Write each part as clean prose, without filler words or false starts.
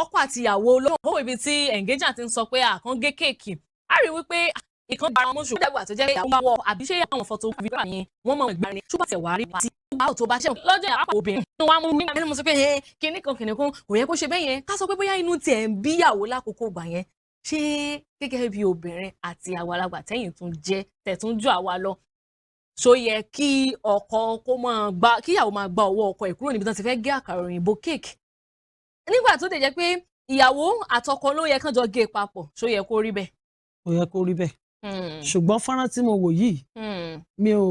ọkọ àti ìyàwó olówó ibi tí engagement ti ń sọ pé àkàn gé kéèkì a rí wípé ìkan bára wọn ṣùgbọ́n dàgbà tó jẹ́ àwọn máa wọ àbí ṣé àwọn fọ́tò fídíò yẹn wọ́n mọ̀ ìgbà ni ṣùgbọ́n tẹ̀ wá rí wa tí báwo tó bá ṣe lọ́jọ́ àpapọ̀ obìnrin tó wá mú nígbà tí mo sọ pé kíní kan kò yẹ kó ṣe bẹ́ẹ̀ yẹn ká sọ pé bóyá inú tiẹ̀ ń bíyàwó lákòókò gbà yẹn ṣé gẹ́gẹ́ bí obìnrin àti àgbàlagbà tẹ́yìn tún jẹ́ tẹ̀tún jù àwa lọ ṣó yẹ kí ọkọ kíyàwó máa gba ọwọ́ ọkọ ẹ̀ kúrò níbi tán ti fẹ́ gé àkàrà òyìnbó kéèkì nígbà tó dẹ̀ jẹ́ pé ìyàwó àtọkọ ló yẹ kán jọ gé papọ̀ ṣó yẹ kó rí bẹ́ẹ̀. ó yẹ kó rí bẹ́ẹ̀ ṣùgbọ́n fọ́nrán tí mo wò yìí mi ò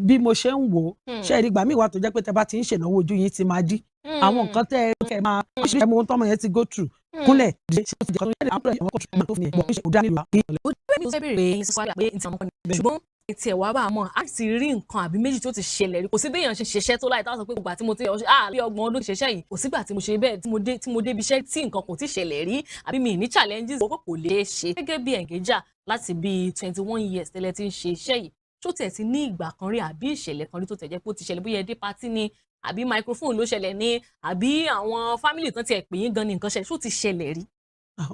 bí mo ṣe ń wò ó ṣe ìdígbà míì wà tó jẹ́ pé tẹ bá ti ń ṣènáwó ojú yín ti máa dí àwọn nǹkan tẹ ẹ máa ṣe ẹmọ ohun tọmọ yẹn ti go through kúnlẹ̀ ṣe ó ti jẹ́ kọ́ńtà àwọn ọ̀rẹ́ ìwọ̀n kọ̀ọ̀tún tó fi yẹn bọ̀ ṣe kò dá nílùú àbí. ó dé mi ò fẹ́ bèrè sísọ pé ìtàn ọmọ ni ṣùgbọ́n ètí ẹ̀ wá bá a mọ̀ á ti rí nǹkan àbí méjì tó ti ṣẹlẹ̀ rí kò sí béèyàn ṣe ṣiṣẹ́ tó láì táwọn sọ pé ìgbà tí mo ti bí ọgbọ̀n ọdún ṣiṣẹ́ yìí kò sígbà tí mo ṣe bẹ́ẹ̀ tí mo débi iṣẹ́ tí nǹkan kò ti ṣẹlẹ̀ rí àbí mi ní challenges owó kò lè ṣe gẹ́gẹ́ bí engager láti bí 21 years tẹ́lẹ̀ tí ń ṣe iṣẹ́ yìí tó tẹ̀ ti ní ìgbà kan rí àbí ìṣẹ̀lẹ̀ kan rí tó tẹ̀ jẹ́ pé ó ti ṣẹlẹ̀ bóyá ẹdí pátí ni àbí microphone ló ṣẹlẹ̀ ní àbí àwọn family tán ti ẹ̀ pè yín gan ni nǹkan ṣẹlẹ̀ tó ti ṣẹlẹ̀ rí.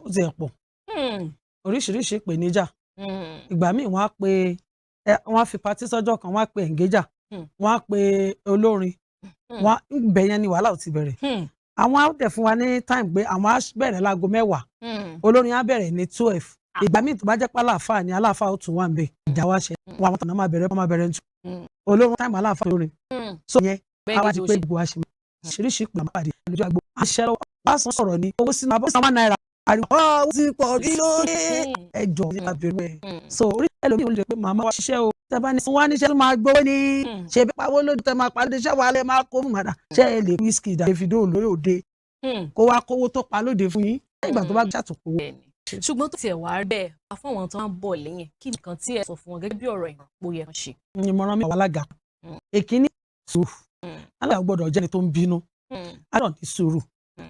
ó ti ẹ̀ pọ̀ oríṣiríṣi ìpèníjà ìgbà míì wọ́n á pe wọ́n á fi patí sọ́jọ́ kan wọ́n á pe engager wọ́n á pe olórin wọ́n bẹ̀ yẹn ni wàhálà ò ti bẹ̀rẹ̀ àwọn á dẹ̀ fún wa ní time pé àwọn á bẹ̀rẹ̀ láago 10 olórin á bẹ̀rẹ̀ ní 12 ìgbà míì tó bá jẹ́ pé aláàfáà ni aláàfáà ó tún wà ń bẹ̀ ìjà wa ṣe wọn àwọn tọ̀nà máa bẹ̀rẹ̀ ń tu olórin time aláàfáà olórin so yẹn àwa ti pé gbogbo wa ṣe oríṣiríṣi ìpè àmàpàdé lójú àgbo àṣẹ wá sọ̀rọ̀ ní owó sínú abọ́ sàwọn náírà àríwá ó ti pọ̀ rí lórí ẹjọ́ ní abẹ́rẹ́ ẹ̀ so orí ẹlòmíì ò lè pé màmá wa ṣiṣẹ́ o tẹ́ bá ní fún wa níṣẹ́ tó máa gbowó ní ṣe bí pawó lójú tẹ́ máa parí iṣẹ́ wa lẹ́ máa kó mú màdà ṣe é lè wíṣkì Davido lórí òde kó wá kówó tó pa lóde fún yín nígbà tó bá ṣàtúnkò owó. ṣùgbọ́n tó tiẹ̀ wá bẹ́ẹ̀ fún àwọn tó ń bọ̀ lẹ́yìn kí nǹkan tí ẹ sọ fún wọn gẹ́gẹ́ bí ọ̀rọ̀ ìrànpó yẹn ṣe. ìmọ̀ràn mi àwọn alága èkíní sùúrù alága gbọ́dọ̀ jẹ́ni tó ń bínú àdàn ní sùúrù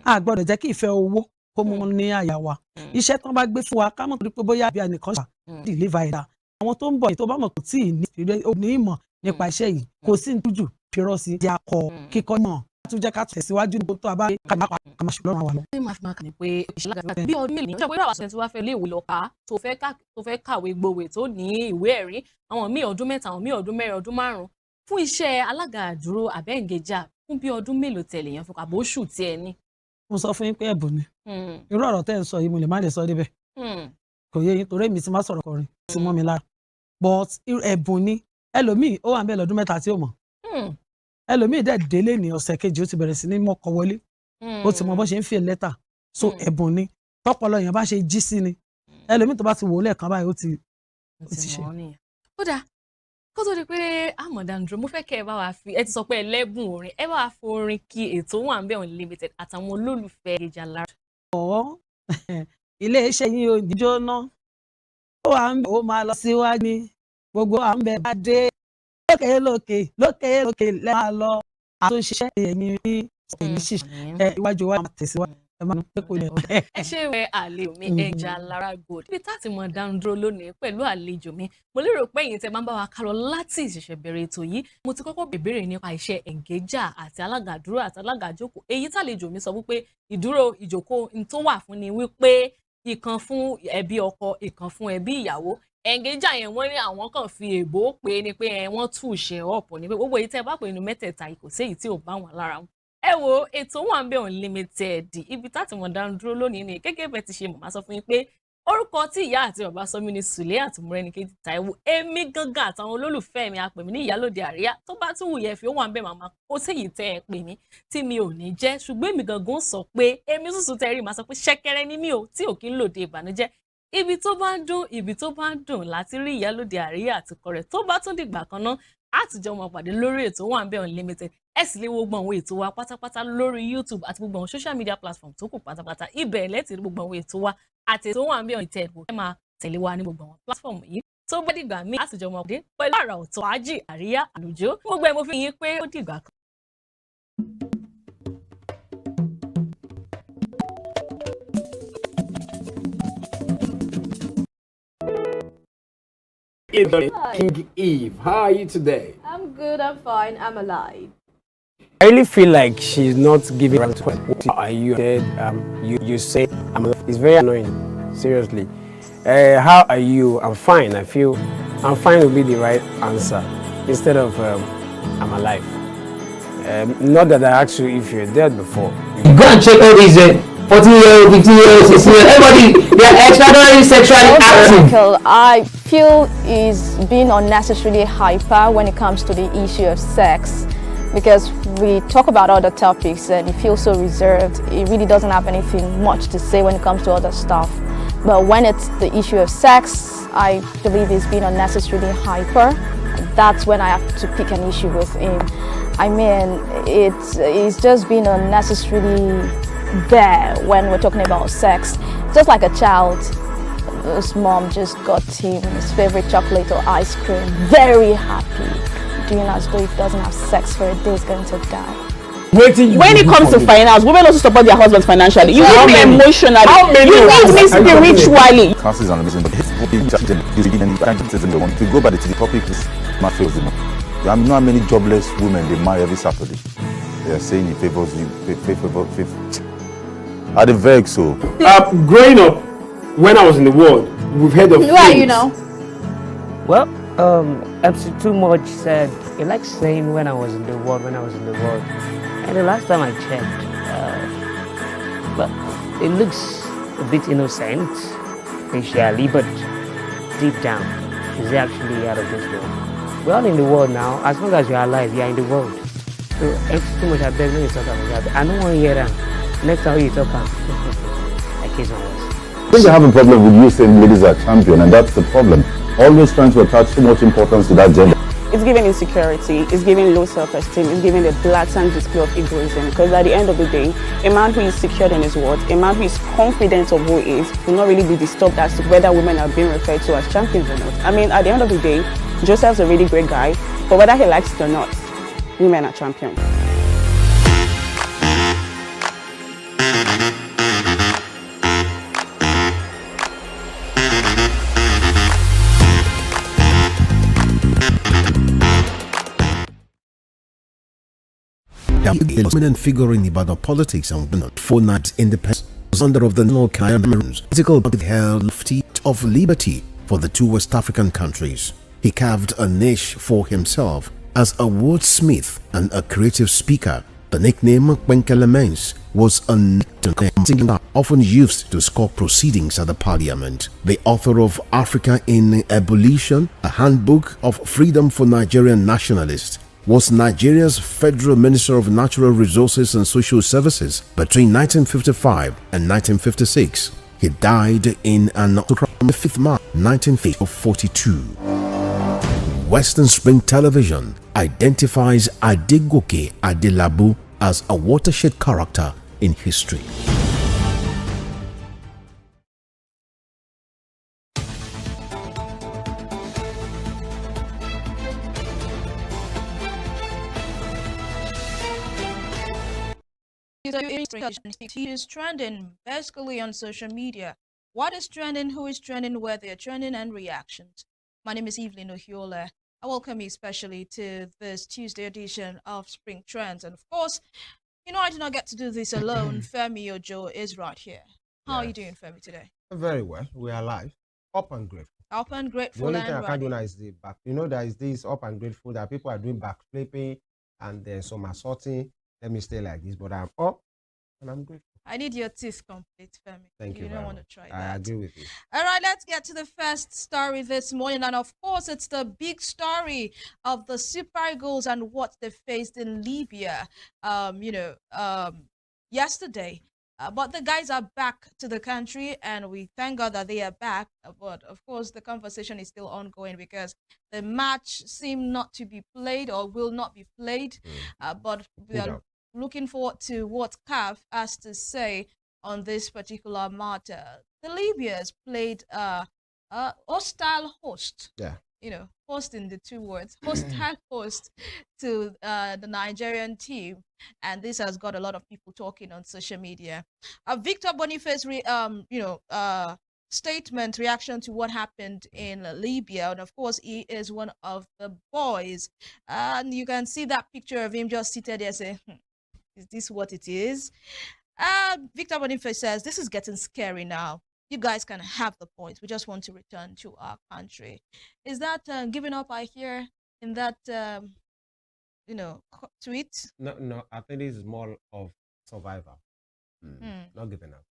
a gbọ́dọ̀ jẹ́ kí ìfẹ́ owó kó mú ní àyà wa iṣẹ́ tán bá gbé fún wa ká mọ̀ torí pé bóyá àbí ànìkan ṣà deliver ẹ̀dá àwọn tó ń bọ̀ tó bá mọ̀ kò tí ì ní ìmọ̀ nípa iṣẹ́ yìí kò sí ní tújù fírọ́ sí jẹ́ akọ kíkọ́ mọ̀ tún jẹ́ ká tẹ̀síwájú ní tó a bá ká máa ṣe lọ́rùn àwa lọ. ṣé máa fi máa kàn ní pé ìṣẹ̀lẹ̀ bí ọdún mélòó ṣe pé àwọn àṣẹ tí wàá fẹ́ lé ìwé lọ ká tó fẹ́ kàwé gbowè tó ní ìwé ẹ̀rí àwọn míì ọdún 3 àwọn míì ọdún 4 ọdún 5 fún iṣẹ́ alága àdúró àbẹ́ engager fún bí ọdún mélòó tẹ̀lé yẹn fún àbóṣù tí ẹ ní. mo sọ fún yín pé ẹ̀bùn ni irú ọ̀rọ̀ tẹ́ ń sọ yìí mo lè má lè sọ débẹ̀ kò yé yín torí èmi ti má sọ̀rọ̀ kọrin ti mọ́ mi lára but ẹ̀bùn ni ẹlòmíì ó wà ń bẹ̀ lọ́dún 3 tí ó mọ̀ ẹlòmíì dẹ̀ délé ní ọ̀sẹ̀ kejì ó ti bẹ̀rẹ̀ sí ní mọ́kọ wọlé ó ti mọ bó ṣe ń fi lẹ́tà so ẹ̀bùn ni tọ́pọlọ èèyàn bá ṣe jí sí ni ẹlòmíì tó bá ti wò ó lẹ́ẹ̀kan báyìí ó ti ṣe. ó dáa kó tó di pé àmọ̀dáńdúró mo fẹ́ kẹ́ ẹ bá wa fi ẹ ti sọ pé ẹlẹ́bùn orin ẹ bá wa fi orin kí ètò wà ń bẹ̀ Unlimited àtàwọn olólùfẹ́ Ìjà Lára. ilé iṣẹ́ yín ò ní jóná ó wà ń bẹ̀ ó máa lọ síwájú ní gbogbo à ń bẹ̀ bá dé lókè lẹ́ máa lọ àtúnṣe ẹ̀yìn rí ẹ̀yìn ṣiṣẹ́ iwájú wa máa tẹ̀síwájú ẹ máa ń pẹ́ kó lè. ẹ ṣe ìwé àlejò mi Ìjà Lára Gold ibi tá ti mọ dáńdúró lónìí pẹ̀lú àlejò mi mo lérò pé ẹ̀yin tẹ́ máa ń bá wa kálọ láti ìṣẹ̀ṣẹ̀ bẹ̀rẹ̀ ètò yìí mo ti kọ́kọ́ bèbèrè nípa iṣẹ́ engager àti alága àdúró àti alága àjókòó èyí tàlejò mi sọ wípé ìdúró ìjókòó n tó wà fún ni wípé ìkan fún ẹbí ọkọ ìkan fún ẹbí ìyàwó engager yẹn wọ́n ní àwọn kan fi èbó pé ni pé wọ́n tú ìṣe ọ̀pọ̀ ni pé gbogbo èyí tẹ́ bá pè ní mẹ́tẹ̀ẹ̀ta kò sí èyí tí ò bá wọn lára mu ẹ wo ètò wà ń bẹ̀ Unlimited ibi táti mọ̀ dánu dúró lónìí ni gẹ́gẹ́ bẹ́ẹ̀ ti ṣe màmá sọ fún yín pé orúkọ tí ìyá àti bàbá sọ mí ní Suliat Morenikeji Taiwo èmi gangan àtàwọn olólùfẹ́ mi àpè mí ní Ìyálóde Àríyá tó bá tún wùyẹ fi ó wà ń bẹ̀ màmá ó sì yìí tẹ́ ẹ pè mí tí mi ò ní jẹ́ ṣùgbọ́n èmi gangan sọ pé èmi sùsù tẹ́rì máa sọ pé ṣẹ́kẹ́rẹ́ ní mi ò tí ò kí ń lòde ìbànújẹ́ ibi tó bá ń dùn láti rí Ìyálóde Àríyá àtìkọ rẹ̀ tó bá tún dìgbà kan náà àtijọ́ máa pàdé lórí ètò wà ń bẹ̀ Unlimited ẹ sì lè wo gbogbo àwọn ètò wa pátápátá lórí YouTube àti gbogbo àwọn social media platform tó kù pátápátá ibẹ̀ lẹ́tì rí gbogbo àwọn ètò wa àti ètò wà ń bẹ̀ Unlimited ẹ máa tẹ̀lé wa ní gbogbo àwọn platform yìí tó bá dìgbà míì àtijọ́ máa pàdé pẹ̀lú àrà ọ̀tọ̀ àjì àríyá àlùjọ gbogbo ẹ̀ mo fi yín pé ó dìgbà kan. King Eve, how are you today? I'm good, I'm fine, I'm alive. I really feel like she's not giving right to what are you said. You say it's very annoying. Seriously. How are you? I'm fine. I feel I'm fine will be the right answer instead of I'm alive. Not that I asked you if you're dead before. Go and check all these 14-year-old, 15-year-old, 16-year-old, everybody, they are extraordinarily sexually active. I feel is being unnecessarily hyper when it comes to the issue of sex, because we talk about other topics and he feels so reserved. He really doesn't have anything much to say when it comes to other stuff. But when it's the issue of sex, I believe he's being unnecessarily hyper. That's when I have to pick an issue with him. I mean, it's just being unnecessarily there when we're talking about sex. Just like a child, his mom just got him his favorite chocolate or ice cream, very happy, doing as though if he doesn't have sex for a day, he's going to die. When it comes to finance, women also support their husbands financially. You need me emotionally. You need me spiritually. Council is an amazing, but if you go by the topic, my favorite. There are not many jobless women they marry every Saturday. They are saying it favors you. Are they vague so? Growing up, when I was in the world, we've heard of. Who are you now? Well, MC Too Much said he likes saying when I was in the world, and the last time I checked, well, it looks a bit innocent, facially, but deep down, he's actually out of this world. We're all in the world now. As long as you're alive, you're in the world. So, MC Too Much, I beg when you talk about that. I don't want to hear that. Next time you talk about I kiss my words. I think they have a problem with you saying ladies are champion, and that's the problem. Always trying to attach too much importance to that gender. It's giving insecurity, it's giving low self-esteem, it's giving a blatant display of egoism. Because at the end of the day, a man who is secured in his words, a man who is confident of who he is, will not really be disturbed as to whether women are being referred to as champions or not. I mean, at the end of the day, Joseph's a really great guy, but whether he likes it or not, women are champions. A prominent figure in Ibadan politics and for night independence was under of the national Cameroon's political party held lofty of liberty for the two West African countries. He carved a niche for himself as a wordsmith and a creative speaker. The nickname Kwenkele was a nickname often used to score proceedings at the parliament. The author of Africa in Ebullition, a handbook of freedom for Nigerian nationalists, was Nigeria's Federal Minister of Natural Resources and Social Services between 1955 and 1956. He died in an on 5th March 1942. Western Spring Television identifies Adegoke Adelabu as a watershed character in history. He is trending basically on social media. What is trending, who is trending, where they are trending, and reactions. My name is Evelyn Ohiola. I welcome you especially to this Tuesday edition of Spring Trends. And of course, you know I did not get to do this alone. Femi Ojo is right here. How are you doing, Femi, today? Very well. We are alive. Up and grateful. Up and grateful. The only thing I can't do now is the back. You know, there is this up and grateful that people are doing back flipping and then some assaulting. Let me stay like this, but I'm up and I'm grateful. I need your teeth complete, Femi. Thank you. You don't want to try that. I agree with you. All right, let's get to the first story this morning. And of course, it's the big story of the Super Eagles and what they faced in Libya, yesterday. But the guys are back to the country, and we thank God that they are back. But of course, the conversation is still ongoing because the match seemed not to be played or will not be played. But we are looking forward to what CAF has to say on this particular matter. The Libyans played a hostile host. Yeah. You know, host in the two words, hostile host to the Nigerian team, and this has got a lot of people talking on social media. Victor Boniface, statement, reaction to what happened in Libya. And of course, he is one of the boys. And you can see that picture of him just seated there saying, is this what it is? Victor Boniface says, this is getting scary now. You guys can have the points. We just want to return to our country. Is that giving up, I hear, in that, tweet? No, I think this is more of survival. Not giving up.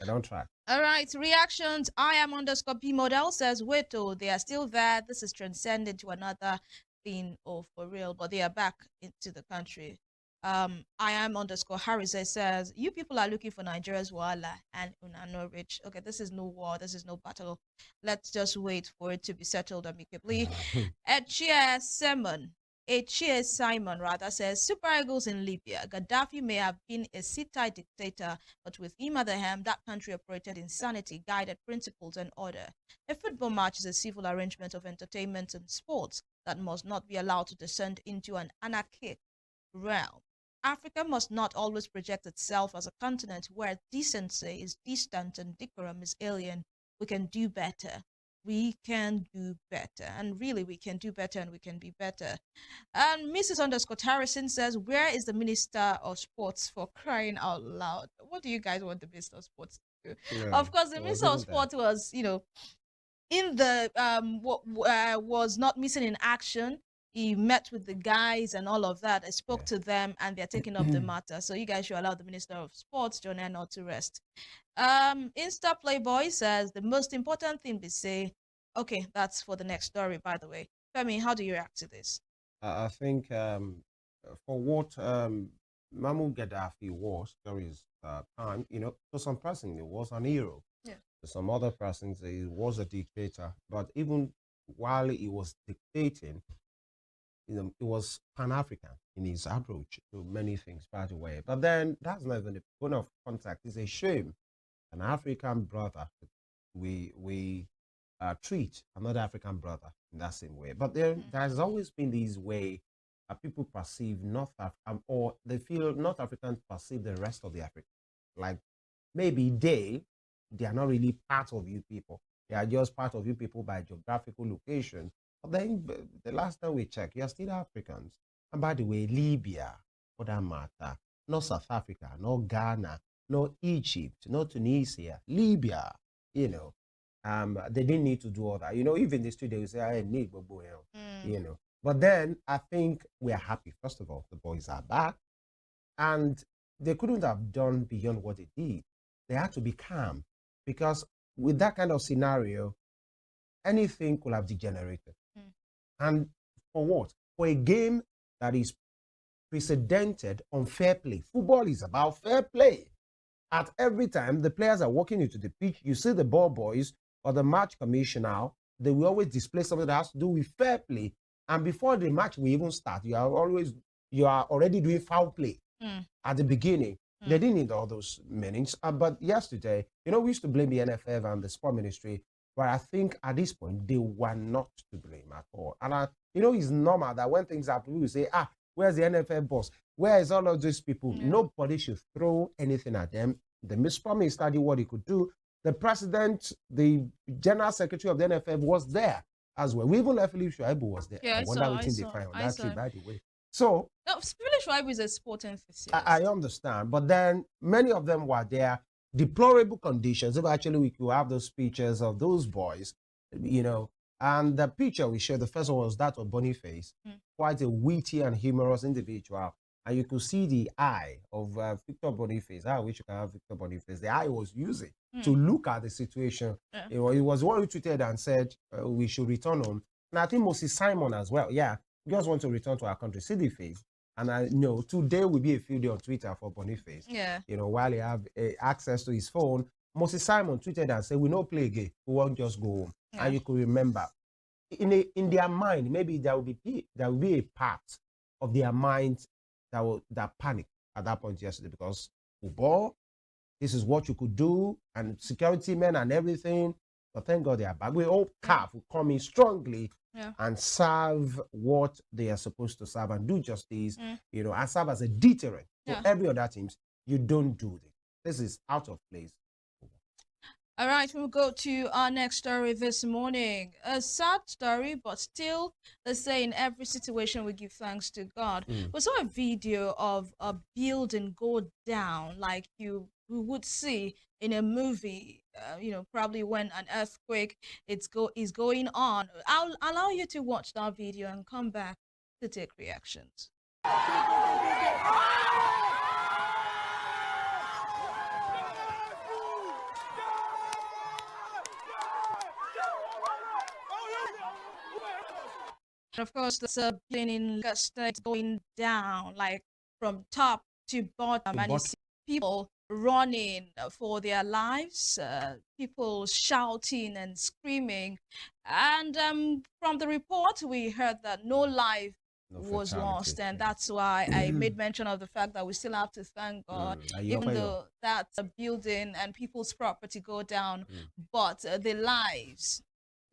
I don't try. All right, reactions. I am _P model says, wait, oh, they are still there. This is transcended to another thing, or for real, but they are back into the country. I am _Harris says, you people are looking for Nigeria's wala and no rich. Okay, this is no war, this is no battle. Let's just wait for it to be settled amicably. Echia Simon rather says, Super Eagles in Libya. Gaddafi may have been a Sittite dictator, but with him at the helm, that country operated in sanity, guided principles and order. A football match is a civil arrangement of entertainment and sports that must not be allowed to descend into an anarchic realm. Africa must not always project itself as a continent where decency is distant and decorum is alien. We can do better. We can do better. And really, we can do better and we can be better. And Mrs. Harrison says, where is the Minister of Sports, for crying out loud? What do you guys want the Minister of Sports to do? Yeah, of course, the Minister of Sports was, in the, was not missing in action. He met with the guys and all of that. I spoke to them and they're taking up the matter. So you guys should allow the Minister of Sports, John Eno, to rest. Insta Playboy says, the most important thing they say, okay, that's for the next story, by the way. Femi, how do you react to this? I think for what Muammar Gaddafi was during his time, to some person, he was an hero. Yeah. To some other persons, he was a dictator. But even while he was dictating, it was Pan-African in his approach to many things, by the way. But then that's not even the point of contact. It's a shame. An African brother, we treat another African brother in that same way. But there's always been this way people perceive North Africa, or they feel North Africans perceive the rest of the Africa. Like maybe they are not really part of you people. They are just part of you people by geographical location. But then the last time we checked, you're still Africans. And by the way, Libya, for that matter, not South Africa, not Ghana, not Egypt, not Tunisia, Libya, they didn't need to do all that. Even the street, they will say, I need Bobo, But then I think we're happy. First of all, the boys are back. And they couldn't have done beyond what they did. They had to be calm. Because with that kind of scenario, anything could have degenerated. And for what? For a game that is precedented on fair play. Football is about fair play. At every time the players are walking into the pitch, you see the ball boys or the match commissioner, they will always display something that has to do with fair play. And before the match will even start, you are already doing foul play at the beginning. They didn't need all those meanings. But yesterday, we used to blame the NFF and the sport ministry. But I think at this point, they were not to blame at all. And, it's normal that when things happen, we will say, where's the NFF boss? Where is all of these people? Yeah. Nobody should throw anything at them. The sport minister did what he could do. The president, the general secretary of the NFF was there as well. We even left Philip Shuaibu was there. Yeah, I wonder what they find on that trip, by the way. So, Philip Shuaibu is a sport enthusiast. I understand. But then many of them were there. Deplorable conditions. If actually we could have those pictures of those boys, and the picture we shared, the first one was that of Boniface, quite a witty and humorous individual. And you could see the eye of Victor Boniface. I wish you can have Victor Boniface. The eye he was using to look at the situation. Yeah. It was one who tweeted and said, we should return home. And I think Moses Simon as well. Yeah, we just want to return to our country. See the face. And I know today will be a field day on Twitter for Boniface. Yeah. While he have access to his phone, Moses Simon tweeted and said, we don't play again. We won't just go home. Yeah. And you could remember, in their mind, maybe there will be a part of their mind that panic at that point yesterday, because football, this is what you could do, and security men and everything. But thank God they are back. We hope CAF will come in strongly and serve what they are supposed to serve and do justice, and serve as a deterrent to every other teams. You don't do this. This is out of place. All right, we'll go to our next story this morning. A sad story, but still, they say in every situation we give thanks to God. We saw a video of a building go down like you would see in a movie, probably when an earthquake is going on. I'll allow you to watch that video and come back to take reactions. Of course, there's a building in Lagos State going down, like from top to bottom, and you see people running for their lives, people shouting and screaming. And from the report, we heard that no life was lost, and that's why I made mention of the fact that we still have to thank God, even though that's a building and people's property go down, but the lives.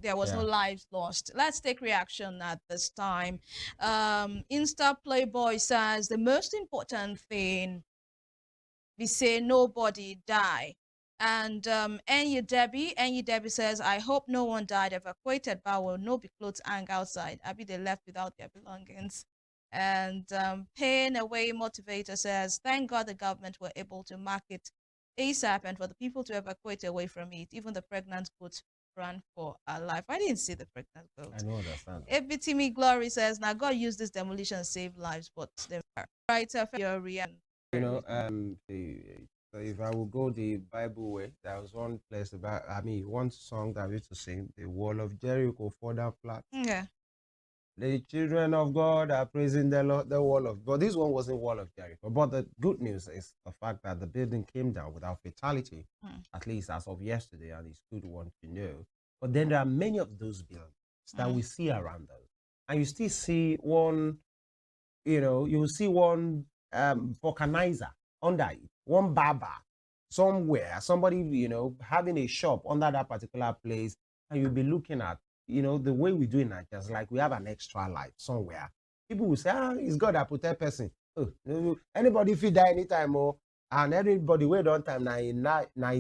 There was no lives lost. Let's take reaction at this time. Insta Playboy says the most important thing, we say nobody die. And Enyi Debbie says, I hope no one died evacuated, but will no be clothes hang outside. I be they left without their belongings. And Pain Away Motivator says, thank God the government were able to mark it ASAP and for the people to evacuate away from it. Even the pregnant goats ran for her life. I didn't see the pregnant goat. I know understand. Ebitimi Glory says, now God used this demolition to save lives, but the writer for your reaction. If I will go the Bible way, there was one place about, one song that we used to sing, the wall of Jericho fall down flat. Yeah. The children of God are praising the Lord, the wall of, but this one wasn't wall of Jericho. But the good news is the fact that the building came down without fatality, at least as of yesterday, and it's good one to know. But then there are many of those buildings that we see around us, and you still see one, you see one vulcanizer under it, one barber somewhere, somebody, having a shop under that particular place, and you'll be looking at, the way we do in Nigeria, is like we have an extra life somewhere. People will say, it's God that protect person. Oh, anybody if die anytime, and everybody wait on time, now in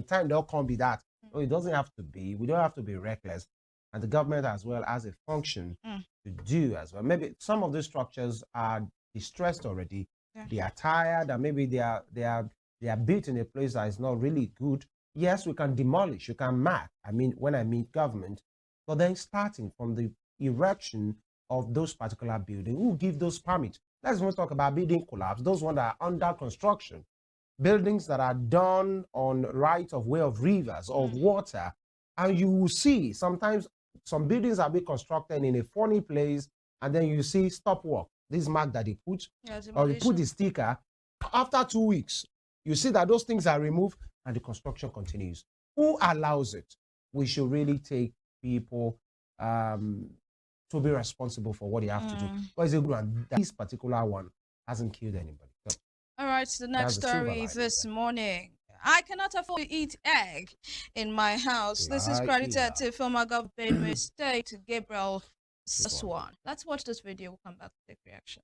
time they'll come be that. Oh, it doesn't have to be. We don't have to be reckless. And the government as well has a function to do as well. Maybe some of these structures are distressed already. Yeah. They are tired, and maybe they are built in a place that is not really good. Yes, we can demolish, you can mark. When I mean government, but then starting from the erection of those particular buildings, who give those permits? Let's not talk about building collapse, those ones that are under construction, buildings that are done on right of way of rivers, of water, and you will see sometimes some buildings are being constructed in a funny place, and then you see stop work. This mark that they put, or you put the sticker. After 2 weeks, you see that those things are removed and the construction continues. Who allows it? We should really take people to be responsible for what they have to do. But it's a good one. This particular one hasn't killed anybody. So, all right, the next story this morning. I cannot afford to eat egg in my house. This is credited to former governor of Benue State, Gabriel Soswan. Let's watch this video. We'll come back to take reaction.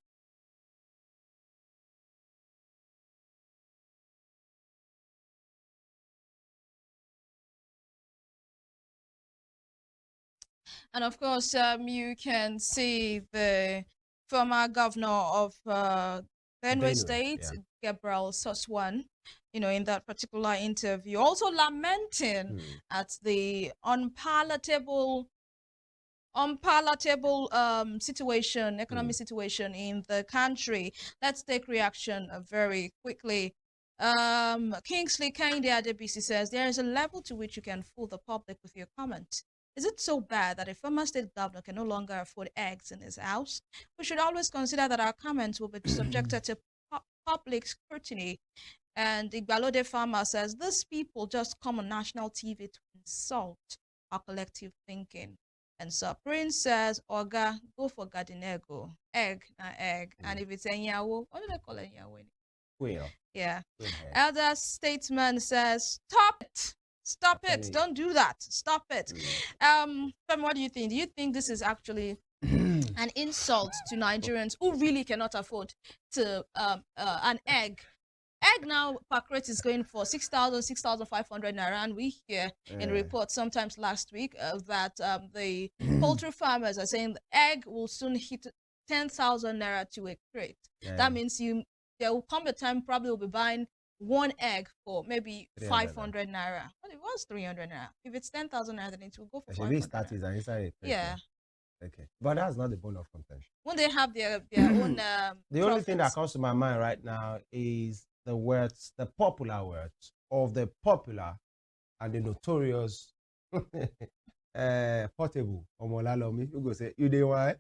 And of course, you can see the former governor of Benue State, Gabriel Soswan, in that particular interview, also lamenting at the unpalatable situation, economic situation in the country. Let's take reaction very quickly. Kingsley Kinde Adebisi says, there is a level to which you can fool the public with your comment. Is it so bad that a former state governor can no longer afford eggs in his house? We should always consider that our comments will be subjected to public scrutiny. And Igbalode Farmer says, these people just come on national TV to insult our collective thinking. And so Prince says, Oga, go for Gardinego. Egg, not egg. And if it's Enyawo, what do they call Enyawo? Well, yeah. Elder Statesman says, stop it. Stop it. Don't do that. Stop it. Fem, what do you think? Do you think this is actually an insult to Nigerians who really cannot afford to an egg Egg now per crate is going for 6,000, 6,500 naira, and we hear in reports sometimes last week that the poultry farmers are saying the egg will soon hit 10,000 naira to a crate. That means there will come a time probably will be buying one egg for maybe 500 naira. But it was 300 naira. If it's 10,000 naira, then it will go for 500 naira. Yeah. Okay, but that's not the bone of contention. When they have their own the only thing that comes to my mind right now is the words, the popular words of the popular and the notorious Portable Omolalomi, who go say, you dey wine?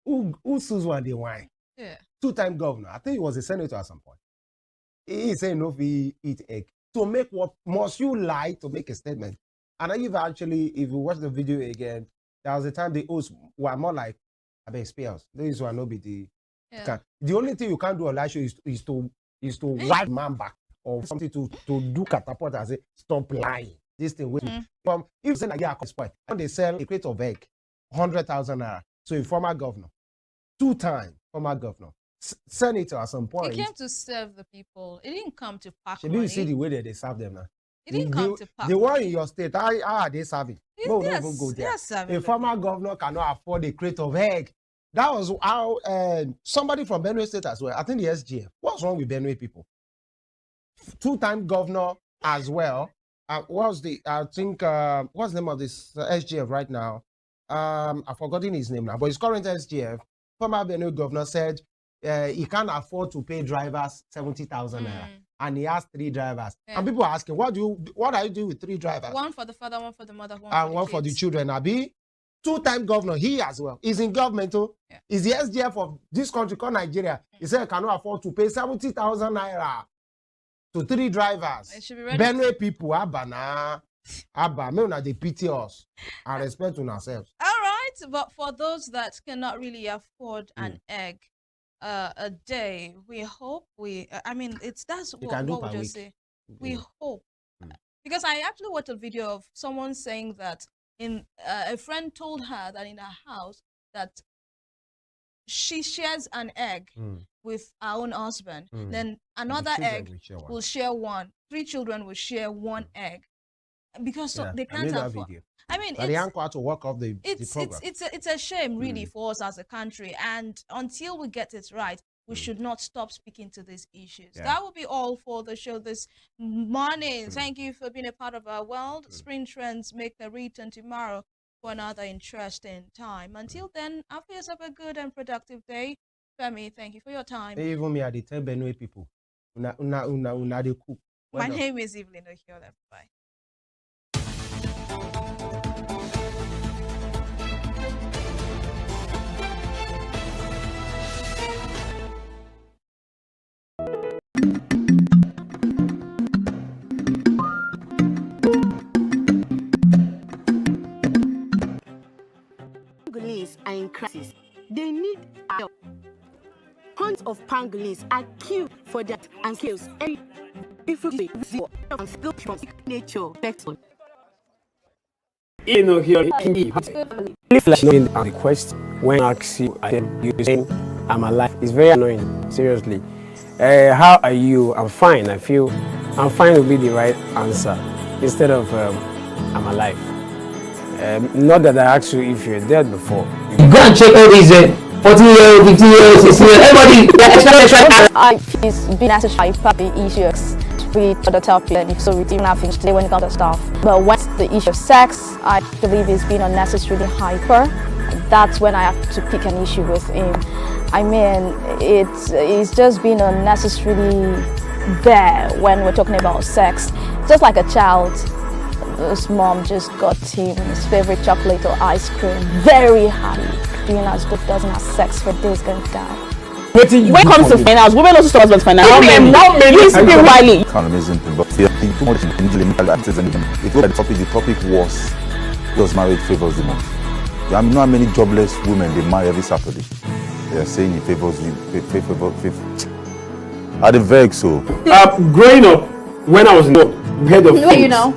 Who sues one dey wine? Yeah. Two-time governor. I think he was a senator at some point. He is saying no, we eat egg. To make what? Must you lie to make a statement? And if you watch the video again, there was a time the hosts were more like, I beg spells. This one no be the. The only thing you can't do on live show is to wipe man back or something to do catapult and say stop lying. This thing with if you say Nigeria spoil, when they sell a crate of egg, 100,000 naira. So a former governor, two-time former governor, senator at some point. He came to serve the people. It didn't come to pack money. You see the way that they serve them now. It didn't come to pack. The one in your state, how are they serving? No, don't even go there. A former governor cannot afford a crate of egg. That was how somebody from Benue State as well. I think the SGF. What's wrong with Benue people? Two-time governor as well. What's the name of this SGF right now? I've forgotten his name now, but his current SGF, former Benue governor, said he can't afford to pay drivers 70,000 naira. And he has 3 drivers. And people are asking, what are you doing with 3 drivers? One for the father, one for the mother, one for the children. Abi, two-time governor, he as well. He's in government too. He's the SGF of this country called Nigeria. He said he cannot afford to pay 70,000 naira to 3 drivers. Benue people, Abba, may they pity us and respect on ourselves. All right, but for those that cannot really afford an egg a day, we hope that's what we just say. We hope. Because I actually watched a video of someone saying that a friend told her that in her house that she shares an egg with her own husband. Then another egg will share one. 3 children will share one egg. Because they can't afford. I mean, they aren't quite to work off the program. It's a shame, really, for us as a country. And until we get it right, we should not stop speaking to these issues. That will be all for the show this morning. Thank you for being a part of our world. Spring Trends make a return tomorrow for another interesting time. Until then, have yourself a good and productive day. Femi, thank you for your time. Even me, I tell Benue people, una they cook. My name is Evelyn Ohiola. Bye. Pangolins are in crisis. They need help. Hunts of pangolins are killed for that and kills every and still from nature vector. The request when I ask you saying I'm alive, it's very annoying. Seriously. How are you? I'm fine. I feel I'm fine will be the right answer instead of I'm alive. Not that I asked you if you're dead before. Go and check all these 14-year-old, 15-year-old, 16-year-old, everybody, It's been necessary for the issues with other topics, and so we didn't have things today when it comes to stuff. But when the issue of sex, I believe it's been unnecessarily hyper. That's when I have to pick an issue with him. I mean, it's just been unnecessarily there when we're talking about sex. Just like a child. His mom just got him his favorite chocolate or ice cream. Very happy. Being as good doesn't have sex for days going down. When it comes to finance, women also start with finance. How many? Economy is simple, but they have been too much in limited access. And if you look at the topic was marriage favors the most. I mean, how many jobless women they marry every Saturday? They are saying it favors you. Are they vague so? Growing up, when I was in the head of things, You know.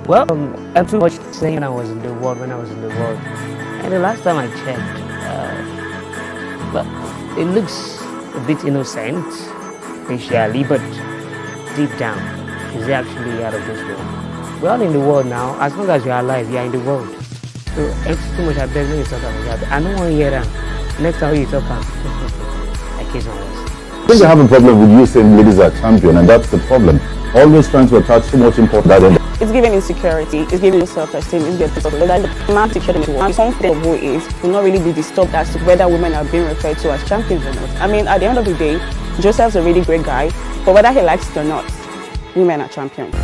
Well, I'm too much saying when I was in the world, and the last time I checked, well, it looks a bit innocent, facially, but deep down, is actually out of this world. We're all in the world now. As long as you're alive, you're in the world. So, it's too much I beg when you talk about that. I don't want to hear that. Next time you talk about I kiss my words. I think I have a problem with you saying ladies are champion, and that's the problem. Always trying to attach so much importance. It's giving insecurity, it's giving low self-esteem, it's giving the man secure in his work. Confident of who he is will not really be disturbed as to whether women are being referred to as champions or not. I mean, at the end of the day, Joseph's a really great guy, but whether he likes it or not, women are champions.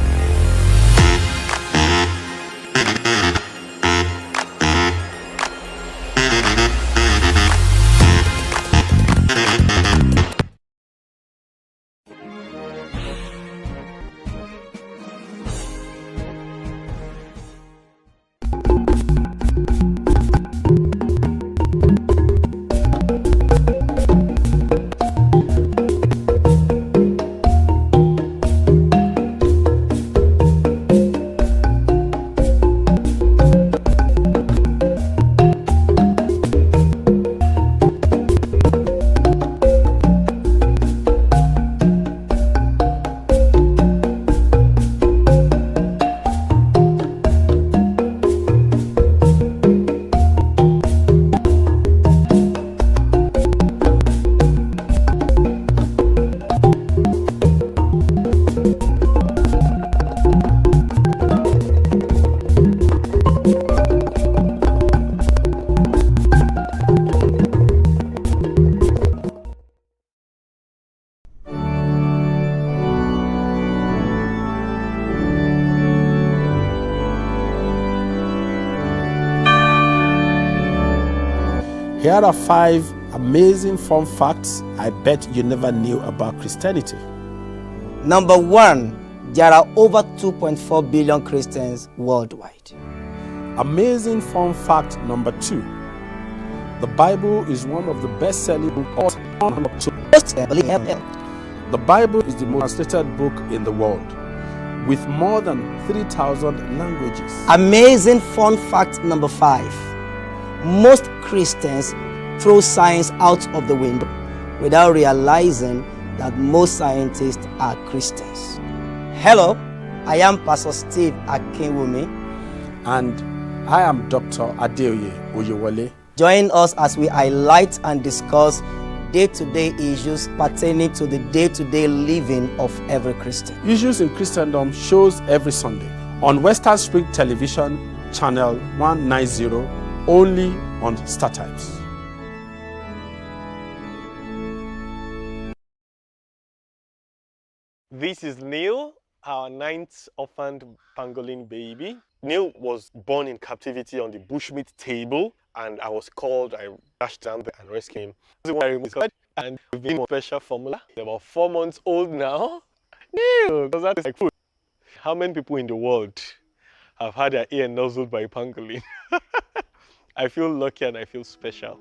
Here are 5 amazing fun facts I bet you never knew about Christianity. Number 1, there are over 2.4 billion Christians worldwide. Amazing fun fact number 2. The Bible is one of the best-selling books. The Bible is the most translated book in the world, with more than 3,000 languages. Amazing fun fact number 5. Most Christians throw science out of the window without realizing that most scientists are Christians. Hello, I am Pastor Steve Akinwumi. And I am Dr. Adeoye Oyewole. Join us as we highlight and discuss day-to-day issues pertaining to the day-to-day living of every Christian. Issues in Christendom shows every Sunday on Western Spring Television, channel 190, only on Star Times. This is Neil, our 9th orphaned pangolin baby. Neil was born in captivity on the bushmeat table, and I was called. I rushed down there and rescued him. And we've been on special formula. He's about 4 months old now. Neil, because that is like food. How many people in the world have had their ear nuzzled by a pangolin? I feel lucky and I feel special.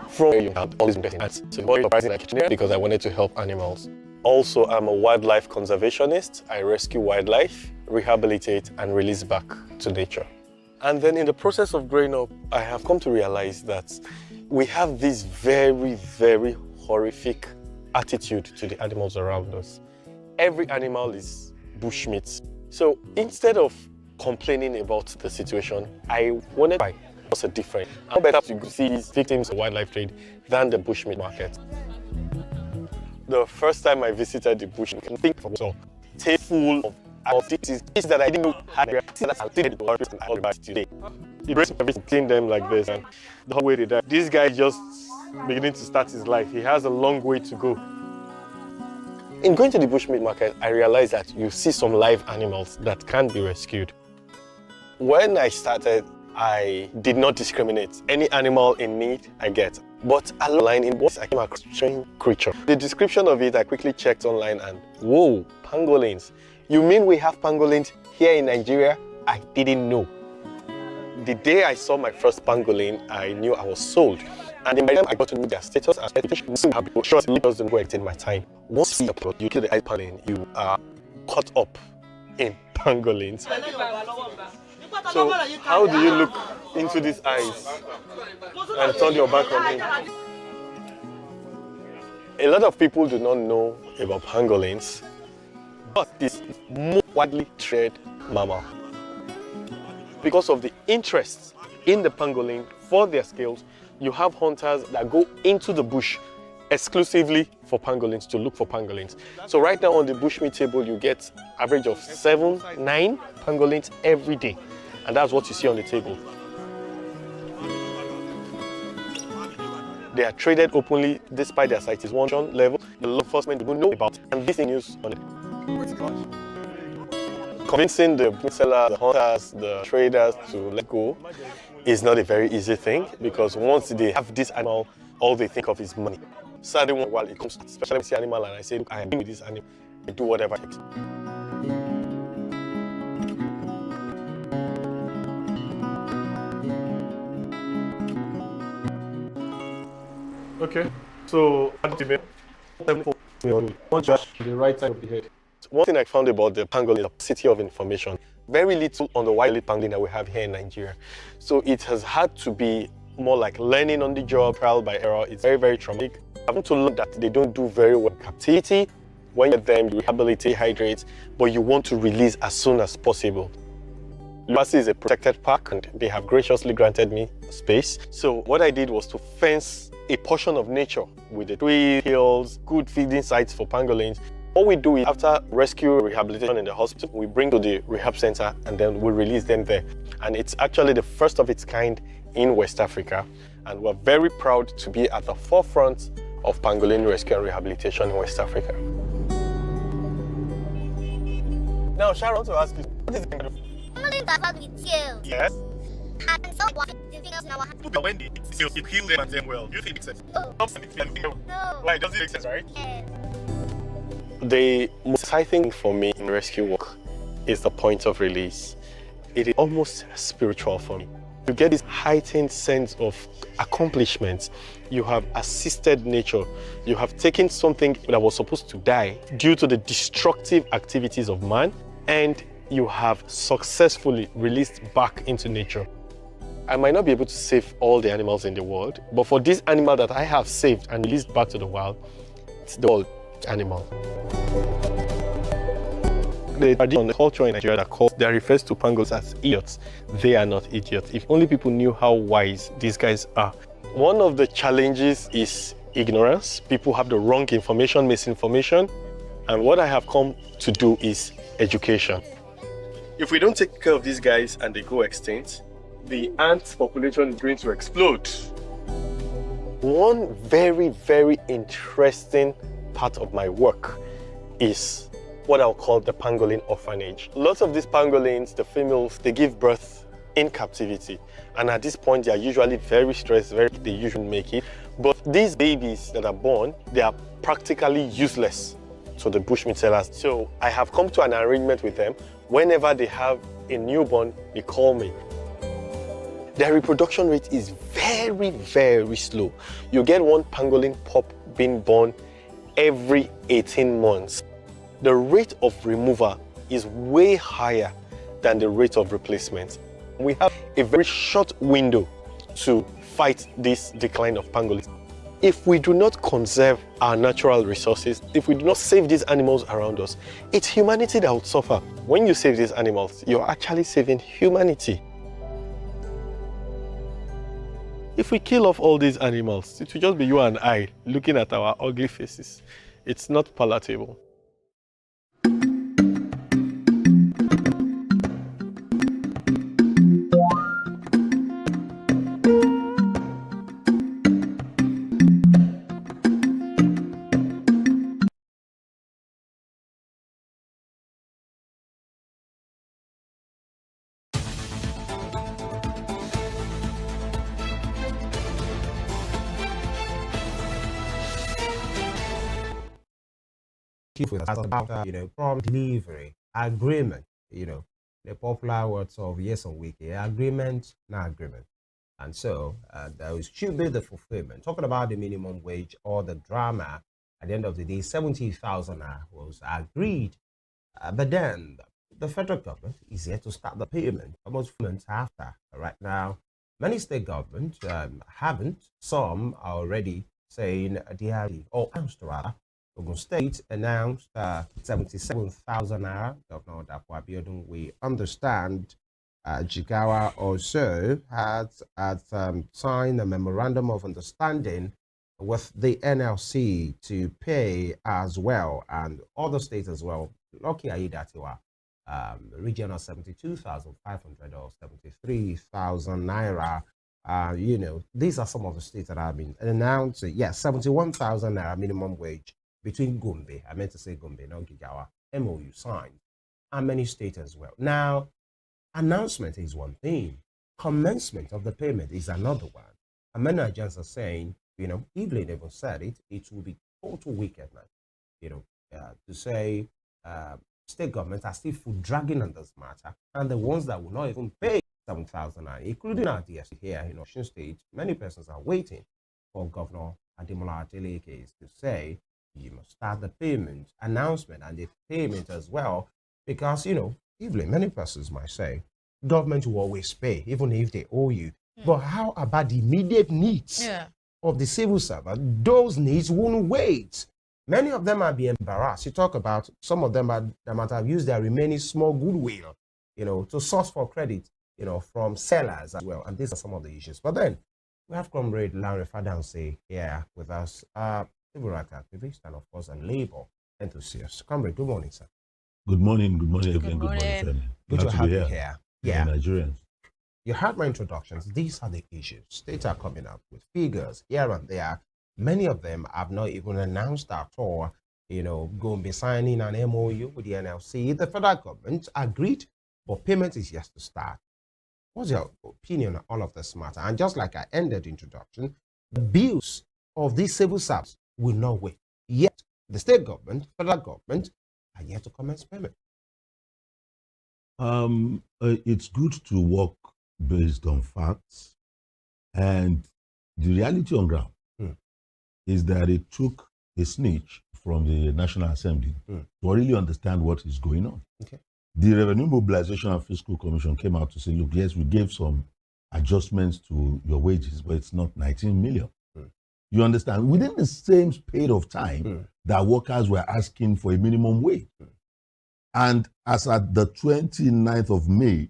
From you have always been getting so more surprising like kitchen because I wanted to help animals. Also, I'm a wildlife conservationist. I rescue wildlife, rehabilitate, and release back to nature. And then in the process of growing up, I have come to realize that we have this very, very horrific attitude to the animals around us. Every animal is bushmeat. So instead of complaining about the situation, I wanted to try what's a different. How better to see these victims of wildlife trade than the bushmeat market. The first time I visited the bush, I can think of so full of diseases that I didn't know had today. He brings me to clean them like this, and the whole way they die. This guy just beginning to start his life. He has a long way to go. In going to the bushmeat market, I realized that you see some live animals that can be rescued. When I started, I did not discriminate. Any animal in need, I get. But online in what I came across a strange creature. The description of it, I quickly checked online and whoa, pangolins. You mean we have pangolins here in Nigeria? I didn't know. The day I saw my first pangolin, I knew I was sold. And by the time I got to know their status and expectations, I was sure it doesn't go in my time. Once you kill the pangolin, you are caught up in pangolins. So how do you look into these eyes and turn your back on him? A lot of people do not know about pangolins, but it's more widely traded mammal. Because of the interest in the pangolin for their scales, you have hunters that go into the bush exclusively for pangolins, to look for pangolins. So right now on the bushmeat table, you get average of 7, 9 pangolins every day. And that's what you see on the table. They are traded openly despite their size is one level. The law enforcement will know about it, and this is news on it. Convincing the sellers, the hunters, the traders to let go is not a very easy thing, because once they have this animal, all they think of is money. Sadly, while it comes to especially the animal, and I say, look, I am with this animal, I do whatever it takes. Okay, so the right side of the head. One thing I found about the pangolin is the city of information. Very little on the wild pangolin that we have here in Nigeria. So it has had to be more like learning on the job, trial by error. It's very, very traumatic. I've had to learn that they don't do very well in captivity. When you get them, you rehabilitate, hydrate, but you want to release as soon as possible. Lumasi is a protected park, and they have graciously granted me space. So what I did was to fence a portion of nature with the trees, hills, good feeding sites for pangolins. What we do is, after rescue rehabilitation in the hospital, we bring to the rehab center and then we release them there. And it's actually the first of its kind in West Africa. And we're very proud to be at the forefront of pangolin rescue and rehabilitation in West Africa. Now, Sharon, I want to ask you, what is the Pangolins are found with tails. Yes. And some the fingers in our hands. But when they you heal them and them well, do you think it makes sense? No. No. Why? Does it make sense, right? Yes. The most exciting thing for me in rescue work is the point of release. It is almost spiritual for me. You get this heightened sense of accomplishment. You have assisted nature. You have taken something that was supposed to die due to the destructive activities of man, and you have successfully released back into nature. I might not be able to save all the animals in the world, but for this animal that I have saved and released back to the wild, it's the wild animal. The tradition, the culture in Nigeria that refers to pangolins as idiots. They are not idiots. If only people knew how wise these guys are. One of the challenges is ignorance. People have the wrong information, misinformation. And what I have come to do is education. If we don't take care of these guys and they go extinct, the ant population is going to explode. One very, very interesting part of my work is what I'll call the pangolin orphanage. Lots of these pangolins, the females, they give birth in captivity. And at this point, they are usually very stressed, they usually make it. But these babies that are born, they are practically useless to the bushmeat sellers. So I have come to an arrangement with them. Whenever they have a newborn, they call me. Their reproduction rate is very, very slow. You get one pangolin pup being born every 18 months. The rate of removal is way higher than the rate of replacement. We have a very short window to fight this decline of pangolins. If we do not conserve our natural resources, if we do not save these animals around us, it's humanity that will suffer. When you save these animals, you're actually saving humanity. If we kill off all these animals, it will just be you and I looking at our ugly faces. It's not palatable. With us about prompt delivery agreement, the popular words of yes or wiki agreement, not agreement. And so there should be the fulfillment. Talking about the minimum wage or the drama, at the end of the day, 70,000 was agreed. But then the federal government is yet to start the payment almost 4 months after. Right now, many state governments haven't. Some are already saying they have, or announced rather. Ogun State announced 77,000 naira. Governor Dapo Abiodun, we understand Jigawa also has signed a memorandum of understanding with the NLC to pay as well, and other states as well. Lucky Aidatiwa, regional 72,500 or 73,000 naira. You know, these are some of the states that have been announced. Yes, 71,000 naira minimum wage between Gombe, I meant to say Gombe, not Gigawa, MOU signed, and many states as well. Now, announcement is one thing. Commencement of the payment is another one. And many Nigerians are saying, you know, Evelyn even said it, it will be total wickedness, you know, to say state governments are still full dragging on this matter, and the ones that will not even pay 7,000, including our DSC here in Osun State, many persons are waiting for Governor Ademola Adeleke to say, you must start the payment announcement and the payment as well, because, you know, even many persons might say, government will always pay, even if they owe you. But how about the immediate needs of the civil servant? Those needs won't wait. Many of them are being embarrassed. You talk about some of them that might have used their remaining small goodwill, you know, to source for credit, you know, from sellers as well. And these are some of the issues. But then we have Comrade Larry Fadanse here with us, civil rights activist, and of course a labor enthusiast. Comrade, good morning, sir. Good morning, everyone. Good morning, Femi. Good to have you here. Yeah, Nigerians. You heard my introductions. These are the issues. States are coming up with figures here and there. Many of them have not even announced at all, you know, going to be signing an MOU with the NLC. The federal government agreed, but payment is yet to start. What's your opinion on all of this matter? And just like I ended the introduction, the bills of these civil servants will not wait. Yet, the state government, federal government, are yet to commence payment. It's good to work based on facts, and the reality on ground is that it took a snitch from the National Assembly to really understand what is going on. Okay. The Revenue Mobilization and Fiscal Commission came out to say, look, yes, we gave some adjustments to your wages, but it's not 19 million. You understand? Within the same period of time that workers were asking for a minimum wage. And as at the 29th of May,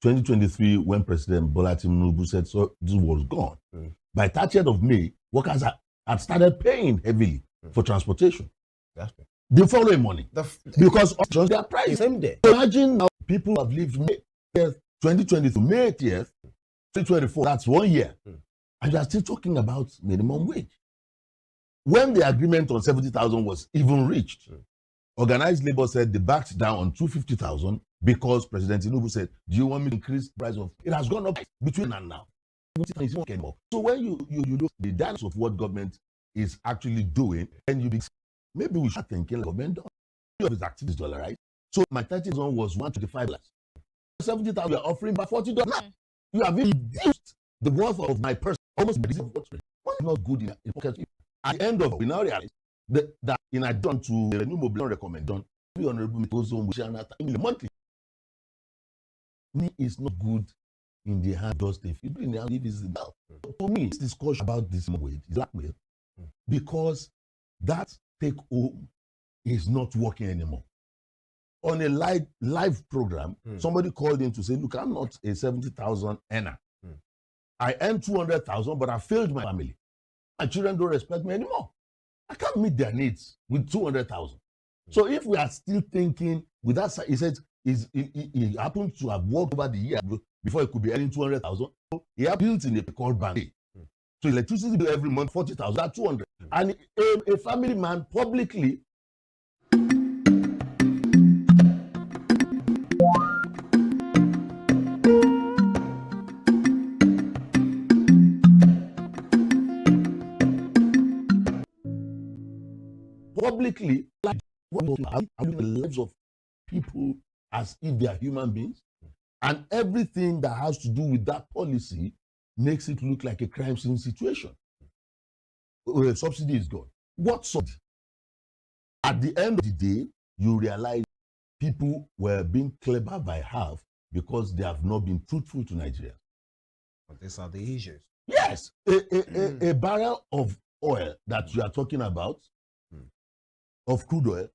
2023, when President Bola Tinubu said so, this was gone. By 30th of May, workers had started paying heavily for transportation. Exactly. The following morning. Because of their price. Same day. Imagine now people have lived May 2023, May 8th, 2024, that's 1 year. And you are still talking about minimum wage. When the agreement on 70,000 was even reached, organized labor said they backed down on 250,000 because President Tinubu said, do you want me to increase the price of it? Has gone up between and now. So when you look at the dynamics of what government is actually doing, and you maybe we should think like government of his activities dollarized. So my 30,000 was $125. 70,000 we are offering by $40. Now you have reduced the worth of my person almost by what's not good in pocket. At the end of it, we now realize that in addition to the new mobility recommendation, the honorable goes on with monthly. It's not good in the hand just if you do in the hand is enough. For me, this discussion about this wage is blackmail because that take home is not working anymore. On a live program, somebody called in to say, look, I'm not a 70,000 earner. I earn 200,000, but I failed my family. My children don't respect me anymore. I can't meet their needs with 200,000. So if we are still thinking with that, he said, he happened to have worked over the year before he could be earning 200,000. So he had built in a called bank. So electricity bill every month, 40,000, that's 200. And a family man publicly like the lives of people as if they are human beings, and everything that has to do with that policy makes it look like a crime scene situation. Subsidy is gone. What subsidy? At the end of the day, you realize people were being clever by half because they have not been truthful to Nigeria. But these are the issues. Yes, a barrel of oil that you are talking about, of crude oil,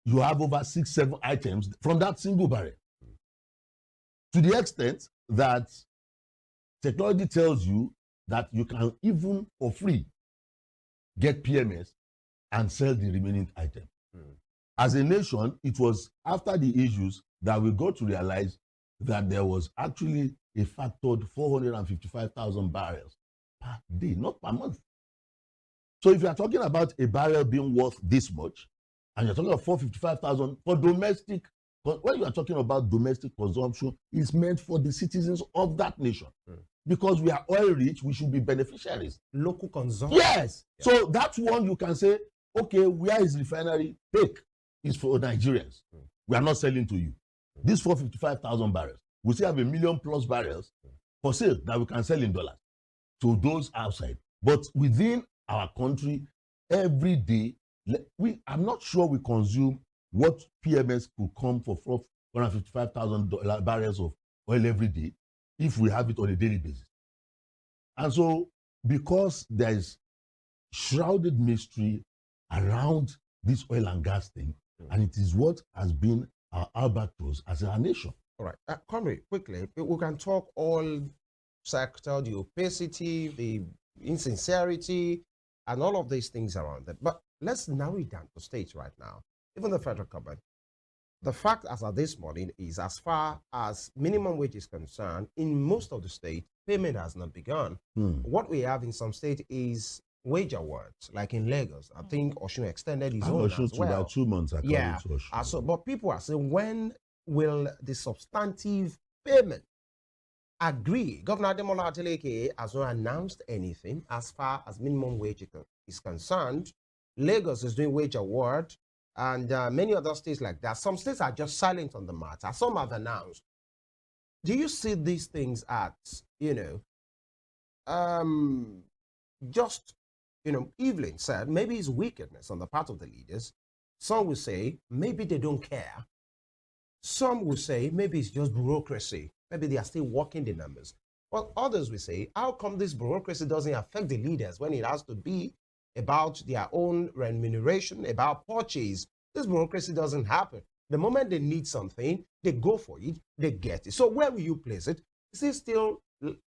you have over 6-7 items from that single barrel. To the extent that technology tells you that you can even for free get PMS and sell the remaining item. As a nation, it was after the issues that we got to realize that there was actually a factored 455,000 barrels per day, not per month. So if you are talking about a barrel being worth this much, and you're talking about 455,000 for domestic, when you are talking about domestic consumption, it's meant for the citizens of that nation. Because we are oil rich, we should be beneficiaries. Local consumption. Yes. Yeah. So that's one you can say, okay, where is refinery? Take is for Nigerians. We are not selling to you. This 455,000 barrels, we still have 1 million plus barrels for sale that we can sell in dollars to those outside. But within our country, every day, I'm not sure we consume what PMS could come for 455,000 barrels of oil every day if we have it on a daily basis. And so, because there is shrouded mystery around this oil and gas thing, and it is what has been our albatross as a nation. All right, Comrade, quickly, we can talk all sector, the opacity, the insincerity, and all of these things around it. But let's narrow it down to states right now, even the federal government. The fact as of this morning is, as far as minimum wage is concerned, in most of the states, payment has not begun. What we have in some states is wage awards, like in Lagos. I think Osun extended his own as well. About 2 months ago. Yeah. But people are saying, when will the substantive payment agree? Governor Ademola Adeleke has not announced anything as far as minimum wage is concerned. Lagos is doing wage award, and many other states like that. Some states are just silent on the matter. Some have announced. Do you see these things as, Evelyn said, maybe it's wickedness on the part of the leaders. Some will say, maybe they don't care. Some will say, maybe it's just bureaucracy. Maybe they are still working the numbers. But others will say, how come this bureaucracy doesn't affect the leaders when it has to be about their own remuneration, about purchase? This bureaucracy doesn't happen. The moment they need something, they go for it, they get it. So where will you place it? Is it still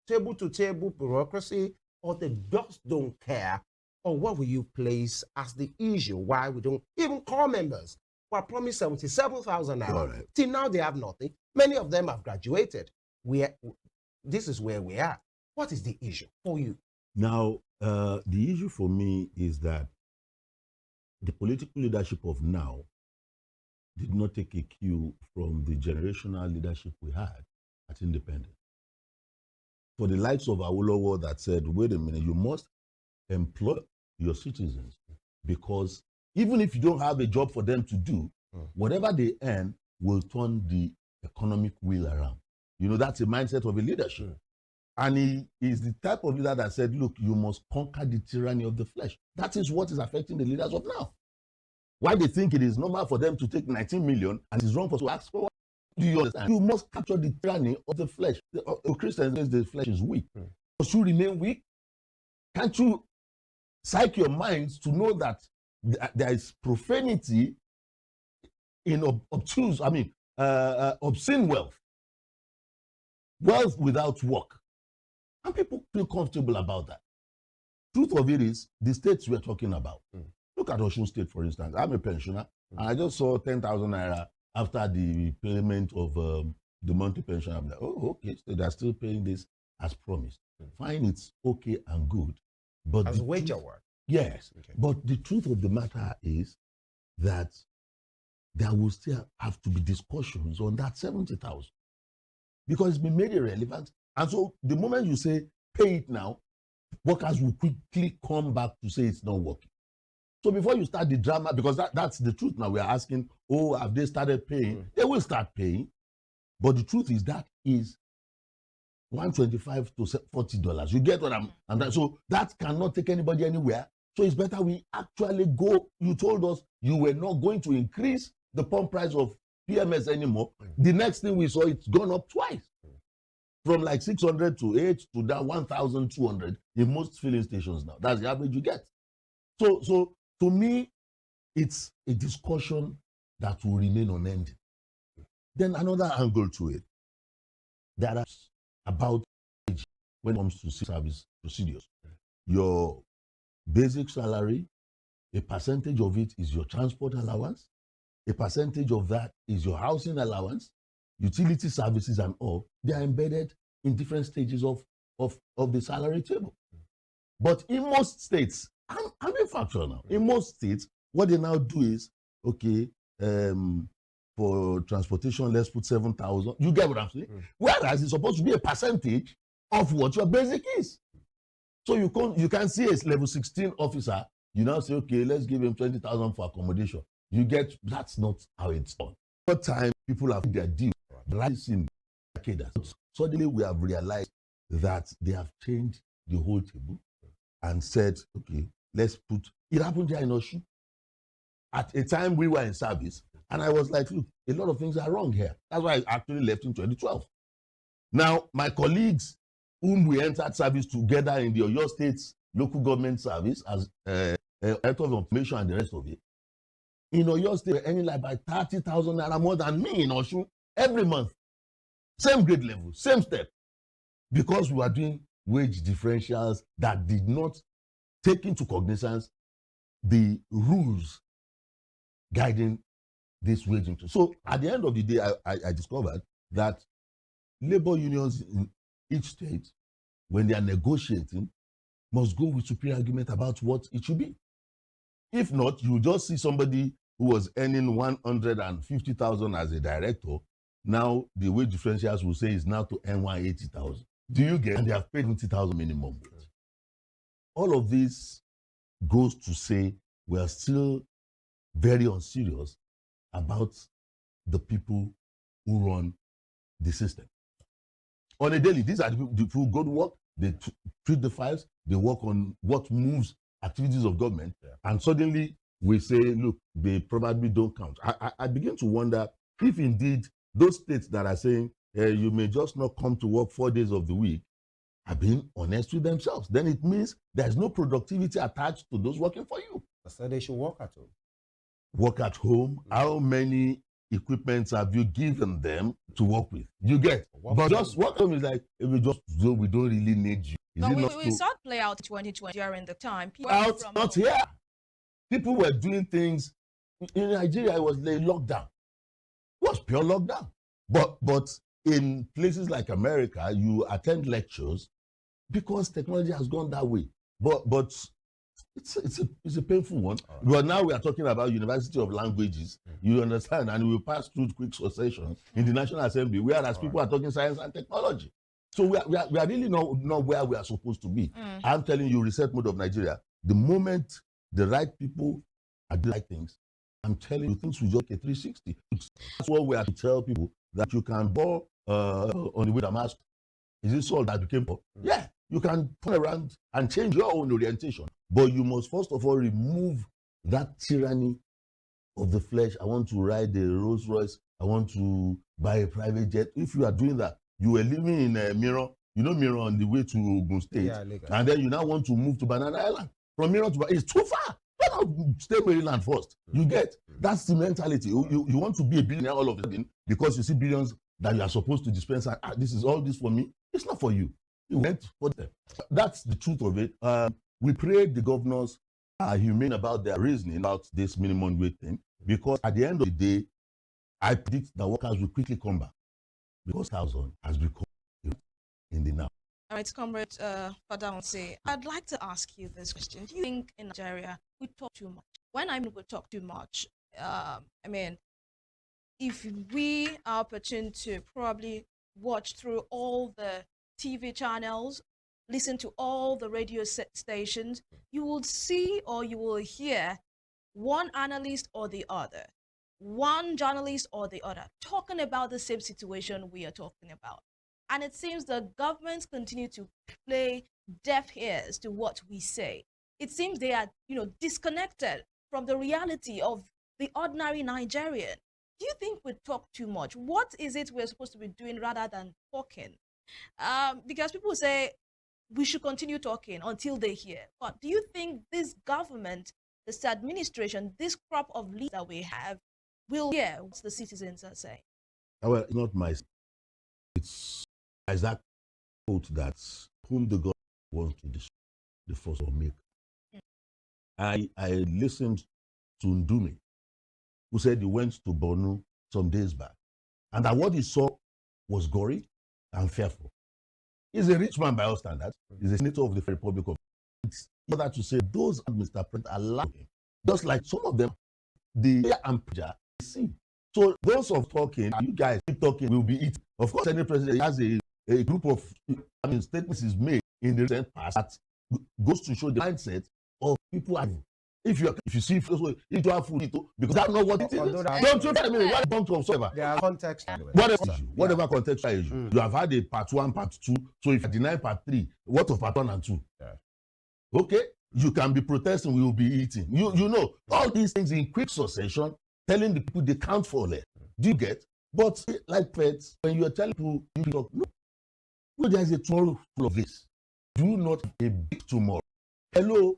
table-to-table bureaucracy, or they just don't care? Or what will you place as the issue why we don't even call members who are promised 77,000 naira? Right. Till now, they have nothing. Many of them have graduated. This is where we are. What is the issue for you? Now, the issue for me is that the political leadership of now did not take a cue from the generational leadership we had at independence. For the likes of Awolowo that said, wait a minute, you must employ your citizens, because even if you don't have a job for them to do, whatever they earn will turn the economic wheel around. That's a mindset of a leadership. And he is the type of leader that said, look, you must conquer the tyranny of the flesh. That is what is affecting the leaders of now. Why they think it is normal for them to take 19 million and it's wrong for us to ask for what? Do you understand? You must capture the tyranny of the flesh. The Christians say the flesh is weak. Must you remain weak? Can't you psych your minds to know that there is profanity in obscene wealth? Wealth without work. And people feel comfortable about that. Truth of it is, the states we're talking about. Look at Osun State, for instance. I'm a pensioner, and I just saw 10,000 naira after the payment of the monthly pension. I'm like, oh, okay, so they're still paying this as promised. Fine, it's okay and good. But as a wage award. Yes. Okay. But the truth of the matter is that there will still have to be discussions on that 70,000. Because it's been made irrelevant. And so the moment you say, pay it now, workers will quickly come back to say it's not working. So before you start the drama, because that's the truth now, we are asking, oh, have they started paying? They will start paying. But the truth is that is $125 to $40. You get what I'm so that cannot take anybody anywhere. So it's better we actually go. You told us you were not going to increase the pump price of PMS anymore. The next thing we saw, it's gone up twice. From like 600 to 8 to down 1,200 in most filling stations now. That's the average you get. So to me, it's a discussion that will remain unending. Then another angle to it, there are about when it comes to service procedures. Your basic salary, a percentage of it is your transport allowance, a percentage of that is your housing allowance, utility services and all. They are embedded in different stages of the salary table. But in most states, I'm being factual now. In most states, what they now do is, okay, for transportation, let's put 7,000. You get what I'm saying? Whereas it's supposed to be a percentage of what your basic is. So you can see a level 16 officer, you now say, okay, let's give him 20,000 for accommodation. You get, that's not how it's done. What time people have their deal, rising cadres. Suddenly we have realized that they have changed the whole table and said, okay, let's put, it happened here in Osun. At a time we were in service, and I was like, look, a lot of things are wrong here. That's why I actually left in 2012. Now, my colleagues whom we entered service together in the Oyo State local government service as head of information and the rest of it, in Oyo State, we're earning like by 30,000 naira more than me in Osun every month. Same grade level, same step. Because we were doing wage differentials that did not take into cognizance the rules guiding this wage increase. So at the end of the day, I discovered that labor unions in each state, when they are negotiating, must go with superior argument about what it should be. If not, you just see somebody who was earning 150,000 as a director. Now the wage differentials will say is now to earn 180,000. Do you get? And they have paid 20,000 minimum wage. All of this goes to say we are still very unserious about the people who run the system. On a daily, these are the people who go to work, they treat the files, they work on what moves activities of government, and suddenly we say, look, they probably don't count. I begin to wonder if indeed those states that are saying you may just not come to work 4 days of the week are being honest with themselves. Then it means there's no productivity attached to those working for you. So they should work at home. Work at home. How many equipments have you given them to work with? You get. But just work at home is like, we don't really need you. Is but it not we so? saw it play out in 2020 during the time. People Out, from not home. here. People were doing things. In Nigeria, it was a lockdown. It was pure lockdown. But in places like America, you attend lectures because technology has gone that way. But it's a painful one. But now we are talking about University of Languages. You understand? And we will pass through quick succession in the National Assembly, whereas people are talking science and technology. So we are really not where we are supposed to be. I'm telling you, reset mode of Nigeria, the moment the right people are doing right things, I'm telling you, things will just get 360. That's what we have to tell people, that you can ball on the way the mask. Is this all that you came for? Yeah, you can turn around and change your own orientation. But you must first of all remove that tyranny of the flesh. I want to ride a Rolls Royce. I want to buy a private jet. If you are doing that, you were living in a Mirror, Mirror on the way to Ogun State, and then you now want to move to Banana Island. From Mirror to it's too far. Why not stay Maryland first? You get. That's the mentality. You want to be a billionaire all of a sudden because you see billions that you are supposed to dispense. This is all this for me. It's not for you. You went for them. That's the truth of it. We pray the governors are humane about their reasoning about this minimum wage thing, because at the end of the day, I predict that workers will quickly come back because 1,000 has become in the now. All right, Comrade Fadamsi, I'd like to ask you this question. Do you think in Nigeria we talk too much? When I mean we talk too much, if we are opportune to probably watch through all the TV channels, listen to all the radio stations, you will see or you will hear one analyst or the other, one journalist or the other, talking about the same situation we are talking about. And it seems the governments continue to play deaf ears to what we say. It seems they are, disconnected from the reality of the ordinary Nigerian. Do you think we talk too much? What is it we're supposed to be doing rather than talking? Because people say we should continue talking until they hear. But do you think this government, this administration, this crop of leaders that we have will hear what the citizens are saying? Well, it's not my. It's Isaac quote that whom the God wants to destroy, the first will make. I listened to Ndume, who said he went to Borno some days back, and that what he saw was gory and fearful. He's a rich man by all standards. He's a senator of the Republic of. It's other to say those Mr. President allow him, just like some of them, the and see. So those of talking, you guys keep talking, will be it. Of course, any president has a group of statements is made in the recent past that goes to show the mindset of people. If you see if you have food, because that's not what it is. Don't you tell me what don't whatsoever. There are context. Whatever contextual issue. You have had a part 1, part 2. So if you deny part 3, what of part 1 and 2? Yeah. Okay, you can be protesting, we will be eating. You know all these things in quick succession, telling the people they can't fall it. Do you get? But like pets, when you are telling people, you talk, no, there's a tomorrow full of this. Do not have a big tomorrow. Hello.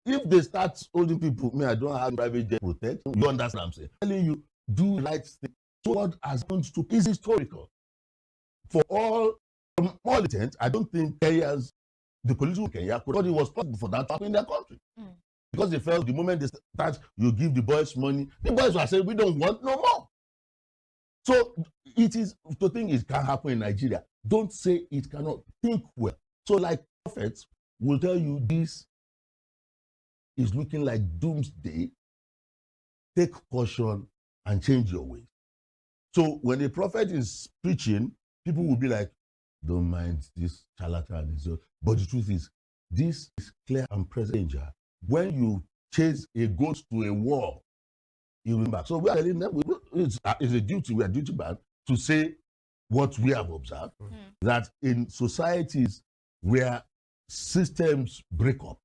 If they start holding people, I don't have private jet protect. You understand what I'm saying? I'm telling you, do right thing. So what has happened to is historical. For all intent, I don't think Kenya's, the political Kenya, but it was possible for that to happen in their country. Because they felt the moment they start, you give the boys money, the boys were saying, we don't want no more. So it is, to think it can happen in Nigeria. Don't say it cannot. Think well. So like prophets will tell you this is looking like doomsday, take caution and change your ways. So when a prophet is preaching, people will be like, don't mind this charlatan. But the truth is, this is clear and present danger. When you chase a goat to a wall, you will back. So we are telling them, it's a duty, we are duty bound to say what we have observed, that in societies where systems break up,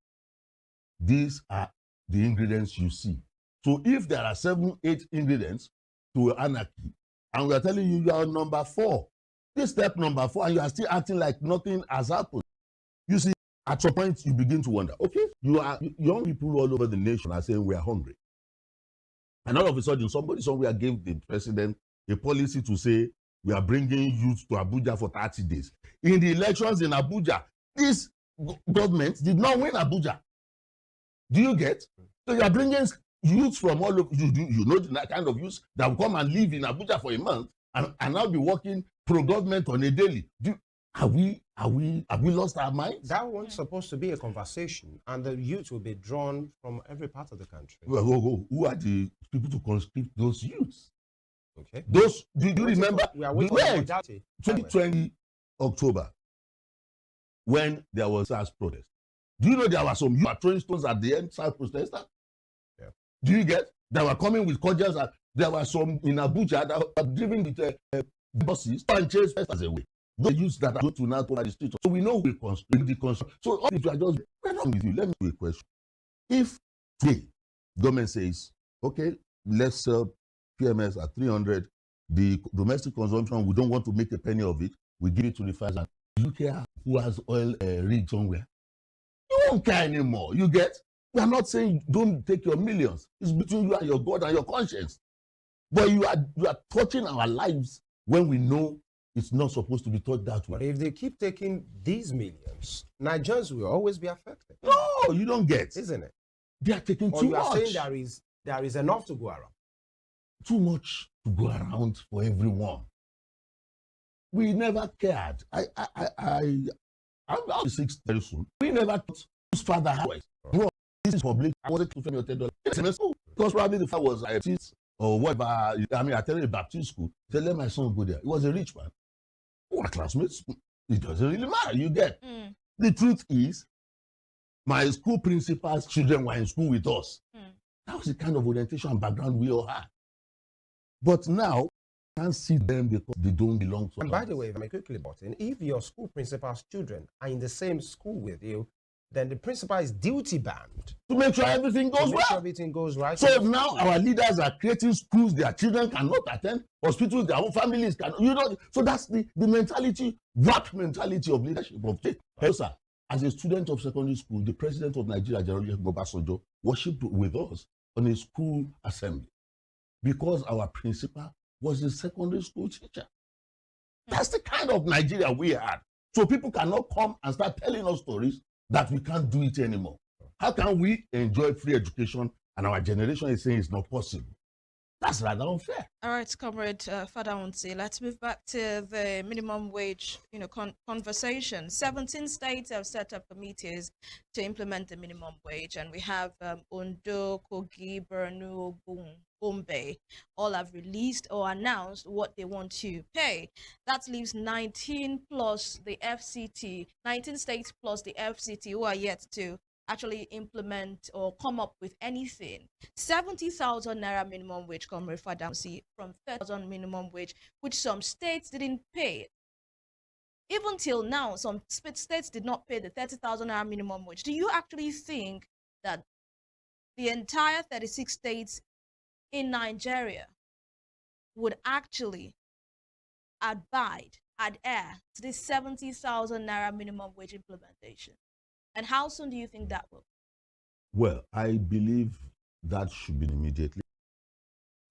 these are the ingredients you see. So if there are 7, 8 ingredients to anarchy, and we are telling you you are number 4, this step number 4, and you are still acting like nothing has happened. You see, at some point you begin to wonder, okay, young people all over the nation are saying we are hungry. And all of a sudden, somebody somewhere gave the president a policy to say we are bringing youth to Abuja for 30 days. In the elections in Abuja, this government did not win Abuja. Do you get? So you are bringing youth from all over, you know the kind of youth that will come and live in Abuja for a month and now be working pro-government on a daily. Have we lost our minds? That one's supposed to be a conversation, and the youth will be drawn from every part of the country. Well, who are the people to conscript those youths? Okay. Those, do you remember? We are waiting for 2020 October, when there was SARS protest. Do you know there were some youth throwing stones at the end SARS protesters? Yeah. Do you get? They were coming with cordials. There were some in Abuja that were driven with buses and chase protesters away. Those youths that are going to now over the street. So we know we constrain the constraint. So all if you are just with you, let me do a question. If today government says, okay, let's sell PMS at 300, the domestic consumption, we don't want to make a penny of it, we give it to the refiners. Do you care who has oil rig somewhere? You won't care anymore. You get? We are not saying don't take your millions. It's between you and your God and your conscience. But you are touching our lives when we know it's not supposed to be taught that way. But if they keep taking these millions, Nigerians will always be affected. No, you don't get. Isn't it? They are taking or too you are much. saying there is enough to go around. Too much to go around for everyone. We never cared. I'm 6 very soon. We never thought whose father had voice. Bro, this is public. I wanted to spend your $10. Because probably the father was a or whatever. I mean, I tell you, Baptist school. Say, let my son go there. He was a rich man. Who are classmates? It doesn't really matter. You get. The truth is, my school principal's children were in school with us. That was the kind of orientation and background we all had. But now, I can't see them because they don't belong to us. And by the way, if I may quickly butt in, if your school principal's children are in the same school with you, then the principal is duty bound to make sure everything goes to make well. sure everything goes right. So now our leaders are creating schools their children cannot attend, hospitals their own families cannot. So that's the mentality, that mentality of leadership of state. Hey, sir, as a student of secondary school, the president of Nigeria, General Obasanjo, worshipped with us on a school assembly because our principal was a secondary school teacher. That's the kind of Nigeria we had. So people cannot come and start telling us stories that we can't do it anymore. How can we enjoy free education and our generation is saying it's not possible? That's rather unfair. All right, Comrade Father Unsi, let's move back to the minimum wage, conversation. 17 states have set up committees to implement the minimum wage, and we have Ondo, Kogi, Borno, Gombe, all have released or announced what they want to pay. That leaves 19 plus the FCT, 19 states plus the FCT who are yet to actually implement or come up with anything. 70,000 naira minimum wage, Comrade Father Unsi, from 30,000 minimum wage, which some states didn't pay. Even till now, some states did not pay the 30,000 naira minimum wage. Do you actually think that the entire 36 states in Nigeria would actually adhere to this 70,000 naira minimum wage implementation? And how soon do you think that will? Well, I believe that should be immediately,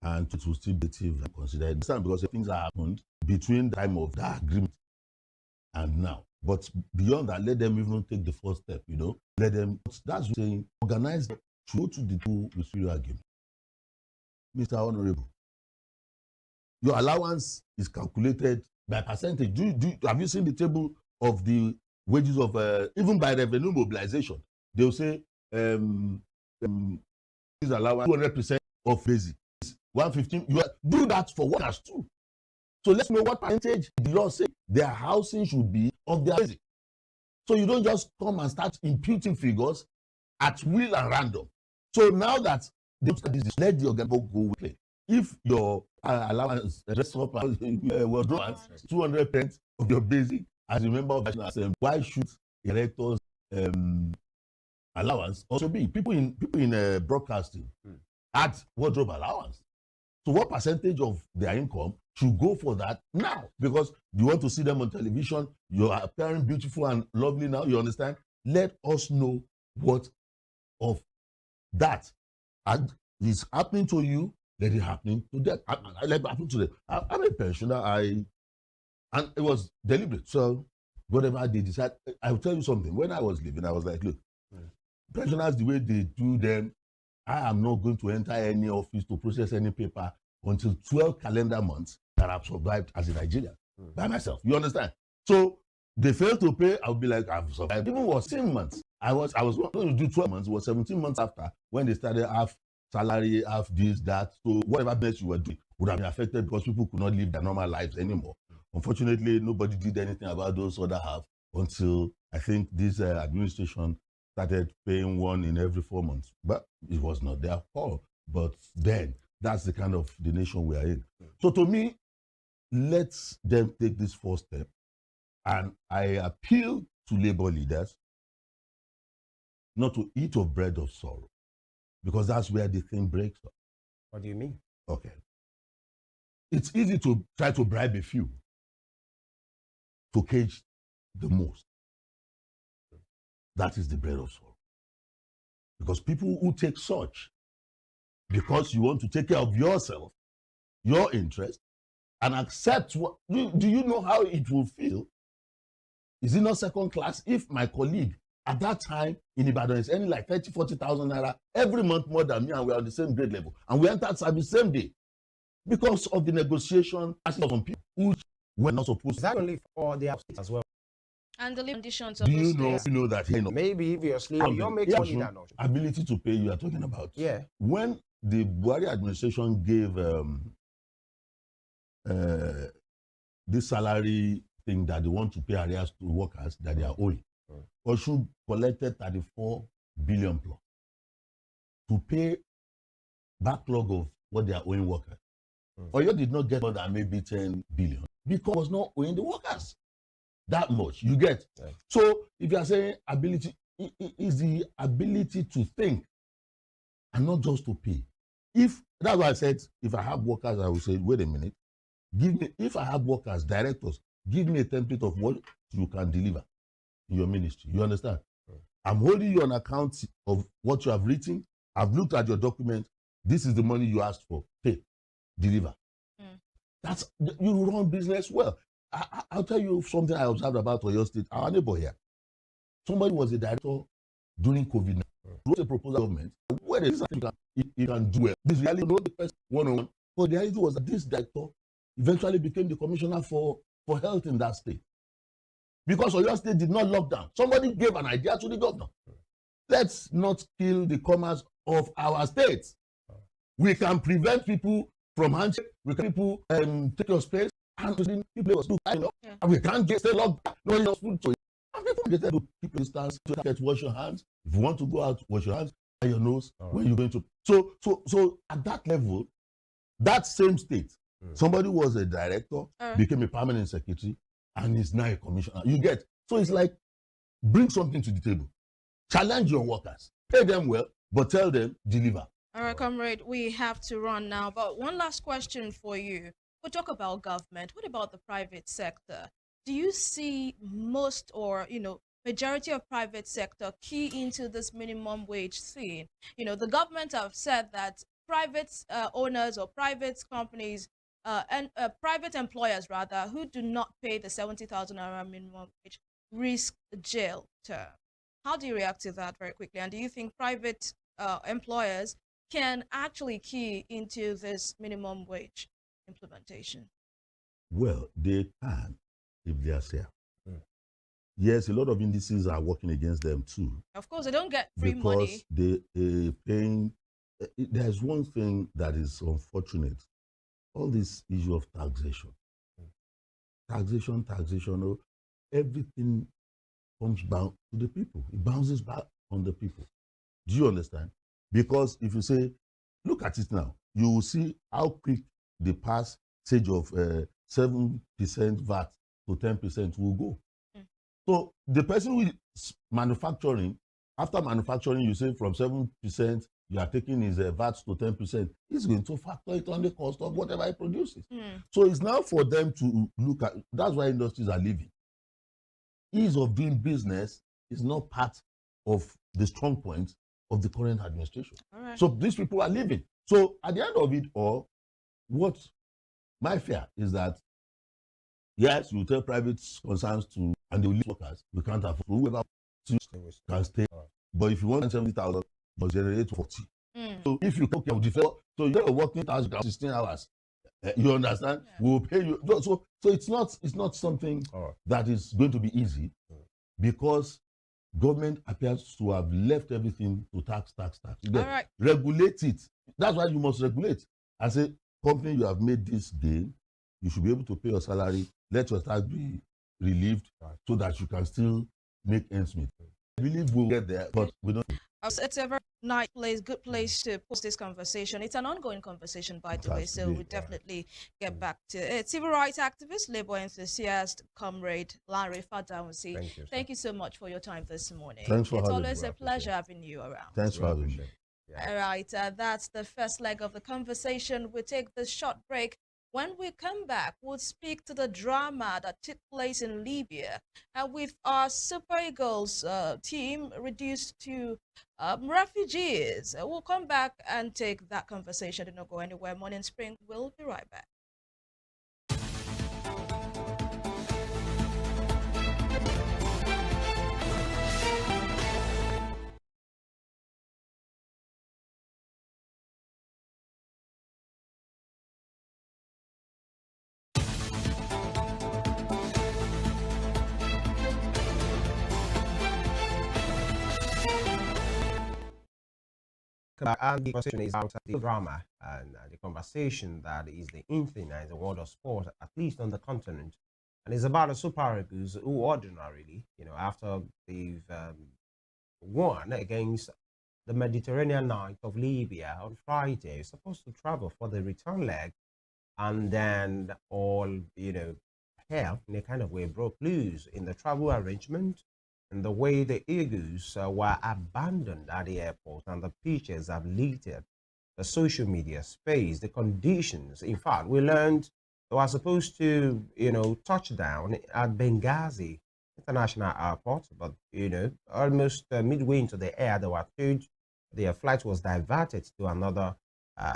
and it will still be considered because things have happened between the time of the agreement and now. But beyond that, let them even take the first step, Let them, that's saying, organize them to go to the two ministerial agreement. Mr. Honorable, your allowance is calculated by percentage. Have you seen the table of the wages of, even by revenue mobilization? They'll say, this allowance 200% of basic, 115. You do that for workers too. So let's know what percentage the law say their housing should be of their basic. So you don't just come and start imputing figures at will and random. So now that let the organ go with it. If your allowance was drawn 200% of your basic as a member of the National Assembly, why should electors' allowance also be? People in broadcasting add wardrobe allowance. So what percentage of their income should go for that now? Because you want to see them on television, you're appearing beautiful and lovely now, you understand? Let us know what of that is happening to you, let it happening to them. Let it happen to them. I'm a pensioner, and it was deliberate. So whatever they decide, I will tell you something. When I was living, I was like, look, pensioners, the way they do them, I am not going to enter any office to process any paper until 12 calendar months that I've survived as a Nigerian by myself. You understand? So they fail to pay, I'll be like, I've survived. Even was 17 months. I was going to do 12 months. It was 17 months after when they started half salary, half this, that. So whatever business you were doing would have been affected because people could not live their normal lives anymore. Unfortunately, nobody did anything about those other half until I think this administration started paying one in every 4 months. But it was not their fault. But then, that's the kind of the nation we are in. So to me, let them take this first step. And I appeal to labor leaders not to eat of bread of sorrow, because that's where the thing breaks up. What do you mean? Okay. It's easy to try to bribe a few to cage the most. That is the bread of sorrow. Because people who take such, because you want to take care of yourself, your interest, and accept what, do you know how it will feel? Is it not second class if my colleague at that time in Ibadan is earning like 30,000, 40,000 naira every month more than me, and we are on the same grade level, and we entered service same day because of the negotiation from people who were not supposed to. Is that only for the outfit as well? And the conditions of Do you know that? Maybe if you're a slave, you're making money that much. Ability to pay you are talking about. Yeah. When the Buhari administration gave this salary thing that they want to pay arrears to workers that they are owing, Osun collected 34 billion plus to pay backlog of what they are owing workers. Oyo did not get more than maybe 10 billion because it was not owing the workers that much. You get? So if you are saying ability, is the ability to think and not just to pay. If that's why I said, if I have workers, I will say, wait a minute, give me. If I have workers, directors, give me a template of what you can deliver in your ministry. You understand? I'm holding you on account of what you have written. I've looked at your document. This is the money you asked for. Pay, deliver. That's you run business well. I'll tell you something I observed about Oyo State. Our neighbor here, somebody was a director during COVID. Wrote a proposal to government where they said you can do it. This really not the first one-on-one. But the idea was that this director eventually became the commissioner for health in that state. Because Oyo State did not lock down. Somebody gave an idea to the governor. Let's not kill the commerce of our states. We can prevent people from handshake. We can people take your space and people and we can't stay locked down. No one else food to it. And people get to keep distance, to get wash your hands. If you want to go out, wash your hands by your nose when you're going to. So at that level, that same state, somebody was a director, became a permanent secretary, and is now a commissioner. You get. So it's like, bring something to the table. Challenge your workers. Pay them well, but tell them, deliver. All right, comrade, we have to run now. But one last question for you. We'll talk about government. What about the private sector? Do you see most or, majority of private sector key into this minimum wage thing? The government have said that private owners or private companies and private employers, rather, who do not pay the 70,000 naira minimum wage risk jail term. How do you react to that very quickly? And do you think private employers can actually key into this minimum wage implementation? Well, they can if they are fair. Yes, a lot of indices are working against them too. Of course, they don't get free money. Because they paying. There's one thing that is unfortunate. All this issue of taxation. Taxation, everything comes back to the people. It bounces back on the people. Do you understand? Because if you say, look at it now, you will see how quick the passage of 7% VAT to 10% will go. So the person who is manufacturing, after manufacturing, you say from 7%, you are taking his VAT to 10%, he's going to factor it on the cost of whatever he produces. So it's now for them to look at, that's why industries are leaving. Ease of doing business is not part of the strong points of the current administration. So these people are leaving. So at the end of it all, what my fear is that, yes, you tell private concerns to, and they will leave workers, we can't afford, whoever can stay. But if you want 70,000, you generate 40. So if you talk about defer, so you're working 16 hours. You understand? We'll pay you. So it's not something that is going to be easy because government appears to have left everything to tax. Regulate it. That's why you must regulate. I say, company, you have made this gain, you should be able to pay your salary, let your tax be relieved so that you can still make ends meet. I believe we'll get there, but we don't. It's a very nice place, good place to post this conversation. It's an ongoing conversation, by the way, so we'll definitely get back to it. Civil rights activist, labor enthusiast, comrade Larry Fadamsi. Thank you so much for your time this morning. Thanks for it's having always me. a pleasure having you around. Thanks for having me. All right, that's the first leg of the conversation. We'll take this short break. When we come back, we'll speak to the drama that took place in Libya with our Super Eagles team reduced to refugees. We'll come back and take that conversation. Do not go anywhere. Morning Spring will be right back. And the conversation is about the drama and the conversation that is the in thing in the world of sport, at least on the continent. And it's about the Super Eagles who ordinarily, after they've won against the Mediterranean Knights of Libya on Friday, supposed to travel for the return leg. And then all, hell in a kind of way broke loose in the travel arrangement. and the way the Eagles were abandoned at the airport, and the pictures have littered the social media space, the conditions. In fact, we learned they were supposed to, touch down at Benghazi International Airport, but, almost midway into the air, they were told their flight was diverted to another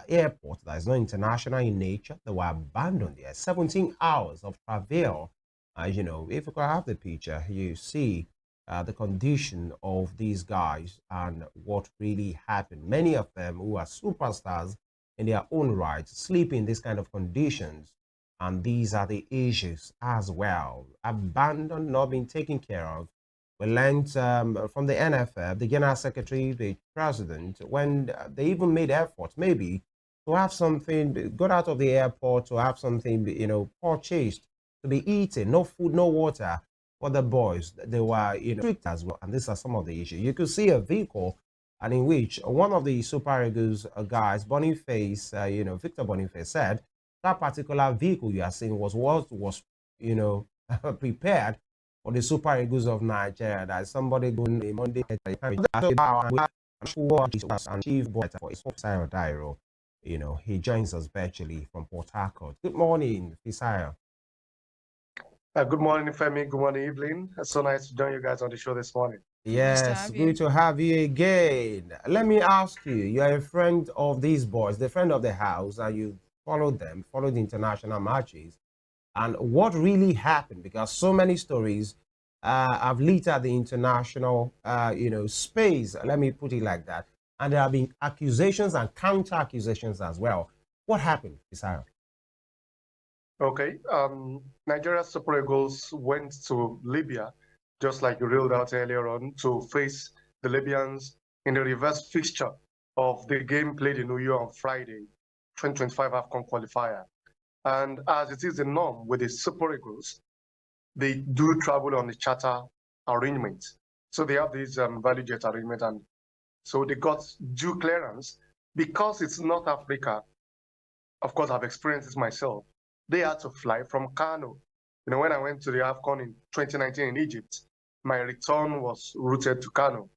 airport that is not international in nature. They were abandoned there. 17 hours of travail. If you could have the picture, you see the condition of these guys and what really happened. Many of them who are superstars in their own right sleep in this kind of conditions. And these are the issues as well. Abandoned, not being taken care of. We learned from the NFF, the General Secretary, the President, when they even made efforts maybe to have something, got out of the airport to have something, purchased to be eaten, no food, no water for the boys. They were, strict as well. And these are some of the issues. You could see a vehicle and in which one of the Super Eagles guys, Boniface, Victor Boniface said, that particular vehicle you are seeing was prepared for the Super Eagles of Nigeria. That somebody going a Monday and Chief Boy for Fisayo Dairo. He joins us virtually from Port Harcourt. Good morning, Fisayo. Good morning, Femi. Good morning, Evelyn. It's so nice to join you guys on the show this morning. Yes, good to have you again. Let me ask you, you are a friend of these boys, the friend of the house, and you followed the international matches. And what really happened? Because so many stories have littered the international, space. Let me put it like that. And there have been accusations and counter accusations as well. What happened, Fisayo? Okay. Nigeria's Super Eagles went to Libya, just like you reeled out earlier on, to face the Libyans in the reverse fixture of the game played in New York on Friday, 2025 AFCON qualifier. And as it is the norm with the Super Eagles, they do travel on the charter arrangement. So they have this value jet arrangement, and so they got due clearance. Because it's North Africa, of course, I've experienced this myself. They had to fly from Kano. When I went to the AFCON in 2019 in Egypt, my return was routed to Kano.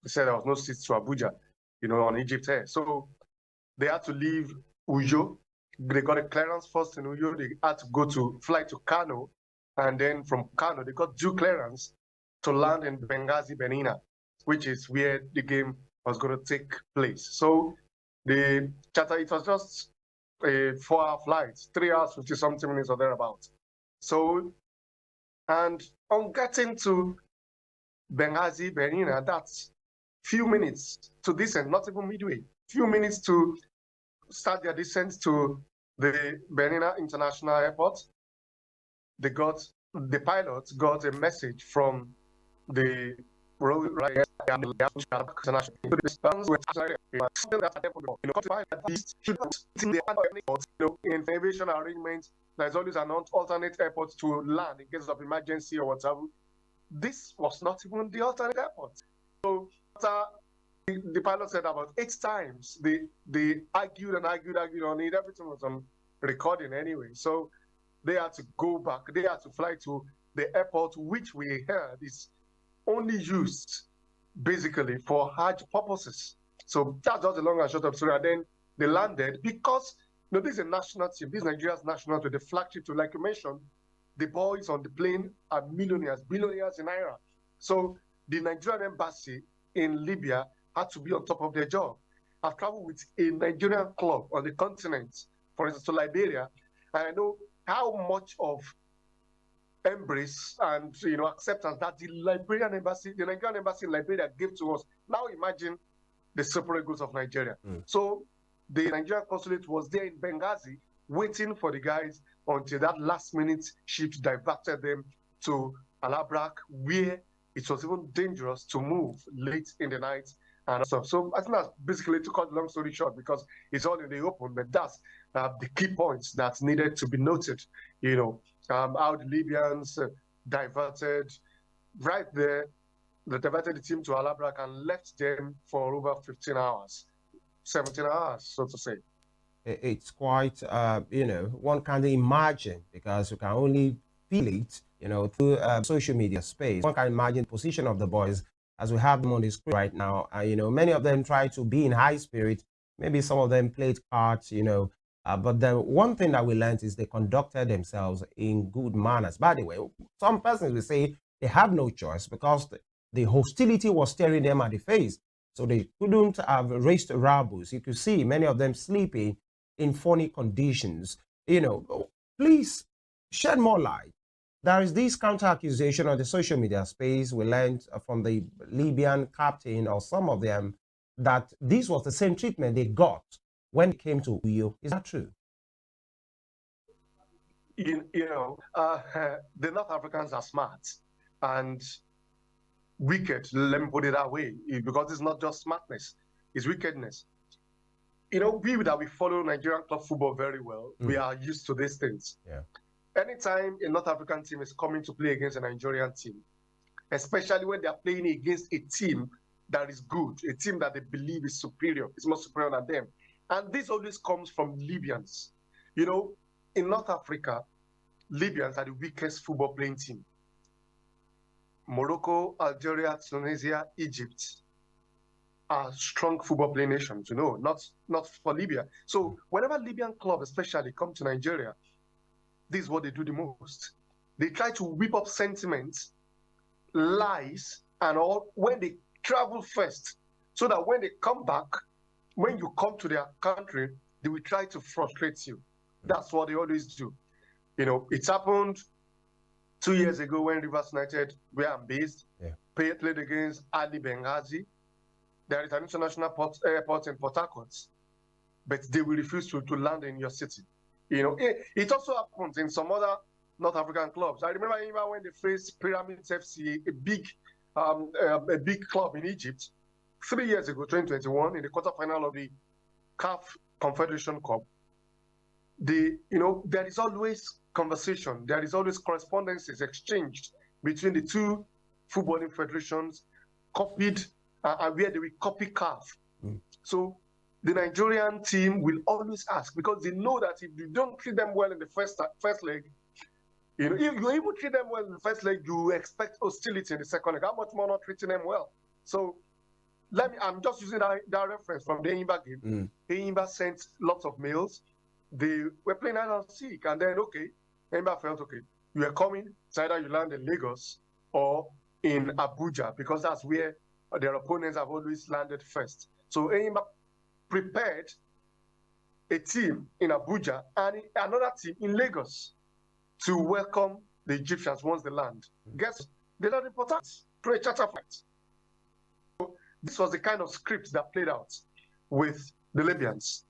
They said there was no seats to Abuja, on Egypt Air. So they had to leave Uyo. They got a clearance first in Uyo. They had to fly to Kano. And then from Kano, they got due clearance to land in Benghazi, Benina, which is where the game was going to take place. So the charter, it was just a 4-hour flight, 3 hours, 50-something minutes or thereabouts. So, and on getting to Benghazi, Benina, that's few minutes to descent, not even midway, few minutes to start their descent to the Benina International Airport. The pilots got a message from the in aviation arrangements, there's always an alternate airport to land in case of emergency or whatever. This was not even the alternate airport. So the pilot said about 8 times they argued on it. Everything was on recording anyway. So they had to go back. They had to fly to the airport, which we heard is only used basically for Hajj purposes. So that's just the long and short of the story. And then they landed because this is a national team. This is Nigeria's national team, the flagship team. Like you mentioned, the boys on the plane are millionaires, billionaires in Naira. So the Nigerian embassy in Libya had to be on top of their job. I've traveled with a Nigerian club on the continent, for instance, to Liberia, and I know how much of embrace and acceptance that the Nigerian embassy in Liberia gave to us. Now imagine the Super Eagles of Nigeria. So the Nigerian consulate was there in Benghazi waiting for the guys until that last minute ship diverted them to Al-Abrak, where it was even dangerous to move late in the night and stuff. So I think that's basically, to cut the long story short, because it's all in the open, but that's the key points that needed to be noted. How the Libyans diverted right there, they diverted the team to Al-Abrak and left them for over 15 hours, 17 hours, so to say. It's quite, one can imagine, because you can only feel it, through social media space. One can imagine the position of the boys as we have them on the screen right now. Many of them try to be in high spirit. Maybe some of them played cards, but the one thing that we learned is they conducted themselves in good manners. By the way, some persons will say they have no choice because the hostility was staring them at the face. So they couldn't have raised rabbles. You could see many of them sleeping in funny conditions. Please shed more light. There is this counter accusation on the social media space. We learned from the Libyan captain or some of them that this was the same treatment they got when it came to Uyo. Is that true? The North Africans are smart and wicked, let me put it that way, because it's not just smartness, it's wickedness. We that we follow Nigerian club football very well, we are used to these things. Yeah. Anytime a North African team is coming to play against a Nigerian team, especially when they are playing against a team that is good, a team that they believe is superior, is more superior than them. And this always comes from Libyans. In North Africa, Libyans are the weakest football playing team. Morocco, Algeria, Tunisia, Egypt are strong football playing nations, not for Libya. So whenever Libyan clubs especially come to Nigeria, this is what they do the most. They try to whip up sentiments, lies, and all when they travel first, so that when they come back, when you come to their country, they will try to frustrate you. That's what they always do. It's happened 2 years ago when Rivers United, where I'm based, played against Ali Benghazi. There is an international airport in Port Harcourt, but they will refuse to land in your city. It also happens in some other North African clubs. I remember even when they faced Pyramids FC, a big club in Egypt, 3 years ago, 2021, in the quarterfinal of the CAF Confederation Cup. There is always conversation, there is always correspondences exchanged between the two footballing federations, copied, and where they will copy CAF. So the Nigerian team will always ask, because they know that if you don't treat them well in the first leg, if you even treat them well in the first leg, you expect hostility in the second leg. How much more not treating them well? So I'm just using that reference from the Enyimba game. Enyimba sent lots of mails. They were playing hide and seek, and then Enyimba felt you are coming. It's either you land in Lagos or in Abuja, because that's where their opponents have always landed first. So Enyimba prepared a team in Abuja and another team in Lagos to welcome the Egyptians once they land. Guess they don't report to a charter flight. So this was the kind of script that played out with the Libyans.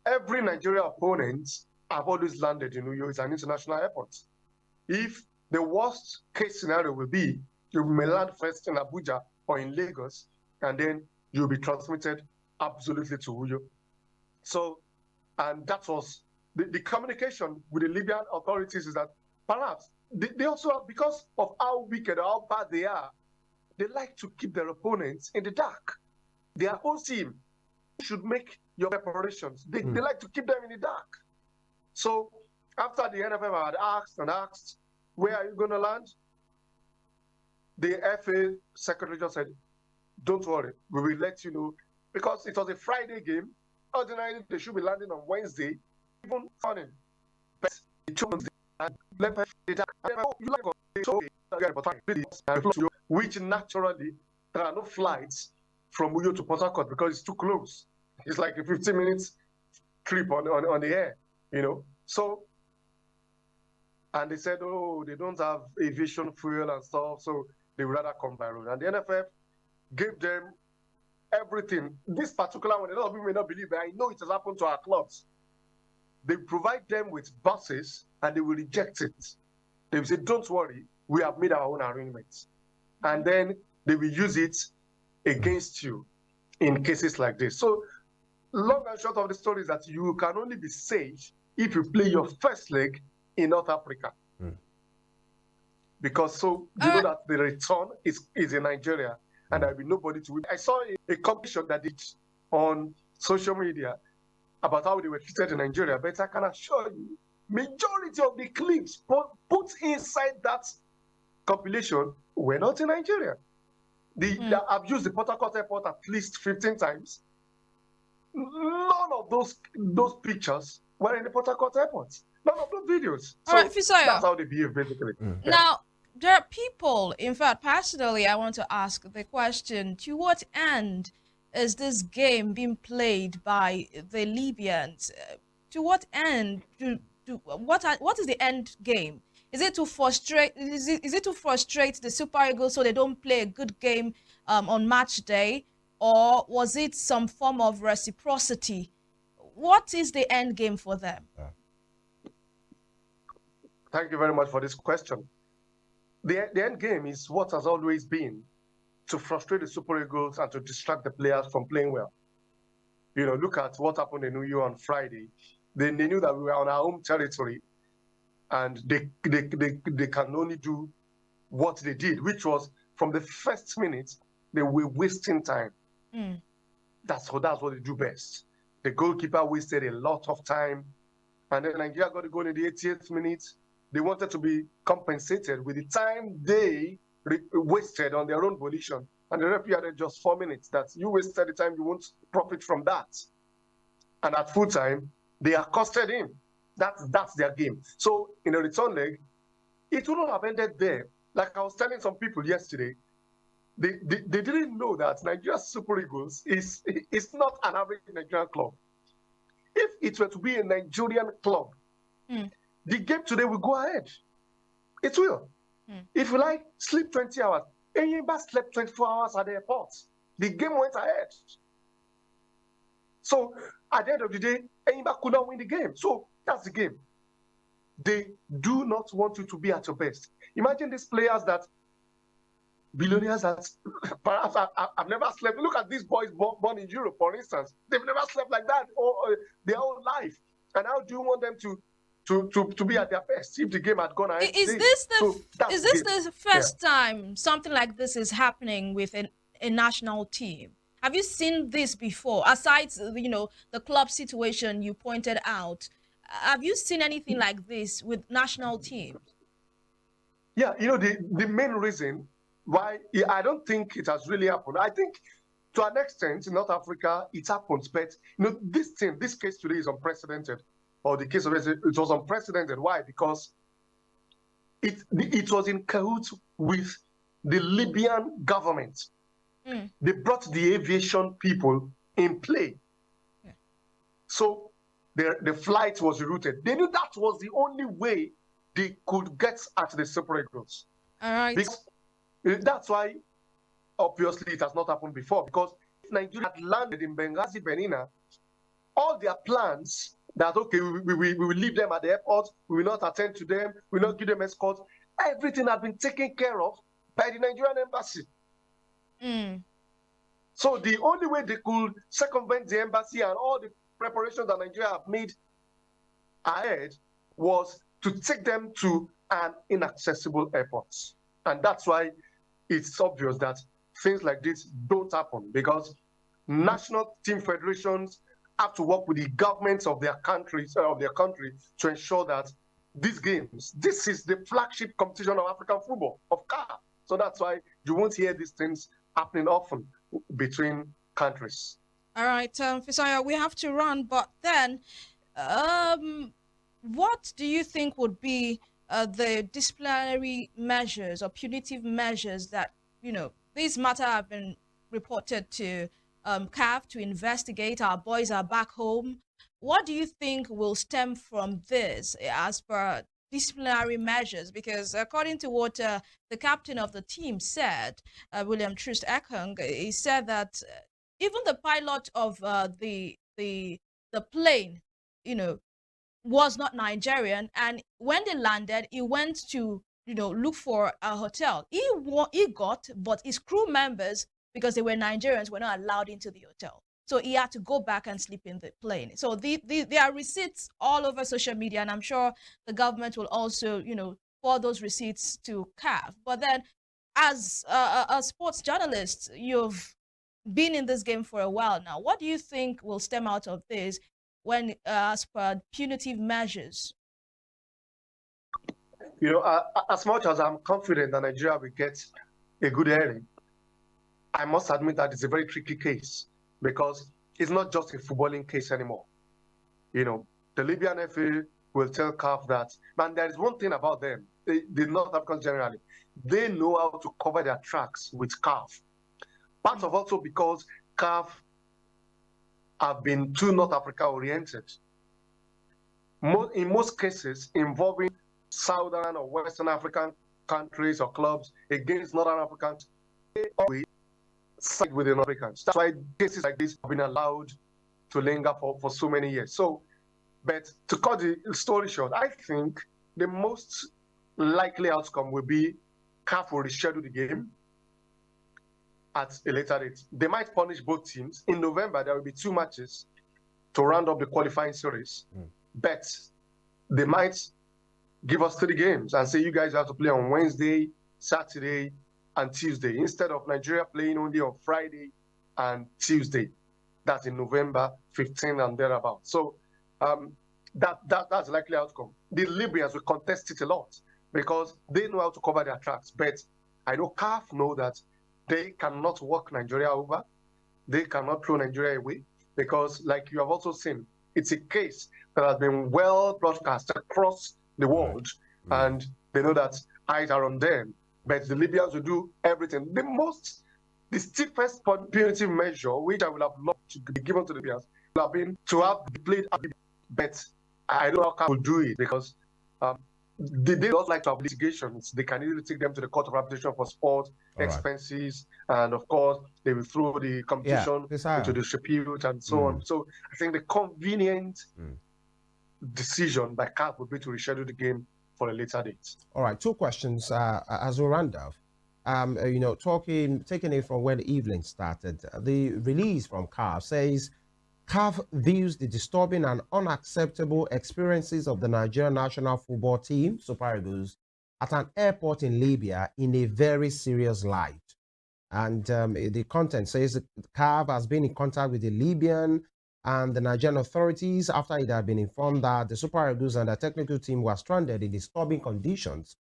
Every Nigeria opponent have always landed in Uyo. It's an international airport. If the worst case scenario will be you may land first in Abuja or in Lagos, and then you'll be transmitted absolutely to Uyo. So, and that was the communication with the Libyan authorities, is that perhaps they also, because of how wicked or how bad they are, they like to keep their opponents in the dark. Their own team should make your preparations. They like to keep them in the dark. So after the NFF had asked, where are you going to land? The FA secretary just said, don't worry, we will let you know. Because it was a Friday game, ordinarily they should be landing on Wednesday, even funny. But they chose which naturally, there are no flights from Uyo to Port Harcourt because it's too close. It's like a 15 minutes trip on the air, So, and they said, they don't have aviation fuel and stuff, so they would rather come by road. And the NFF gave them everything. This particular one, a lot of people may not believe, but I know it has happened to our clubs. They provide them with buses and they will reject it. They will say, don't worry, we have made our own arrangements. And then they will use it against you in cases like this. So, long and short of the story is that you can only be safe if you play your first leg in North Africa. Because you know that the return is in Nigeria, and there will be nobody to win. I saw a competition that did on social media about how they were treated in Nigeria, but I can assure you majority of the clips put inside that compilation were not in Nigeria. I've used the Port Harcourt Airport at least 15 times. None of those pictures were in the Port Harcourt Airport. None of those videos. All right, Fisayo. That's how they behave, basically. Yeah. Now, there are people, in fact, personally, I want to ask the question, to what end is this game being played by the Libyans? To what end? What is the end game? Is it to frustrate? Is it to frustrate the Super Eagles so they don't play a good game on match day, or was it some form of reciprocity? What is the end game for them? Thank you very much for this question. The end game is what has always been to frustrate the Super Eagles and to distract the players from playing well. You know, look at what happened in New York on Friday. They knew that we were on our home territory, and they can only do what they did, which was from the first minute they were wasting time. That's what they do best. The goalkeeper wasted a lot of time, and then Nigeria got the goal in the 80th minute. They wanted to be compensated with the time they wasted on their own volition, and the referee added just 4 minutes. That you wasted the time, you won't profit from that. And at full time, they accosted him. That's their game. So in a return leg, it wouldn't have ended there. Like I was telling some people yesterday, they didn't know that Nigeria Super Eagles is not an average Nigerian club. If it were to be a Nigerian club, the game today will go ahead. It will. If you like, sleep 20 hours. Enyimba slept 24 hours at the airport. The game went ahead. So at the end of the day, Enyimba could not win the game. So that's the game. They do not want you to be at your best. Imagine these players that billionaires that perhaps I've never slept. Look at these boys born in Europe, for instance. They've never slept like that their whole life. And how do you want them to be at their best if the game had gone ahead? Is this the first time something like this is happening with a national team? Have you seen this before? Aside, the club situation you pointed out, have you seen anything like this with national teams? Yeah, the main reason why I don't think it has really happened. I think to an extent in North Africa it happens, but this case today is unprecedented. Or the case of it was unprecedented. Why? Because it was in cahoots with the Libyan government. They brought the aviation people in play. Yeah. So the flight was rerouted. They knew that was the only way they could get at the Super Eagles. All right. Because that's why, obviously, it has not happened before. Because if Nigeria had landed in Benghazi, Benina, all their plans that, okay, we will leave them at the airport, we will not attend to them, we will not give them escort, everything had been taken care of by the Nigerian embassy. So the only way they could circumvent the embassy and all the preparations that Nigeria have made ahead was to take them to an inaccessible airport. And that's why it's obvious that things like this don't happen, because national team federations have to work with the governments of their country to ensure that these games, this is the flagship competition of African football, of CAF. So that's why you won't hear these things happening often between countries. All right, Fisayo, we have to run, but then what do you think would be the disciplinary measures or punitive measures that, these matter have been reported to CAF to investigate? Our boys are back home. What do you think will stem from this as per disciplinary measures? Because according to what the captain of the team said, William Troost Ekong, he said that even the pilot of the plane, was not Nigerian, and when they landed, he went to look for a hotel. He got, but his crew members, because they were Nigerians, were not allowed into the hotel. So he had to go back and sleep in the plane. So there are receipts all over social media, and I'm sure the government will also, forward those receipts to CAF. But then, as a sports journalist, you've been in this game for a while now. What do you think will stem out of this when, as per punitive measures? You know, as much as I'm confident that Nigeria will get a good hearing, I must admit that it's a very tricky case because it's not just a footballing case anymore. You know, the Libyan FA will tell CAF that, man, there is one thing about them, the North Africans generally, they know how to cover their tracks with CAF. Part of also because CAF have been too North Africa oriented. In most cases involving Southern or Western African countries or clubs against Northern Africans, they always side with the North Africans. That's why cases like this have been allowed to linger for so many years. So, but to cut the story short, I think the most likely outcome will be CAF will reschedule the game at a later date. They might punish both teams. In November, there will be 2 matches to round up the qualifying series. But they might give us 3 games and say you guys have to play on Wednesday, Saturday, and Tuesday, instead of Nigeria playing only on Friday and Tuesday. That's in November 15 and thereabout. So that's a likely outcome. The Libyans will contest it a lot because they know how to cover their tracks. But I know CAF know that they cannot walk Nigeria over. They cannot throw Nigeria away because, like you have also seen, it's a case that has been well broadcast across the world, and they know that eyes are on them. But the Libyans will do everything. The steepest punitive measure, which I would have loved to be given to the Libyans, would have been to have played. But I don't know how CAF will do it because they don't like to have litigations. They can easily take them to the Court of Arbitration for Sport, expenses, and of course, they will throw the competition into dispute and so on. So I think the convenient decision by CAF would be to reschedule the game for a later date. All right, 2 questions as we round off. You know, taking it from when the evening started, the release from CAF says CAF views the disturbing and unacceptable experiences of the Nigerian national football team, Super Eagles, at an airport in Libya in a very serious light. And the content says CAF has been in contact with the Libyan and the Nigerian authorities after it had been informed that the Super Eagles and the technical team were stranded in disturbing conditions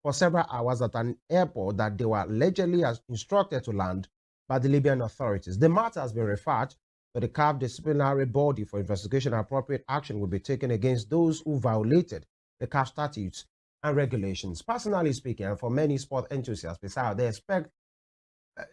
for several hours at an airport that they were allegedly instructed to land by the Libyan authorities. The matter has been referred to the CAF disciplinary body for investigation and appropriate action will be taken against those who violated the CAF statutes and regulations. Personally speaking, and for many sport enthusiasts besides, they expect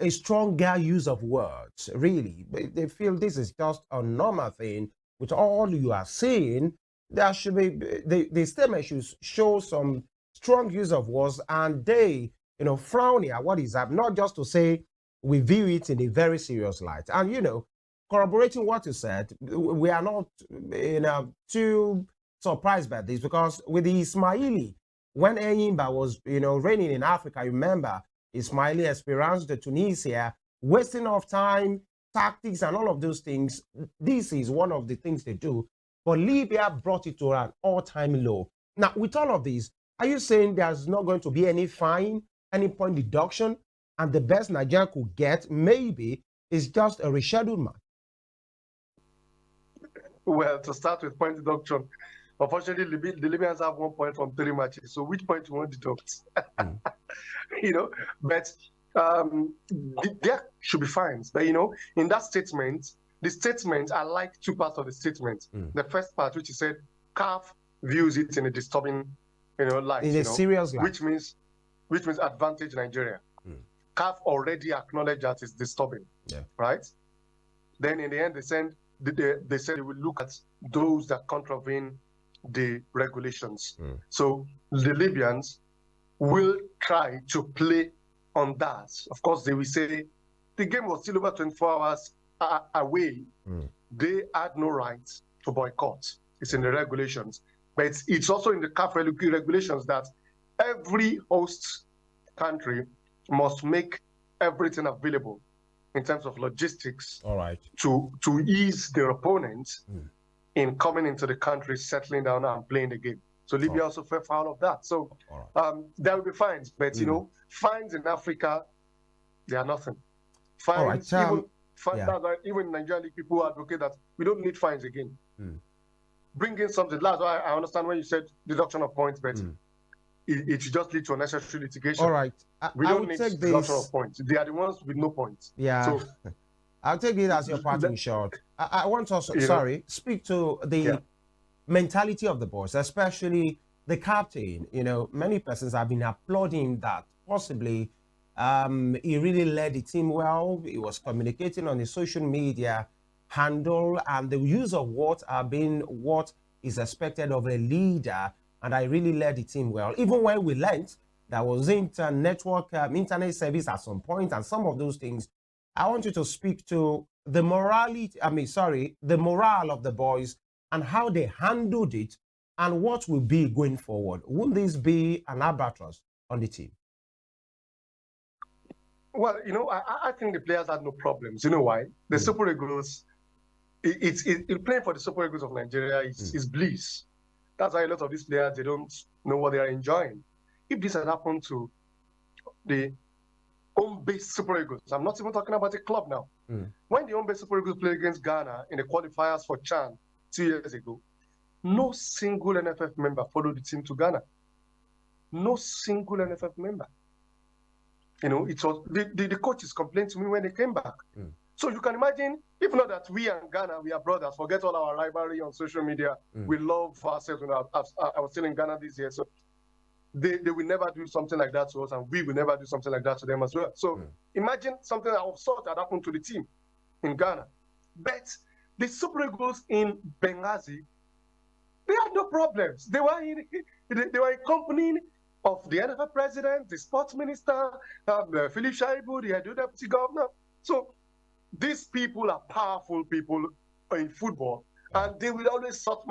a stronger use of words, really. They feel this is just a normal thing. With all you are saying, there should be, the statement should show some strong use of words, and they, you know, frowning at what is happening, not just to say we view it in a very serious light. And, you know, corroborating what you said, we are not, you know, too surprised by this because with the Ismaili, when Enyimba was, you know, reigning in Africa, you remember, Ismaili Esperance de Tunisia, wasting of time, tactics, and all of those things. This is one of the things they do. But Libya brought it to an all-time low. Now, with all of this, are you saying there's not going to be any fine, any point deduction, and the best Nigeria could get maybe is just a rescheduled match? Well, to start with point deduction, unfortunately, the Libyans have 1 point from 3 matches. So which point you want to deduct? You know, but there should be fines. But, you know, in that statement, the statement, I like 2 parts of the statement. The first part, which is said, CAF views it in a disturbing, you know, light. In a serious light. Which means advantage Nigeria. CAF already acknowledged that it's disturbing, right? Then in the end, they said they will look at those that contravene the regulations. So the Libyans will try to play on that. Of course, they will say the game was still over 24 hours away. They had no right to boycott. It's in the regulations. But it's also in the CAF regulations that every host country must make everything available in terms of logistics to ease their opponents in coming into the country, settling down and playing the game. So Libya also fell foul of that. So there will be fines, but you know, fines in Africa, they are nothing. Fines, even Nigerian league people advocate that we don't need fines again. Bring in something. That's why I understand when you said deduction of points, but it should just lead to unnecessary litigation. All right. We I don't will need take reduction this. of points. They are the ones with no points. Yeah. So I'll take it as your parting shot. I want to also, You know, speak to the mentality of the boys, especially the captain. You know, many persons have been applauding that possibly he really led the team well. He was communicating on the social media handle, and the use of what are being what is expected of a leader. And I really led the team well. Even when we learned there wasn't a network, internet service at some point, and some of those things. I want you to speak to the morality, the morale of the boys and how they handled it and what will be going forward. Won't this be an albatross on the team? Well, you know, I think the players had no problems. You know why? The Super Eagles, playing for the Super Eagles of Nigeria is bliss. That's why a lot of these players, they don't know what they are enjoying. If this had happened to the home-based Super Eagles, I'm not even talking about a club now. When the home-based Super Eagles played against Ghana in the qualifiers for CHAN 2 years ago, no single NFF member followed the team to Ghana. No single NFF member. You know, it was the coaches complained to me when they came back. So you can imagine, if not that we and Ghana, we are brothers, forget all our rivalry on social media. We love ourselves. You know, I was still in Ghana this year, so they will never do something like that to us, and we will never do something like that to them as well. So imagine something of sort that happened to the team in Ghana. But the Super Eagles in Benghazi, they had no problems. They were in company of the NFF president, the sports minister, Philip Shaibu, the deputy governor. So these people are powerful people in football, and they will always sort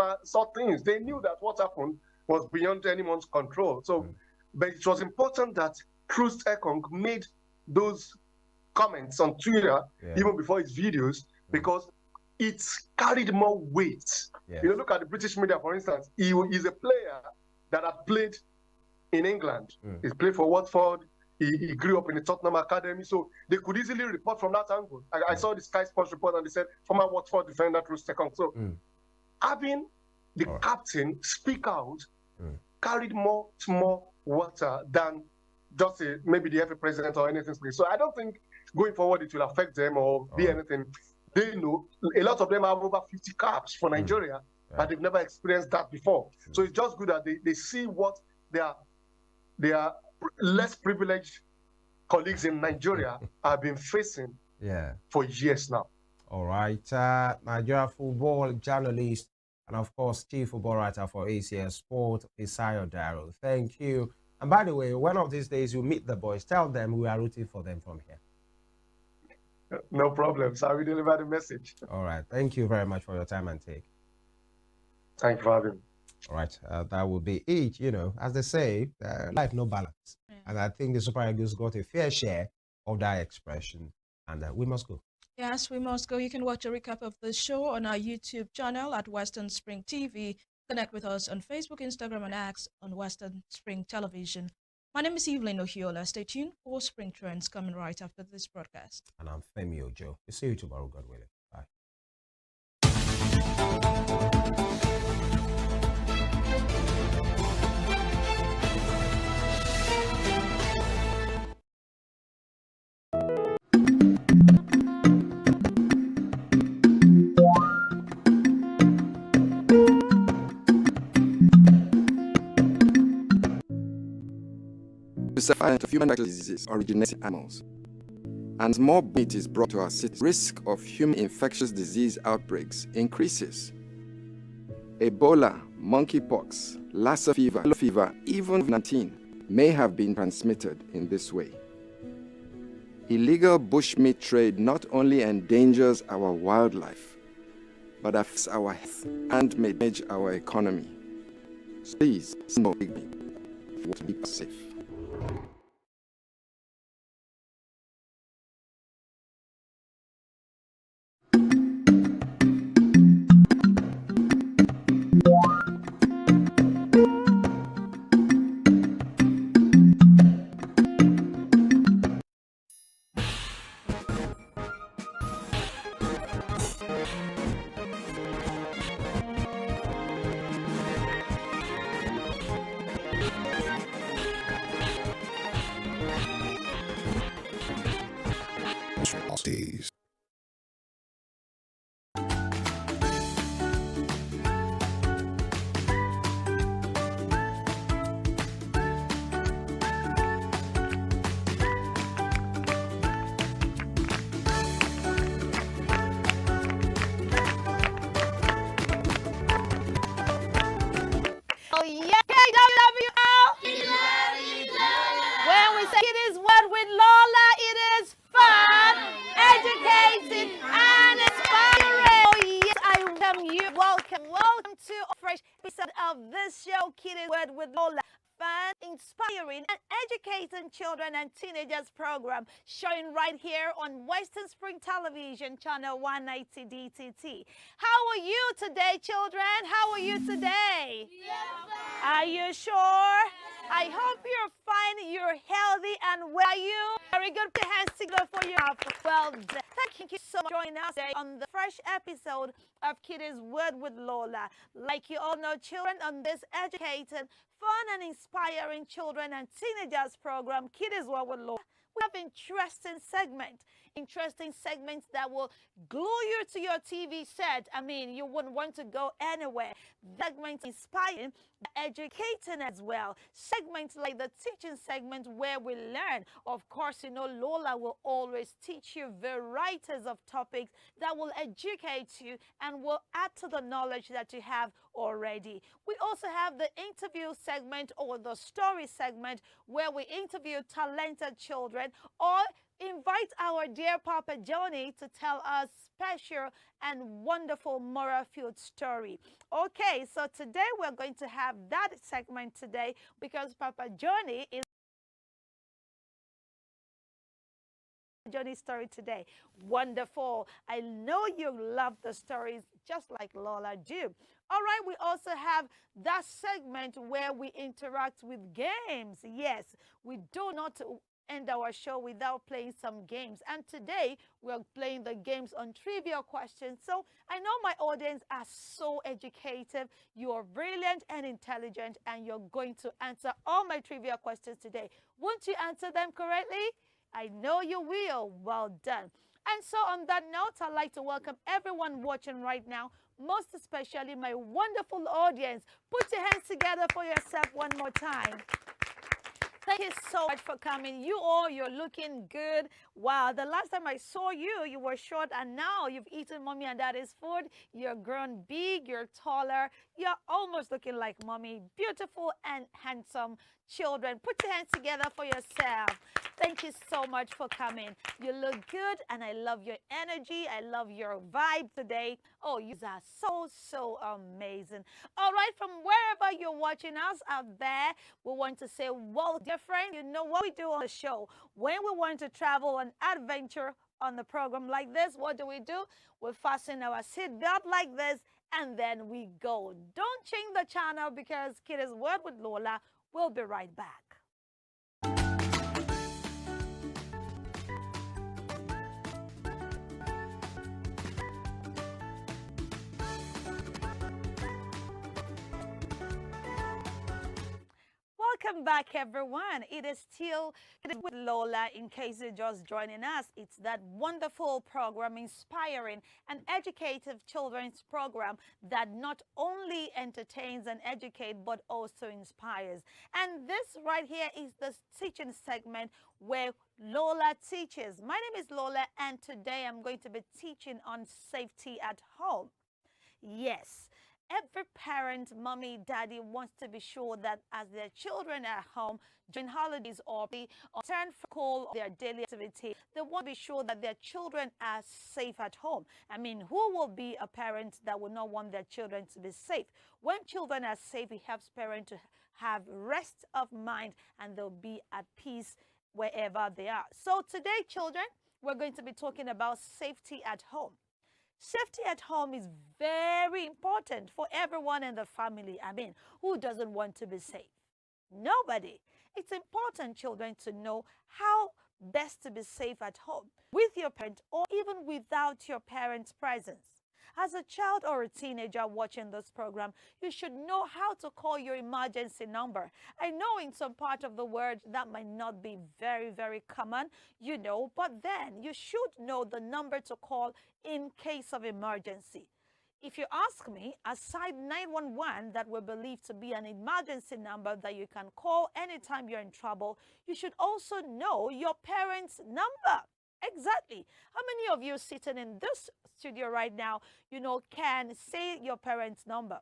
things. They knew that what happened was beyond anyone's control. So, but it was important that Troost Ekong made those comments on Twitter, even before his videos, because it's carried more weight. You know, look at the British media, for instance. He is a player that had played in England. He played for Watford. He grew up in the Tottenham Academy, so they could easily report from that angle. I saw the Sky Sports report, and they said former Watford defender Troost Ekong. So having the captain speak out carried much more water than just maybe the FA president or anything. So I don't think going forward it will affect them or be anything. They know a lot of them have over 50 caps for Nigeria, but they've never experienced that before. So it's just good that they see what their less privileged colleagues in Nigeria have been facing for years now. All right. Nigeria football journalist and, of course, chief football writer for ACS Sport, Fisayo Dairo. Thank you. And by the way, one of these days you meet the boys. Tell them we are rooting for them from here. No problems. I will deliver the message. All right. Thank you very much for your time and take. Thank you for having me. All right. That will be it. You know, as they say, life no balance. And I think the Super Eagles got a fair share of that expression. And we must go. Yes, we must go. You can watch a recap of the show on our YouTube channel at Western Spring TV. Connect with us on Facebook, Instagram, and X on Western Spring Television. My name is Evelyn Ohiola. Stay tuned for Spring Trends coming right after this broadcast. And I'm Femi Ojo. We'll see you tomorrow, God willing. Bye. The fight of human diseases originates in animals. And more meat is brought to our city, risk of human infectious disease outbreaks increases. Ebola, monkeypox, Lassa fever, even COVID-19 may have been transmitted in this way. Illegal bushmeat trade not only endangers our wildlife, but affects our health and may damage our economy. So please, no big meat. To be safe. When we say it is Word with Lola, it is fun, educating, and inspiring. Oh yes, I welcome you. Welcome to a fresh episode of this show, Kids Word with Lola. Fun, inspiring, and educating children and teenagers program showing right here on Western Spring Television, channel 190 DTT. How are you today, children? How are you today? Are you sure? I hope you're fine, you're healthy, and well. Are you? Very good. Put your hands together for you. Well done. Thank you so much for joining us today on the fresh episode of Kids Word with Lola. Like you all know, children, on this educated, fun, and inspiring children and teenagers program, Kids Word with Lola, we have interesting segments that will glue you to your TV set. I mean, you wouldn't want to go anywhere. Segments inspiring, educating as well. Segments like the teaching segment where we learn. Of course, you know, Lola will always teach you varieties of topics that will educate you and will add to the knowledge that you have already. We also have the interview segment or the story segment where we interview talented children or invite our dear Papa Johnny to tell us special and wonderful moral-filled story. Okay, so today we're going to have that segment today because Papa Johnny is Johnny's story today. Wonderful. I know you love the stories just like Lola do. All right, we also have that segment where we interact with games. Yes, we do not end our show without playing some games. And today we're playing the games on trivia questions. So I know my audience are so educative. You are brilliant and intelligent, and you're going to answer all my trivia questions today. Won't you answer them correctly? I know you will. Well done. And so on that note, I'd like to welcome everyone watching right now, most especially my wonderful audience. Put your hands together for yourself one more time. Thank you so much for coming. You all, you're looking good. Wow, the last time I saw you, you were short, and now you've eaten mommy and daddy's food. You're grown big, you're taller. You're almost looking like mommy. Beautiful and handsome children. Put your hands together for yourself. Thank you so much for coming. You look good, and I love your energy. I love your vibe today. Oh, you are so amazing. All right, from wherever you're watching us out there, we want to say, well, dear friend, you know what we do on the show. When we want to travel an adventure on the program like this, what do? We fasten our seatbelt like this, and then we go. Don't change the channel because Kids Word with Lola will be right back. Welcome back, everyone. It is still with Lola. In case you're just joining us, it's that wonderful program, inspiring and educative children's program that not only entertains and educates, but also inspires. And this right here is the teaching segment where Lola teaches. My name is Lola, and today I'm going to be teaching on safety at home. Yes. Every parent, mommy, daddy wants to be sure that as their children are home during holidays or turn for call their daily activity, they want to be sure that their children are safe at home. I mean, who will be a parent that will not want their children to be safe? When children are safe, it helps parents to have rest of mind, and they'll be at peace wherever they are. So today, children, we're going to be talking about safety at home. Safety at home is very important for everyone in the family. I mean, who doesn't want to be safe? Nobody. It's important, children, to know how best to be safe at home with your parent or even without your parents' presence. As a child or a teenager watching this program, you should know how to call your emergency number. I know in some part of the world that might not be very common, you know, but then you should know the number to call in case of emergency. If you ask me, aside 911 that we believe to be an emergency number that you can call anytime you're in trouble, you should also know your parents' number. Exactly. How many of you sitting in this studio right now, you know, can say your parents' number?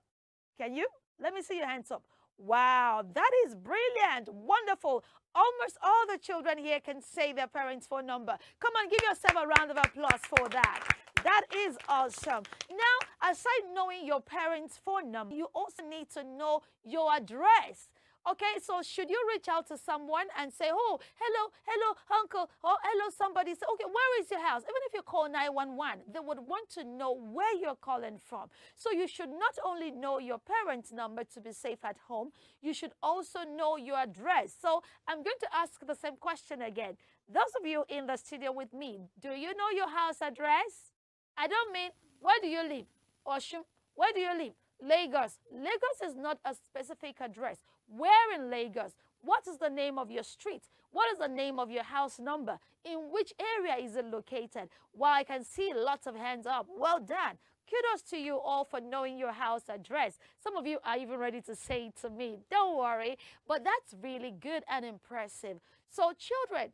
Can you? Let me see your hands up. Wow, that is brilliant. Wonderful. Almost all the children here can say their parents' phone number. Come on, give yourself a round of applause for that. That is awesome. Now, aside knowing your parents' phone number, you also need to know your address. Okay, so should you reach out to someone and say, oh, hello, uncle, or hello, somebody, say, okay, where is your house? Even if you call 911, they would want to know where you're calling from. So you should not only know your parents' number to be safe at home, you should also know your address. So I'm going to ask the same question again. Those of you in the studio with me, do you know your house address? I don't mean, where do you live? Oshun, where do you live? Lagos. Lagos is not a specific address. Where in Lagos? What is the name of your street? What is the name of your house number? In which area is it located? Well, I can see lots of hands up. Well done. Kudos to you all for knowing your house address. Some of you are even ready to say it to me. Don't worry. But that's really good and impressive. So children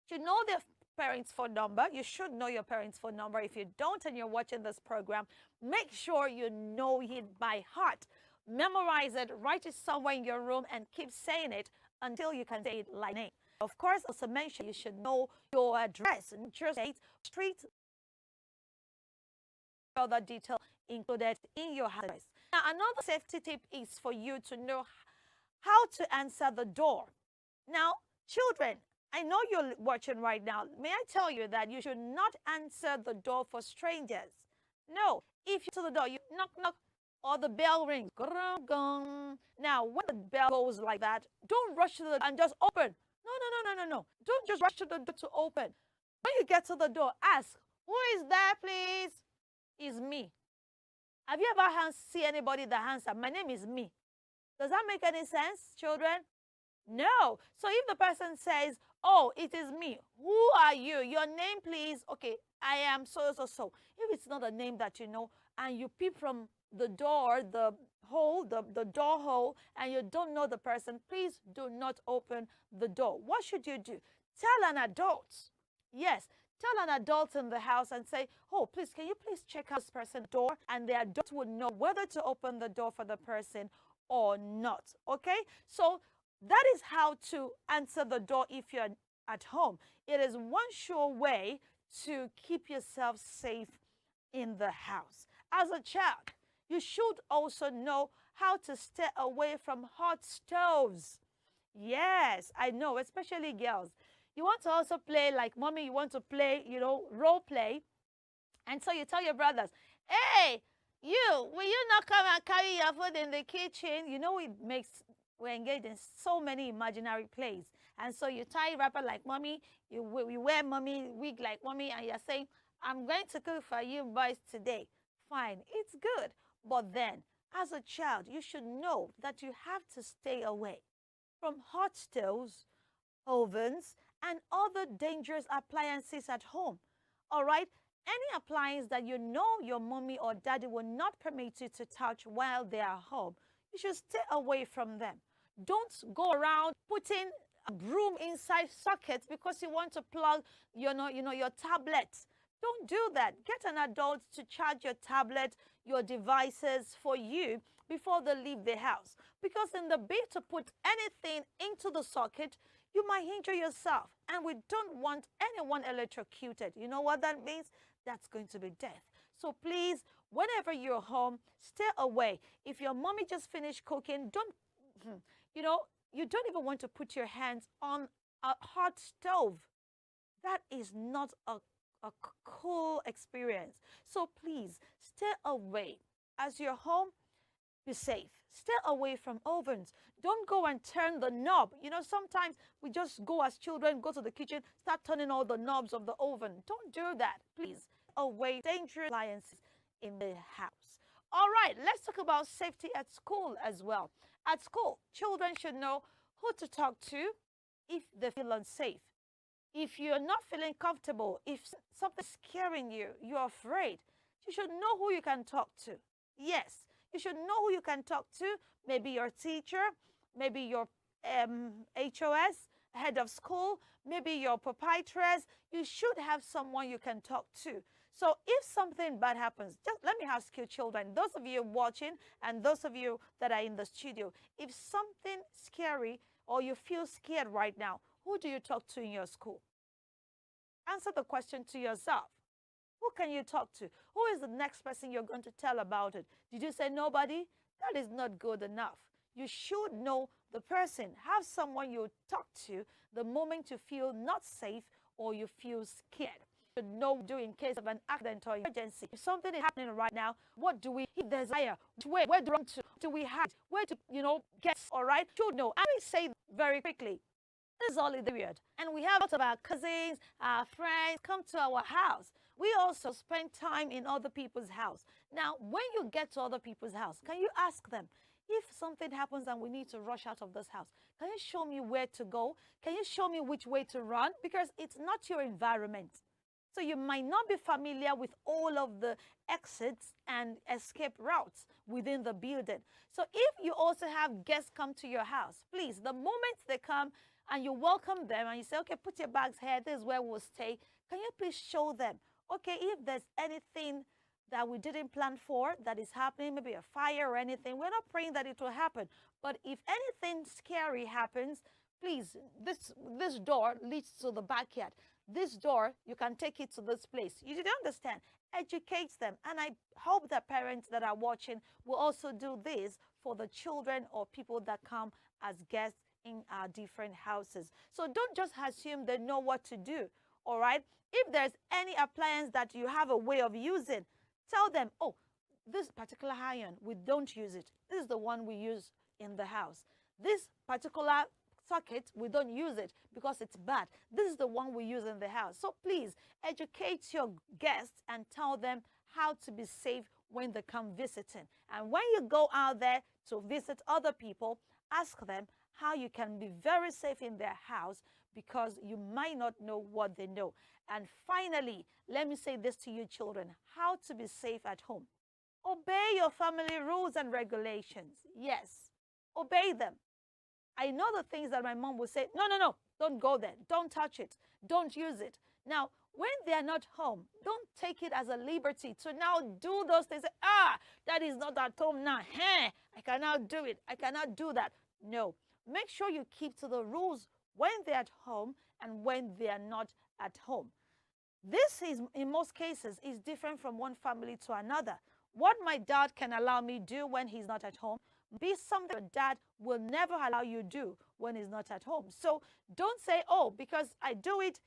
should know their parents' phone number. You should know your parents' phone number. If you don't and you're watching this program, make sure you know it by heart. Memorize it, write it somewhere in your room, and keep saying it until you can say it like name. Of course, also mention you should know your address and just state, street, other detail included in your address. Now, another safety tip is for you to know how to answer the door. Now, children, I know you're watching right now. May I tell you that you should not answer the door for strangers. No, if you to the door, you knock, knock, or the bell rings. Gong, gong. Now, when the bell goes like that, don't rush to the door and just open. No. Don't just rush to the door to open. When you get to the door, ask, who is there, please? It's me. Have you ever seen anybody that answers, my name is me? Does that make any sense, children? No. So if the person says, oh, it is me, who are you? Your name, please. Okay, I am so. If it's not a name that you know, and you peep from the door, the door hole, and you don't know the person, please do not open the door. What should you do? Tell an adult. Yes, tell an adult in the house and say, oh, please, can you please check out this person's door? And the adult would know whether to open the door for the person or not. Okay? So that is how to answer the door if you're at home. It is one sure way to keep yourself safe in the house. As a child, you should also know how to stay away from hot stoves. Yes, I know, especially girls. You want to also play like mommy, you want to play, role play. And so you tell your brothers, hey, will you not come and carry your food in the kitchen? We're engaged in so many imaginary plays. And so you tie wrapper like mommy, you wear mommy wig like mommy, and you're saying, I'm going to cook for you boys today. Fine, it's good. But then, as a child, you should know that you have to stay away from hot stoves, ovens, and other dangerous appliances at home. All right? Any appliance that you know your mommy or daddy will not permit you to touch while they are home, you should stay away from them. Don't go around putting a broom inside sockets because you want to plug, your tablet. Don't do that. Get an adult to charge your tablet, your devices for you before they leave the house. Because in the bid to put anything into the socket, you might injure yourself. And we don't want anyone electrocuted. You know what that means? That's going to be death. So please, whenever you're home, stay away. If your mommy just finished cooking, you don't even want to put your hands on a hot stove. That is not a cool experience. So please stay away. As you're home, be safe. Stay away from ovens. Don't go and turn the knob. Sometimes we just go as children, go to the kitchen, start turning all the knobs of the oven. Don't do that. Please away dangerous appliances in the house. All right, let's talk about safety at school as well. At school, children should know who to talk to if they feel unsafe. If you're not feeling comfortable, if something's scaring you, you're afraid, you should know who you can talk to. Yes, you should know who you can talk to. Maybe your teacher, maybe your HOS, head of school, maybe your proprietress. You should have someone you can talk to. So if something bad happens, just let me ask you children, those of you watching and those of you that are in the studio, if something scary or you feel scared right now, who do you talk to in your school? Answer the question to yourself. Who can you talk to? Who is the next person you're going to tell about it? Did you say nobody? That is not good enough. You should know the person. Have someone you talk to the moment you feel not safe or you feel scared. You know what to do in case of an accident or emergency. If something is happening right now, what do we desire? Where do we run to? Do we hide? Where to, get, all right? You should know. I will say very quickly, this is all in the period. And we have lots of our cousins, our friends come to our house. We also spend time in other people's house. Now, when you get to other people's house, can you ask them, if something happens and we need to rush out of this house, can you show me where to go? Can you show me which way to run? Because it's not your environment. So you might not be familiar with all of the exits and escape routes within the building. So if you also have guests come to your house, please, the moment they come and you welcome them and you say, okay, put your bags here, this is where we'll stay, can you please show them, okay, if there's anything that we didn't plan for that is happening, maybe a fire or anything, we're not praying that it will happen. But if anything scary happens, please, this door leads to the backyard. This door, you can take it to this place. You didn't understand. Educate them. And I hope that parents that are watching will also do this for the children or people that come as guests in our different houses. So don't just assume they know what to do, all right? If there's any appliance that you have a way of using, tell them, oh, this particular iron, we don't use it. This is the one we use in the house. This particular socket, we don't use it because it's bad. This is the one we use in the house. So please educate your guests and tell them how to be safe when they come visiting. And when you go out there to visit other people, ask them how you can be very safe in their house because you might not know what they know. And finally, let me say this to you children, how to be safe at home. Obey your family rules and regulations. Yes, obey them. I know the things that my mom would say, no, don't go there. Don't touch it. Don't use it. Now, when they're not home, don't take it as a liberty to now do those things. That is not at home now. I cannot do it. I cannot do that. No. Make sure you keep to the rules when they're at home and when they are not at home. This is, in most cases, is different from one family to another. What my dad can allow me do when he's not at home be something your dad will never allow you do when he's not at home. So don't say, oh, because I do it,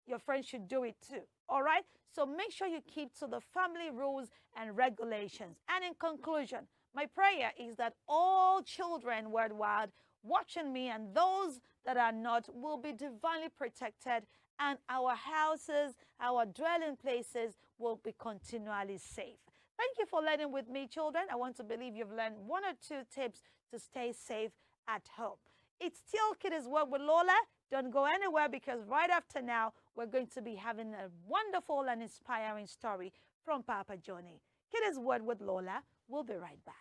your friend should do it too. All right? So make sure you keep to the family rules and regulations. And in conclusion, my prayer is that all children worldwide watching me and those that are not will be divinely protected, and our houses, our dwelling places will be continually safe. Thank you for learning with me, children. I want to believe you've learned one or two tips to stay safe at home. It's still Kiddies Word with Lola. Don't go anywhere because right after now, we're going to be having a wonderful and inspiring story from Papa Johnny. Kiddies Word with Lola. We'll be right back.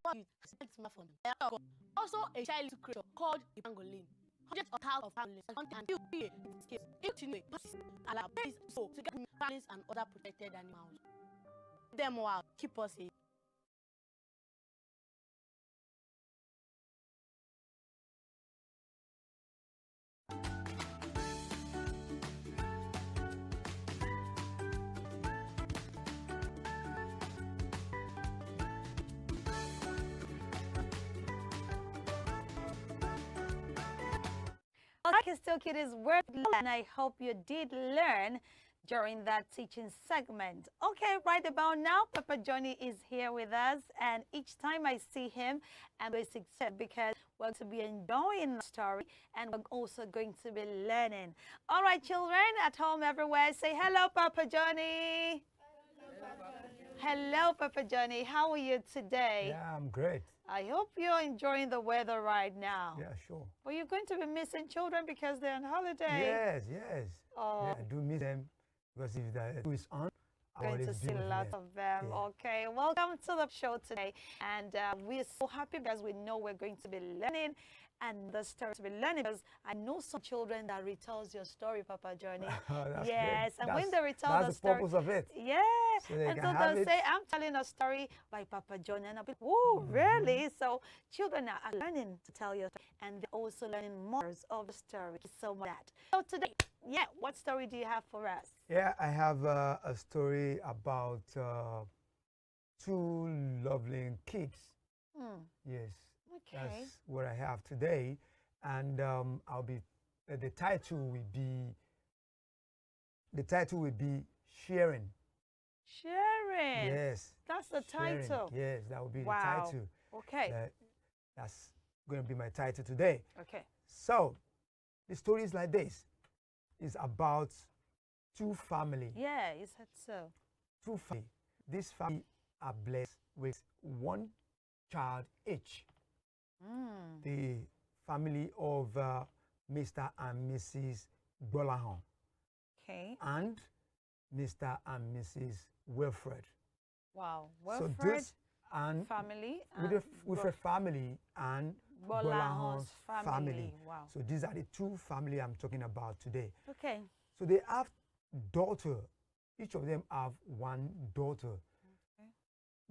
one has a smartphone. Also, a child creature called the pangolin. Hundreds of thousands of pangolins and still be in this case. Continue allow place so to get pangolins and other protected animals. Them will keep us safe. Okay, still kiddies, word and I hope you did learn during that teaching segment. Okay, right about now, Papa Johnny is here with us, and each time I see him, I'm very excited because we're going to be enjoying the story and we're also going to be learning. All right, children at home everywhere, say hello, Papa Johnny. Hello, Papa Johnny. How are you today? Yeah, I'm great. I hope you're enjoying the weather right now. Yeah, sure. Well, you're going to be missing children because they're on holiday. Yes. Oh. Yeah, I do miss them because if the school is on, I Going to always see be with lots them. of them. Yeah. Okay, welcome to the show today. And we're so happy because we know we're going to be learning and the story to be learning because I know some children that retells your story, Papa Johnny. That's Yes, great. and when they retell that's the the story, purpose of it. yeah, So they and can so have they'll it. say, I'm telling a story by Papa Johnny, and I'll be, oh, really? So children are learning to tell your story, and they're also learning more of the story. So much that. So today, yeah, what story do you have for us? Yeah, I have a story about two lovely kids. Yes, Okay. that's what I have today, and I'll be the title will be sharing. Sharing. Yes. That's the Sharing. title. Yes, that will be Wow. the title. Okay. That's going to be my title today. Okay. So, the story is like this. It's about two families. Yeah, you said so. Two families. This family are blessed with one child each. The family of Mr. and Mrs. Gbolahan Okay. and Mr. and Mrs. Wilfred. Wow. So Wilfred this and family with a family and Gbolahan's Gbolahan's family. Wow. So these are the two families I'm talking about today. Okay. So they have daughter. Each of them have one daughter. Okay.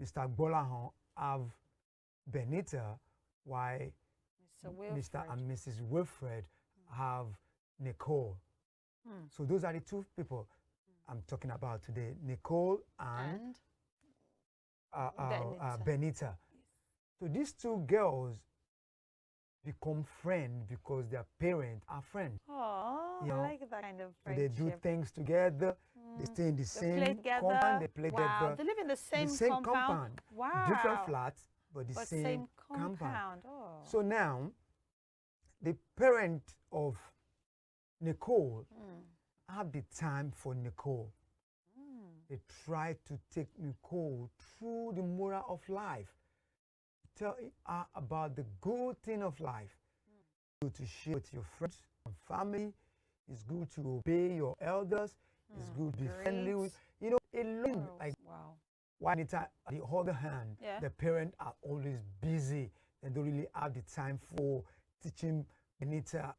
Mr. Gbolahan have Benita, while Mr. and Mrs. Wilfred have Nicole. So those are the two people I'm talking about today, Nicole and Benita. So these two girls become friends because their parents are friends. Oh, You know, I like that kind of So they friendship. do things together. They stay in the They same play together. compound. They play Wow. together. They live in the same compound. compound. Wow. Different flats, but the But same, same compound. compound. Oh. So now, the parent of Nicole have the time for Nicole. They try to take Nicole through the moral of life. Tell her about the good thing of life. It's good to share with your friends and family. It's good to obey your elders. It's good to be friendly with, alone. Like, wow. One time, on the other hand, Yeah. the parents are always busy. They don't really have the time for teaching Benita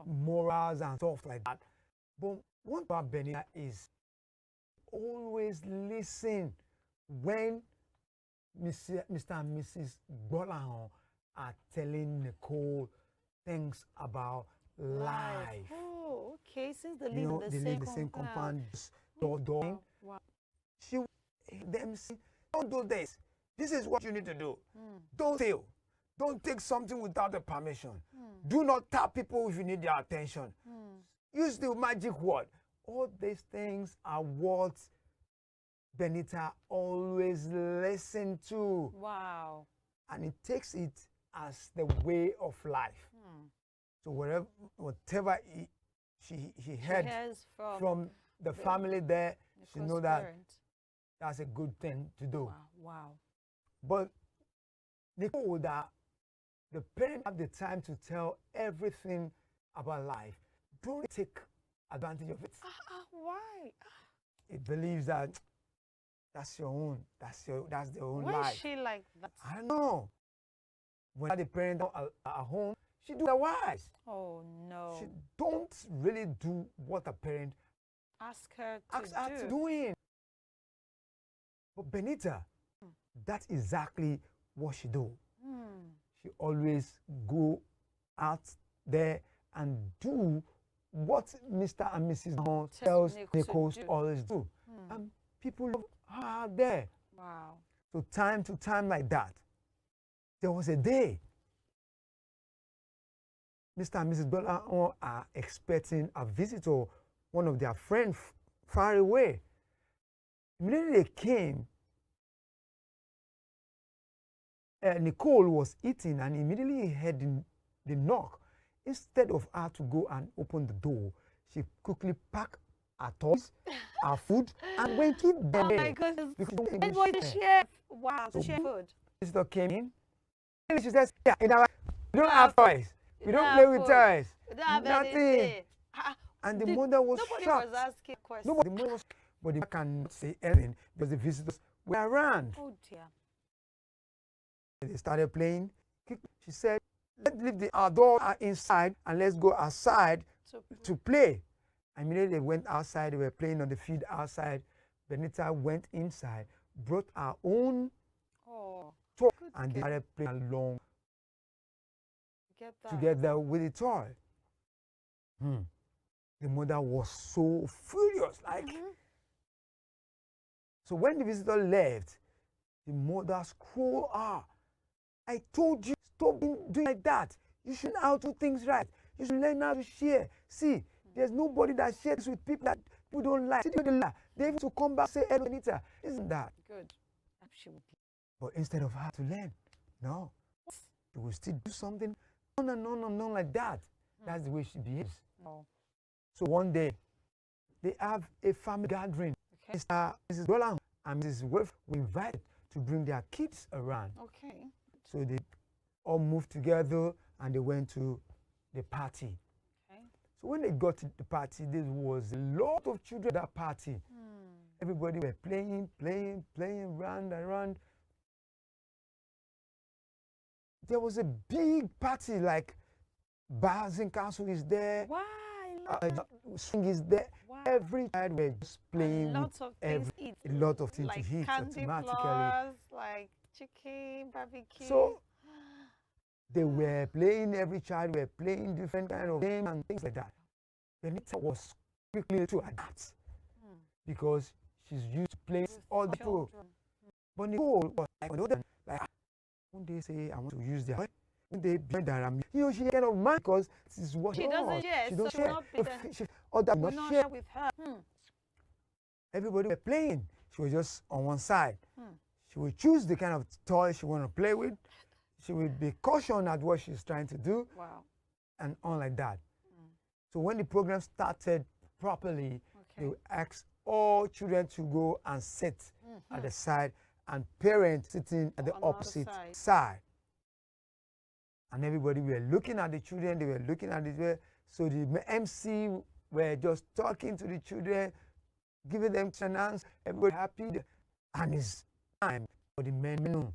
morals and stuff like that. But one about Benita is always listen when Mr. and Mrs. Gbolahan are telling Nicole things about life. Oh, okay. Since they live You know, in they the live same in the same compound. compound. Wow. She will hear them say, don't do this. This is what you need to do. Don't steal. Don't take something without the permission. Do not tap people if you need their attention. Use the magic word. All these things are what Benita always listen to. Wow. And it takes it as the way of life. So whatever he heard hears from the family there, she Nicole's know that parent. that's a good thing to do. Wow. But Nicole, that the parents have the time to tell everything about life. Don't take advantage of it. Why? It believes that that's your own. That's their own Why life. is she like that? I don't know. when the parents are at home, she do otherwise. Oh no. She don't really do what a parent Ask her to asks her do. to doing. But Benita, that's exactly what she do. Hmm. She always go out there and do what Mr. and Mrs. Mahon tells Nicole to always do. And people love her there. Wow. So time to time like that, there was a day Mr. and Mrs. Mahon are expecting a visitor, one of their friends far away. Immediately they came, Nicole was eating and immediately heard the knock. Instead of her to go and open the door, she quickly packed her toys, her food, and went in there. Oh my goodness. Because And was the chef. Wow, to share food. Visitor came in. She says, yeah, we don't have toys. We don't play with toys. We don't have Nothing. anything. And the mother was Nobody shocked. was asking questions. Nobody, the mother was, but the mother cannot say anything because the visitors were around. Oh dear. They started playing. She said, let's leave our door inside and let's go outside to play. Immediately they went outside. They were playing on the field outside. Benita went inside, brought her own toy, and they started playing along together with the toy. The mother was so furious, like. So when the visitor left, the mother scolded her. I told you, stop doing like that. You should know how to do things right. You should learn how to share. See, there's nobody that shares with people that people don't like. See, they even to come back and say, hello, Anita. Isn't that? Good. Absolutely. But instead of her to learn, no. She will still do something on and on and on like that. That's the way she behaves. No. So one day, they have a family gathering. Okay. Mrs. Roland and Mrs. Wolf were invited to bring their kids around. Okay. So they all moved together and they went to the party. Okay. So when they got to the party, there was a lot of children at that party. Everybody were playing, round and round. There was a big party, like bars and castle is there. Wow. Swing is there. Wow. Every child were just playing with a lot of things like to eat candy automatically. floss, like chicken, barbecue. So they were playing, every child were playing different kind of games and things like that. Benita was quickly to adapt because she's used to playing all the people. But Nicole was like, when they say I want to use their, when they behind that, you know, she kind of mad because this is what she doesn't share. She don't so share. Other will not not share share with her. Everybody were playing. She was just on one side. She would choose the kind of toy she want to play with. She would be cautioned at what she's trying to do. Wow. And on like that. So when the program started properly, they would ask all children to go and sit at the side and parents sitting at the opposite side. And everybody were looking at the children, they were looking at the so the MC were just talking to the children, giving them chance, everybody happy, and it's time for the menu.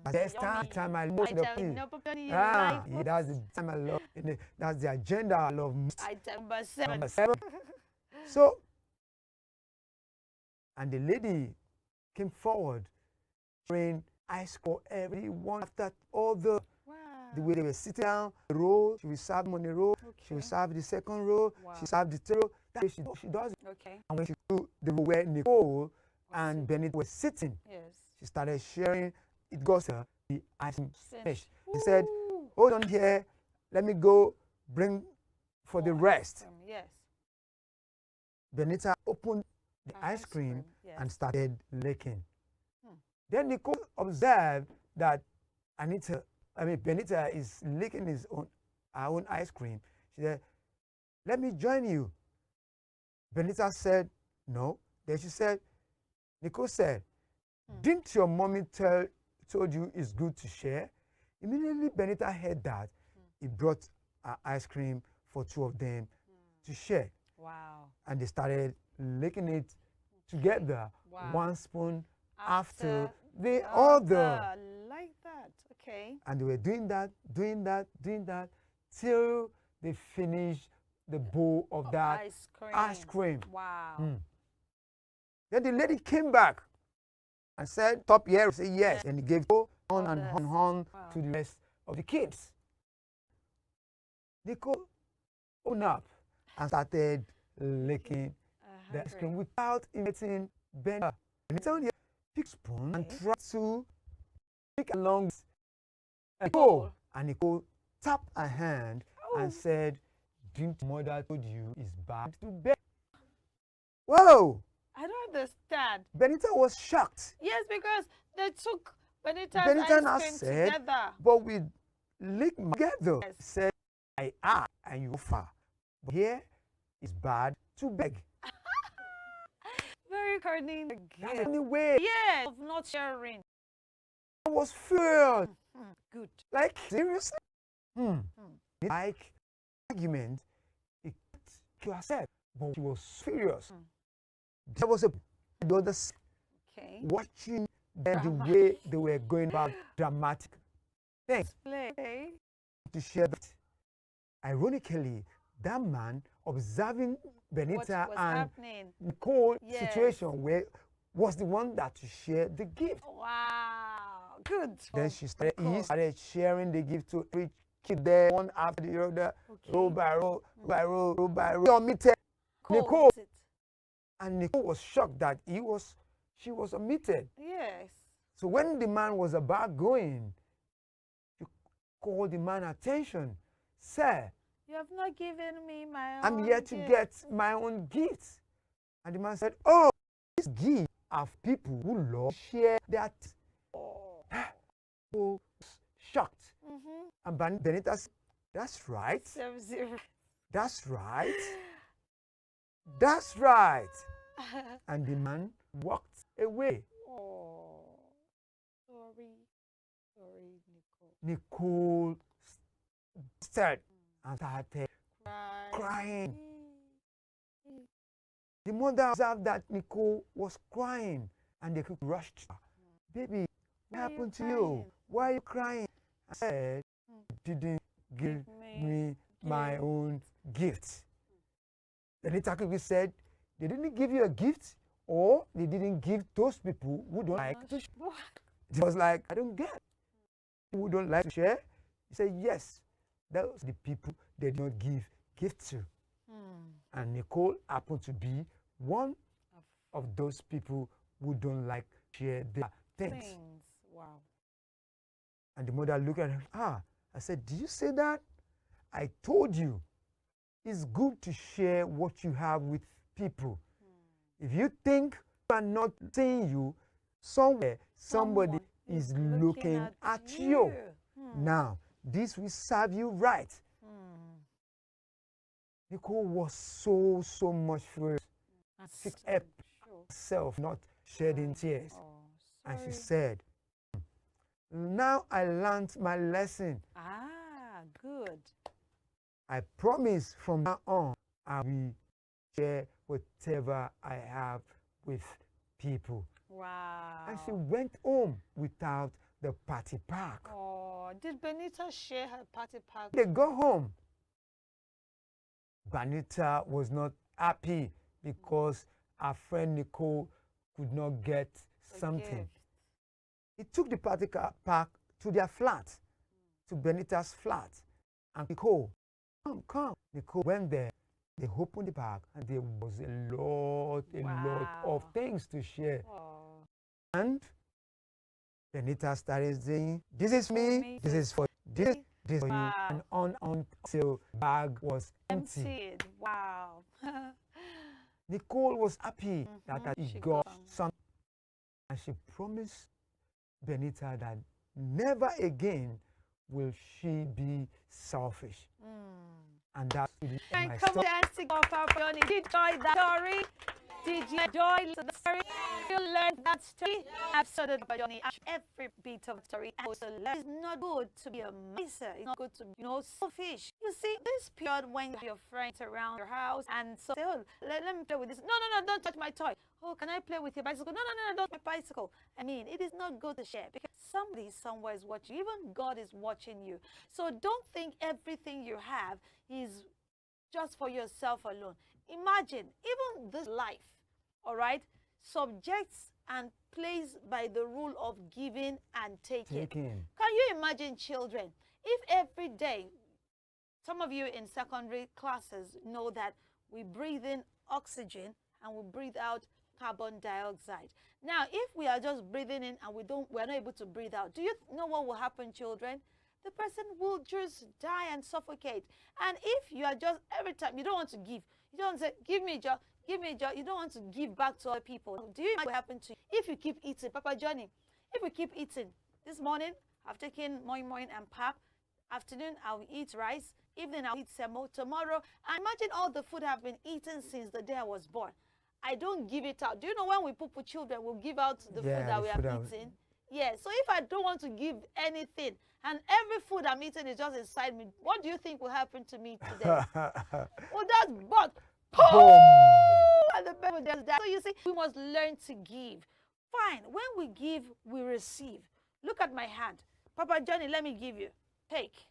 That's the time I love the people. Yeah, that's the time I love. That's the agenda I love. Item number 7. Number 7. So, and the lady came forward, sharing ice for everyone after all the way they were sitting down, the row, she will serve them on the row, she will serve the second row, she served the third row. That way she does it. Okay. And when she do the row where Nicole and Benita were sitting, she started sharing. It got her the ice finished. She said, hold on here, let me go bring for the rest. Yes. Benita opened the ice cream and started licking. Then Nicole observed that Benita is licking her own ice cream. She said, let me join you. Benita said, no. Then she said, Nicole said, didn't your mommy told you it's good to share? Immediately Benita heard that. He brought ice cream for 2 of them to share. Wow. And they started licking it together, 1 spoon after the other. Like that. that. Okay. And they were doing that, till they finished the bowl of that ice cream. Wow. Then the lady came back and said, "Stop here." Say yes. And he gave on and on to the rest of the kids. Nicole opened up and started licking the ice cream without inviting Benita. Benita took a spoon and tried to lick along Nicole. And Nicole tapped her hand and said, "Didn't mother told you it's bad to beg?" Whoa! I don't understand. Benita was shocked. Yes, because they took Benita's Benita now ice cream said, together. "But we lick together." Said, "I are and you far. But here is bad to beg." Very cunning. That's the only way. Yes, of not sharing. I was filled. Good. Like, seriously? Like, argument, it to herself, but she was serious. There was the other watching them the way they were going about dramatic things. To share that. Ironically, that man observing Benita and Nicole's situation was the one that to share the gift. Wow, good. Then she started sharing the gift to every kid there, one after the other, row by row, row by row. Nicole. And Nicole was shocked that she was omitted. Yes. So when the man was about going, she called the man attention. "Sir, You have not given me my own I'm here to gift. get my own gift." And the man said, "Oh, this gift of people who love share that." So shocked. And Benita said, "That's right. 7-0. That's right. That's right." And the man walked away. Oh, sorry, Nicole. Nicole said and started crying. The mother observed that Nicole was crying and they rushed her. "Baby, what happened to you? Why are you crying?" I said, "You didn't give me my own gift." Then Itakubi said, "They didn't give you a gift, or they didn't give those people who don't like to share." It was like, "I don't get who don't like to share." He said, "Yes, those are the people they did not give gifts to." And Nicole happened to be one of those people who don't like to share their things. Wow. And the mother looked at her. I said, "Did you say that? I told you it's good to share what you have with people. If you think people are not seeing you, somewhere somebody is looking at you. Now, this will serve you right." Nicole was so much furious. She kept herself not shedding tears. And she said, "Now I learned my lesson. Good. I promise from now on, I will share whatever I have with people." Wow. And she went home without the party pack. Oh, did Benita share her party pack? They go home. Benita was not happy because her friend Nicole could not get something. He took the party pack to their flat, to Benita's flat. And Nicole, come. Nicole went there. They opened the bag and there was a lot of things to share. And Benita started saying, "This is me, this is for this is for you." And on until the bag was empty. Wow. Nicole was happy that she got some, and she promised Benita that never again will she be selfish. And that's really my Come story. on, dancing off our journey. Did you enjoy that story? Did you enjoy the story? You learned that story? Absolutely, journey. Every bit of the story. Also, it's not good to be a miser. It's not good to be, selfish. You see, this period when you have your friends around your house and so say, oh, let me play with this. No, don't touch my toy. Oh, can I play with your bicycle? No, don't touch my bicycle. I mean, it is not good to share because somebody somewhere is watching. Even God is watching you. So don't think everything you have is just for yourself alone. Imagine, even this life, all right, subjects and plays by the rule of giving and taking. Can you imagine children? If every day, some of you in secondary classes know that we breathe in oxygen and we breathe out carbon dioxide. Now, if we are just breathing in and we're not able to breathe out, do you know what will happen, children? The person will just die and suffocate. And if you are just, every time, you don't want to give. You don't want to say, give me a job, give me a job. You don't want to give back to other people. Do you know what will happen to you? If you keep eating, Papa Johnny, if you keep eating, this morning, I've taken moi and pap. Afternoon, I'll eat rice. Evening, I'll eat semo. Tomorrow, I imagine all the food I've been eating since the day I was born. I don't give it out. Do you know when we put children, we'll give out the food that we have eaten? Yeah, so if I don't want to give anything, and every food I'm eating is just inside me, what do you think will happen to me today? Well, that's but boom! And the baby just died. So you see, we must learn to give. Fine, when we give, we receive. Look at my hand. Papa Johnny, let me give you. Take.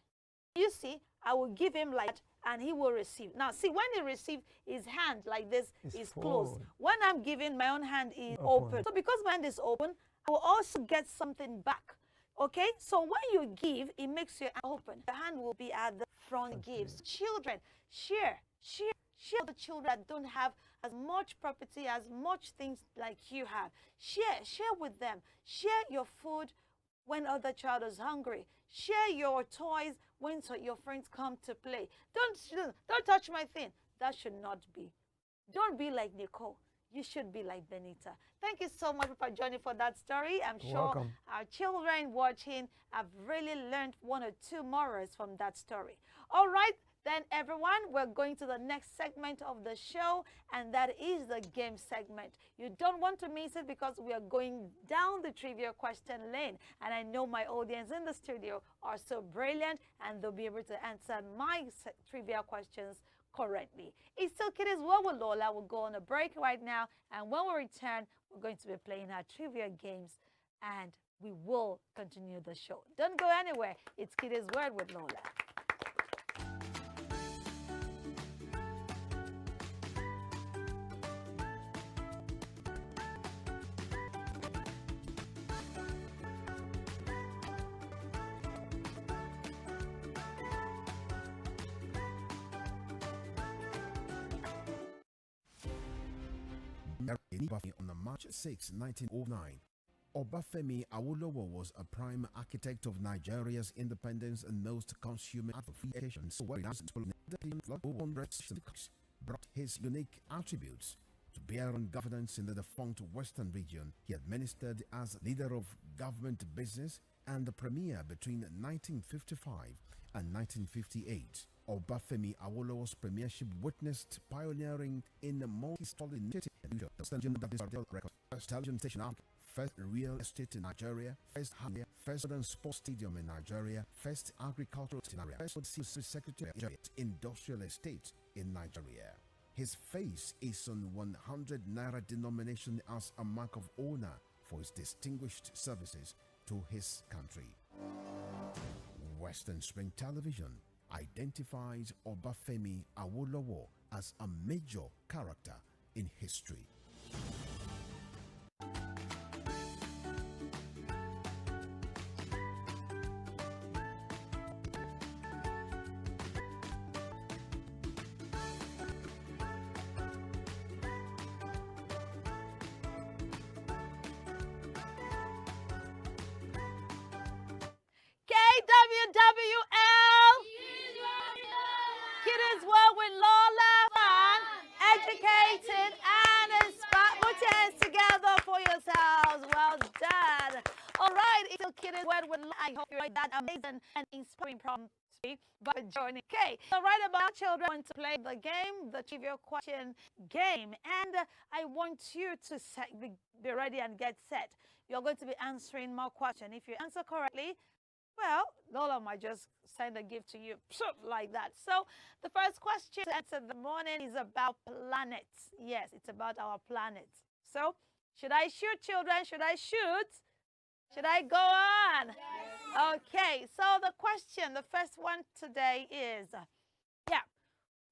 You see, I will give him like that, and he will receive. Now, see, when he receives, his hand like this is closed. When I'm giving, my own hand is open. So because my hand is open, I will also get something back. Okay? So when you give, it makes your hand open. Your hand will be at the front gives. Children, share the children that don't have as much property, as much things like you have. Share with them. Share your food when other child is hungry. Share your toys when your friends come to play. Don't touch my thing. That should not be. Don't be like Nicole. You should be like Benita. Thank you so much, Papa Johnny, for that story. I'm sure our children watching have really learned one or two morals from that story. All right, then, everyone, we're going to the next segment of the show, and that is the game segment. You don't want to miss it because we are going down the trivia question lane, and I know my audience in the studio are so brilliant, and they'll be able to answer my trivia questions correctly. It's still Kiddies World with Lola. We'll go on a break right now, and when we return, we're going to be playing our trivia games, and we will continue the show. Don't go anywhere. It's Kiddies World with Lola. On March 6, 1909, Obafemi Awolowo was a prime architect of Nigeria's independence and most consummate advocacy. So brought his unique attributes to bear on governance in the defunct Western region. He administered as leader of government business and the premier between 1955 and 1958. Obafemi Awolowo's premiership witnessed pioneering in multi-story initiatives. First television station, first real estate in Nigeria, first hardware, first modern sports stadium in Nigeria, first agricultural scenario, first secretary industrial estate in Nigeria. His face is on 100 naira denomination as a mark of honor for his distinguished services to his country. Western Spring Television identifies Obafemi Awolowo as a major character in history. KWWL! Kiddies World with Lola, fun, educated, and inspired. Put your hands together for yourselves. Well done. All right, it's still Kiddies World with Lola. I hope you like that amazing and inspiring prompt by joining. Okay, so right about children want to play the game, the trivia question game, and I want you to be ready and get set. You're going to be answering more questions. If you answer correctly, well, Lola might just send a gift to you like that. So the first question to answer the morning is about planets. Yes, it's about our planet. So should I shoot, children? Should I shoot? Should I go on? Yes. Okay, so the question, the first one today is,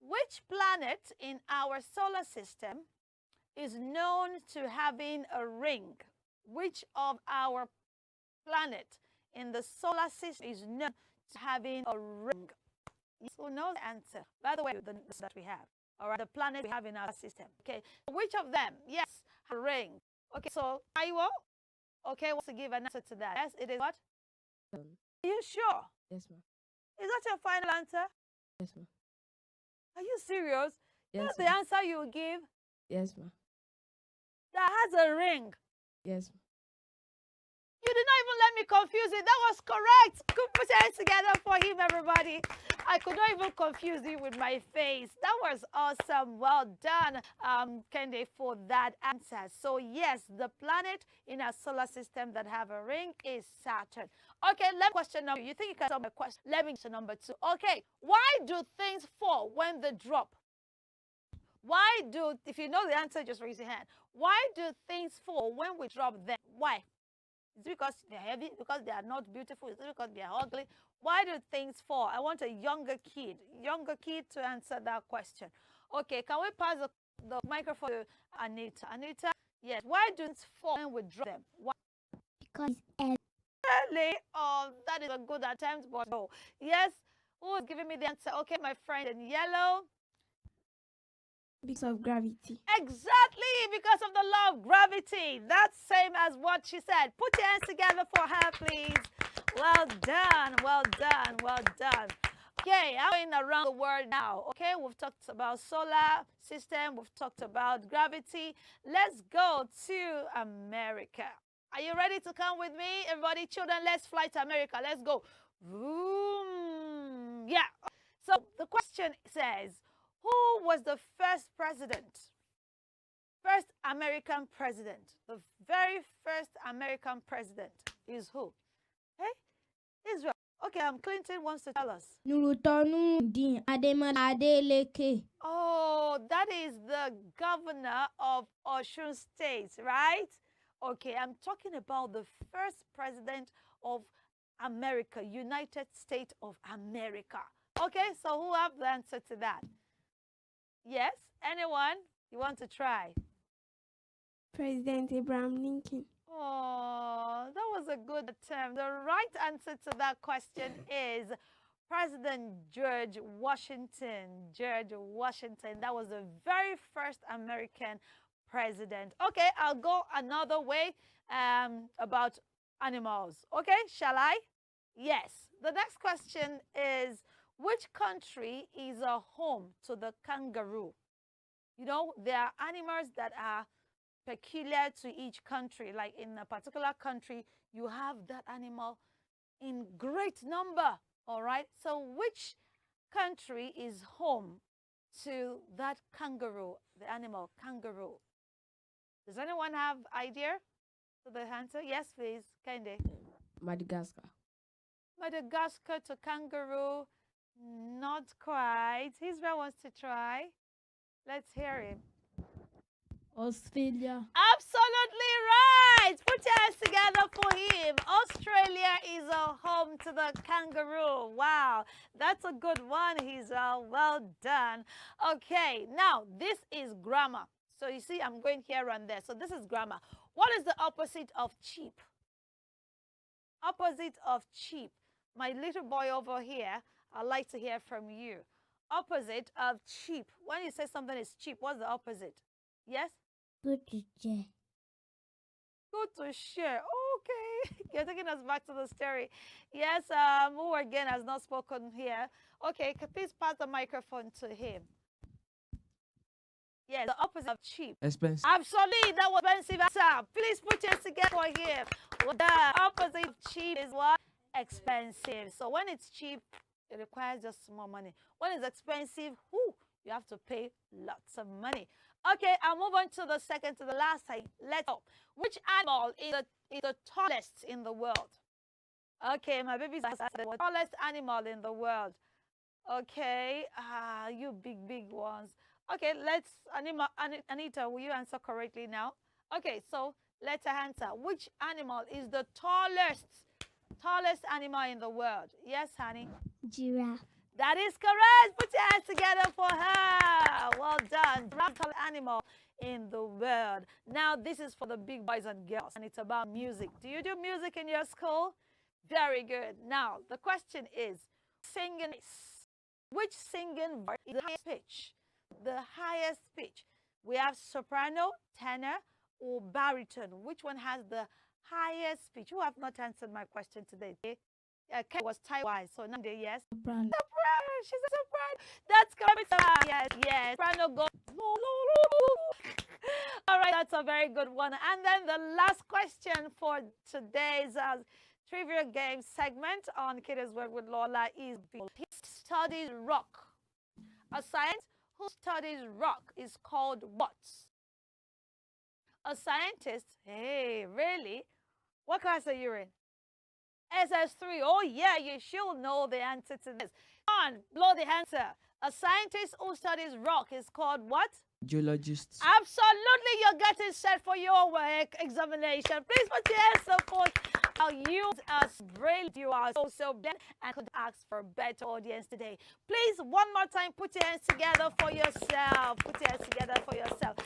which planet in our solar system is known to having a ring? Which of our planet in the solar system is known to having a ring? Who knows the answer? By the way, the that we have, all right, the planet we have in our system. Okay, which of them? Yes, a ring. Okay, so Aiwo, okay, wants to give an answer to that. Yes, it is what? Are you sure? Yes, ma'am. Is that your final answer? Yes, ma'am. Are you serious? Yes, That's the answer you give? Yes, ma'am. That has a ring. Yes, ma'am. You did not even let me confuse it. That was correct. Good, put your hands together for him, everybody. I could not even confuse you with my face. That was awesome. Well done, Kende, for that answer. So yes, the planet in our solar system that have a ring is Saturn. Okay, let me question number. You think you can solve my question? Let me question number 2. Okay, why do things fall when they drop? Why do, if you know the answer, just raise your hand. Why do things fall when we drop them? Why? Is it because they're heavy? Because they are not beautiful? Is it because they are ugly? Why do things fall? I want a younger kid to answer that question. Okay, can we pass the microphone to Anita? Anita, yes. Why do things fall when we drop them? Why? Because Really? Oh, that is a good attempt, but no. Yes. Who is giving me the answer? Okay, my friend in yellow. because of gravity. Exactly, because of the law of gravity. That's same as what she said. Put your hands together for her, please. Well done, well done, well done. Okay, I'm going around the world now. Okay, we've talked about solar system. We've talked about gravity. Let's go to America. Are you ready to come with me? Everybody, children, let's fly to America. Let's go. Vroom. Yeah. So the question says, who was the first president? First American president. The very first American president is who? Hey? Israel. Okay, Clinton wants to tell us. Oh, that is the governor of Osun State, right? Okay, I'm talking about the first president of America, United States of America. Okay, so who have the answer to that? Yes, anyone? You want to try? President Abraham Lincoln. Oh, that was a good attempt. The right answer to that question is President George Washington. George Washington. That was the very first American president. Okay, I'll go another way about animals. Okay, shall I? Yes. The next question is, which country is a home to the kangaroo? You know, there are animals that are peculiar to each country. Like in a particular country, you have that animal in great number. All right. So which country is home to that kangaroo, the animal kangaroo? Does anyone have idea to the answer? Yes, please. Kende. Madagascar. Madagascar to kangaroo. Not quite. Israel wants to try. Let's hear him. Australia. Absolutely right. Put your hands together for him. Australia is a home to the kangaroo. Wow, that's a good one, Israel. Well done. Okay, now this is grammar. So you see, I'm going here and there. So this is grammar. What is the opposite of cheap? Opposite of cheap. My little boy over here, I'd like to hear from you. Opposite of cheap. When you say something is cheap, what's the opposite? Yes? Good to share. Good to share. Okay. You're taking us back to the story. Yes, who again has not spoken here? Okay, please pass the microphone to him. Yes, the opposite of cheap. Expensive. Absolutely, that was expensive answer. Please put your hands together for him. The opposite of cheap is what? Expensive. So when it's cheap, it requires just more money. When it's expensive, you have to pay lots of money. Okay, I'll move on to the second, to the last thing. Let's go. Which animal is the tallest in the world? Okay, my baby's the tallest animal in the world. Okay, you big ones. Okay, let's, Anita, will you answer correctly now? Okay, so let's answer. Which animal is the tallest animal in the world? Yes, honey? Giraffe. That is correct. Put your hands together for her. Well done. Giraffe, tallest animal in the world. Now, this is for the big boys and girls, and it's about music. Do you do music in your school? Very good. Now, the question is, singing. Which singing voice is the highest pitch? The highest pitch. We have soprano, tenor, or baritone. Which one has the highest pitch? Who have not answered my question today? Ken was Taiwan, so now they yes. Soprano. She's a soprano. That's correct. Yes. Soprano goes. All right, that's a very good one. And then the last question for today's trivia game segment on Kiddies Word with Lola is who studies rock. A scientist who studies rock is called what? A scientist? Hey, really? What class are you in? SS3. Oh yeah, you should know the answer to this. Come on, blow the answer. A scientist who studies rock is called what? Geologists. Absolutely, you're getting set for your examination. Please put your hands up for you as brilliant. You are so brilliant and could ask for a better audience today. Please, one more time, put your hands together for yourself. Put your hands together for yourself.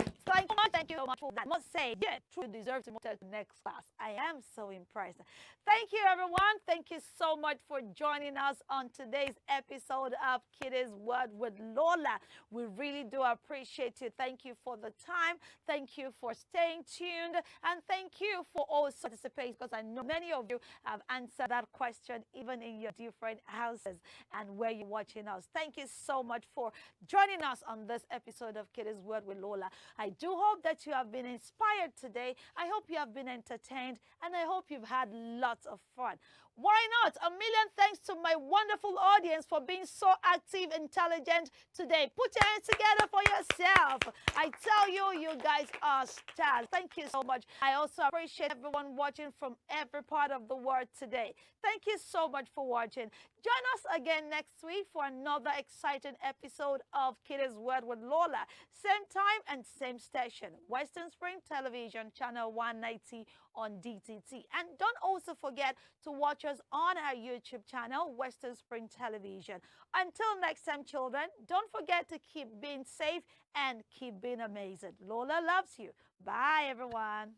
Thank you so much for that. I must say, yeah, truly deserve to move to the next class. I am so impressed. Thank you, everyone. Thank you so much for joining us on today's episode of Kiddies Word with Lola. We really do appreciate you. Thank you for the time. Thank you for staying tuned. And thank you for always participating, because I know many of you have answered that question even in your different houses and where you're watching us. Thank you so much for joining us on this episode of Kiddies Word with Lola. I do hope that you have been inspired today. I hope you have been entertained, and I hope you've had lots of fun. Why not? A million thanks to my wonderful audience for being so active, intelligent today. Put your hands together for yourself. I tell you, you guys are stars. Thank you so much. I also appreciate everyone watching from every part of the world today. Thank you so much for watching. Join us again next week for another exciting episode of Kiddies Word with Lola. Same time and same station. Western Spring Television, channel 190 on DTT. And don't also forget to watch us on our YouTube channel, Western Spring Television. Until next time, children, don't forget to keep being safe and keep being amazing. Lola loves you. Bye, everyone.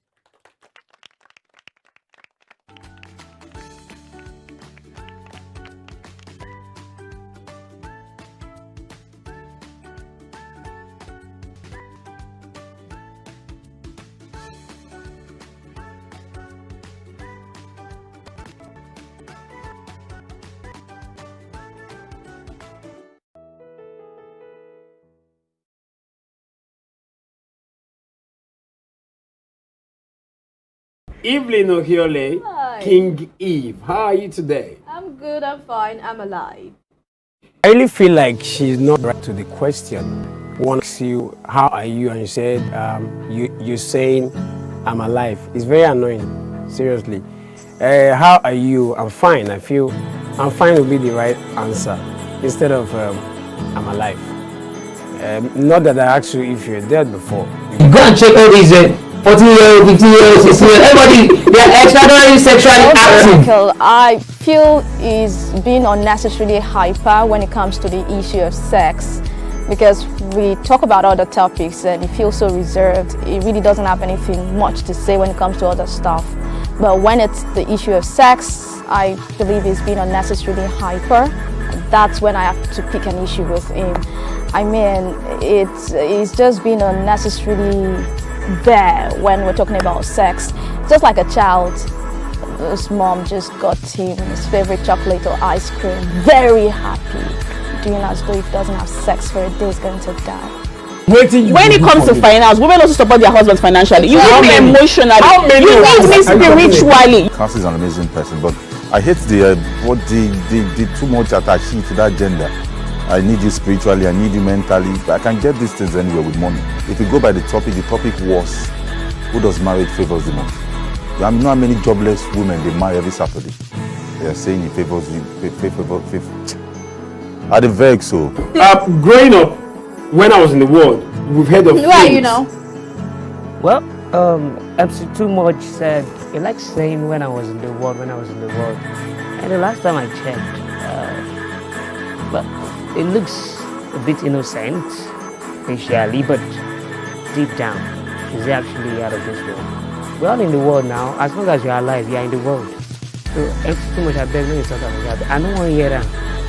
Evelyn Ohiole, Hi. King Eve. How are you today? I'm good, I'm fine, I'm alive. I really feel like she's not right to the question. One asks you, how are you? And you said, you're saying, I'm alive. It's very annoying, seriously. How are you? I'm fine. I feel I'm fine will be the right answer instead of I'm alive. Not that I asked you if you're dead before. Go and check all these 14-year-old, 15-year-old, 16-year-old, everybody, they are extraordinarily sexually active. I feel is being unnecessarily hyper when it comes to the issue of sex, because we talk about other topics and he feels so reserved. He really doesn't have anything much to say when it comes to other stuff. But when it's the issue of sex, I believe he's being unnecessarily hyper. That's when I have to pick an issue with him. I mean, it's just being unnecessarily there when we're talking about sex. Just like a child, his mom just got him his favorite chocolate or ice cream, very happy, doing as though if he doesn't have sex for a day, he's going to die. When it comes to finance, women also support their husbands financially. You need me emotionally. You need me spiritually. Cassie is an amazing person, but I hate the too much attaching to that gender. I need you spiritually, I need you mentally. I can get these things anywhere with money. If you go by the topic was, who does marriage favors the most? You know how many jobless women they marry every Saturday? They are saying it favors you. Are the vex so? Growing up, when I was in the world, we've heard of Who are you now? Well, MC Too Much said, he likes saying when I was in the world, And the last time I checked, well, it looks a bit innocent, facially, but deep down, is actually out of this world. We're all in the world now. As long as you're alive, you're in the world. So, MC Too Much, I beg when you talk about that. I don't want to hear that.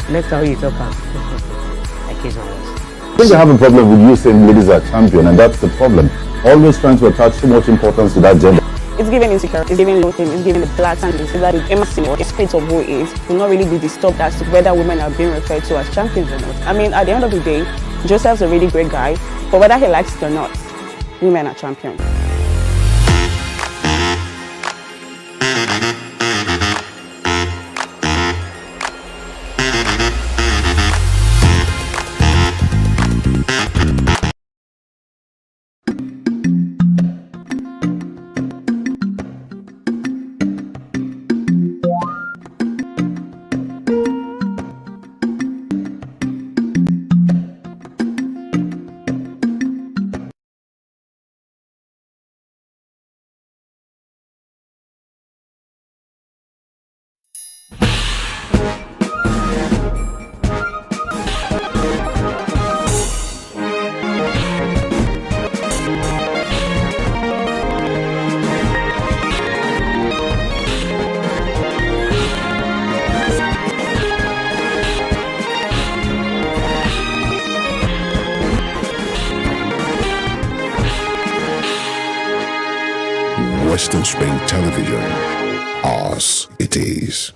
Next time you talk about I kiss my ass. I think they have a problem with you saying ladies are champion, and that's the problem. Always trying to attach so much importance to that gender. It's giving insecurity, it's giving low thing, it's giving the black and it's that the spirit of who is will not really be disturbed as to whether women are being referred to as champions or not. I mean, at the end of the day, Joseph's a really great guy, but whether he likes it or not, women are champions. Western Spring Television. Ours it is.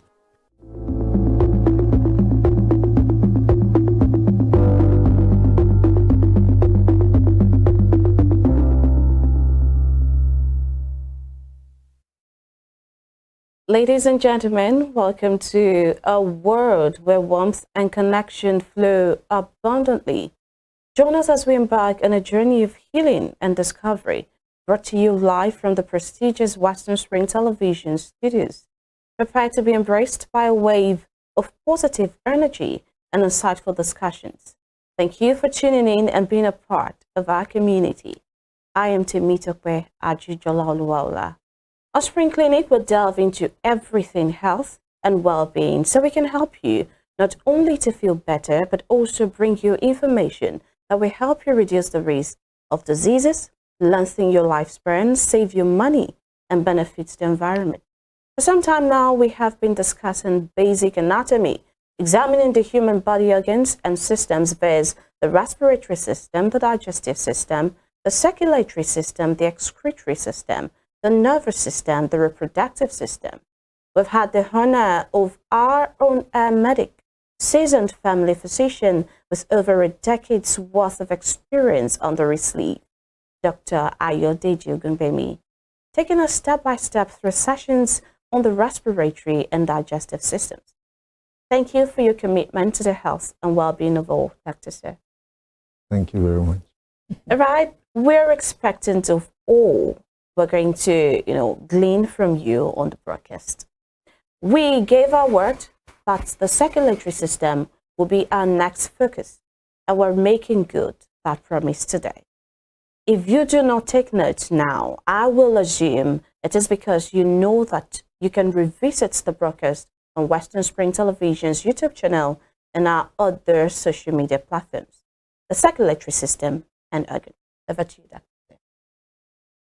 Ladies and gentlemen, welcome to a world where warmth and connection flow abundantly. Join us as we embark on a journey of healing and discovery, brought to you live from the prestigious Western Spring Television studios. Prepare to be embraced by a wave of positive energy and insightful discussions. Thank you for tuning in and being a part of our community. I am Temitope Ajujola Oluwaola. Our Spring Clinic will delve into everything health and well-being so we can help you not only to feel better, but also bring you information that will help you reduce the risk of diseases, lengthen your lifespan, save you money, and benefit the environment. For some time now, we have been discussing basic anatomy, examining the human body organs and systems via the respiratory system, the digestive system, the circulatory system, the excretory system, the nervous system, the reproductive system. We've had the honor of our own medic, seasoned family physician with over a decade's worth of experience under his sleeve, Dr. Ayodeji Ogunbemi, taking us step-by-step through sessions on the respiratory and digestive systems. Thank you for your commitment to the health and well-being of all, Dr. Sir. Thank you very much. All right, we're expectant of all we're going to, glean from you on the broadcast. We gave our word that the circulatory system will be our next focus, and we're making good that promise today. If you do not take notes now, I will assume it is because you know that you can revisit the broadcast on Western Spring Television's YouTube channel and our other social media platforms. The circulatory system and organ. Over to you, Dr.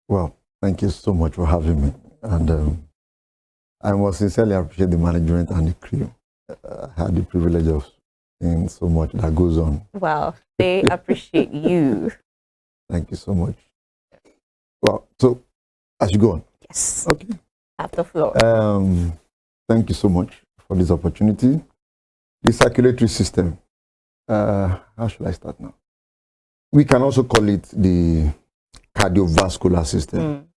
Well, thank you so much for having me. And I must sincerely appreciate the management and the crew. I had the privilege of seeing so much that goes on. Well, they appreciate you. Thank you so much. Well, so as you go on. Yes. Okay. Have the floor. Thank you so much for this opportunity. The circulatory system. How should I start now? We can also call it the cardiovascular system.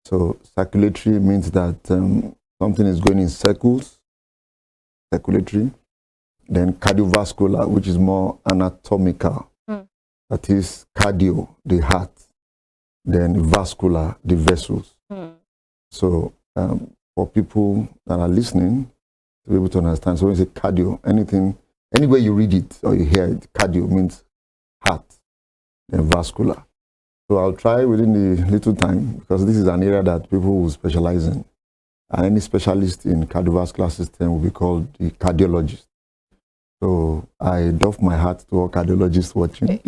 So circulatory means that something is going in circles, circulatory. Then cardiovascular, which is more anatomical. That is cardio, the heart. Then vascular, the vessels. So for people that are listening, to be able to understand. So when you say cardio, anything, anywhere you read it or you hear it, cardio means heart, then vascular. So I'll try within the little time, because this is an area that people will specialize in. And any specialist in cardiovascular system will be called the cardiologist. So I doff my hat to all cardiologists watching.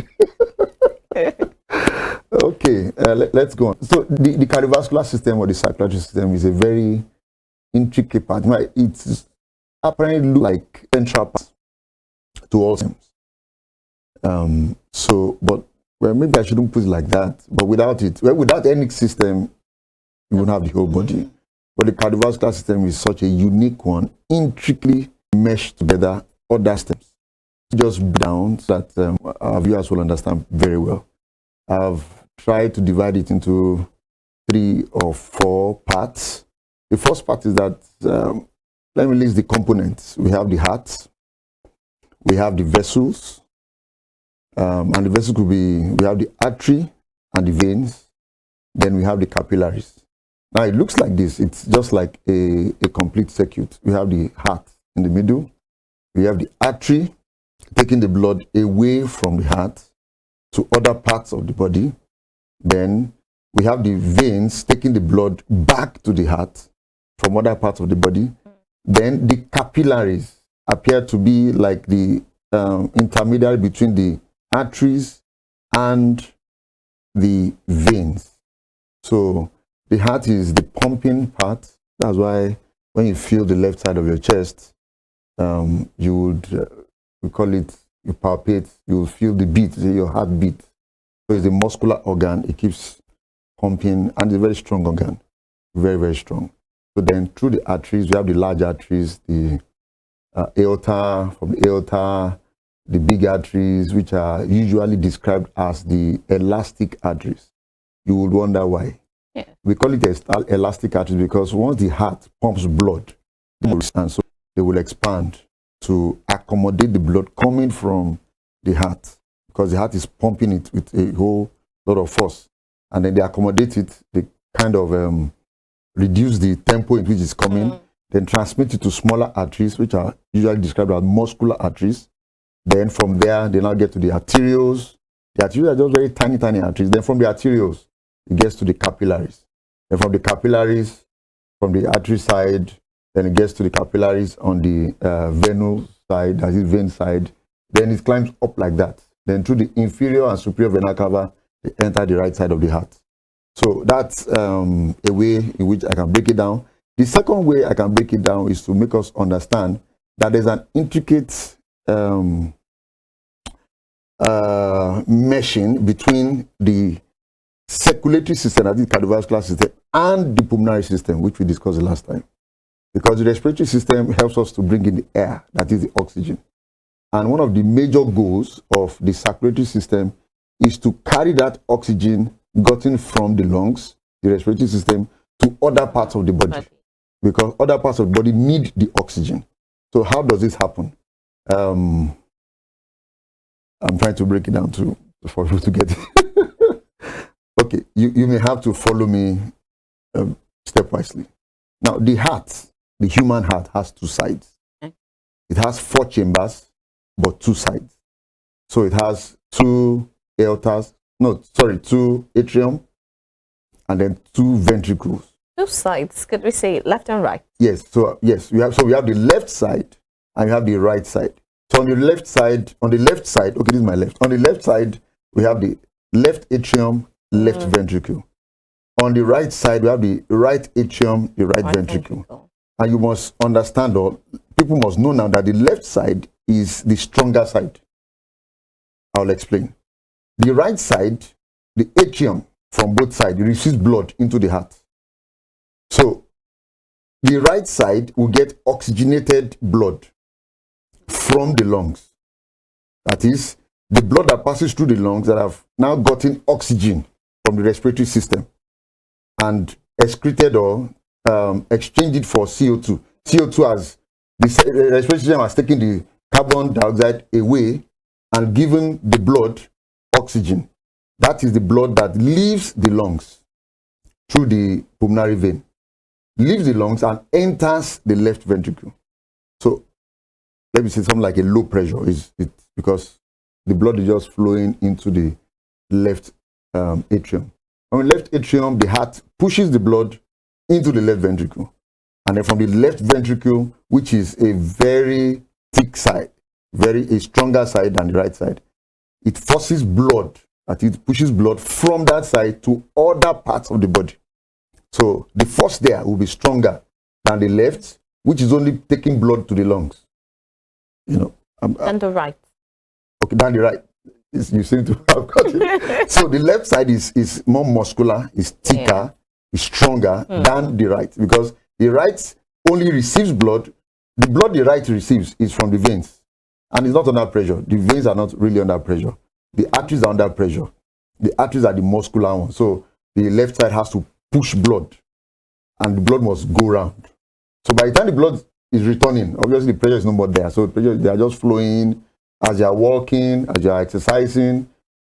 Okay, let's go on. So the cardiovascular system or the circulatory system is a very intricate part. It's apparently look like central part to all systems. Well, maybe I shouldn't put it like that. But without it, without any system, you won't have the whole body. But the cardiovascular system is such a unique one, intricately meshed together other systems. Just down so that our viewers will understand very well. I've tried to divide it into 3 or 4 parts. The first part is that, let me list the components. We have the heart, we have the vessels, and the vessels could be, we have the artery and the veins, then we have the capillaries. Now it looks like this, it's just like a complete circuit. We have the heart in the middle, we have the artery taking the blood away from the heart to other parts of the body. Then we have the veins taking the blood back to the heart from other parts of the body. Then the capillaries appear to be like the intermediary between the arteries and the veins. So the heart is the pumping part. That's why when you feel the left side of your chest, you would, we call it, you palpate, you will feel the beat, your heart beat. So it's a muscular organ, it keeps pumping, and it's a very strong organ, very, very strong. So then through the arteries, we have the large arteries, the aorta, from the aorta, the big arteries, which are usually described as the elastic arteries. You would wonder why. Yeah. We call it elastic arteries because once the heart pumps blood, and so they will expand to accommodate the blood coming from the heart, because the heart is pumping it with a whole lot of force. And then they accommodate it, they kind of reduce the tempo in which it's coming, then transmit it to smaller arteries, which are usually described as muscular arteries. Then from there, they now get to the arterioles. The arterioles are just very tiny, tiny arteries. Then from the arterioles, it gets to the capillaries. Then from the capillaries, from the artery side, then it gets to the capillaries on the venous side, that is vein side. Then it climbs up like that. Then through the inferior and superior vena cava, they enter the right side of the heart. So that's a way in which I can break it down. The second way I can break it down is to make us understand that there's an intricate meshing between the circulatory system, that is cardiovascular system, and the pulmonary system, which we discussed the last time. Because the respiratory system helps us to bring in the air, that is the oxygen. And one of the major goals of the circulatory system is to carry that oxygen gotten from the lungs, the respiratory system, to other parts of the body. Because other parts of the body need the oxygen. So how does this happen? I'm trying to break it down for people to get it. Okay, you may have to follow me stepwisely. Now, the heart, the human heart, has 2 sides. It has 4 chambers, but 2 sides. So it has 2 aortas, 2 atrium, and then 2 ventricles. 2 sides, could we say left and right? Yes, so yes, we have the left side and we have the right side. So on the left side, okay, this is my left. On the left side, we have the left atrium, left ventricle. On the right side, we have the right atrium, the right ventricle. And you must understand, or people must know now, that the left side is the stronger side. I'll explain. The right side, the atrium from both sides, receives blood into the heart. So the right side will get oxygenated blood from the lungs. That is, the blood that passes through the lungs that have now gotten oxygen from the respiratory system and excreted or exchanged it for CO2. CO2 has, the respiratory system has taken the carbon dioxide away and given the blood oxygen. That is the blood that leaves the lungs through the pulmonary vein, leaves the lungs and enters the left ventricle. So let me say something like a low pressure is because the blood is just flowing into the left atrium. On the left atrium, the heart pushes the blood into the left ventricle. And then from the left ventricle, which is a very thick side, a stronger side than the right side, it forces blood, that it pushes blood from that side to other parts of the body. So the force there will be stronger than the left, which is only taking blood to the lungs. You know. And the right. Okay, than the right. You seem to have got it. So the left side is more muscular, is thicker, is stronger than the right, because the right only receives blood. The blood the right receives is from the veins, and it's not under pressure. The veins are not really under pressure. The arteries are under pressure. The arteries are the muscular ones. So the left side has to push blood, and the blood must go round. So by the time the blood is returning, obviously the pressure is no more there. So they are just flowing as you are walking, as you are exercising.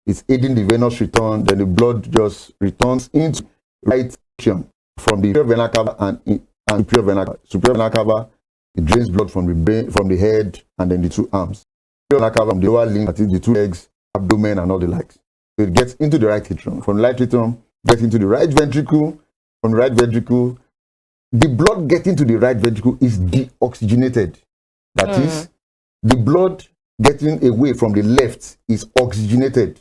It's aiding the venous return. Then the blood just returns into right atrium from the superior vena cava and superior vena cava. Superior vena cava, it drains blood from the brain, from the head, and then the two arms. Superior vena cava from the lower limb, that is the two legs, abdomen, and all the likes. So it gets into the right atrium. From the right atrium, gets into the right ventricle. From the right ventricle, the blood getting to the right ventricle is deoxygenated. That is, the blood getting away from the left is oxygenated.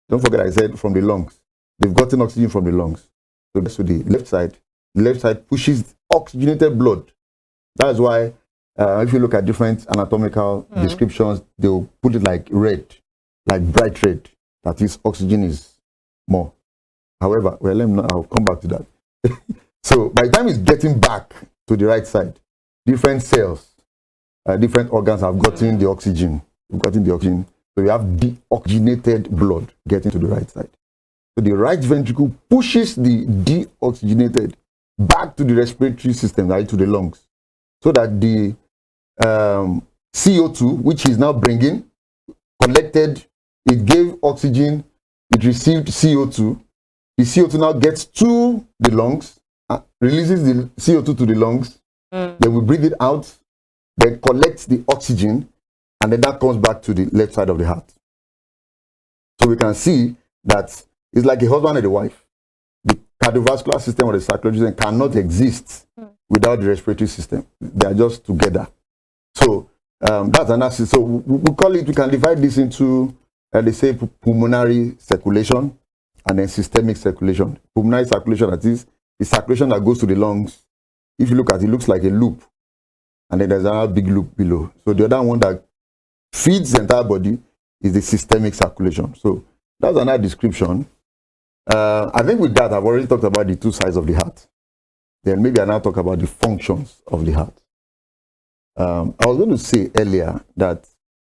Don't forget I said from the lungs. They've gotten oxygen from the lungs. So that's to the left side. The left side pushes oxygenated blood. That's why if you look at different anatomical descriptions, they'll put it like red, like bright red. That is, oxygen is more. However, well, I'll come back to that. So by the time it's getting back to the right side, different cells, different organs have gotten the oxygen. So you have deoxygenated blood getting to the right side. So the right ventricle pushes the deoxygenated back to the respiratory system, right, to the lungs, so that the CO2, which is now bringing, collected, it gave oxygen, it received CO2. The CO2 now gets to the lungs, releases the CO2 to the lungs, then we breathe it out, then collects the oxygen, and then that comes back to the left side of the heart. So we can see that it's like a husband and a wife. The cardiovascular system or the circulatory system cannot exist without the respiratory system. They are just together. So that's analysis. So we call it, we can divide this into, they say, pulmonary circulation and then systemic circulation. Pulmonary circulation, that is the circulation that goes to the lungs. If you look at it, it looks like a loop. And then there's another big loop below. So the other one that feeds the entire body is the systemic circulation. So that's another description. I think with that, I've already talked about the two sides of the heart. Then maybe I now talk about the functions of the heart. I was going to say earlier that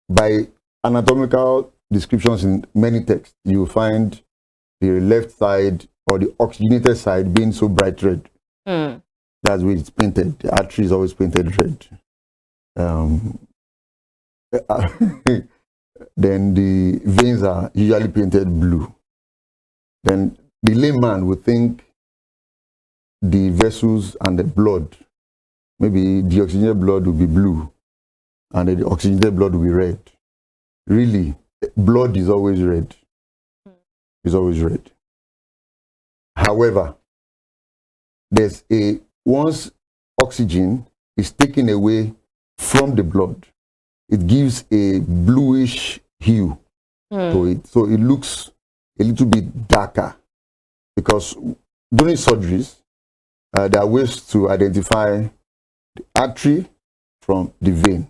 by anatomical descriptions in many texts, you will find the left side or the oxygenated side being so bright red. That's where it's painted. The artery is always painted red. Then the veins are usually painted blue. Then the layman would think the vessels and the blood, maybe the oxygenated blood will be blue and then the oxygenated blood will be red. Really, blood is always red. It's always red. However, once oxygen is taken away from the blood, it gives a bluish hue to it. So it looks a little bit darker, because during surgeries, there are ways to identify the artery from the vein.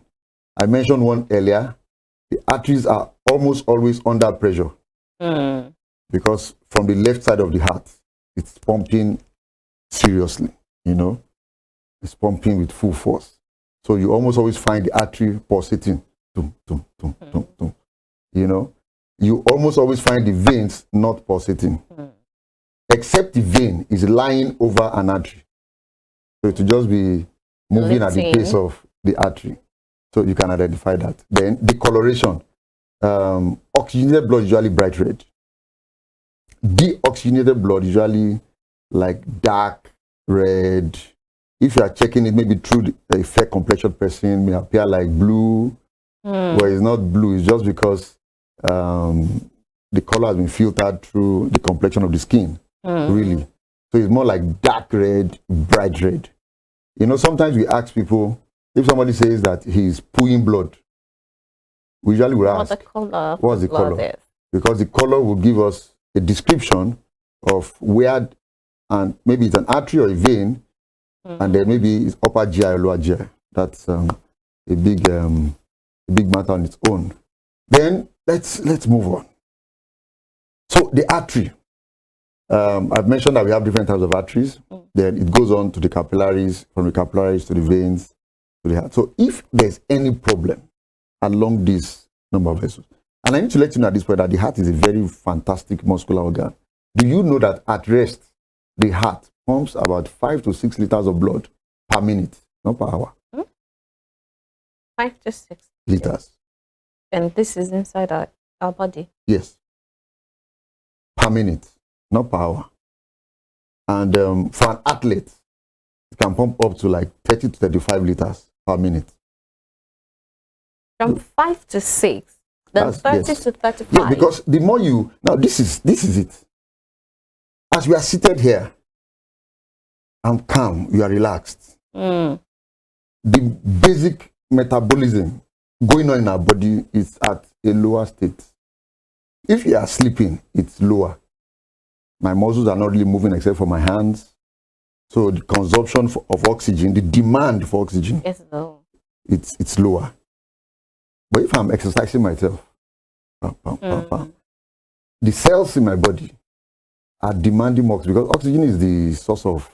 I mentioned one earlier. The arteries are almost always under pressure because from the left side of the heart, it's pumping seriously, you know. It's pumping with full force. So you almost always find the artery pulsating. You know, you almost always find the veins not pulsating, except the vein is lying over an artery. So to just be moving at the pace of the artery. So you can identify that. Then the coloration. Oxygenated blood is usually bright red. Deoxygenated blood is usually like dark red, if you are checking it maybe through a fair complexion person, may appear like blue, where it's not blue. It's just because the color has been filtered through the complexion of the skin, really. So it's more like dark red, bright red. You know, sometimes we ask people, if somebody says that he's pooing blood, we usually will ask, what's the color? Because the color will give us a description of where, and maybe it's an artery or a vein, and then maybe it's upper GI or lower GI. That's a big matter on its own. Then let's move on. So the artery. I've mentioned that we have different types of arteries. Then it goes on to the capillaries, from the capillaries to the veins, to the heart. So if there's any problem along this number of vessels, and I need to let you know at this point that the heart is a very fantastic muscular organ. Do you know that at rest, the heart pumps about 5 to 6 liters of blood per minute, not per hour? 5 to 6 liters. And this is inside our body? Yes. Per minute, not per hour. And for an athlete, it can pump up to like 30 to 35 liters per minute. From 5 to 6, then 30 to 35. Yeah, because the more you, now this is it. As we are seated here, I'm calm, you are relaxed. The basic metabolism going on in our body is at a lower state. If you are sleeping, it's lower. My muscles are not really moving except for my hands. So the consumption of oxygen, the demand for oxygen, it's lower. But if I'm exercising myself, the cells in my body are demanding more, because oxygen is the source of,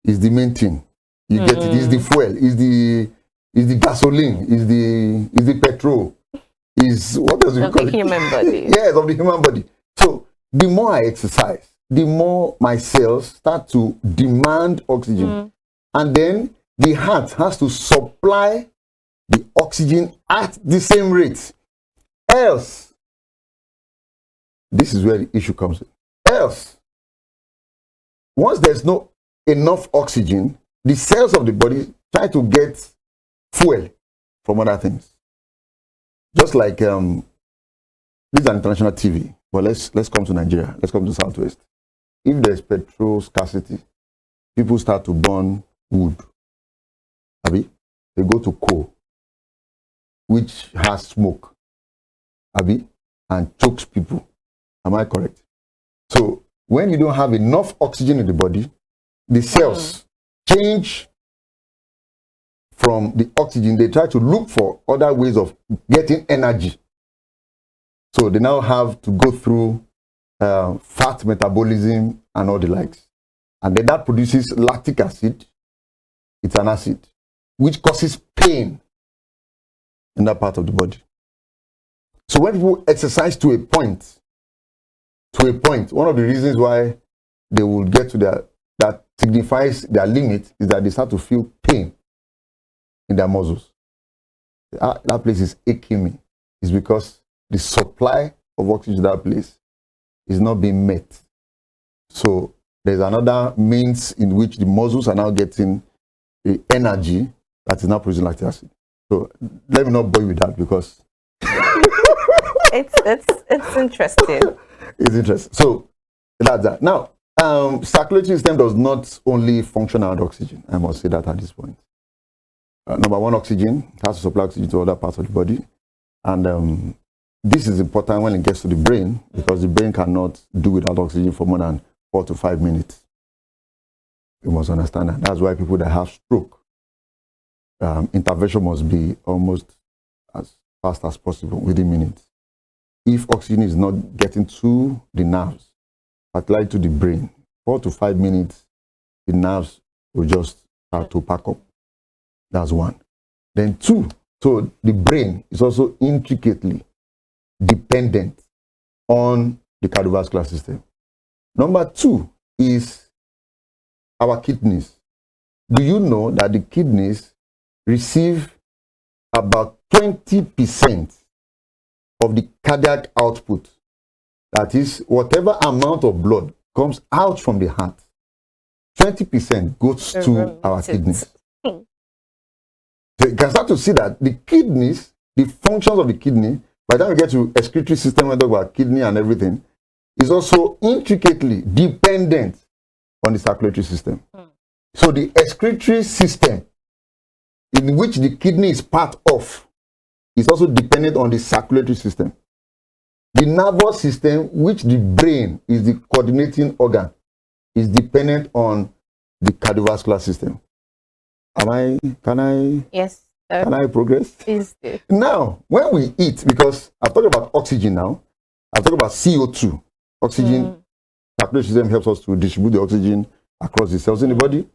is the main thing. You get it, is the fuel, is the gasoline, is the petrol, is what else you call it? Of the human body. Yes, of the human body. So the more I exercise, the more my cells start to demand oxygen. And then the heart has to supply the oxygen at the same rate. Else, this is where the issue comes in. Else, once there's no enough oxygen, the cells of the body try to get fuel from other things. Just like this is an international TV, but let's come to Nigeria. Let's come to Southwest. If there's petrol scarcity, people start to burn wood. Abi? They go to coal, which has smoke, Abi, and chokes people. Am I correct? So when you don't have enough oxygen in the body, the cells change from the oxygen. They try to look for other ways of getting energy. So they now have to go through fat metabolism and all the likes. And then that produces lactic acid. It's an acid, which causes pain in that part of the body. So when people exercise to a point, one of the reasons why they will get to that signifies their limit is that they start to feel pain in their muscles. That place is aching me. It's because the supply of oxygen to that place is not being met. So there's another means in which the muscles are now getting the energy that is now producing lactic acid. So let me not bore you with that, because it's interesting. It's interesting. So that's that. Now, circulatory system does not only function around oxygen. I must say that at this point. Number one, oxygen has to supply oxygen to other parts of the body, and this is important when it gets to the brain, because the brain cannot do without oxygen for more than 4 to 5 minutes. You must understand that. That's why people that have stroke, intervention must be almost as fast as possible, within minutes. If oxygen is not getting to the nerves, particularly to the brain, 4 to 5 minutes, the nerves will just start to pack up. That's one. Then two, so the brain is also intricately dependent on the cardiovascular system. Number two is our kidneys. Do you know that the kidneys receive about 20% of the cardiac output? That is, whatever amount of blood comes out from the heart, 20% goes to our kidneys. So you can start to see that the kidneys, the functions of the kidney, by the time we get to excretory system, we talk about kidney and everything, is also intricately dependent on the circulatory system. So the excretory system, in which the kidney is part of, is also dependent on the circulatory system. The nervous system, which the brain is the coordinating organ, is dependent on the cardiovascular system. Yes. Can I progress? Please do. Now, when we eat, because I've talked about oxygen now, I've talked about CO2. Oxygen, circulatory system helps us to distribute the oxygen across the cells in the body,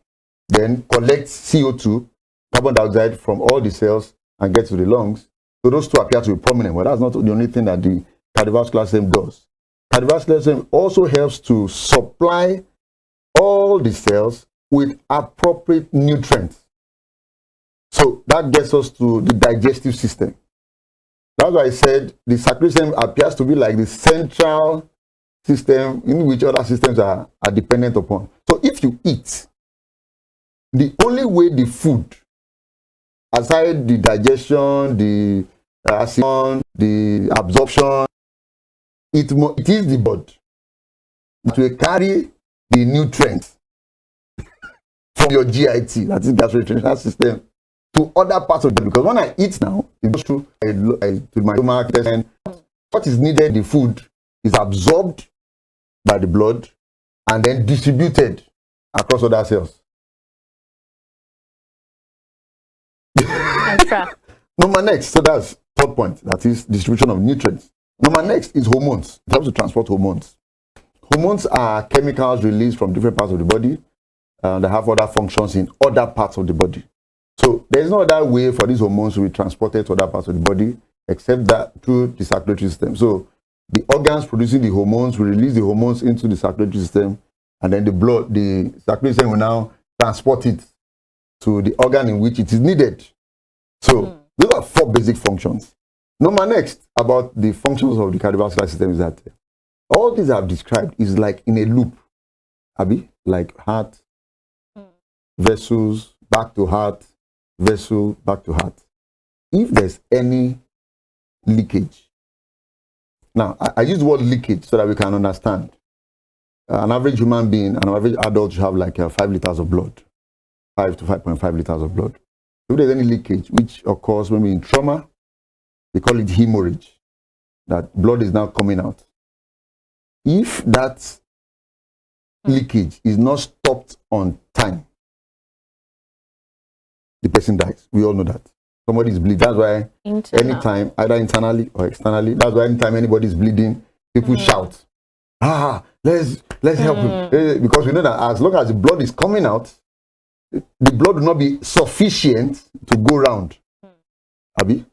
then collect CO2, carbon dioxide from all the cells and get to the lungs. So those two appear to be prominent. Well, that's not the only thing that the cardiovascular system does. Cardiovascular system also helps to supply all the cells with appropriate nutrients. So that gets us to the digestive system. That's why I said the circulatory system appears to be like the central system in which other systems are dependent upon. So if you eat, the only way the food, aside the digestion, the assimilation, the absorption, it is the blood that will carry the nutrients from your GIT, that is gastrointestinal system, to other parts of the body. Because when I eat now, it goes through to my stomach, and what is needed, the food, is absorbed by the blood and then distributed across other cells. Number next, so that's third point, that is distribution of nutrients. Number next is hormones. It helps to transport hormones. Hormones are chemicals released from different parts of the body that have other functions in other parts of the body. So there's no other way for these hormones to be transported to other parts of the body except that through the circulatory system. So the organs producing the hormones will release the hormones into the circulatory system, and then the circulatory system will now transport it to the organ in which it is needed. So those are four basic functions. Number next about the functions of the cardiovascular system is that all these I've described is like in a loop, Abby, like heart, vessels, back to heart, vessel, back to heart. If there's any leakage, now I use the word leakage so that we can understand. An average human being, an average adult should have like 5 liters of blood, 5 to 5.5 liters of blood. If there's any leakage, which occurs when we're in trauma, we call it hemorrhage, that blood is now coming out. If that leakage is not stopped on time, the person dies. We all know that. Somebody is bleeding. That's why anytime, either internally or externally, that's why anytime anybody is bleeding, people shout, let's help him. Because we know that as long as the blood is coming out, the blood will not be sufficient to go round. Abi?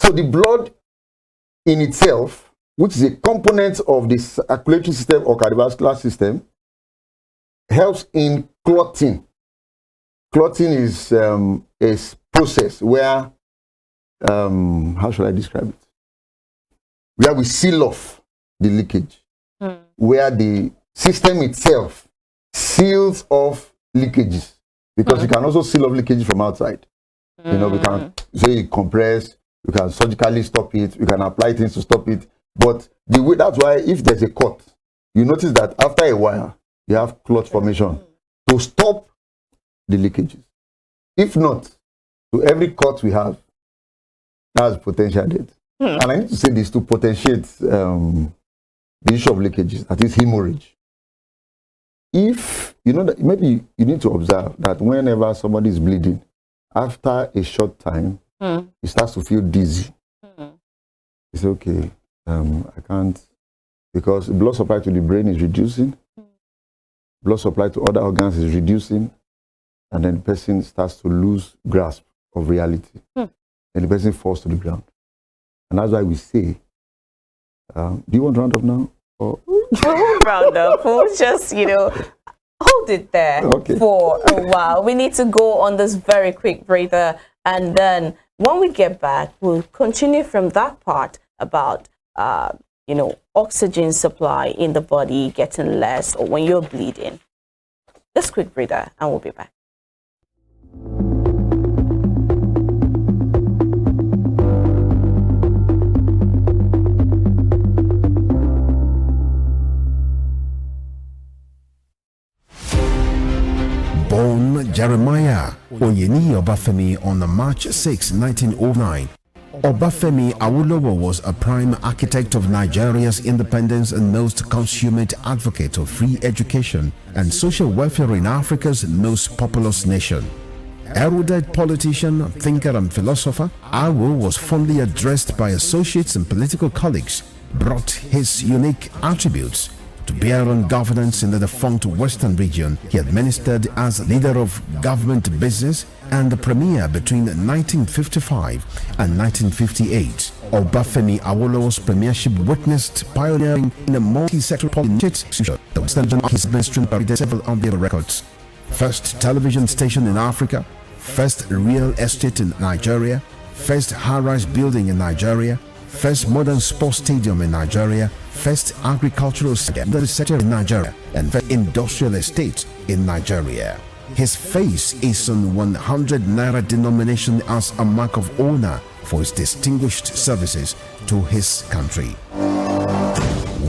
So the blood in itself, which is a component of the circulatory system or cardiovascular system, helps in clotting. Clotting is a process where, how should I describe it? Where we seal off the leakage, where the system itself seals off leakages, because you can also seal off leakages from outside. You know, we can say compress, we can surgically stop it, we can apply things to stop it. But the way, that's why if there's a cut, you notice that after a while, you have clot formation to stop the leakages. If not, to every cut we have, that's potential death. And I need to say this to potentiate the issue of leakages, that is hemorrhage. If, you know, that maybe you need to observe that whenever somebody is bleeding, after a short time, he starts to feel dizzy. It's okay, I can't, because the blood supply to the brain is reducing, blood supply to other organs is reducing, and then the person starts to lose grasp of reality. And the person falls to the ground. And that's why we say, do you want to round up now? Or? We'll round up. We'll just, you know, hold it there for a while. We need to go on this very quick breather. And then when we get back, we'll continue from that part about, you know, oxygen supply in the body getting less or when you're bleeding. This quick breather, and we'll be back. Born Jeremiah Oyeni Obafemi on March 6, 1909, Obafemi Awolowo was a prime architect of Nigeria's independence and most consummate advocate of free education and social welfare in Africa's most populous nation. Erudite politician, thinker and philosopher, Awo was fondly addressed by associates and political colleagues, brought his unique attributes to bear on governance in the defunct Western region. He administered as leader of government business and the premier between 1955 and 1958. Obafemi Awolowo's premiership witnessed pioneering in a multi-sectoral initiative. The Western region of his administration provided several unbearable records. First television station in Africa, first real estate in Nigeria, first high-rise building in Nigeria, first modern sports stadium in Nigeria, first agricultural sector in Nigeria, and first industrial estate in Nigeria. His face is on 100 naira denomination as a mark of honor for his distinguished services to his country.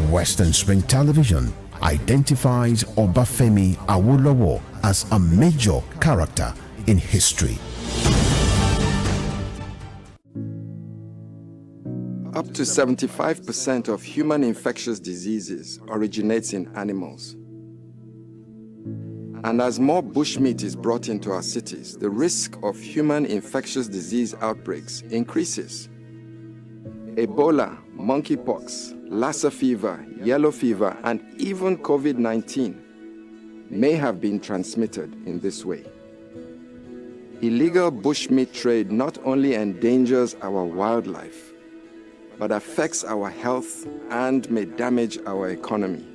Western Spring Television identifies Obafemi Awolowo as a major character in history. Up to 75% of human infectious diseases originates in animals. And as more bushmeat is brought into our cities, the risk of human infectious disease outbreaks increases. Ebola, monkeypox, Lassa fever, yellow fever, and even COVID-19 may have been transmitted in this way. Illegal bushmeat trade not only endangers our wildlife, but affects our health and may damage our economy.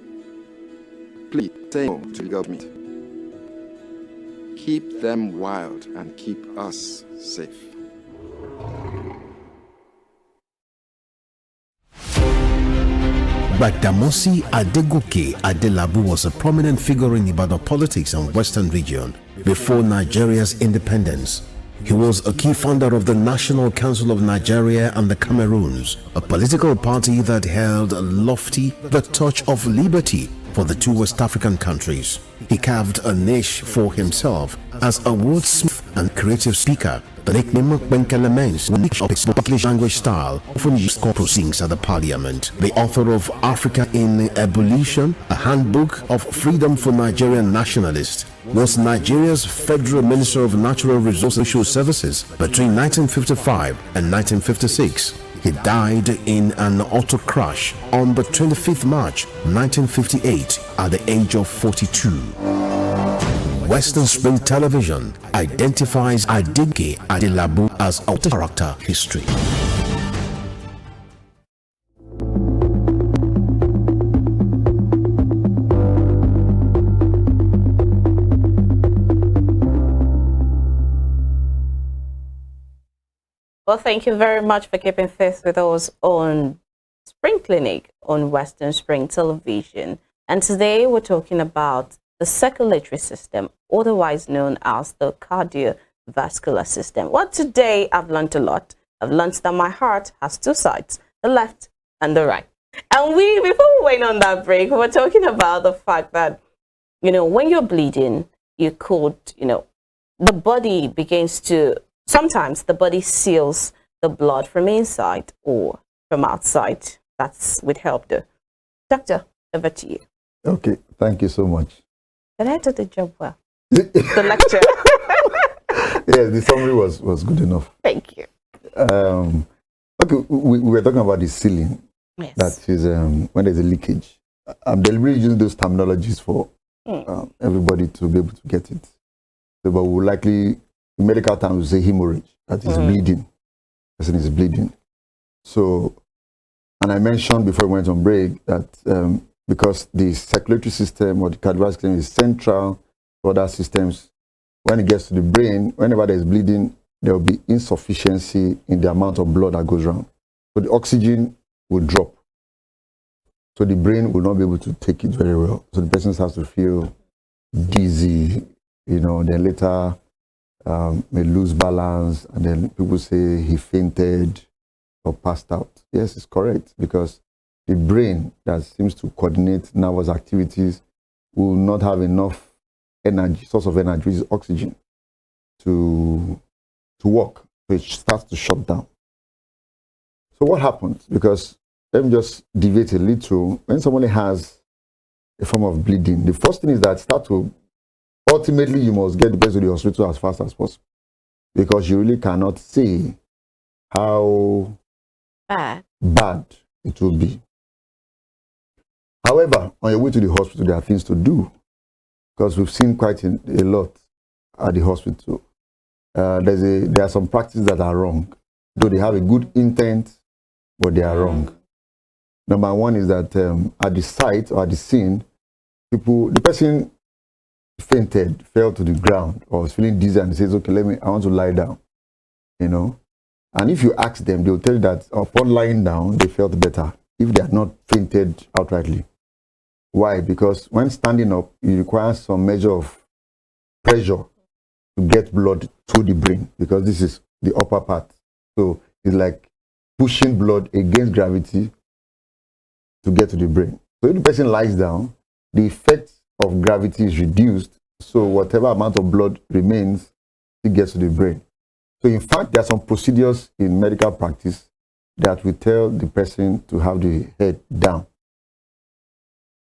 Please say no to illegal meat. Keep them wild and keep us safe. Gbadamosi Adegoke Adelabu was a prominent figure in Ibadan politics and Western region before Nigeria's independence. He was a key founder of the National Council of Nigeria and the Cameroons, a political party that held lofty the torch of liberty for the two West African countries. He carved a niche for himself as a wordsmith and creative speaker. The nickname Benkelemens of his English language style, often used for proceedings at the parliament. The author of Africa in Ebullition, a handbook of freedom for Nigerian nationalists, was Nigeria's Federal Minister of Natural Resources and Social Services between 1955 and 1956. He died in an auto crash on the 25th March 1958 at the age of 42. Western Spring Television identifies Adegoke Adelabu as a character history. Well, thank you very much for keeping faith with us on Spring Clinic on Western Spring Television. And today we're talking about the circulatory system, otherwise known as the cardiovascular system. Well, today I've learned a lot. I've learned that my heart has two sides, the left and the right. And before we went on that break, we were talking about the fact that, when you're bleeding, you could, the body begins to, sometimes the body seals the blood from inside or from outside. That's with help though. Doctor, over to you. Okay, thank you so much. Did I do the job well? The lecture. Yes, the summary was good enough. Thank you. Okay, we were talking about the sealing. Yes. That is when there's a leakage. I'm deliberately using those terminologies for everybody to be able to get it. So, but we likely, in medical terms, we say hemorrhage. That is bleeding. The person is bleeding. So, and I mentioned before we went on break that because the circulatory system or the cardiovascular system is central to other systems, when it gets to the brain, whenever there's bleeding, there will be insufficiency in the amount of blood that goes around. So the oxygen will drop. So the brain will not be able to take it very well. So the person has to feel dizzy, you know, then later may lose balance, and then people say he fainted or passed out. Yes, it's correct, because the brain that seems to coordinate nervous activities will not have enough energy, source of energy, which is oxygen, to work. So it starts to shut down. So what happens? Because let me just deviate a little. When somebody has a form of bleeding, the first thing is that ultimately you must get the person to the hospital as fast as possible, because you really cannot say how bad it will be. However, on your way to the hospital, there are things to do, because we've seen quite a lot at the hospital. There are some practices that are wrong, though they have a good intent, but they are wrong. Number one is that at the site or at the scene, the person fainted, fell to the ground, or was feeling dizzy, and says, "Okay, I want to lie down," you know. And if you ask them, they will tell you that upon lying down, they felt better if they had not fainted outrightly. Why? Because when standing up, you require some measure of pressure to get blood to the brain, because this is the upper part. So it's like pushing blood against gravity to get to the brain. So if the person lies down, the effect of gravity is reduced, so whatever amount of blood remains, it gets to the brain. So in fact, there are some procedures in medical practice that will tell the person to have the head down.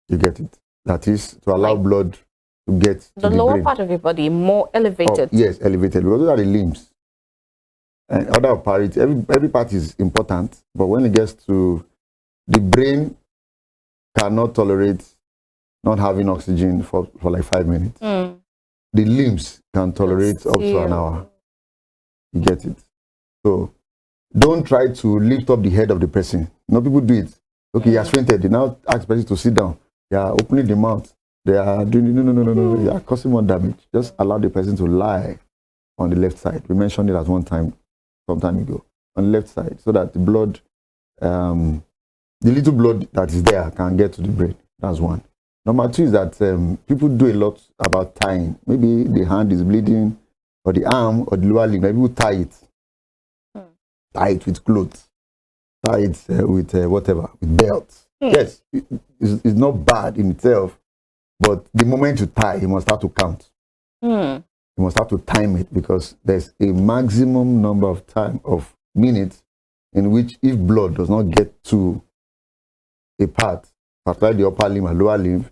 You get it? That is to allow blood to get to the lower brain. part of your body more elevated. Oh, yes, elevated, because those are the limbs. And other parts, every part is important, but when it gets to the brain, cannot tolerate not having oxygen for like 5 minutes. The limbs can tolerate up to an hour. You get it? So don't try to lift up the head of the person. No, people do it. Okay, he has fainted. They now ask the person to sit down. They are opening the mouth. They are doing no. They are causing more damage. Just allow the person to lie on the left side. We mentioned it at one time, some time ago, on the left side, so that the blood, the little blood that is there can get to the brain. That's one. Number two is that people do a lot about tying. Maybe the hand is bleeding, or the arm, or the lower limb. Maybe people tie it. Tie it with clothes. Tie it with whatever, with belts. Yes, it's not bad in itself, but the moment you tie, you must start to count. You must start to time it, because there's a maximum number of minutes in which, if blood does not get to a part, particularly the upper limb or lower limb,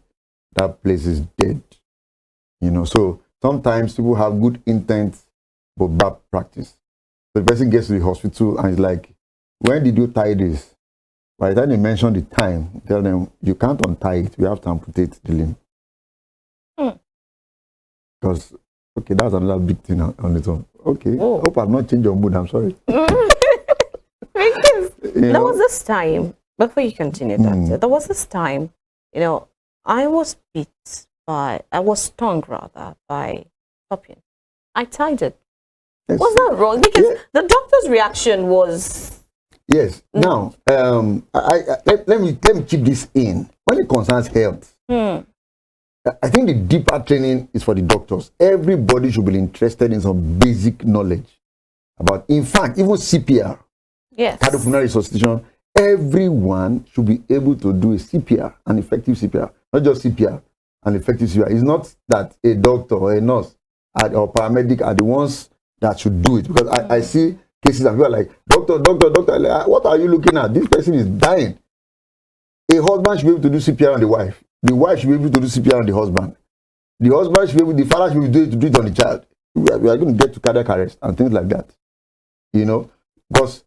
that place is dead. You know, so sometimes people have good intent but bad practice. So the person gets to the hospital and is like, "When did you tie this?" By the time they mention the time, tell them, "You can't untie it. We have to amputate the limb." Because, okay, that's another big thing on its own. Okay, hope I've not changed your mood. I'm sorry. There was this time, before you continue, Doctor, there was this time, you know, I was stung rather by scorpion. I tied it. Yes. Was that wrong? Because the doctor's reaction was... Yes. Now, let me keep this in. When it concerns health, I think the deeper training is for the doctors. Everybody should be interested in some basic knowledge about, in fact, even CPR, cardiopulmonary resuscitation. Everyone should be able to do a CPR, an effective CPR, not just CPR, an effective CPR. It's not that a doctor or a nurse or paramedic are the ones that should do it, because I see cases and people are like, doctor, like, what are you looking at? This person is dying. A husband should be able to do CPR on the wife. The wife should be able to do CPR on the husband. The husband should be able, the father should be able to do it on the child. We are going to get to cardiac arrest and things like that. You know, because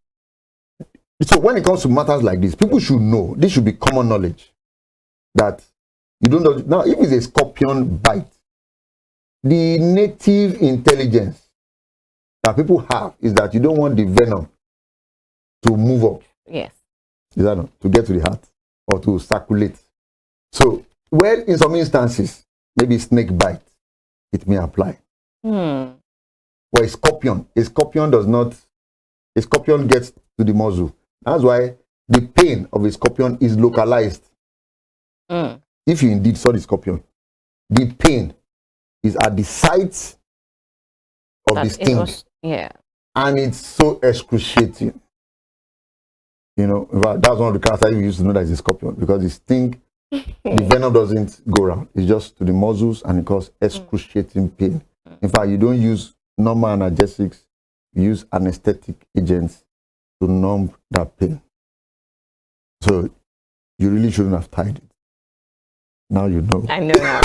so when it comes to matters like this, people should know. This should be common knowledge that you don't know. Now, if it's a scorpion bite, the native intelligence that people have is that you don't want the venom to move up. Yes. Is that not? To get to the heart or to circulate. So, well, in some instances, maybe snake bite, it may apply. Or a scorpion does not, a scorpion gets to the muzzle. That's why the pain of a scorpion is localized. If you indeed saw the scorpion, the pain is at the site of the sting. Yeah. And it's so excruciating. You know, in fact, that's one of the characters we used to know that is a scorpion, because the sting, the venom doesn't go around. It's just to the muscles, and it causes excruciating pain. In fact, you don't use normal analgesics, you use anesthetic agents to numb that pain. So you really shouldn't have tied it. Now you know. I know now.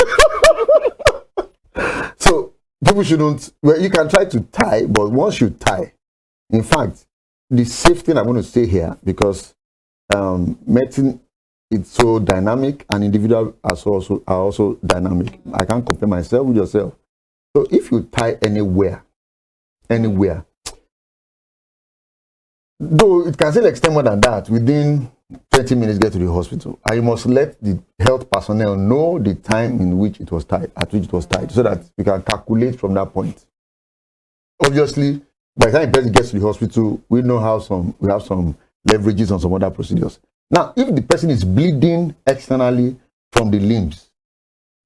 So people shouldn't, well, you can try to tie, but once you tie, in fact, the safe thing I'm going to say here, because medicine is so dynamic and individuals are also dynamic. I can't compare myself with yourself. So if you tie anywhere, though it can still extend more than that, within 20 minutes get to the hospital. And you must let the health personnel know the time in which it was tied, at which it was tied, so that you can calculate from that point. Obviously, by the time the person gets to the hospital, we know how we have some leverages on some other procedures. Now, if the person is bleeding externally from the limbs,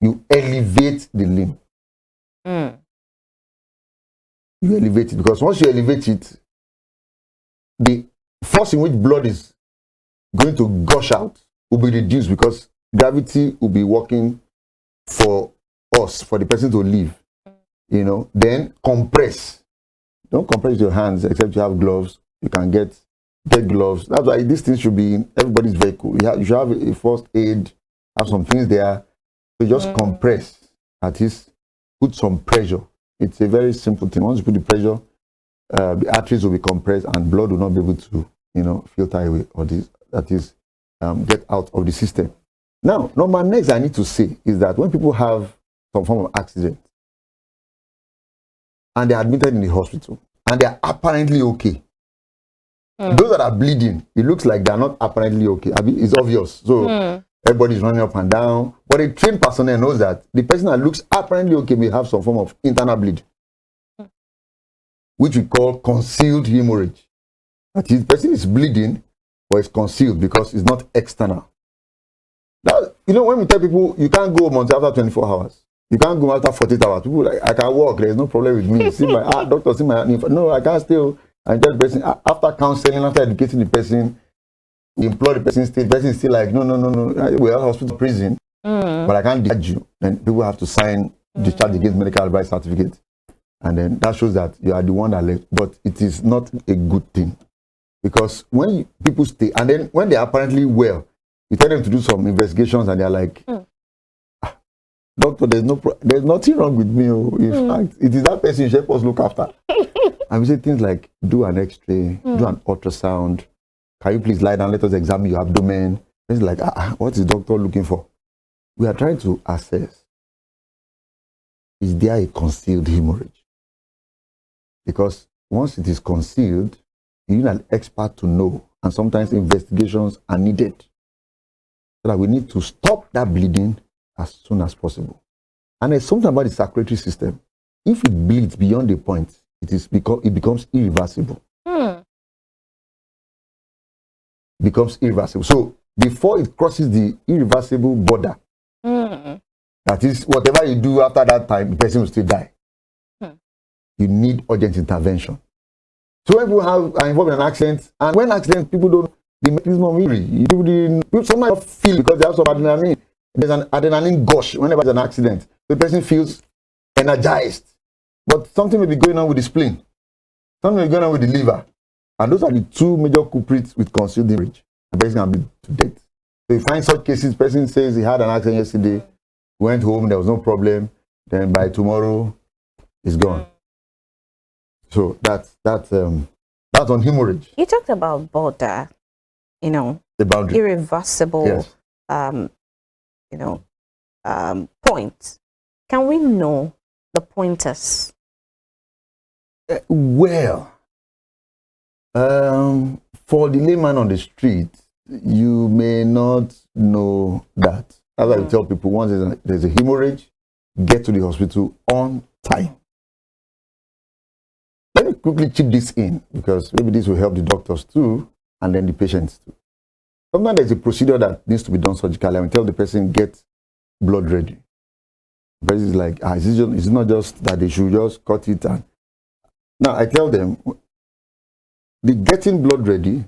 you elevate the limb. You elevate it, because once you elevate it, the force in which blood is going to gush out will be reduced, because gravity will be working for us, for the person to live. You know, then compress. Don't compress your hands except you have gloves. You can get gloves. That's why this thing should be in everybody's vehicle. You should have a first aid, have some things there. So just compress, at least put some pressure. It's a very simple thing. Once you put the pressure, the arteries will be compressed and blood will not be able to, filter away, or get out of the system. Now, number next I need to say is that when people have some form of accident and they're admitted in the hospital and they're apparently okay, those that are bleeding, it looks like they're not apparently okay. I mean, it's obvious. So everybody's running up and down. But a trained personnel knows that the person that looks apparently okay may have some form of internal bleed, which we call concealed hemorrhage. That is, the person is bleeding, but it's concealed because it's not external. That, when we tell people you can't go until after 24 hours, you can't go after 48 hours. People like, I can walk, there's no problem with me. See my doctor, see my no, I can't still. And tell the person, after counseling, after educating the person, we implore the person still. The person is still like, no. We are hospital, prison, but I can't discharge you. Then people have to sign discharge against medical advice certificate, and then that shows that you are the one that left. But it is not a good thing, because when people stay, and then when they are apparently well, you tell them to do some investigations, and they are like, doctor, there's nothing wrong with me. In fact, it is that person you should help us look after. And we say things like, do an X-ray, do an ultrasound. Can you please lie down? Let us examine your abdomen. It's like, what is the doctor looking for? We are trying to assess, is there a concealed hemorrhage? Because once it is concealed, you need an expert to know. And sometimes investigations are needed. So that we need to stop that bleeding as soon as possible. And there's something about the circulatory system. If it bleeds beyond the point, it becomes irreversible. Becomes irreversible. So before it crosses the irreversible border, that is, whatever you do after that time, the person will still die. You need urgent intervention. So when people are involved in an accident, and when accidents, people don't, the mechanism of injury, people sometimes feel because they have some adrenaline. There's an adrenaline gush whenever there's an accident. The person feels energized. But something may be going on with the spleen. Something may be going on with the liver. And those are the two major culprits with concealed hemorrhage. The person can be to death. So you find such cases, the person says he had an accident yesterday, went home, there was no problem, then by tomorrow, it's gone. So that's on hemorrhage. You talked about border, the boundary. Irreversible, point. Can we know the pointers? Well, for the layman on the street, you may not know that. As I tell people, once there's a hemorrhage, get to the hospital on time. Let me quickly chip this in, because maybe this will help the doctors too, and then the patients too. Sometimes there's a procedure that needs to be done surgically. I will tell the person, get blood ready. The person is like, it's not just that they should just cut it. And now I tell them, the getting blood ready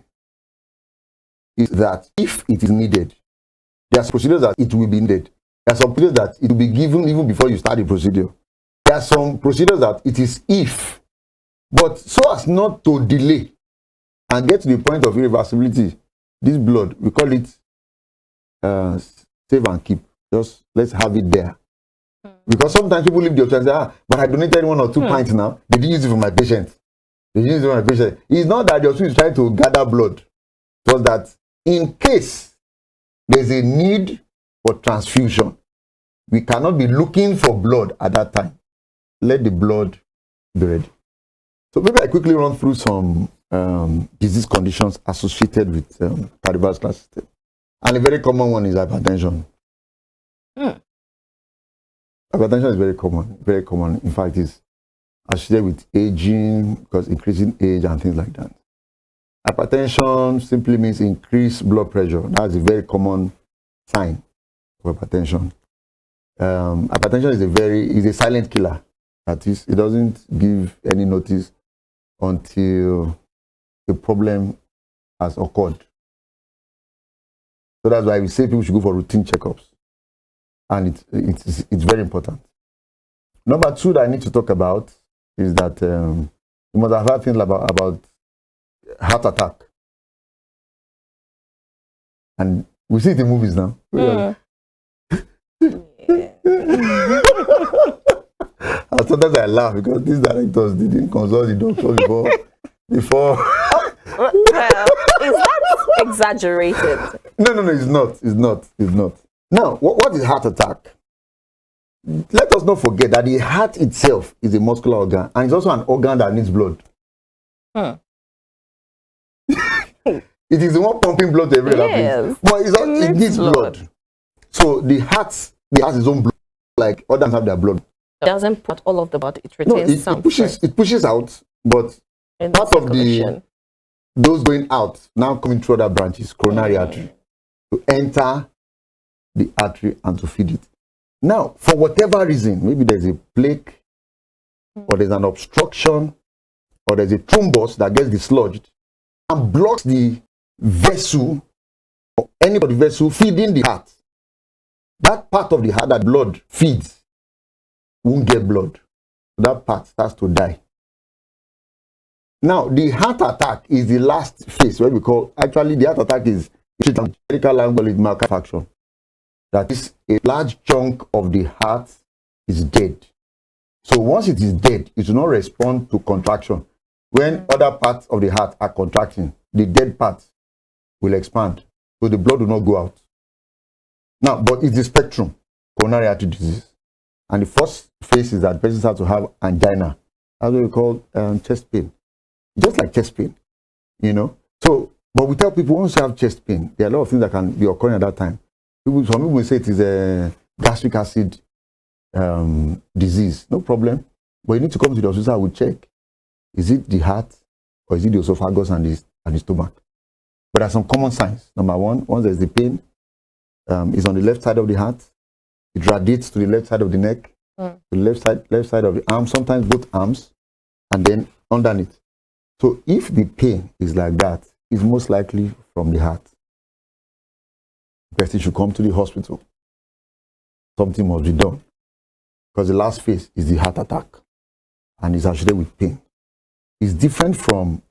is that if it is needed, there are procedures that it will be needed. There are some procedures that it will be given even before you start the procedure. There are some procedures that it is if, but so as not to delay and get to the point of irreversibility. This blood, we call it save and keep. Just let's have it there. Because sometimes people leave the option and say, but I donated 1 or 2 pints now. They didn't use it for my patient. They didn't use it for my patient. It's not that the hospital is trying to gather blood. It was that in case there's a need for transfusion, we cannot be looking for blood at that time. Let the blood be ready. So maybe I quickly run through some disease conditions associated with cardiovascular system. And a very common one is hypertension. Hypertension is very common. Very common. In fact, it's associated with aging, because increasing age and things like that. Hypertension simply means increased blood pressure. That's a very common sign of hypertension. Hypertension is a silent killer. That is, it doesn't give any notice until the problem has occurred. So that's why we say people should go for routine checkups. And it's very important. Number 2 that I need to talk about is that you must have heard things about heart attack. And we see it in movies now. And sometimes I laugh because these directors didn't consult the doctor before. Well, is that exaggerated? No, it's not. Now, what is heart attack? Let us not forget that the heart itself is a muscular organ, and it's also an organ that needs blood. It is the one pumping blood to every other place. But it needs blood. So the heart has its own blood, like organs have their blood. It doesn't put all of the blood, it retains some. It pushes out, but part of those going out now coming through other branches, coronary artery, to enter the artery and to feed it. Now, for whatever reason, maybe there's a plaque, or there's an obstruction, or there's a thrombus that gets dislodged and blocks the vessel, or any of the vessel feeding the heart. That part of the heart that blood feeds won't get blood. That part starts to die. Now, the heart attack is the last phase, where we call, actually, the heart attack is, medical language, malfunction. That is, a large chunk of the heart is dead. So once it is dead, it will not respond to contraction. When other parts of the heart are contracting, the dead parts will expand. So the blood will not go out. Now, but it's the spectrum, coronary artery disease. And the first phase is that patients have to have angina. That's what we call chest pain. Just like chest pain, you know. So, but we tell people once you have chest pain, there are a lot of things that can be occurring at that time. Some people will say it is a gastric acid disease. No problem. But you need to come to the hospital. I will check. Is it the heart or is it the esophagus and the stomach? But there are some common signs. Number 1, once there's the pain, it's on the left side of the heart. It radiates to the left side of the neck, to the left side of the arm, sometimes both arms, and then underneath. So if the pain is like that, it's most likely from the heart. The person should come to the hospital. Something must be done. Because the last phase is the heart attack. And it's actually with pain. It's different from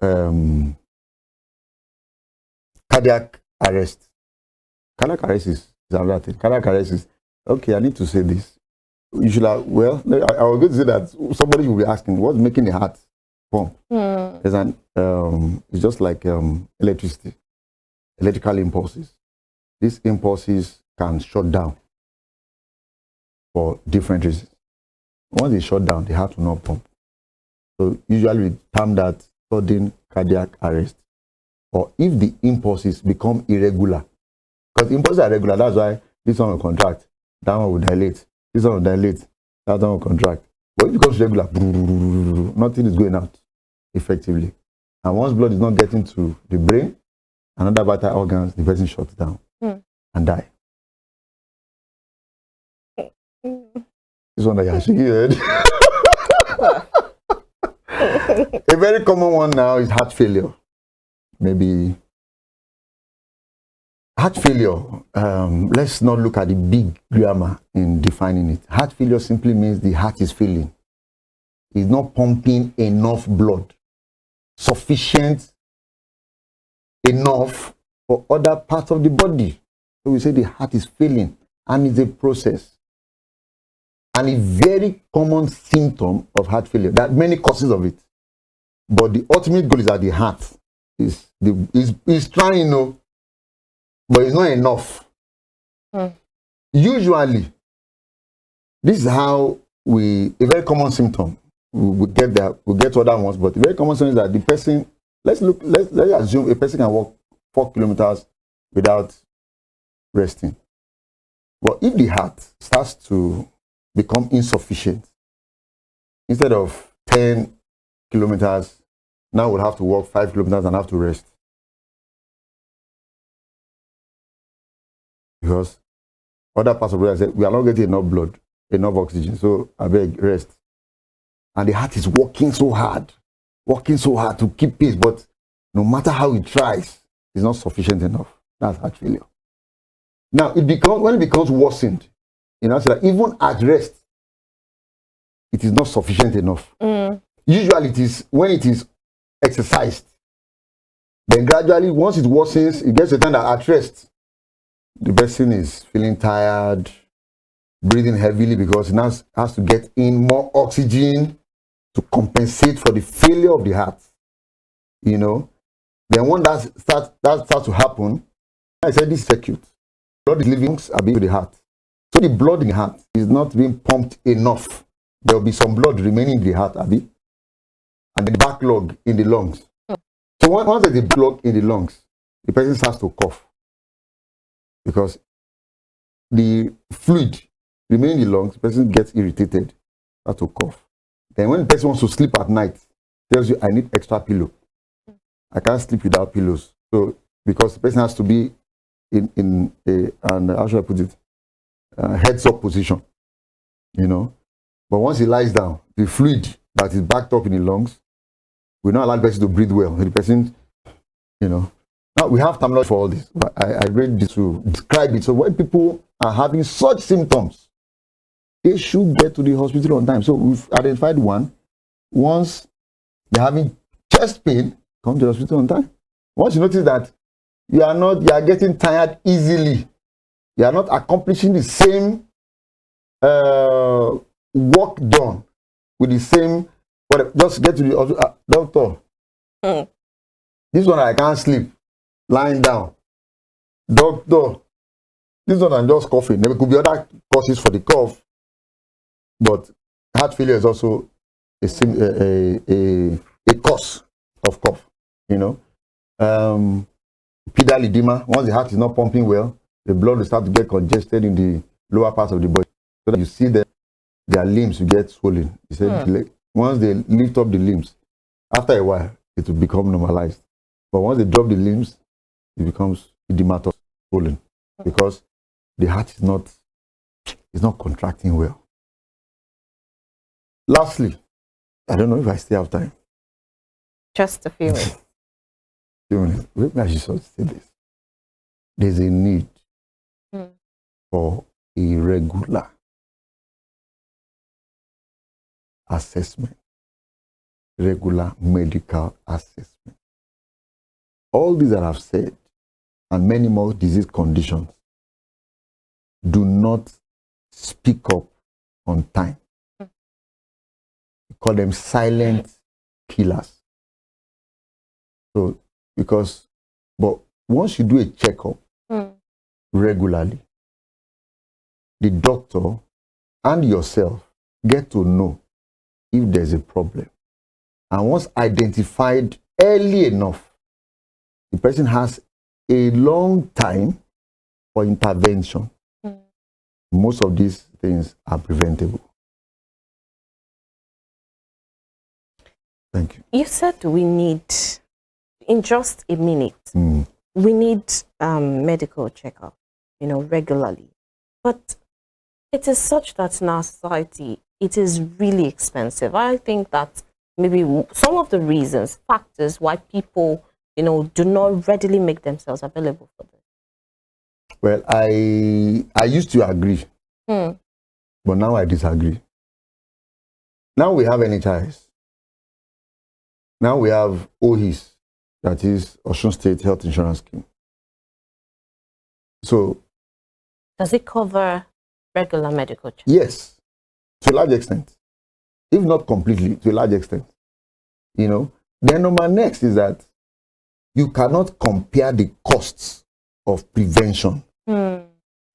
cardiac arrest. Cardiac arrest is another thing. Cardiac arrest is, okay, I need to say this. You should have, well, I was going to say that somebody will be asking, what's making the heart pump? There's it's just like electricity, electrical impulses. These impulses can shut down for different reasons. Once they shut down, the heart will not pump. So usually we term that sudden cardiac arrest. Or if the impulses become irregular, because impulses are regular, that's why this one will contract, that one will dilate, this one will dilate, that one will contract. But if it becomes regular, nothing is going out effectively. And once blood is not getting to the brain and other vital organs, the person shuts down and die. This one that you're shaking your head. A very common one now is heart failure. Maybe heart failure. Let's not look at the big grammar in defining it. Heart failure simply means the heart is failing. It's not pumping enough blood, sufficient enough for other parts of the body. So we say the heart is failing, and it's a process. And a very common symptom of heart failure. There are many causes of it. But the ultimate goal is that the heart is trying, you know, but it's not enough. Usually, this is how a very common symptom. We'll get there, we'll get to other ones, but the very common symptom is that the person, let's assume a person can walk 4 kilometers without resting. But if the heart starts to become insufficient, instead of 10 kilometers, now we'll have to walk 5 kilometers and have to rest. Because other parts of the body say, we are not getting enough blood, enough oxygen, so I beg, rest. And the heart is working so hard to keep pace, but no matter how it tries, it's not sufficient enough. That's heart failure. Now, when it becomes worsened, you know, so that even at rest, it is not sufficient enough. Usually it is when it is exercised. Then gradually, once it worsens, it gets to the time that at rest, the person is feeling tired, breathing heavily because it now has to get in more oxygen to compensate for the failure of the heart. You know, then when that starts to happen, I said this circuit, blood is leaving to the heart. So the blood in the heart is not being pumped enough. There will be some blood remaining in the heart, Abi, and then the backlog in the lungs. So once there's a block in the lungs, the person starts to cough because the fluid remaining in the lungs, the person gets irritated, starts to cough. Then when the person wants to sleep at night, tells you, I need extra pillow. I can't sleep without pillows. So because the person has to be in how should I put it, heads up position, you know. But once he lies down, the fluid that is backed up in the lungs will not allow the person to breathe well. The person, you know. Now we have terminology for all this. But I read this to describe it. So when people are having such symptoms, they should get to the hospital on time. So we've identified one. Once they're having chest pain, come to the hospital on time. Once you notice that you are getting tired easily, you are not accomplishing the same work done with the same, just get to the hospital. Doctor, this one I can't sleep, lying down. Doctor, this one I'm just coughing. There could be other causes for the cough, but heart failure is also a cause of cough, you know. Pedal edema, once the heart is not pumping well, the blood will start to get congested in the lower parts of the body. So that you see that their limbs will get swollen. He said once they lift up the limbs, after a while, it will become normalized. But once they drop the limbs, it becomes edematous, swollen, because the heart is not contracting well. Lastly, I don't know if I still have time. Just a few minutes. Maybe I should say this. There's a need for a regular assessment, regular medical assessment. All these that I've said, and many more disease conditions, do not speak up on time. We call them silent killers. So, but once you do a checkup regularly, the doctor and yourself get to know if there's a problem. And once identified early enough, the person has a long time for intervention. Most of these things are preventable. Thank you. You said we need, in just a minute, we need medical checkup, you know, regularly. But it is such that in our society, it is really expensive. I think that maybe some of the reasons, factors why people, do not readily make themselves available for this. Well, I used to agree, but now I disagree. Now we have NHIS. Now we have OHIS, that is Osun State Health Insurance Scheme. So, does it cover regular medical checks? Yes, to a large extent, if not completely, to a large extent. Then number next is that you cannot compare the costs of prevention to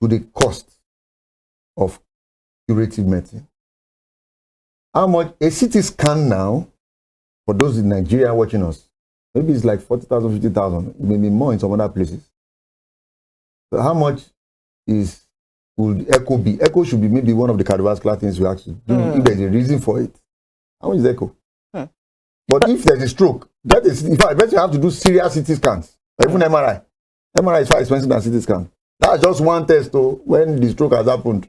the cost of curative medicine. How much a CT scan now, for those in Nigeria watching us, maybe it's like 40,000, 50,000. It may be more in some other places. So how much would echo be? Echo should be maybe one of the cardiovascular things we actually do if there's a reason for it. How much is echo? But if there's a stroke, that is, in fact, I bet you have to do serious CT scans, or even MRI. MRI is far expensive than CT scan. That's just one test, though, when the stroke has happened.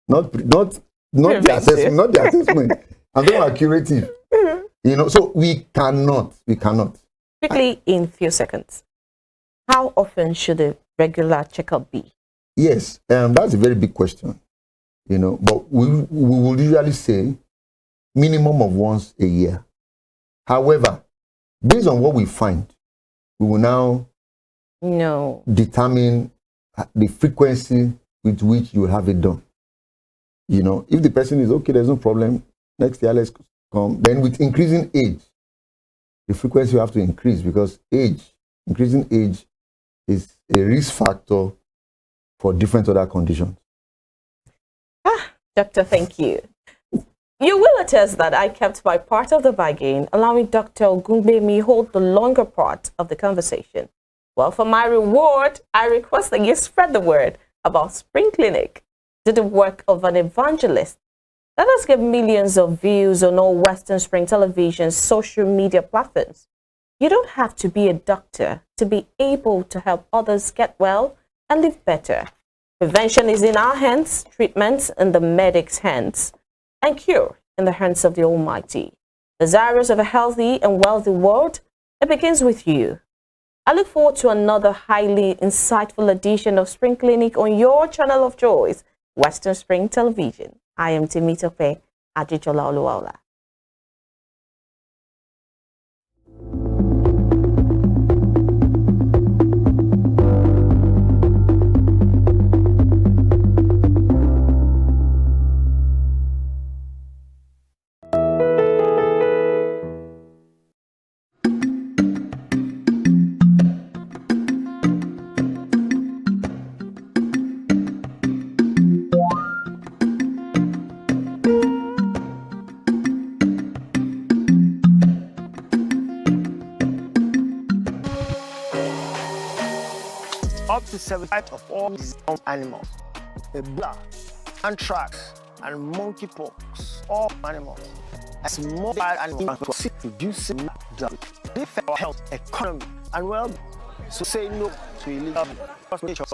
Not the assessment, not the assessment. I'm talking about curative. So we cannot. Quickly, in few seconds, how often should a regular checkup be? Yes, that's a very big question. But we will usually say minimum of once a year. However, based on what we find, we will now determine the frequency with which you have it done. If the person is okay, there's no problem. Next year, let's come. Then with increasing age, the frequency you have to increase, because increasing age is a risk factor for different other conditions. Doctor, thank you. You will attest that I kept my part of the bargain, allowing Dr. Ogungbemi hold the longer part of the conversation. Well, for my reward, I request that you spread the word about Spring Clinic. Do the work of an evangelist. Let us get millions of views on all Western Spring Television's social media platforms. You don't have to be a doctor to be able to help others get well and live better. Prevention is in our hands, treatment in the medic's hands, and cure in the hands of the Almighty. Desirous of a healthy and wealthy world, it begins with you. I look forward to another highly insightful edition of Spring Clinic on your channel of choice, Western Spring Television. I am Temitope Ajijola Oluwaola. Up to 7 types of all these animals: Ebola, anthrax, and monkeypox. All animals, as more animals, reducing they affect our health, economy, and well-being. So say no to illegal nature.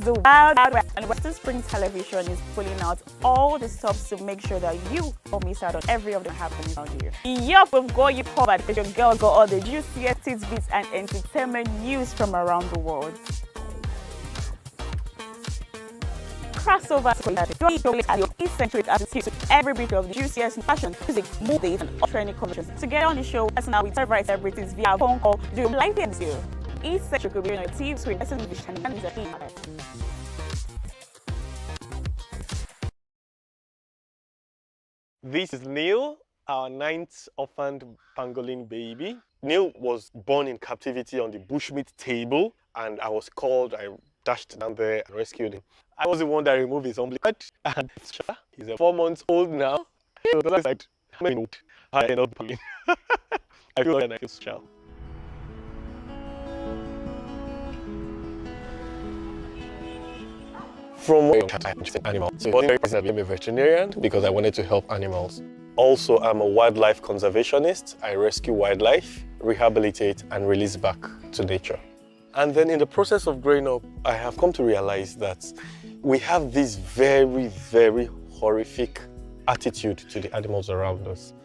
the Wild West, and Western Spring Television is pulling out all the stops to make sure that you don't miss out on every of the happenings out here. Yup, we've got you covered because your girls got all the juiciest tidbits and entertainment news from around the world. Crossover at your eccentric attitude to every bit of the juiciest fashion, music, movies, and training conversations. To get on the show, let's now with favorite celebrities via phone call, do live interview. Eccentric will be on your team screen. This is Neil, our 9th orphaned pangolin baby. Neil was born in captivity on the bushmeat table, and I was called. I dashed down there and rescued him. I was the one that removed his umbilical, and he's 4 months old now. So that's like, I end up pangolin. I feel like I feel special. From animals. So one reason I became a veterinarian because I wanted to help animals. Also, I'm a wildlife conservationist. I rescue wildlife, rehabilitate, and release back to nature. And then in the process of growing up, I have come to realize that we have this very, very horrific attitude to the animals around us.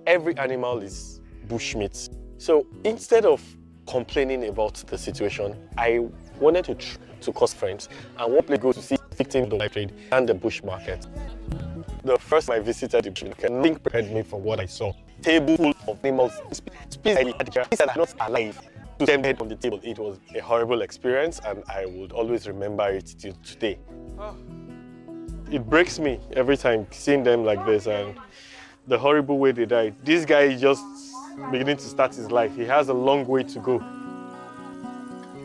Every animal is bushmeat. So instead of complaining about the situation, I wanted to cause friends and one place go to see victims of the life trade and the bush market. The first time I visited the bush market, nothing prepared me for what I saw. Table full of animals, species that are not alive, to them head on the table. It was a horrible experience, and I would always remember it till today. It breaks me every time seeing them like this and the horrible way they died. This guy is just beginning to start his life. He has a long way to go.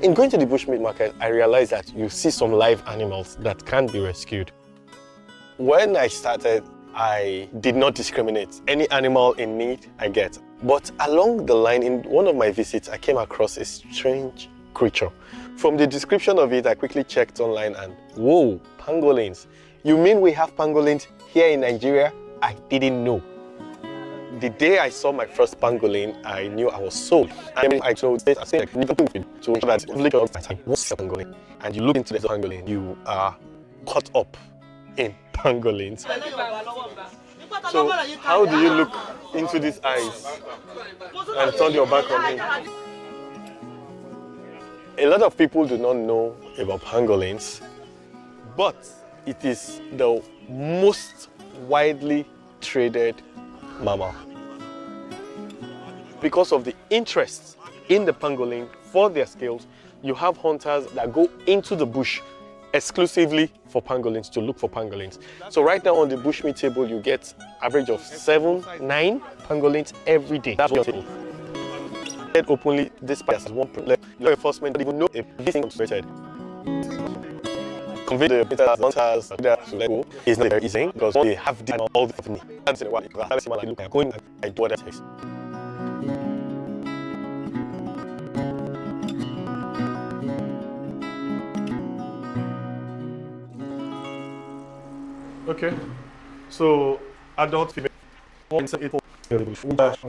In going to the bushmeat market, I realized that you see some live animals that can be rescued. When I started, I did not discriminate. Any animal in need, I get. But along the line, in one of my visits, I came across a strange creature. From the description of it, I quickly checked online and, whoa, pangolins. You mean we have pangolins here in Nigeria? I didn't know. The day I saw my first pangolin, I knew I was sold. And I told it, I said, to ensure that pangolin, and you look into the pangolin, you are caught up in pangolins. So how do you look into these eyes and turn your back on him? A lot of people do not know about pangolins, but it is the most widely traded mammal. Because of the interest in the pangolin for their scales, you have hunters that go into the bush exclusively for pangolins, to look for pangolins. So right now on the bushmeat table, you get average of 7, 9 pangolins every day. That's what you're said openly, despite as one law enforcement don't even know if this thing is rated. Convince the hunters to let go is not very easy because they have all the company. That's in a while. Look at going and do what it takes. Okay, so adult female on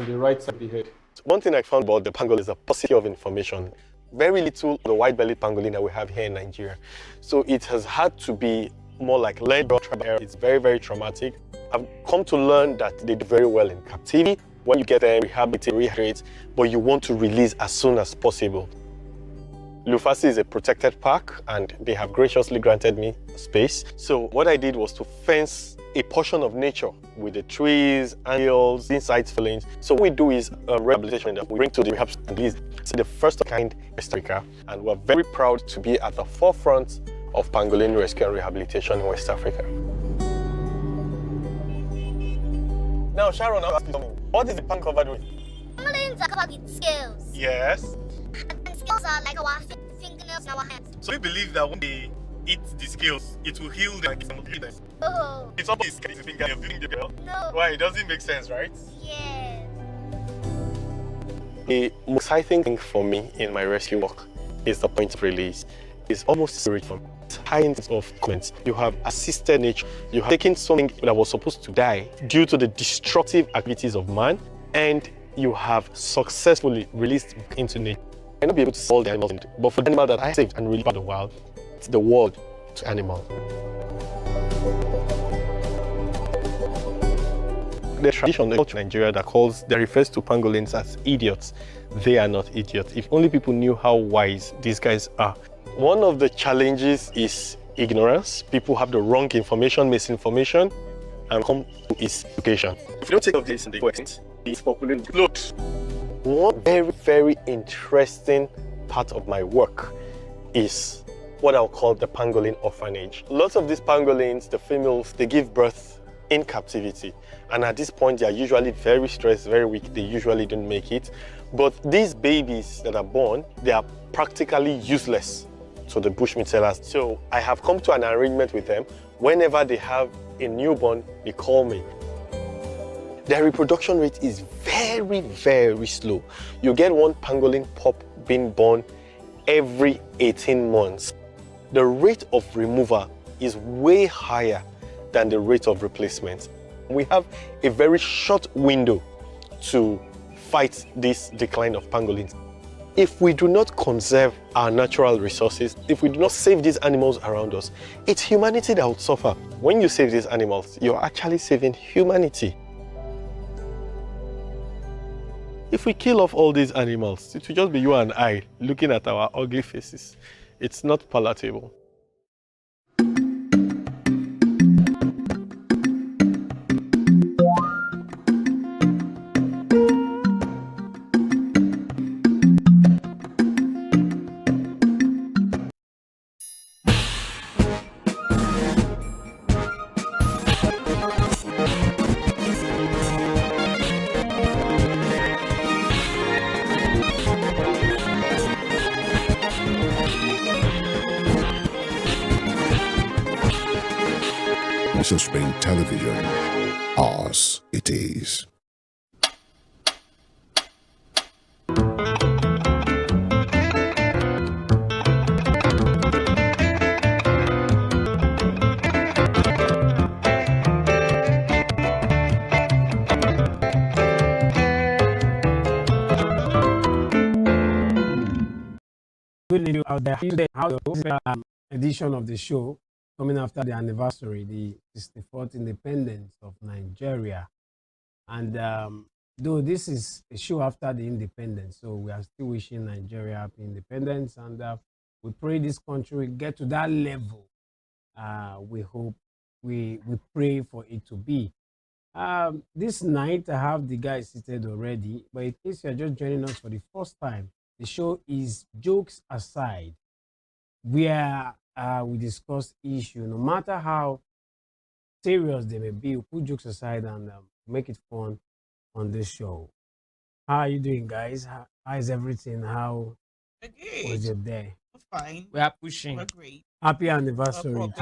the right side of the head. One thing I found about the pangolin is a paucity of information. Very little on the white-bellied pangolin that we have here in Nigeria. So it has had to be more like learned. It's very, very traumatic. I've come to learn that they do very well in captivity. When you get them, rehabilitate, but you want to release as soon as possible. Lufasi is a protected park and they have graciously granted me space. So what I did was to fence a portion of nature with the trees, animals, inside fillings. So what we do is rehabilitation that we bring to the rehab is the first of kind in West Africa, and we're very proud to be at the forefront of pangolin rescue and rehabilitation in West Africa. Now Sharon, what is the pan covered with? Pangolins are covered with scales. Yes. And scales are like our fingernails in our hands. So you believe that when they eat the scales, it will heal them and give them? Oh. It's almost a finger, you're feeling the girl? No. Why? It doesn't make sense, right? Yes. The most exciting thing for me in my rescue work is the point of release. It's almost spiritual. It's kinds of comments. You have assisted nature. You have taken something that was supposed to die due to the destructive activities of man, and you have successfully released into nature. I may not be able to solve the animals, but for the animal that I saved and released by the wild, the world to animals. The tradition of Nigeria that refers to pangolins as idiots. They are not idiots. If only people knew how wise these guys are. One of the challenges is ignorance. People have the wrong information, misinformation, and come to is education. If you don't take off this in the West, it's populating. Look, one very, very interesting part of my work is what I'll call the pangolin orphanage. Lots of these pangolins, the females, they give birth in captivity. And at this point, they are usually very stressed, very weak. They usually don't make it. But these babies that are born, they are practically useless to the bushmeat sellers. So I have come to an arrangement with them. Whenever they have a newborn, they call me. Their reproduction rate is very, very slow. You get one pangolin pup being born every 18 months. The rate of removal is way higher than the rate of replacement. We have a very short window to fight this decline of pangolins. If we do not conserve our natural resources, if we do not save these animals around us, it's humanity that will suffer. When you save these animals, you're actually saving humanity. If we kill off all these animals, it will just be you and I looking at our ugly faces. It's not palatable. Mission Spring Television. Ours it is. Good news out there. How the edition of the show coming after the anniversary, the 64th independence of Nigeria. And though this is a show after the independence, so we are still wishing Nigeria happy independence, and we pray this country will get to that level. We hope, we pray for it to be. This night, I have the guys seated already, but in case you're just joining us for the first time, the show is Jokes Aside, where we discuss issues, no matter how serious they may be. We put jokes aside and make it fun on this show. How are you doing, guys? How is everything? How was your day? Fine. We are pushing. We're great. Happy anniversary.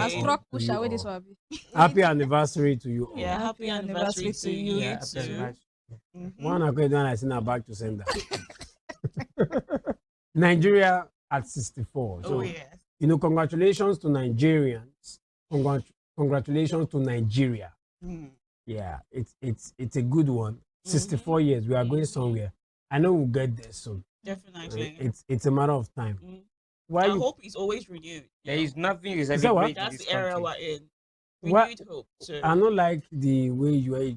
Happy anniversary to you all. Yeah, happy anniversary to you. Yeah, too. One I seen her back to send that. Nigeria at 64. So, yes. you know, congratulations to Nigerians. Congratulations to Nigeria. Yeah, it's a good one. 64 years, we are going somewhere. I know we'll get there soon. Definitely. It's a matter of time. I hope it's always renewed. There is nothing is that what? That's the era we're in. What? Renewed hope. So. I don't like the way you are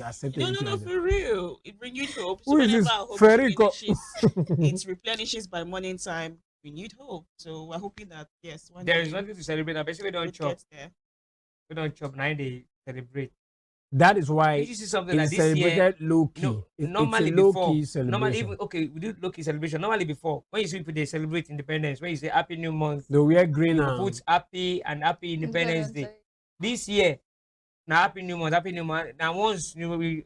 accepting. No, for real. It renewed hope. So who is whenever this? our hope it replenishes by morning time. Renewed hope. So we're hoping that yes, one there day is nothing to celebrate. Now, basically, we don't chop. We don't chop. 9 days celebrate. That is why you see something it's like this celebrated year, low key. No, It's normally a low before, key celebration. normally even okay, we do low key celebration. Normally before, when you see people they celebrate independence, when you say Happy New Month, they wear green people and put Happy and Happy Independence Day. This year, now Happy New Month, Happy New Month. Now once you know, we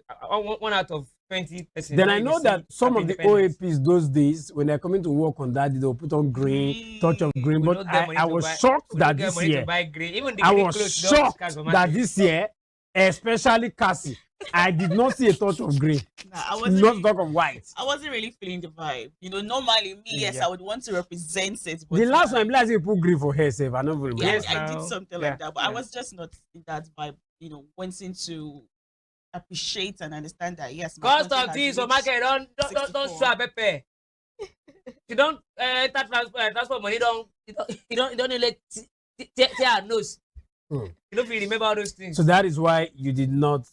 one out of 20 persons. Then I know that some of the OAPs those days, when they're coming to work on that, they'll put on green, touch of green. But I was shocked that this year, I was shocked that this year, especially Cassie, I did not see a touch of green. I wasn't not talk of white. I wasn't really feeling the vibe. You know, normally me, yes, I would want to represent it. But The last time I you put green for herself, I never remember. yes, I did something like that, but I was just not in that vibe. You know, wanting to appreciate and understand that yes. Cost of things for market don't swap pepe. You don't transport money. You don't let tear our nose. You don't really remember all those things. So that is why you did not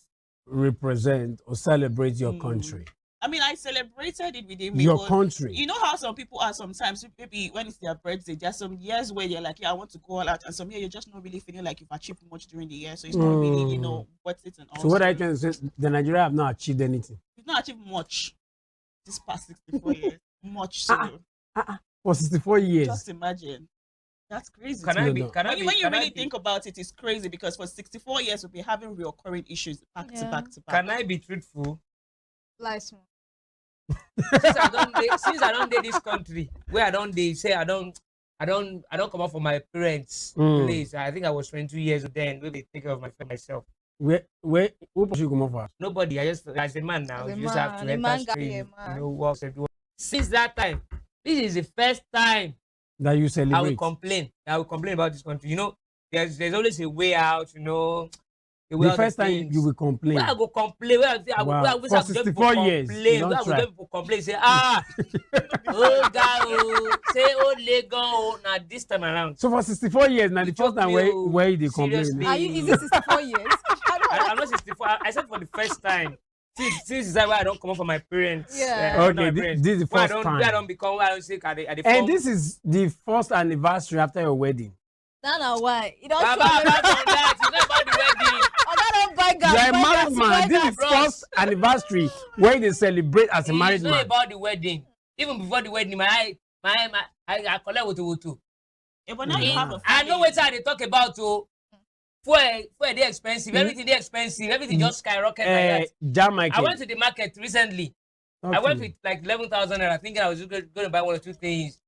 represent or celebrate your country. I mean, I celebrated it within me. Your but country. You know how some people are sometimes, maybe when it's their birthday, there are some years where you're like, yeah, I want to go all out. And some years you're just not really feeling like you've achieved much during the year. So it's not really, worth it and all. So what I can say, the Nigeria have not achieved anything. You've not achieved much this past 64 years. Much so. For 64 years. Just imagine. That's crazy. Can When you really think about it, it's crazy because for 64 years we've been having recurring issues back to back to back. Can I be truthful? Lies. Since I don't date this country, where I don't say I don't come out from my parents' place. I think I was 22 years old then. Maybe take care of myself. Who should you come over? Nobody. I just as a man now. As a You just man, have a to man enter got stream. a man. Walks and do. Since that time, this is the first time that you I celebrate. will complain. About this country. There's always a way out. The first time you will complain. Where I go complain? For 64 years. Where I go people complain? Say oh God, say Lagos. Now this time around. So for 64 years, now the first time where they complain. Is it 64 years? I'm not 64. I said for the first time. Since is that why I don't come up from my parents. Yeah. Okay, this is the first time. I don't say at the And this is the first anniversary after your wedding. No, why? It don't Apart from that, it's not about the wedding. don't buy gas. You're a married man. This is first anniversary where they celebrate as a married It's man. not about the wedding. Even before the wedding, I collect wutu. Yeah, but now you have a I know what they talk about to. For they expensive, everything they expensive, everything just skyrocket like that. I went to the market recently. Okay. I went with like 11,000 naira, thinking I was just going to buy one or two things.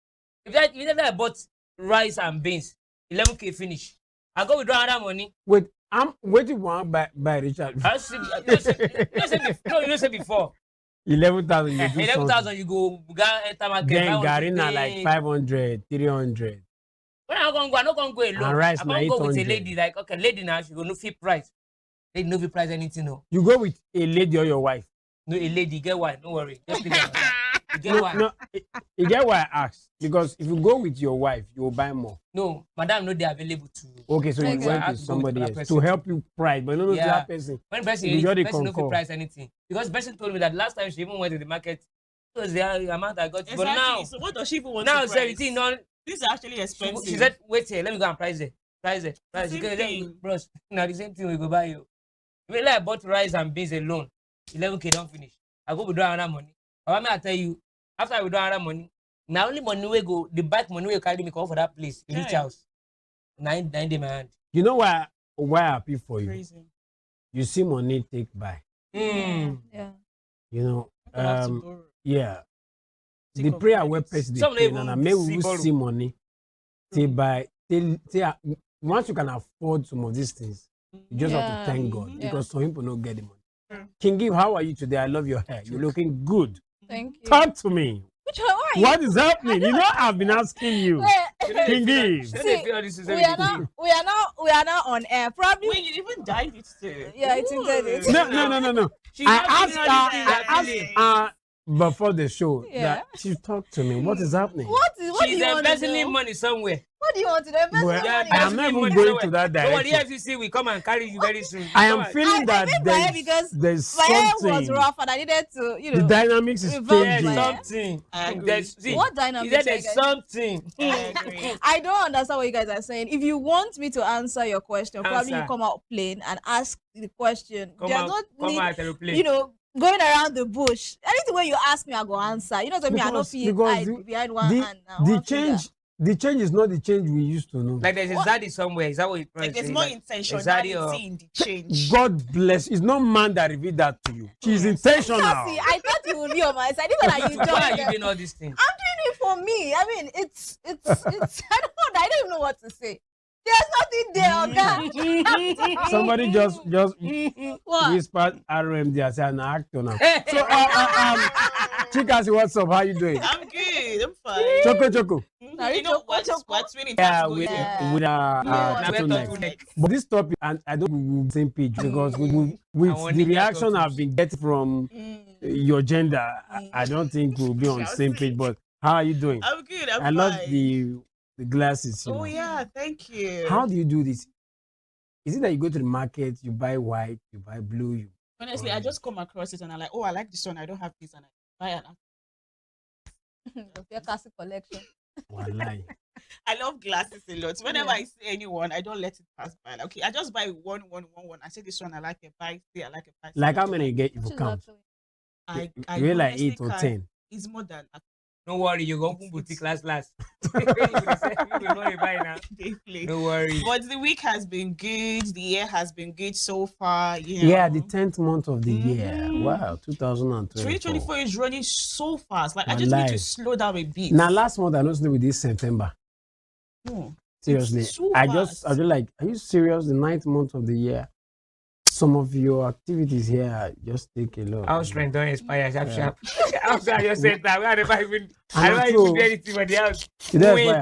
If I bought rice and beans, 11K finish. I go withdraw that money. Wait, I'm waiting for by Richard. You say before. 11,000. 11,000 you go enter market. Then Garina like 500, 300. When I'm not gonna go alone. And rice I'm gonna go with a 800. lady. Like, okay, lady now, she go no fit price. Lady no fit price anything, no. You go with a lady or your wife? No, a lady, get one. Don't worry. Just leave it. You get one. No, you get why I asked. Because if you go with your wife, you will buy more. No, madam, no, they available to. Okay, so you went with somebody else to help you price, but no, that person. When person no fit price anything. Because the person told me that last time she even went to the market, it was the amount I got. Exactly. But now, So what does she even want now to price? everything on. This is actually expensive. She said, wait here, let me go and price it. Price it. Bros, now the same thing we go buy you. When I bought rice and beans alone, 11K don't finish. I go withdraw another money. But I tell you, after I withdraw another money, now only money we go, the bike money we carry me come for that place, reach house. 9 day my hand. You know why I happy for you? Crazy. You see money take by. Yeah. You know, yeah. The prayer where person they pray, and I may we see money. Take by. Once you can afford some of these things, you just have to thank God because some people don't get the money. King Give, how are you today? I love your hair. You're looking good. Thank you. Talk to me. What is happening? You know, I've been asking you. King Give. We are now on air. Probably. Wait, you even dyed it too. Yeah, it's intended. No. I asked her before the show that she talked to me. What is happening? What do She's you want to embezzling do? money somewhere. What do you want to do? Well, Money? I am not even going to that So what the direction. FCC will come and carry you very soon. I am feeling that there's my hair something. was rough and I needed to, The dynamics is changing. Something. I agree. What dynamics? There's something. I don't understand what you guys are saying. If you want me to answer your question, probably you Answer. come out plain and ask the question. Come There's out aeroplane. going around the bush. Anything where you ask me, I go answer. You know what I mean? I don't feel hide behind one hand now. The change is not the change we used to know. Like there's a zaddy somewhere. Is that what you're There's more intentionality in the change. God bless. It's not man that revealed that to you. She's intentional. See, I thought you would be on my side. Even like you don't. Why are you doing all these things? I'm doing it for me. I mean, it's I don't even know what to say. There's nothing there, okay? Somebody just What? whispered RMD as an actor now. So Chika, what's up? How you doing? I'm good. I'm fine. Choco. You know what's really Yeah, with with turtleneck. But this topic, and I don't we're on the same page because with the reaction I've been getting from your gender, I don't think we'll be on the same page. But how are you doing? I'm good. I love the the glasses. Oh yeah, thank you. How do you do this? Is it that you go to the market, you buy white, you buy blue? Honestly, I just come across it and I'm like, oh, I like this one. I don't have this, and I buy it. Your classic collection. Wallahi. I love glasses a lot. Whenever I see anyone, I don't let it pass by. Like, okay, I just buy one. I say this one I like it. Buy. I like it. Buy. Like how many you get if you count? I really like honestly 8 or can't. 10. It's more than. Don't worry, you go open boutique last. No worry. But the week has been good. The year has been good so far. Yeah, the 10th month of the year. Wow, 2024. 2024 is running so fast. Like, I just need to slow down a bit. Now, last month I know with this September. No, seriously, so I just like, are you serious? The 9th month of the year. Some of your activities here just take a lot. House rent don't expire. Sharp. House rent, I just said that. I don't even do anything for the house.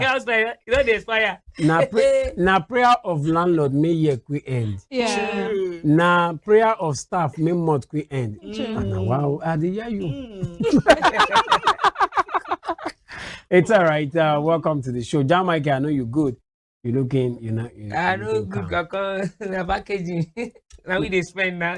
House rent, you don't expire. Now prayer of landlord may year quick end. Yeah. Now prayer of staff may month quick end. And wow, I did hear you. It's all right. Welcome to the show. Jamaica, I know you're good. You're looking, I know good. The packaging. Now we they spend now,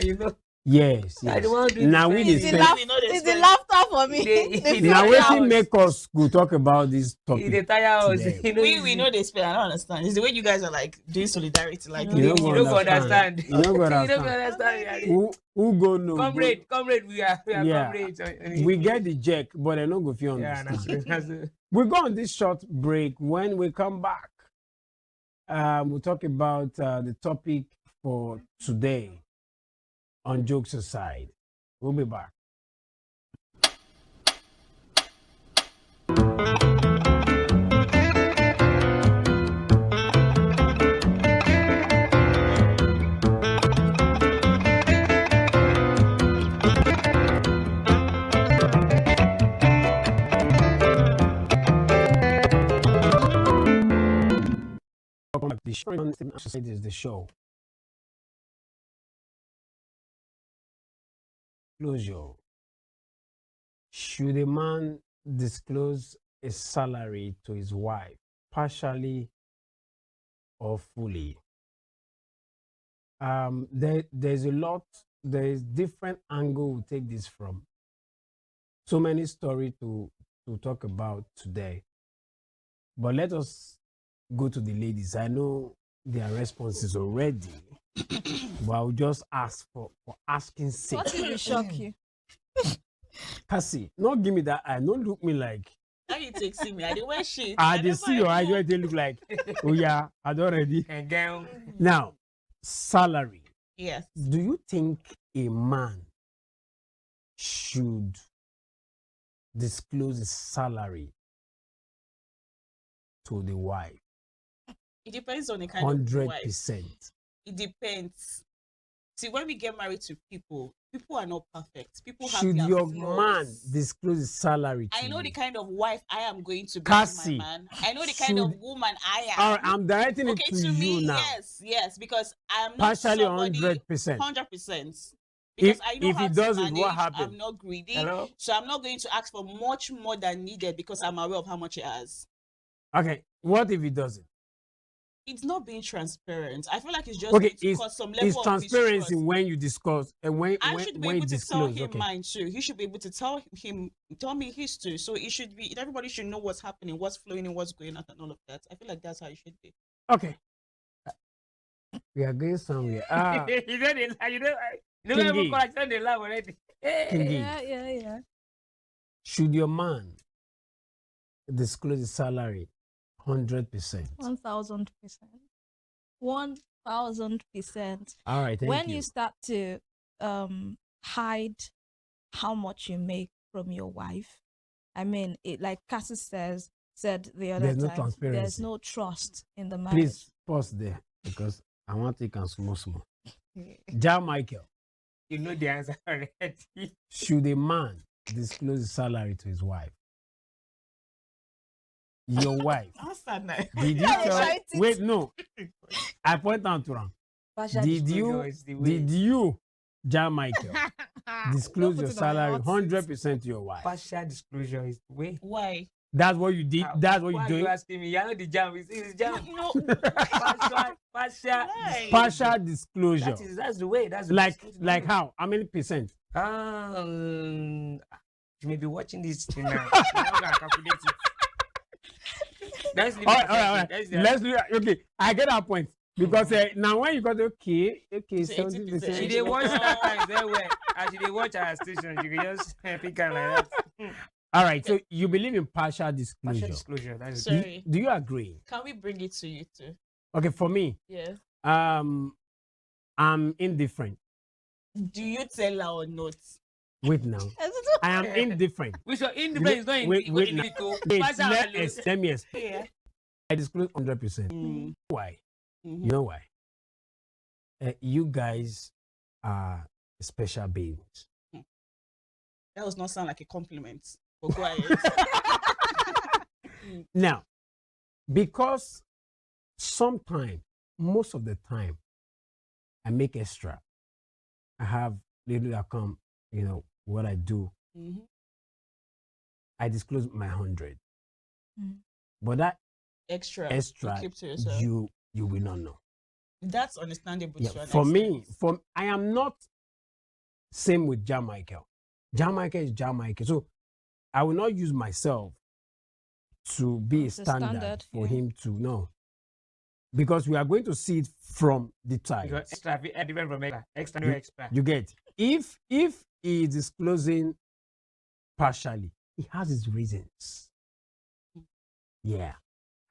Yes. Now we they spend. It's the laughter for me. Now we make us go talk about this topic. They tire us. We know they spend. I don't understand. It's the way you guys are like doing solidarity. Like you don't understand. You don't understand. Who go no? Comrade, we are comrades. We get the jack, but I don't go feel understand. We go on this short break. When we come back, we'll talk about the topic for today on Jokes Aside. We'll be back. Welcome back to the show. It is the show. Disclosure. Should a man disclose a salary to his wife, partially or fully? There's different angle we take this from. So many stories to talk about today. But let us go to the ladies. I know their responses already. But I'll just ask for asking sake. What will shock you? Cassie, not give me that eye. Don't look me like. How you take see me? I didn't wear shit. I did see your eyes where they look like. Oh yeah, I already. Now, salary. Yes. Do you think a man should disclose his salary to the wife? It depends on the kind of wife. 100%. It depends. See, when we get married to people are not perfect. People have should their your flaws. man disclose his salary to I know you? the kind of wife I am going to be Cassie, my man. I know the kind of woman I am. All right, I'm directing it to me, you now. Yes, because I am not partially somebody 100%. 100%. Because I know if how he to does it, manage. what happens? I'm not greedy, Hello? so I'm not going to ask for much more than needed because I'm aware of how much he has. Okay, what if he doesn't? It's not being transparent. I feel like it's just Okay, going to cause some level it's of transparency mistrust. when you discuss and when I should be when able you to tell disclose. him Okay. mine too. He should be able to tell me his too. So it should be, everybody should know what's happening, what's flowing, and what's going on, and all of that. I feel like that's how it should be. Okay. We are going somewhere. Kingi, Yeah. should your man disclose his salary 100%? 1,000%. 1,000%. All right, thank when you. you start to hide how much you make from your wife, I mean, it like Cassie said the other There's no time, transparency. there's no trust in the marriage. Please pause there because I want to take a small. Ja Michael, you know the answer already. should a man disclose his salary to his wife? Your wife. Did you tell? Wait, no. I point out to him. Did you, Ja Michael, disclose your salary 100% to your wife? Partial disclosure is the way. Why? That's what you did. That's what Why you're are doing. you asking me? You're not the jam. It's jam. No. Partial. Partial disclosure. That's the way. That's the like best way to like do it. how? How many percent? You may be watching this thing now. I'm not gonna calculate it. That's the All right. Let's do it. Okay, I get that point because now when you got okay, 70%. She did watch that time very well. And she did watch our station. You can just pick her like that. All right, so you believe in partial disclosure. Partial disclosure. That's Sorry. Do you agree? Can we bring it to you too? Okay, for me, Yeah. I'm indifferent. Do you tell her or not? Wait now. I am indifferent. Which are indifferent is not in Wait now. Wait, Partial let me explain. Yeah. I disclose 100%. Why? Mhm. You know why? You guys are special beings. That does not sound like a compliment. But go ahead. Now, because sometimes, most of the time, I make extra. I have little that come, what I do. Mhm. I disclose my 100. Mhm. But that Extra. extra, You keep to yourself. you will not know. That's understandable. Yeah, to an for me, extent. I am not same with Jan Michael. Jan Michael is Jan Michael. So I will not use myself to be a As a standard standard, for yeah. him to know. Because we are going to see it from the Because sides. extra different from extra. Extra no extra. You get if he is disclosing partially, he has his reasons. Yeah.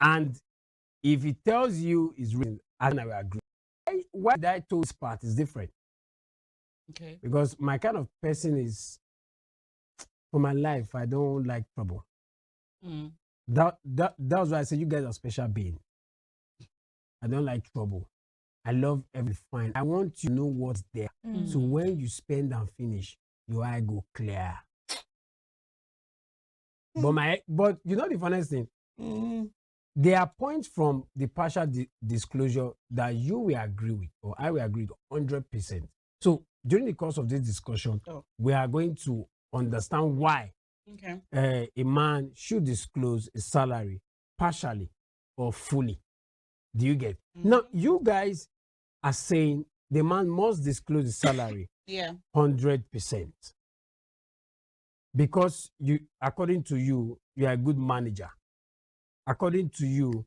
And if he tells you his reason, I will agree. Why did I told this part is different? Okay. Because my kind of person is, for my life, I don't like trouble. Mm. That's why I say you guys are special being. I don't like trouble. I love every fine. I want to know what's there. Mm. So when you spend and finish, your eye go clear. But you know the funniest thing? There are points from the partial disclosure that you will agree with, or I will agree with 100%. So during the course of this discussion, we are going to understand why Okay. a man should disclose his salary partially or fully. Do you get? Now, you guys are saying the man must disclose his salary Yeah. 100%. Because according to you, you are a good manager. According to you,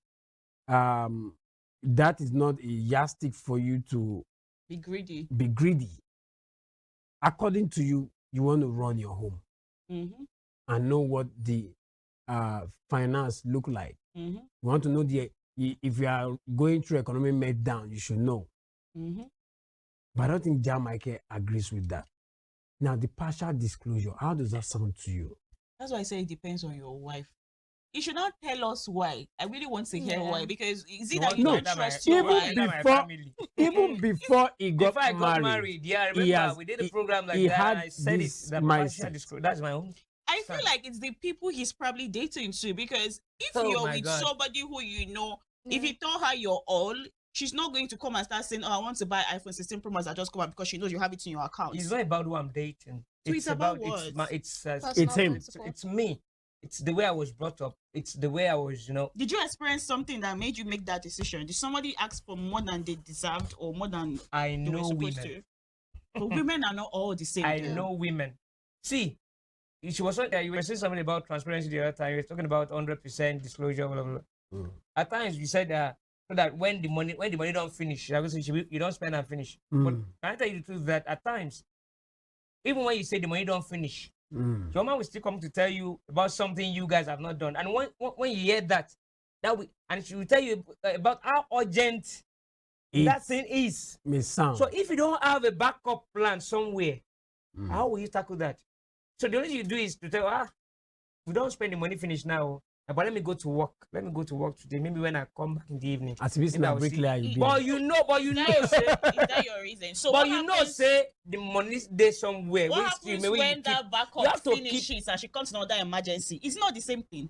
that is not a yardstick for you to Be greedy. be greedy. According to you, you want to run your home Mm-hmm. and know what the finance look like. Mm-hmm. You want to know if you are going through economic meltdown, you should know. Mm-hmm. But I don't think Jan Michael agrees with that. Now, the partial disclosure, how does that sound to you? That's why I say it depends on your wife. You should not tell us why. I really want to hear why, because is it that you don't trust your wife? Even before he got Before I got married, married, yeah, I he remember we did a program like he that. had And I said this it. That mindset. that's my own. I feel like it's the people he's probably dating too, because if Oh you're my with God. somebody who you know, if you tell her you're all, she's not going to come and start saying, "Oh, I want to buy iPhone 16 Pro Max." I just come out because she knows you have it in your account. It's not about who I'm dating. So it's about it's what? my, it's him. It's me. It's the way I was brought up. It's the way I was, Did you experience something that made you make that decision? Did somebody ask for more than they deserved or more than I they were know supposed women. to? But women are not all the same. I though. know women. See, she was you were saying something about transparency the other time. You were talking about 100% disclosure, blah, blah, blah. At times you said so that when the money don't finish, you don't spend and finish. But can I tell you the truth that at times, even when you say the money don't finish, your man will still come to tell you about something you guys have not done. And when you hear that and she will tell you about how urgent that thing is. May sound. So if you don't have a backup plan somewhere, how will you tackle that? So the only thing you do is to tell, we don't spend the money finish now, but let me go to work. Let me go to work today. Maybe when I come back in the evening. As if it's not bricklayer, you be. But you know, say, Is that your reason? So but what you know, happens- say the money's there somewhere. What which happens maybe when you that you backup have to finishes and she comes to another emergency? It's not the same thing.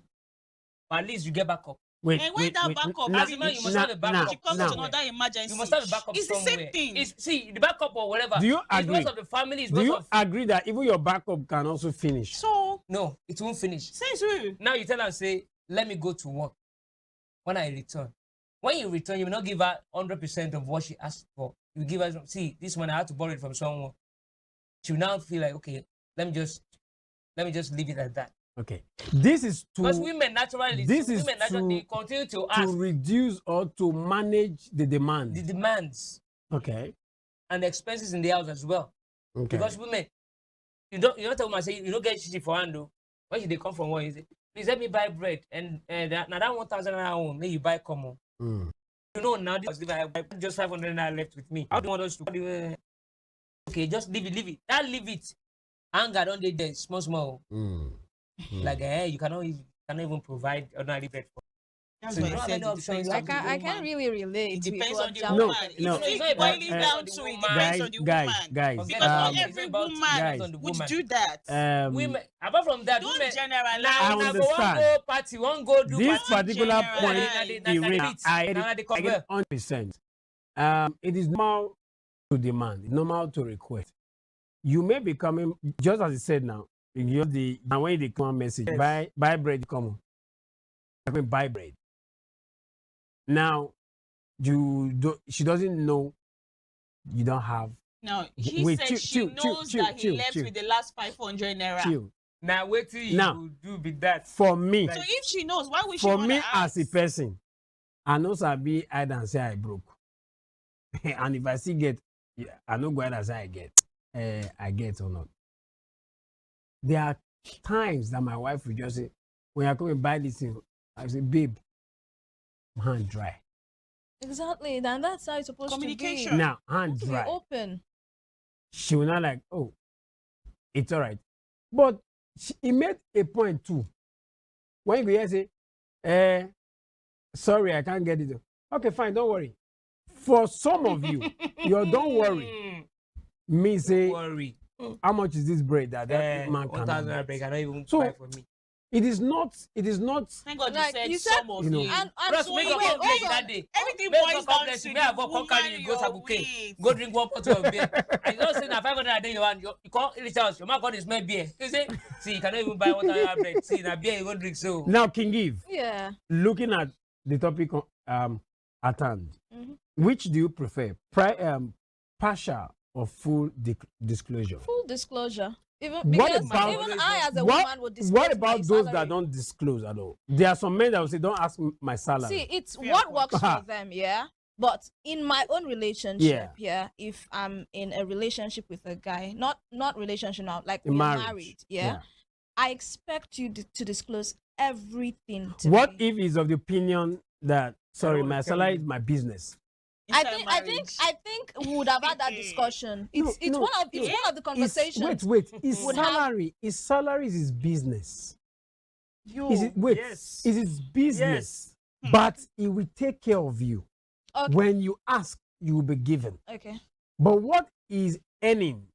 At least you get backup. wait, And when that backup, As a man, you must have a backup. She comes to another emergency. You must have a backup It's the somewhere. same thing. See, the backup or whatever. Do you It's agree? because of the family. It's Do because you of agree that even your backup can also finish? So no, it won't finish. Says who? Now you tell her, say, let me go to work. When I return, when you return, you will not give her 100% of what she asked for. You give her, see, this one I had to borrow it from someone. She will now feel like, okay, let me just leave it at that. Okay, this is to Because women naturally, they continue to ask. to reduce or to manage the demand. The demands. Okay. And the expenses in the house as well. Okay. Because women, you don't tell woman say you don't get shit for hand though. When they come from work, you say, please let me buy bread and that 1,000 naira home, then you buy common. Mm. You know now this I have just 500 naira left with me. How do you want us to okay, just leave it. That leave it. Anger don't dey there, small. Like you cannot even provide ordinary bread for. That's So why you I don't have said any it option. depends on the I can't woman. really relate. It depends on the with woman. what No, It's no. not boiling down to it depends on the woman. Guys, Because not every woman would do that. Women, apart from that, Don't women generalize. I now go one understand. go party, one go do This party. particular Generalize. point, Irene, I get 100%. It is normal to demand, it's normal to request. You may be coming, just as you said now, you the and when they come message, buy bread, come on. I mean, buy bread. Now, she doesn't know you don't have. No, he Wait, said chill, she chill, knows chill, that he chill, left chill. with the last 500 naira. Chill. Now wait till you Now, do be that. For me, So if she knows, why would she for want me to ask? as a person, I know Sabi I don't say I broke. And if I still get, I know go ahead and say I get or not. There are times that my wife will just say, when I come and buy this thing, I say, babe, my hand dry. Exactly. Then that's how it's supposed Communication. to be. Now, hand To be dry. open. She will not like, oh, it's all right. But he made a point too. When you hear say, sorry, I can't get it. Okay, fine, don't worry. For some of you, your don't worry. Me say, worry. How much is this bread that man can 1,000 naira bread cannot even So buy for me. it is not. Thank God Like, you you said said- some of You know. you. And Bros, so make wait, your God bless hold that on. day. Everything Make boils your God down bless to you. May I the go come woman carry you, go you're Sabuke. with. Go drink 1 bottle of beer. And you don't say na 500 a day you want. You can't reach out. Your man can't smell beer. You say, see, you cannot even buy 1,000 bread. See, na beer you go drink so. Now, King Eve, Yeah. looking at the topic at hand, Mm-hmm. which do you prefer? Partial or full disclosure? Full disclosure. Even What because about- even I as a what, woman would disclose what about my those salary. that don't disclose at all? There are some men that will say, don't ask me my salary. See, it's what works for them, yeah. But in my own relationship, yeah, if I'm in a relationship with a guy, not relationship now, like we're Marriage. married, yeah, I expect you to disclose everything to What me. if he's of the opinion that, sorry, wanna my tell salary you. is my business? I think we would have had that discussion. It's one of the conversations. Wait. His would have- salary is his business. Yo, Is it, wait, yes. is his business. But he will take care of you. Okay. When you ask, you will be given. Okay. But what is earning?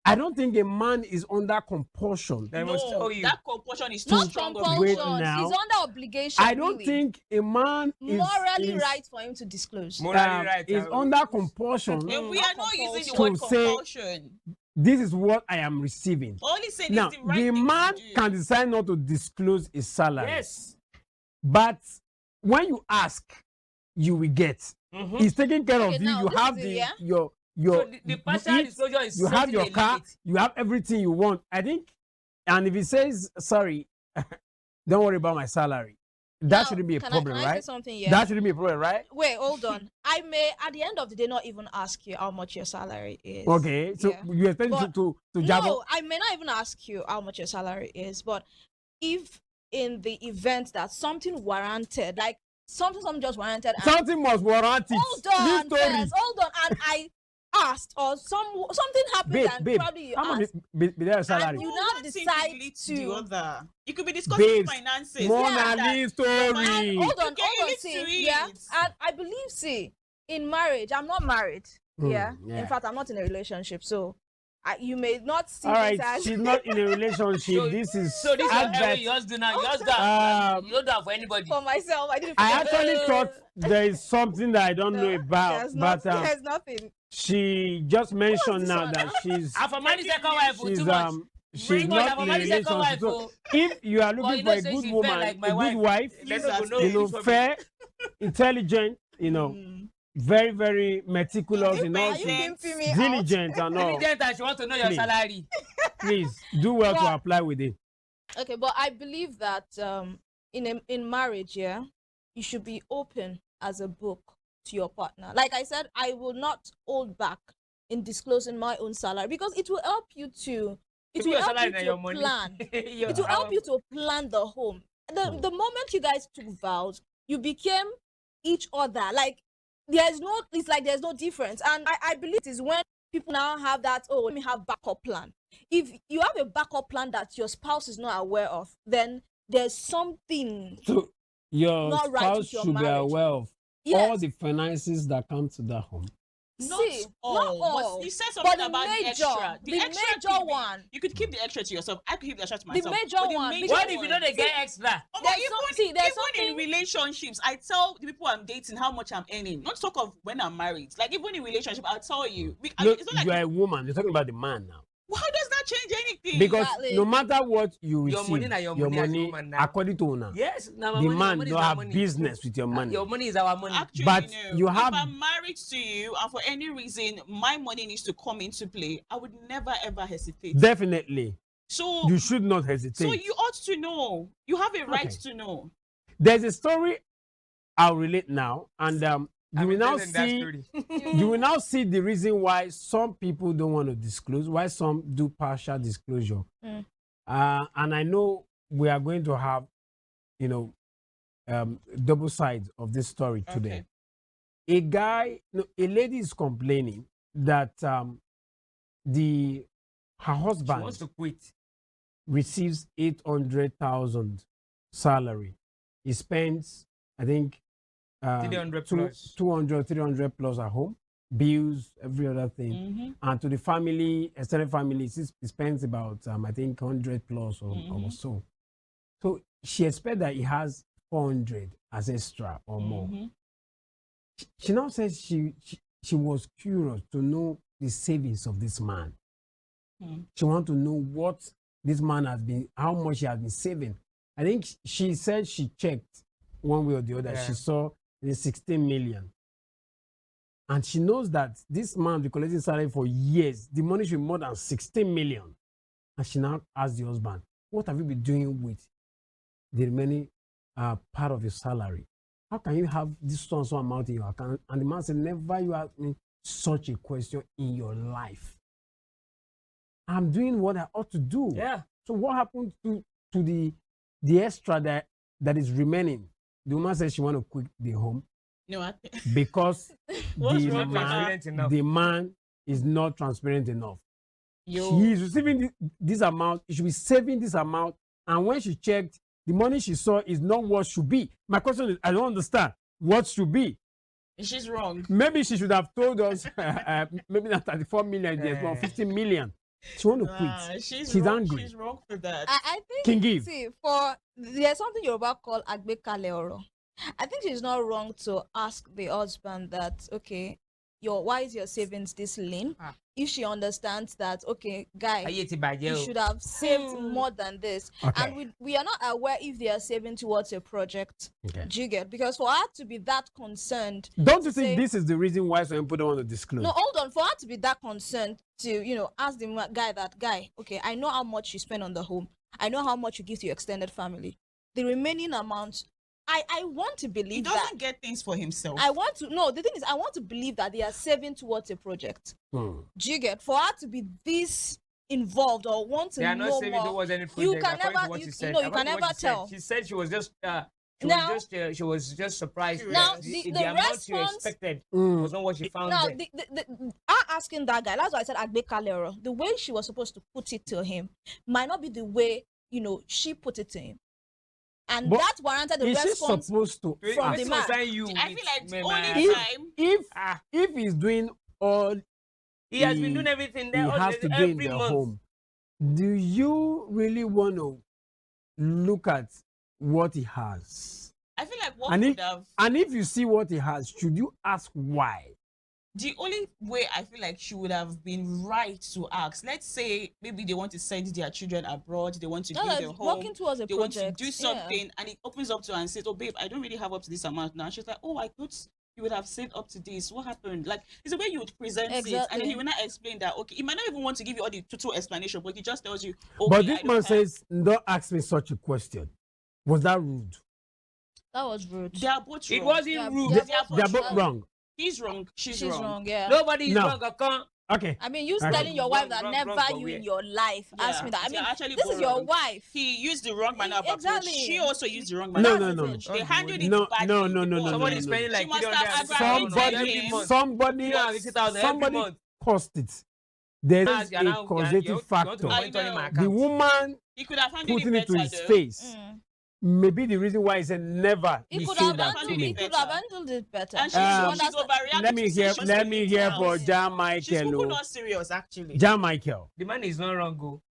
I don't think a man is under compulsion. They must tell you. That compulsion is too Not strong. compulsion. Wait He's now. under obligation. I don't really. think a man is morally is, right for him to disclose. Morally right. is under compulsion And we are not using the to word say, compulsion. this is what I am receiving. Only saying Now, it's the right the thing man to do. can decide not to disclose his salary. Yes. But when you ask, you will get. He's taking care Okay, of you. now You this have is the it, yeah? your So the you partial eat, disclosure is you have setting your a car, limit. you have everything you want. I think, and if he says sorry, don't worry about my salary, that Now, shouldn't be a can problem, I say right? something? Yeah. That shouldn't be a problem, right? Wait, hold on. I may, at the end of the day, not even ask you how much your salary is. Okay, so Yeah. you expect But to jab No, on- I may not even ask you how much your salary is, but if in the event that something warranted, like something just warranted, and something must warrant it. hold on, This story. first, hold on, and I asked, or something happened, and Babe, probably you how much asked, be there a salary? and you No, now one thing decide could lead to the to. other. You could be discussing Babes, finances. Mona Yeah. Lisa story. And hold on, Okay, hold on, lead to see, yeah, it. and I believe, see, in marriage, I'm not married, yeah. yeah. In fact, I'm not in a relationship, so You may not see All right, this as she's not in a relationship. This is So this is advert. you just do now. You just do. You don't do it for anybody. For myself, I didn't. I actually thought there is something that I don't know about, There's but there's nothing. she just mentioned now that she's I for marry second wife for too she's much. she's not in a relationship. So if you are looking for a good woman, a good wife, fair, intelligent, very, very meticulous, diligent and all. Diligent and she wants to know your Please. salary. Please do well to apply with it. Okay, but I believe that in marriage, yeah, you should be open as a book to your partner. Like I said, I will not hold back in disclosing my own salary because it will help you to plan. It will help you to plan the home. The moment you guys took vows, you became each other. Like it's like there's no difference. And I believe it is when people now have that, oh, let me have backup plan. If you have a backup plan that your spouse is not aware of, then there's something So your not right spouse with your should be marriage. aware of all the finances that come to that home. Not See, not all. But you said But something the about the major- extra. the major one. You could keep the extra to yourself. I could keep the extra to The myself. major But the one, major because- What if you don't one- get extra? Oh, There's even, some- see, there's even in relationships, I tell the people I'm dating how much I'm earning. Not talk of when I'm married. Like even in relationship, I'll tell you. Look, It's not like, you are a woman. You're talking about the man now. how does that change anything? Because no matter what you Your receive, money na your money as a woman now. according to owner, Yes, now the man don't have business with your money. Your money is our money. Actually, But no. you have- If I'm married to you and for any reason my money needs to come into play, I would never ever hesitate. Definitely. So You should not hesitate. So you ought to know. You have a right Okay. to know. There's a story I'll relate now, and you will now see you will now see the reason why some people don't want to disclose, why some do partial disclosure. Mm. And I know we are going to have, double sides of this story today. A lady is complaining that her She husband wants to quit. receives 800,000 salary. He spends, I think, 300 plus. 200, 300 plus at home, bills, every other thing. Mm-hmm. And to the family, extended family, he spends about, I think, 100 plus or so. So she expects that he has 400 as extra or more. Mm-hmm. She now says she was curious to know the savings of this man. Mm. She wants to know what this man has been, how much he has been saving. I think she said she checked one way or the other. Yeah. She saw the 16 million. And she knows that this man been collecting salary for years. The money should be more than 16 million. And she now asked the husband, what have you been doing with the remaining part of your salary? How can you have this so amount in your account? And the man said, never you ask me such a question in your life. I'm doing what I ought to do. Yeah. So what happened to the extra that is remaining? The woman said she want to quit the home No, I because What's wrong with transparent enough? the man is not transparent enough. Yo. He is receiving this amount. He should be saving this amount. And when she checked, the money she saw is not what should be. My question is, I don't understand what should be. She's wrong. Maybe she should have told us maybe not 34 million, there's not 50 million. She want to quit. She's She's wrong. angry. She's wrong for that. I think Can give. See, there's something Yoruba called agbekale oro. I think she's not wrong to ask the husband that, okay, why is your savings this lean? If she understands that, okay, guy, Ayé ti bàjẹ́ you o. should have saved more than this. Okay. And we are not aware if they are saving towards a project. Okay. Do you get? Because for her to be that concerned, Don't you to say- think this is the reason why some people don't want to disclose? no, hold on. For her to be that concerned to, ask the guy, okay, I know how much you spend on the home. I know how much you give to your extended family. The remaining amount, I want to believe He that. doesn't get things for himself. The thing is, I want to believe that they are saving towards a project. Hmm. Do you get? For her to be this involved or want to They are know not saving more, towards any you project. can according never, to what you, she you said. know, you According can to what never she said. tell. She said she was just she was just surprised. Now, that the amount she response- expected Mm. was not what she found. Now, there. her asking that guy, that's why I said Agbekalero, the way she was supposed to put it to him might not be the way, she put it to him. And But that warranted the is she response supposed to from the man. I feel like only if time. if he's doing all He has been doing everything there He has to every gain the month. home. Do you really want to look at what he has? I feel like what And would if, have and if you see what he has, should you ask why? the only way I feel like she would have been right to ask, let's say maybe they want to send their children abroad, they want to No, build like a home, working towards a they want to project, do yeah. something, and it opens up to her and says, oh babe, I don't really have up to this amount now. She's like, oh, I thought you would have saved up to this. What happened? Like, it's the way you would present it, and then Exactly. he will not explain that. Okay, he might not even want to give you all the total explanation, but he just tells you, okay, But I this don't man have- says, don't ask me such a question. Was that rude? That was rude. They are both It wrong. wasn't rude. They are both wrong. He's wrong. She's wrong. Yeah. Nobody is No. wrong. Akon. Okay. I mean, you Okay. telling your wife that Wrong, never wrong, you wrong, in your life. Ask me that. I They're mean, actually this is both your wrong. wife. He used the wrong manner of approach. Exactly. She also used the wrong No, manner no, of no. approach. They handled it No, badly. no, no, no, no, Somebody no, is no. spending like She must have 300,000 aggravated every him. month. Somebody 350,000 every somebody month. caused it. There's Ah, you're now- a causative you want to factor. monitor him, I The can't. woman He could have handled putting it it to better, his though. face may be the reason why he said never. He He could say have that to handled. me. He could have handled it better. And Understand- she's overreacting. Let me hear. She's Let me hear for Jan She's Michael. cuckoo oh. not serious, actually. Jan Michael. The man is not wrong, go.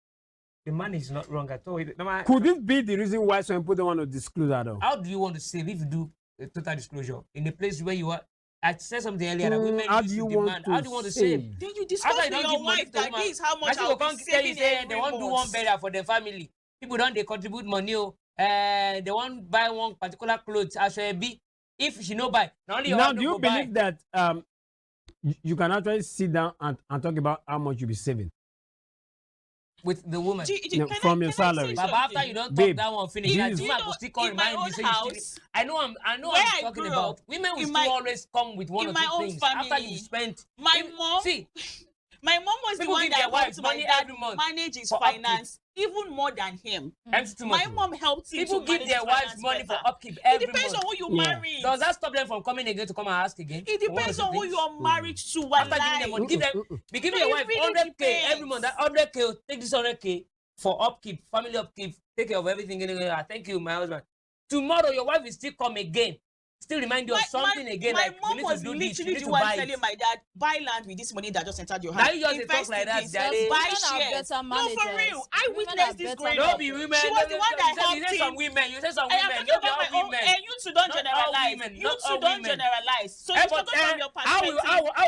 The man is not wrong at all. No, man, Could this be the reason why some people don't want to disclose at all? how do you want to save if you do a total disclosure in the place where you are? I said something earlier that women How used do you to want demand. to How do you want to save? Then you discuss After with don't your give money wife to that woman, this is how much Now I'll people be come tell you saving say every they want to do one month. better for their family. People don't they contribute money. They want buy one particular clothes as a B. If she no buy, not only your Now, wife do no you go buy. believe that you can actually sit down and talk about how much you'll be saving with the woman from your salary? But after you don't talk Babe, that one finish, this that is- woman will still come in my remind you own say house, you still. I know I'm where I talking grew about. up, Women will in still my- always come with one in or my two own things after family, you spent. My mom, See, my mom was the people one give their that wives helped my money dad every month manage his for upkeep. finance even more than him. Empty too My much. mom helped him People to give manage their his wives finance money better. for upkeep It every depends month. on who you marry. Does that stop them from coming again to come and ask again? It for one or depends two on who things? you're married to. After giving them money, give them, be giving your It wife really 100K every depends. month. That 100K, take this 100K for upkeep, family upkeep, take care of everything. Thank you, my husband. Tomorrow, your wife will still come again. Still remind you of something again. My Like, mom we need was to do this, we literally need the to one buy telling it. my dad, buy land with this money that just entered your Now hand. you just dey talk Invest like in that, this, Daddy. buy Women are shares. better No, for managers. real. I Women witnessed are this better growing Don't up. be women. She was the one that you helped say some him. women. You say some I am women. talking Don't be about all my own, women. and you two don't Not all generalize. women, You not two all don't women. generalize. So Eh, it's but, talking from your I perspective.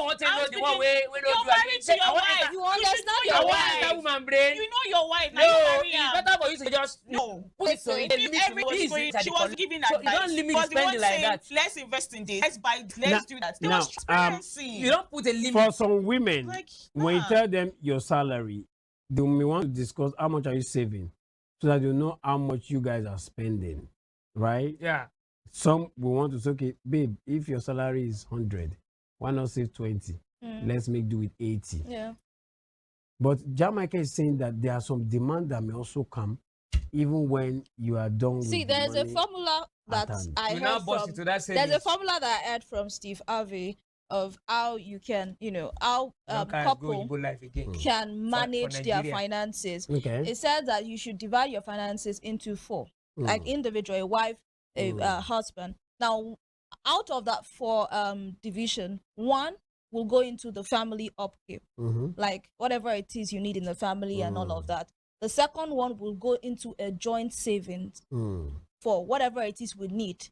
want to know the one way we don't You're do married to your wife. You should understand know your I your want wife. that woman brain. You know your wife. Now No, you marry it's her. better for you to just No. put it to Listen, it. If everybody was going, she was giving So advice. you don't limit was the spending one like saying, that. let's invest in this. Let's buy. Now- Let's do that. There now, was transparency. You don't put a limit. For some women, Like, when you nah. tell them your salary, they may want to discuss how much are you saving, so that you know how much you guys are spending, right? Yeah. Some will want to say, okay, babe, if your salary is 100, why not save 20? Let's make do with 80. Yeah. But Jamaica is saying that there are some demand that may also come, even when you are done. See, with the there's a money formula that at hand. I We now heard bust from. into that There's a savings. formula that I heard from Steve Harvey of how you can, how Now can't couple go life again. can manage their Nigeria. finances. Okay. It says that you should divide your finances into 4, like individual, a wife, a husband. Now, out of that 4 division, 1 will go into the family upkeep, like whatever it is you need in the family and all of that. The second one will go into a joint savings for whatever it is we need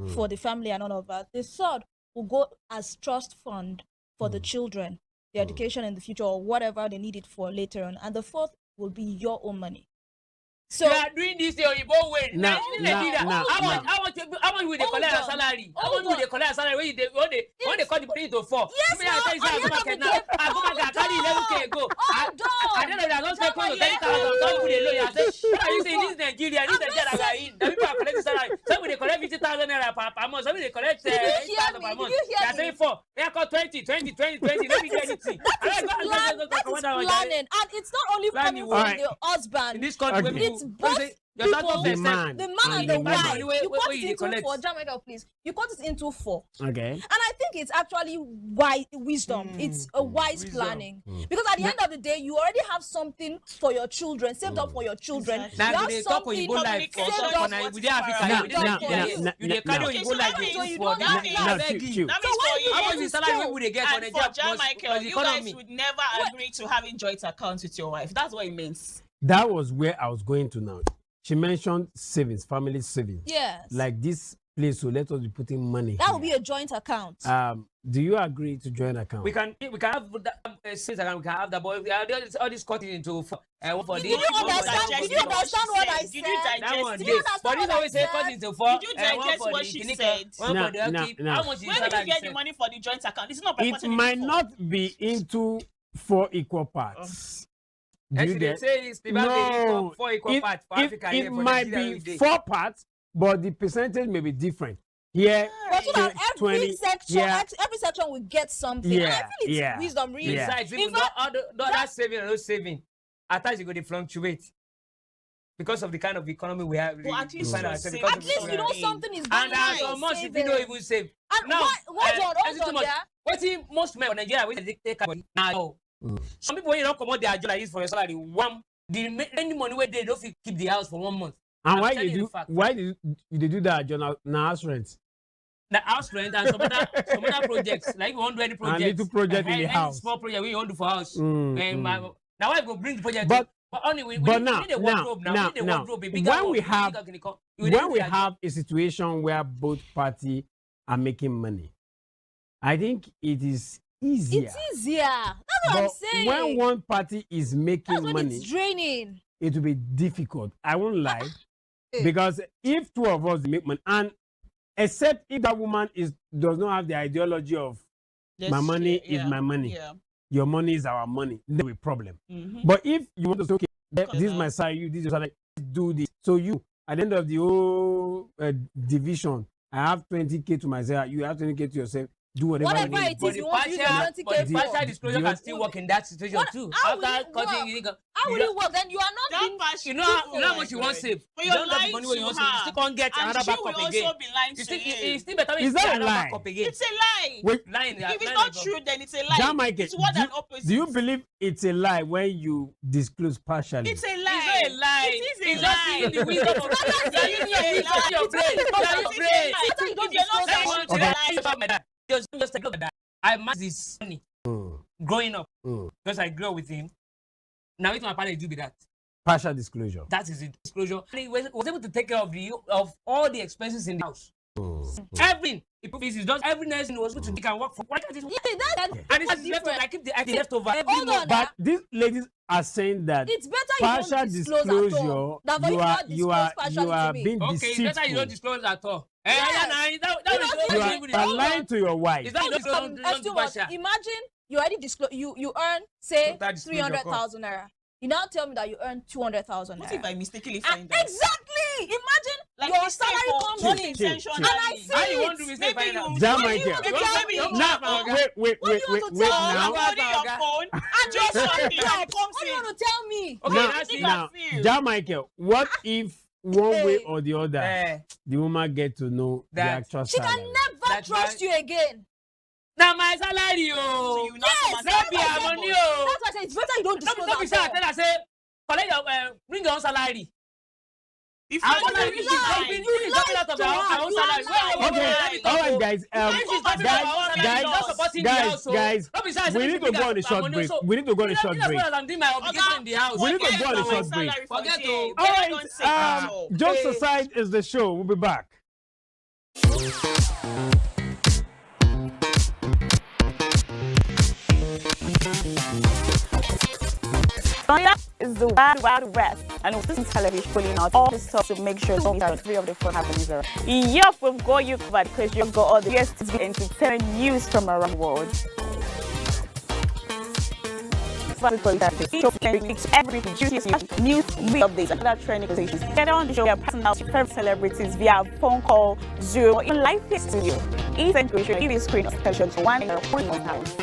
for the family and all of that. The third will go as trust fund for the children, their education in the future, or whatever they need it for later on. And the fourth will be your own money. So You are doing this the Oyibo way. Now, Nigeria, now, how now. much will they collect a salary? How much will they collect a salary when they cut the body into 4? Yes, Me, I tell you, say, I go market now. I go market, I carry 11K go. I don't know that I don't take close to 30,000. Some people they low. I say, what are you saying? This is Nigeria. This is Nigeria that we are in. The people are collecting salary. Some people they collect 50,000 naira per month. Some people they collect 8,000 per month. They are saying 4. They are called 20. Let me do anything. that is planning, and it's not only Planning coming what? from the husband. In this country, Okay. where It's people both. say, Your people, status the first, man and the wife, you cut it into collect. 4. Jamaica, please. You cut it into 4. Okay. And I think it's actually wisdom. It's a wise planning. Because at the end of the day, you already have something for your children, saved up for your children. Now, You have they talk something Igbo life for saved some up we dey Africa. We dey Nigeria. You dey carry Igbo life for that. That means for How much you is salary we dey get for and Nigeria for Jamaica, plus you economy? guys would never agree to having joint accounts with your wife. That's what it means. That was where I was going to now. She mentioned savings, family savings. Yes. Like this place, so let us be putting money. That would be a joint account. Do you agree to join account? We can have that since we can have that, but all this cutting into for Did you understand what I said? That one Did you day. But this always say cut into 4. Did you digest what she said? One for the upkeep. How much is Where did you get the money for the joint account? It's not It might not be into 4 equal parts. Do you They get? say it's No, 4 equal parts for Africa. it might be 4 parts, but the percentage may be different. Here, But so that every 20, section, yeah. every section will get something. Yeah, And I feel it's yeah, wisdom, really. yeah. Besides, In even fact, that saving and no saving, at times you go to fluctuate because of the kind of economy we have. Well, at least find you ourselves, save. because At of least the you know economy. something is And going on. so much if Saving. you don't even save. And Now, hold on, much. yeah. What if most men in Nigeria when they take money now? Some people when you don't come out their job like this for your salary, any money where they don't keep the house for 1 month. And I'm why telling you do? the fact. Why did you do that, John? Now house rent. The house rent and some other projects. Like if you want to do any project, little project in the any house. small project we want to do for house. Mm, Now I go bring the project. But only we but need a wardrobe now. We need a wardrobe, a bigger when one, we a have bigger clinical. when we have a situation where both parties are making money, I think it is easier. It's easier. That's what I'm But saying. when one party is making That's when money, it's draining. it will be difficult. I won't lie, because if 2 of us make money, and except if that woman does not have the ideology of my money is my money, your money is our money, there will be a problem. But if you want to say, okay, this is my side, you this is your side, do this. So you, at the end of the whole division, I have 20K to myself, you have 20K to yourself. Do whatever you need. It is, you want to use your 20K But the for. partial disclosure can still work in that situation too. How will After it cutting, work? How will it work? Then you are not being. you know how much you want save. But You you're don't have the lying money when to you want save. You her. still can't get And another she will backup also again. be lying You to still, you. it's still better when Is you that get a another lie? backup again. It's a lie. Wait. Lying, If it's lying not about- true, then it's a lie. Jamaica, It's what an opposite. do you believe it's a lie when you disclose partially? It's a lie. It's not a lie. It is a It's lie. just seeing the wisdom of you're using your brain. You're your brain. If you're not saying Just take a look at that. I managed this money growing up because I grew up with him. Now, what my parents do with that? Partial disclosure. That is the disclosure. And he was able to take care of all the expenses in the house. Everything. He does every night he was able to take and work for. Why can't it? And it's different. I keep the leftover every Hold month. on, But these ladies are saying that It's better you don't partial disclose at disclosure, all than for you to are not you disclose are partially you are to me. being Okay, it's better you deceitful. don't disclose at all. Yes. You are lying to your wife. Is that not Esteban, imagine you already disclose you earn say That disclosure 300,000 naira. You now tell me that you earn 200,000 What naira. if I mistakenly find out? Exactly. Imagine Like your mistake salary or comes not in, intentionally. and I see How you it. want to mistake Maybe find out? you. Jamaica. What do you want to tell me? Now, wait, What do you want to tell me? now. You're holding your phone and just something and it comes What do you in. want to tell me? Okay, Now, that's it. now, feel. Jamaica, what if one way or the other, Eh, the woman get to know the That- actual She can salary? never That's trust you again. now my salary, So oh. you now Yes, come and Not say, be "Oh, our my money, boy." oh. That's why I say it's better you don't disclose Don't be say I at tell all. her say collect your bring your own salary. If Our you salary don't is lie, dropping out of our own salary. Okay, all right, guys. Guys, we need to go on a short break. We need to go on a short break. I'm doing my obligation in the house. We need to go on a my short break. salary for Forget day. to- All They don't say right, so. Jokes Aside is the show. We'll be back. Sonia is the wild west, and with this television pulling out all the stuff to make sure don't free of the fun happenings around. Yup, we've got you covered because you've got all the best entertainment news from around the world. Every news, updates, and other trending positions. Get on the show your personal favorite celebrities via phone call, Zoom, or in live studio. Ease and creation, give you screen attention to one in your house.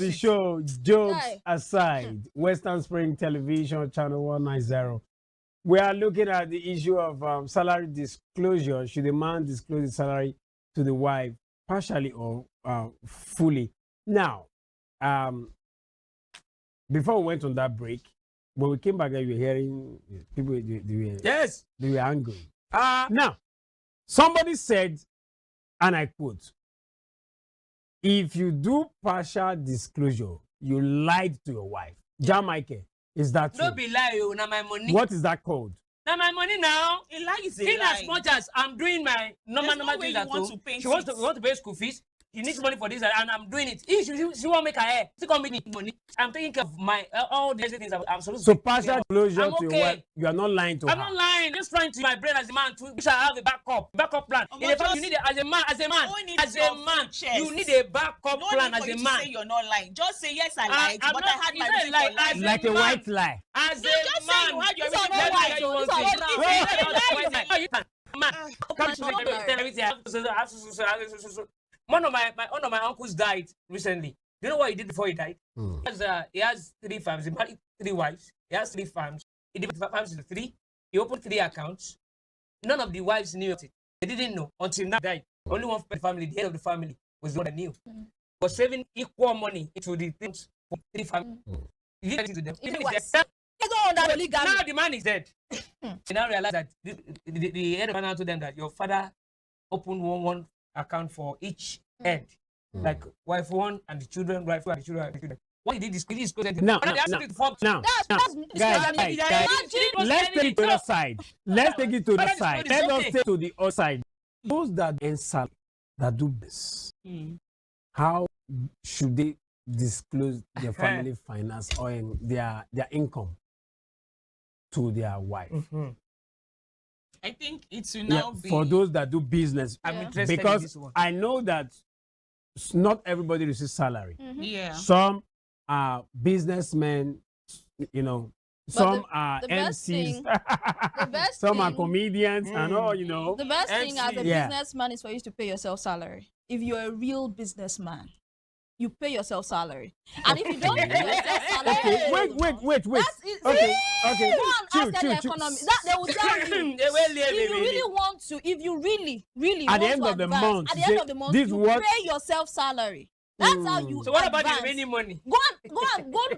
of the show, jokes aside, Western Spring Television, Channel 190. We are looking at the issue of salary disclosure. Should the man disclose his salary to the wife partially or fully? Now, before we went on that break, when we came back, we were hearing people, they were angry. Now, somebody said, and I quote, if you do partial disclosure, you lied to your wife. Jamaica, is that true? Don't be lie, now my money. What is that called? Now my money now. A lie is a in lie. as much as I'm doing my normal things at home, she wants to pay school fees. She needs money for this, and I'm doing it. If she won't make her hair, she can't make me money. I'm taking care of my all the things I'm supposed to. So partial disclosure to your wife, you are not lying to her. I'm not lying. Just trying to my brain as a man to wish I have a backup plan. In fact, you need it as a man, you need a backup plan as a man. Say you're not lying. Just say yes, I lied, but I had my reason for lying. Like a white lie. As a man, you had your one of my uncles died recently. You know what he did before he died? He has 3 farms. He married 3 wives. He has 3 farms. He divided the farms into 3. He opened 3 accounts. None of the wives knew it. They didn't know until now he died. Only one family, the head of the family, was the one that knew. Was saving equal money into the things for 3 families. He didn't to them. Now the man is dead. He now realized that the head of the family told them that your father opened one account for each head, like wife 1 and the children, wife 2 and the children and the children. What he did is guys, let's take it to the side. Let's take it to the side. Let us take to the other side. Those that do this, how should they disclose their family finance or their income to their wife? I think it will now be for those that do business. I'm interested because in this one. I know that not everybody receives salary. Yeah. Some are businessmen, you know. Some are MCs. Some are comedians and all, you know. The best thing as a Yeah. businessman is for you to pay yourself salary. If you're a real businessman, you pay yourself salary. And if you don't pay yourself salary, Okay, wait. Okay. Go and Chill. ask the economy. That they will tell you. If you really want to, if you really At the want end to of the advance, month, at the end of the month, this you what- pay yourself salary. That's how you. So what about the advance. remaining money? Go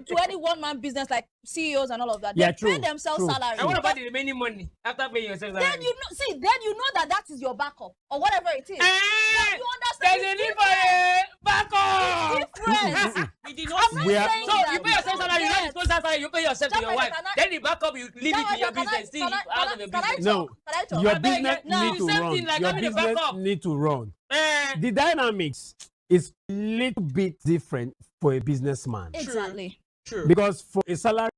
to any one-man business like CEOs and all of that. Yeah, They true, pay themselves true. salary. And what about the remaining money after paying yourself? Then you know that is your backup or whatever it is. Then you There's understand. a need for a backup. It's different. We did I'm not not We are- saying So that you pay yourself salary, you don't disclose that salary, you pay yourself to your Jamaica, wife. can I- Then the backup, you leave it in your business. Still out of your business. No, your I beg business you, no, need to same run. thing like Your having a business backup. need to run. Eh, The dynamics is a little bit different for a businessman. Exactly. True. Because for a salary,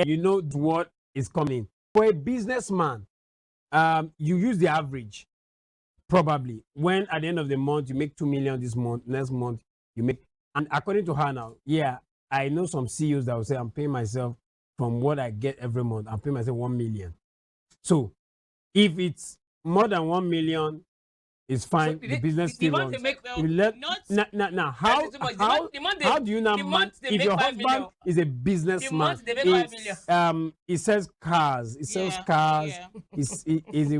you know what is coming. For a businessman, you use the average, probably. When at the end of the month, you make 2 million this month, next month, you make, and according to her now, yeah, I know some CEOs that will say, I'm paying myself from what I get every month, I'm paying myself 1 million. So if it's more than 1 million, it's fine. So the business still month runs. they make, You let, now, how do you now the month they if make your 5 husband million. is a The businessman? month they make 5 million. He sells cars. He sells Yeah, cars. yeah. He's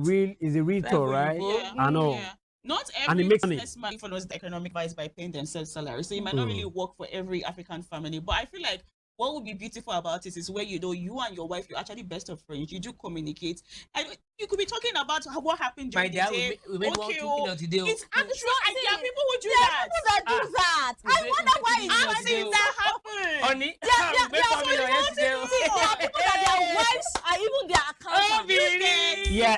a realtor, right? Yeah. I know. Yeah. Not And every he makes money. businessman follows the economic advice by paying themselves salary. So it might not really work for every African family. But I feel like what would be beautiful about it is where you and your wife, you're actually best of friends. You do communicate. And you could be talking about what happened My during dear, the day. we made 1 2 million today. It's actually, and there are people who do There are that. people that do that. I wonder why I've it's seen that happen. Honey, There are people that their wives are even their accountants.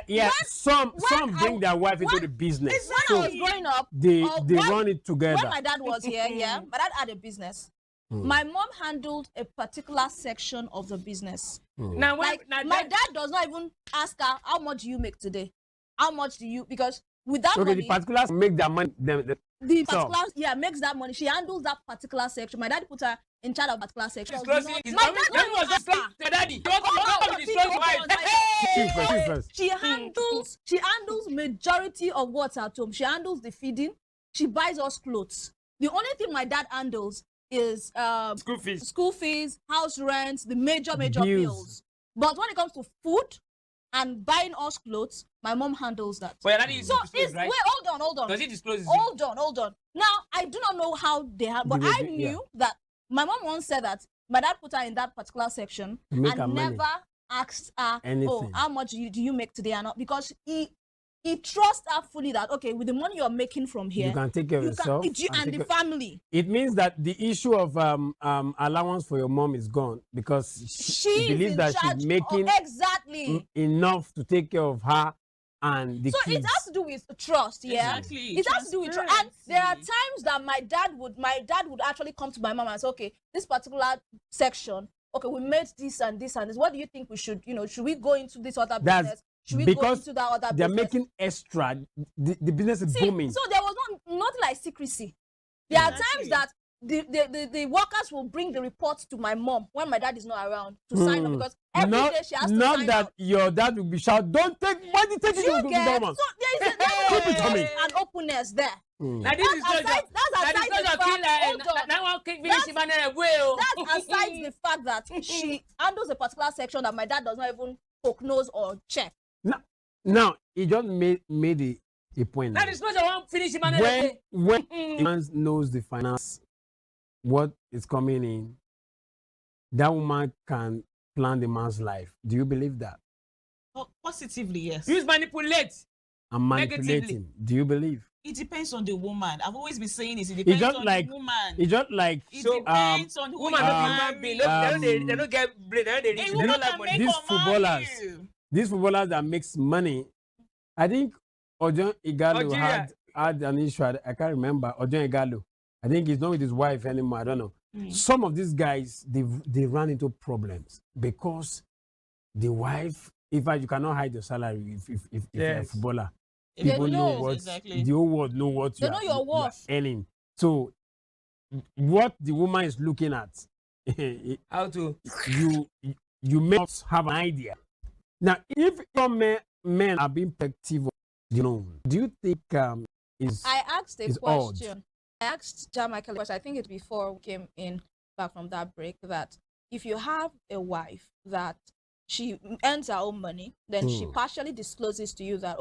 Yeah. Some when bring their wife into the business. When I was growing up, They when- run it together. when my dad was here, my dad had a business. My mom handled a particular section of the business. Now, Like, my dad does not even ask her, how much do you make today? How much do you, because with that Okay, money, the particulars make their money. the some. particular, makes that money. She handles that particular section. My dad put her in charge of that particular section. My dad was just like the daddy. You want to destroy your wife. She handles majority of what's at home. She handles the feeding. She buys us clothes. The only thing my dad handles is school fees, house rent, the major bills. But when it comes to food and buying us clothes, my mom handles that. Well, that is so disclosed, it's, right? wait, hold on. Does it disclose? Hold on. Now, I do not know how they have, but I knew that my mom once said that my dad put her in that particular section and never asked her, oh, how much do you make today or not? Because he trusts her fully that, okay, with the money you're making from here, you can take care of yourself and the family. It means that the issue of allowance for your mom is gone because she believes that she's making enough to take care of her and the kids. So it has to do with trust, yeah. Exactly. It has to do with trust. And there are times that my dad would actually come to my mom and say, okay, this particular section, okay, we made this and this and this. What do you think we should, should we go into this other business? Should we go into that other business? They're making extra. The business is booming. So there was not like secrecy. There are times that the workers will bring the reports to my mom when my dad is not around to sign up because every day she has to sign up. Not that your dad will be shouting, don't take money, take it to the mom. So there is an openness there. Now this is that's aside the fact that she handles a particular section that my dad does not even poke nose or check. Now he just made a point. That is not the one finishing when a man knows the finance, what is coming in, that woman can plan the man's life. Do you believe that? Positively, yes. Use manipulate. And manipulating. Do you believe? It depends on the woman. I've always been saying this. It depends on the woman. It's just like it depends on who woman being. They don't get blade. They don't like money. These footballers that makes money. I think Ojon Igalo had an issue. I can't remember. Ojon Igalo. I think he's not with his wife anymore. I don't know. Some of these guys, they run into problems because the wife, in fact, you cannot hide your salary if you're a footballer. People know what the whole world know what you are earning. So what the woman is looking at, how to you may not have an idea. Now, if some men are being protective, do you think is I asked a question. Odd? I asked John Michael a question. I think it's before we came in back from that break that if you have a wife that she earns her own money, then she partially discloses to you that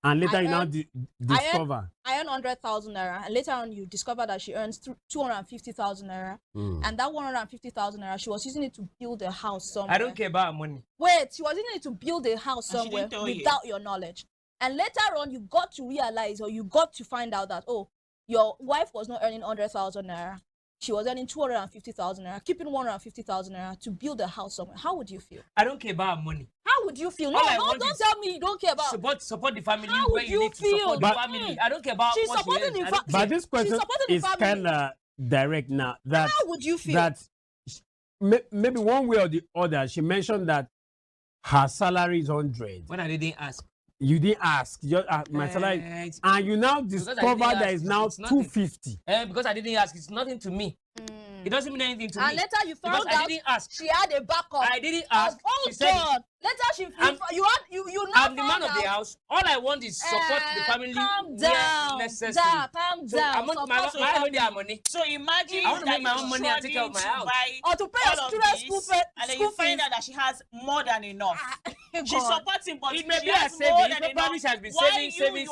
and later you now discover I earn 100,000 naira, and later on you discover that she earns 250,000 naira, and that 150,000 naira she was using it to build a house somewhere. I don't care about money. Wait, she was using it to build a house somewhere without your knowledge, and later on you got to realize or you got to find out that your wife was not earning 100,000 naira. She was earning 250,000 naira, keeping 150,000 naira to build a house somewhere. How would you feel? I don't care about money. How would you feel? No, don't tell me you don't care about. Support the family. How would you feel? Support the family. I don't care about she's what supporting she the family. But this question is kind of direct now. That how would you feel? That maybe one way or the other, she mentioned that her salary is 100. When I didn't ask. You didn't ask. My salary, and you now discover that is now 250. Because I didn't ask, it's nothing to me. It doesn't mean anything to me. And later you found out I didn't ask. She had a backup. I didn't ask. Oh she God! Later you now I'm the man of the house. All I want is support the family. Calm down. Necessary. Calm so down. I own their money. So imagine I want to make my own money and take care of my house. Or to pay a student school fee. And then you find out that she has more than enough. She's supporting, but it may she be has a saving. more than The enough. family has been saving.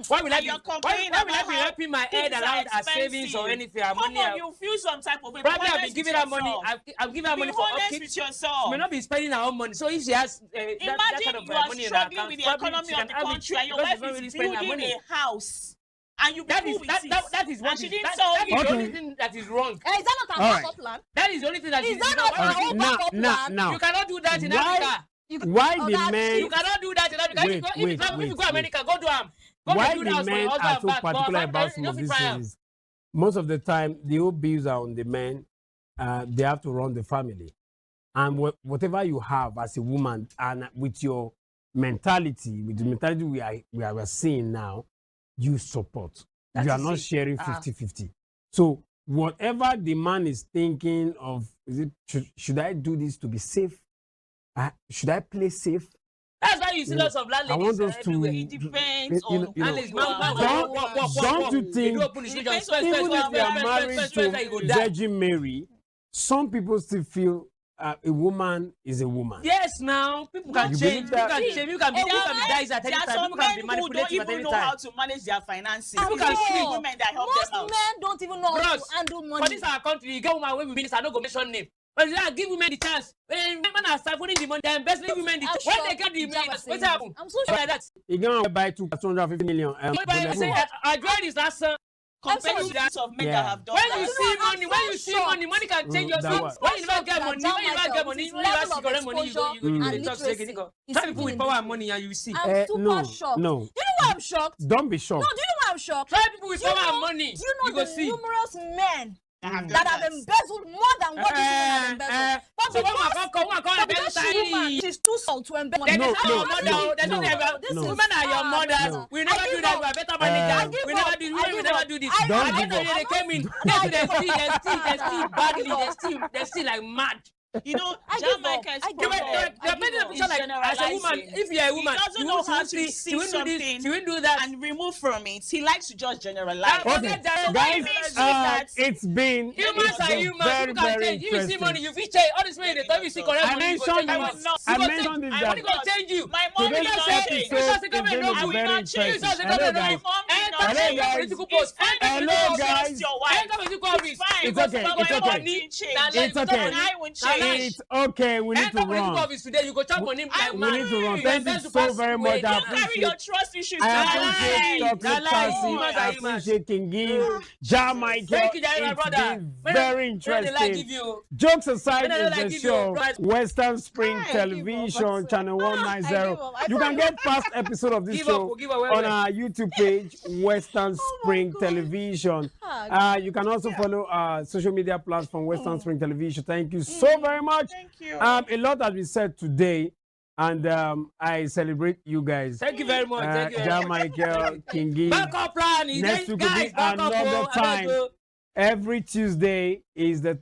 Why Why will I be wrapping my head around her savings or anything? Come on, you feel some type of way. Probably I've been giving her money. I've given her money for upkeep. With yourself. She may not be spending her own money. So if she has that kind of money in her account, with the economy of the country and your wife is building a house. And you that is what is the only thing that is wrong. Is that not an backup plan? That is the only thing that is not an own backup plan? Now, you cannot do that in Africa. Why the men? You cannot do that in Africa. If you go to America, go to why the men are so particular about some of these things? Most of the time, the whole bills are on the men. They have to run the family. And whatever you have as a woman, and with your mentality, with the mentality we are seeing now, you support. You are not sharing 50-50. So whatever the man is thinking of, should I do this to be safe? Should I play safe? That's why you see lots of I landladies want us everywhere. to. It depends on you know, Alex, don't you think, even if they are married to Virgin Mary, some people still feel a woman is a woman? Yes, now people can You change. believe People that? can change. People can be guys at any There are time. some People can men be who manipulative don't at any even know how time. to manage their finances. People can It's sleep. women that help Most them out. men don't even know how Bros, to handle money. for this our country, you get woman when we minister, I no go mention name. But you give women the chance. When women are siphoning the money, they're investing women the chance. When they get the money, what's happen? I'm so sure like that. You're going to buy 250 million. But I say, I join this last son. Compared to that of men that have done When that. you see money, money can change your that soul. one. When you never get money, when you never get money, when you ask for money, you go talk to some people with power and money, and you see. I'm super shocked. No. Do you know why I'm shocked? Don't be shocked. No, do you know why I'm shocked? Try people with Do you power and know- money. Do you know You go the see. numerous men that have embezzled more than what this woman has embezzled? But so because because she's woman, she's too sold to embezzle money. There's your mother. This is Women are your mothers. no. We never do that. We are better managers. We never do. We never do this. Don't I give know up. they came in. They steal badly. They steal like mad. You know, You're Jamaica painting a picture like as a woman. If you're a woman, he doesn't you know won't how to see. see You won't do something this. You won't do that. and remove from it. He likes to just generalize. Okay, guys, it's been Humans are humans. very, People can very change. If you see interesting. money, you fit change. All this money they tell you see correct I money. mentioned this. I mentioned this. Money gonna change you. My mom Today's is not episode changed. is going to be very interesting. Hello, guys. Hello, guys. Hello, guys. It's okay. It's okay. It's okay. It's okay. We need to run. Today you go chop money like We need to run. Thank you so very much. I appreciate. I appreciate Dr. Chelsea. I appreciate King Giz, Ja Michael. Thank you, my It's brother. been When very I interesting. give you. Jokes aside, When I is like the give you a show prize. Western Spring Television, channel 190. You can get past episode of this Give show up, give away, on away. our YouTube page, Western Spring Television. You can also follow our social media platform, Western Spring Television. Thank you so very much. Thank you. A lot has been said today, and I celebrate you guys. Thank you very much. Thank you. Ja Michael, King Giz. Back up, plan. Next week will be another time. Every Tuesday is the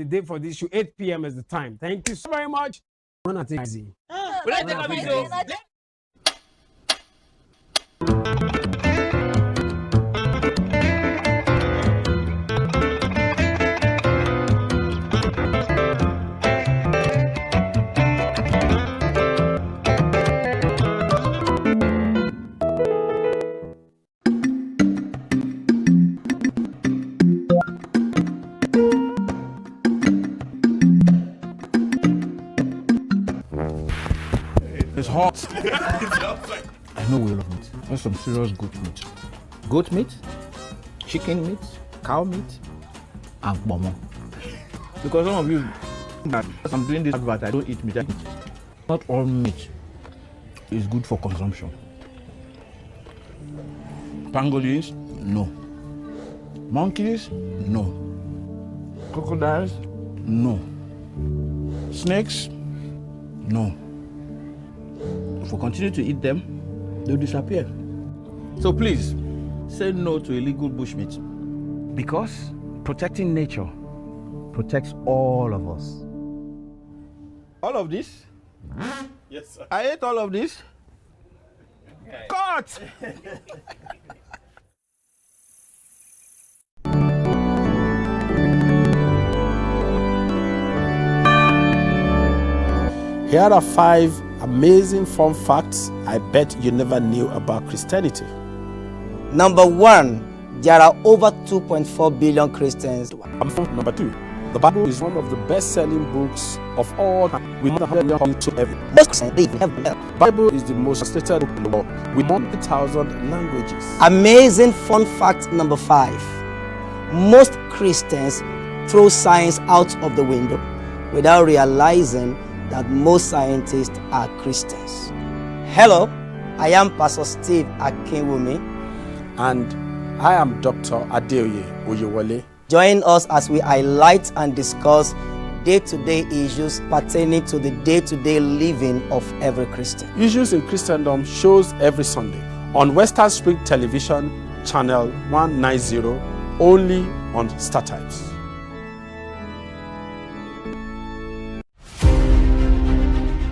day for this show. 8 p.m. is the time. Thank you so very much. I'm gonna take it easy. Let's take a video. It's hot. I know we love meat. That's some serious goat meat. Goat meat, chicken meat, cow meat, and bomo. Because some of you, as I'm doing this advert, I don't eat meat. Not all meat is good for consumption. Pangolins, no. Monkeys, no. Crocodiles, no. Snakes, no. If we continue to eat them, they'll disappear. So please, say no to illegal bushmeat. Because protecting nature protects all of us. All of this? Yes, sir. I ate all of this? Cut! Here are 5 amazing fun facts I bet you never knew about Christianity. Number 1, there are over 2.4 billion Christians. Number 2, the Bible is one of the best-selling books of all time, with more than 100 million copies sold every year. Most Christians believe in heaven. The Bible is the most translated book in the world, with 1,000 languages. Amazing fun fact number 5. Most Christians throw science out of the window without realizing that most scientists are Christians. Hello, I am Pastor Steve Akinwumi. And I am Dr. Adeoye Oyewole. Join us as we highlight and discuss day-to-day issues pertaining to the day-to-day living of every Christian. Issues in Christendom shows every Sunday on Western Spring Television, channel 190, only on StarTimes.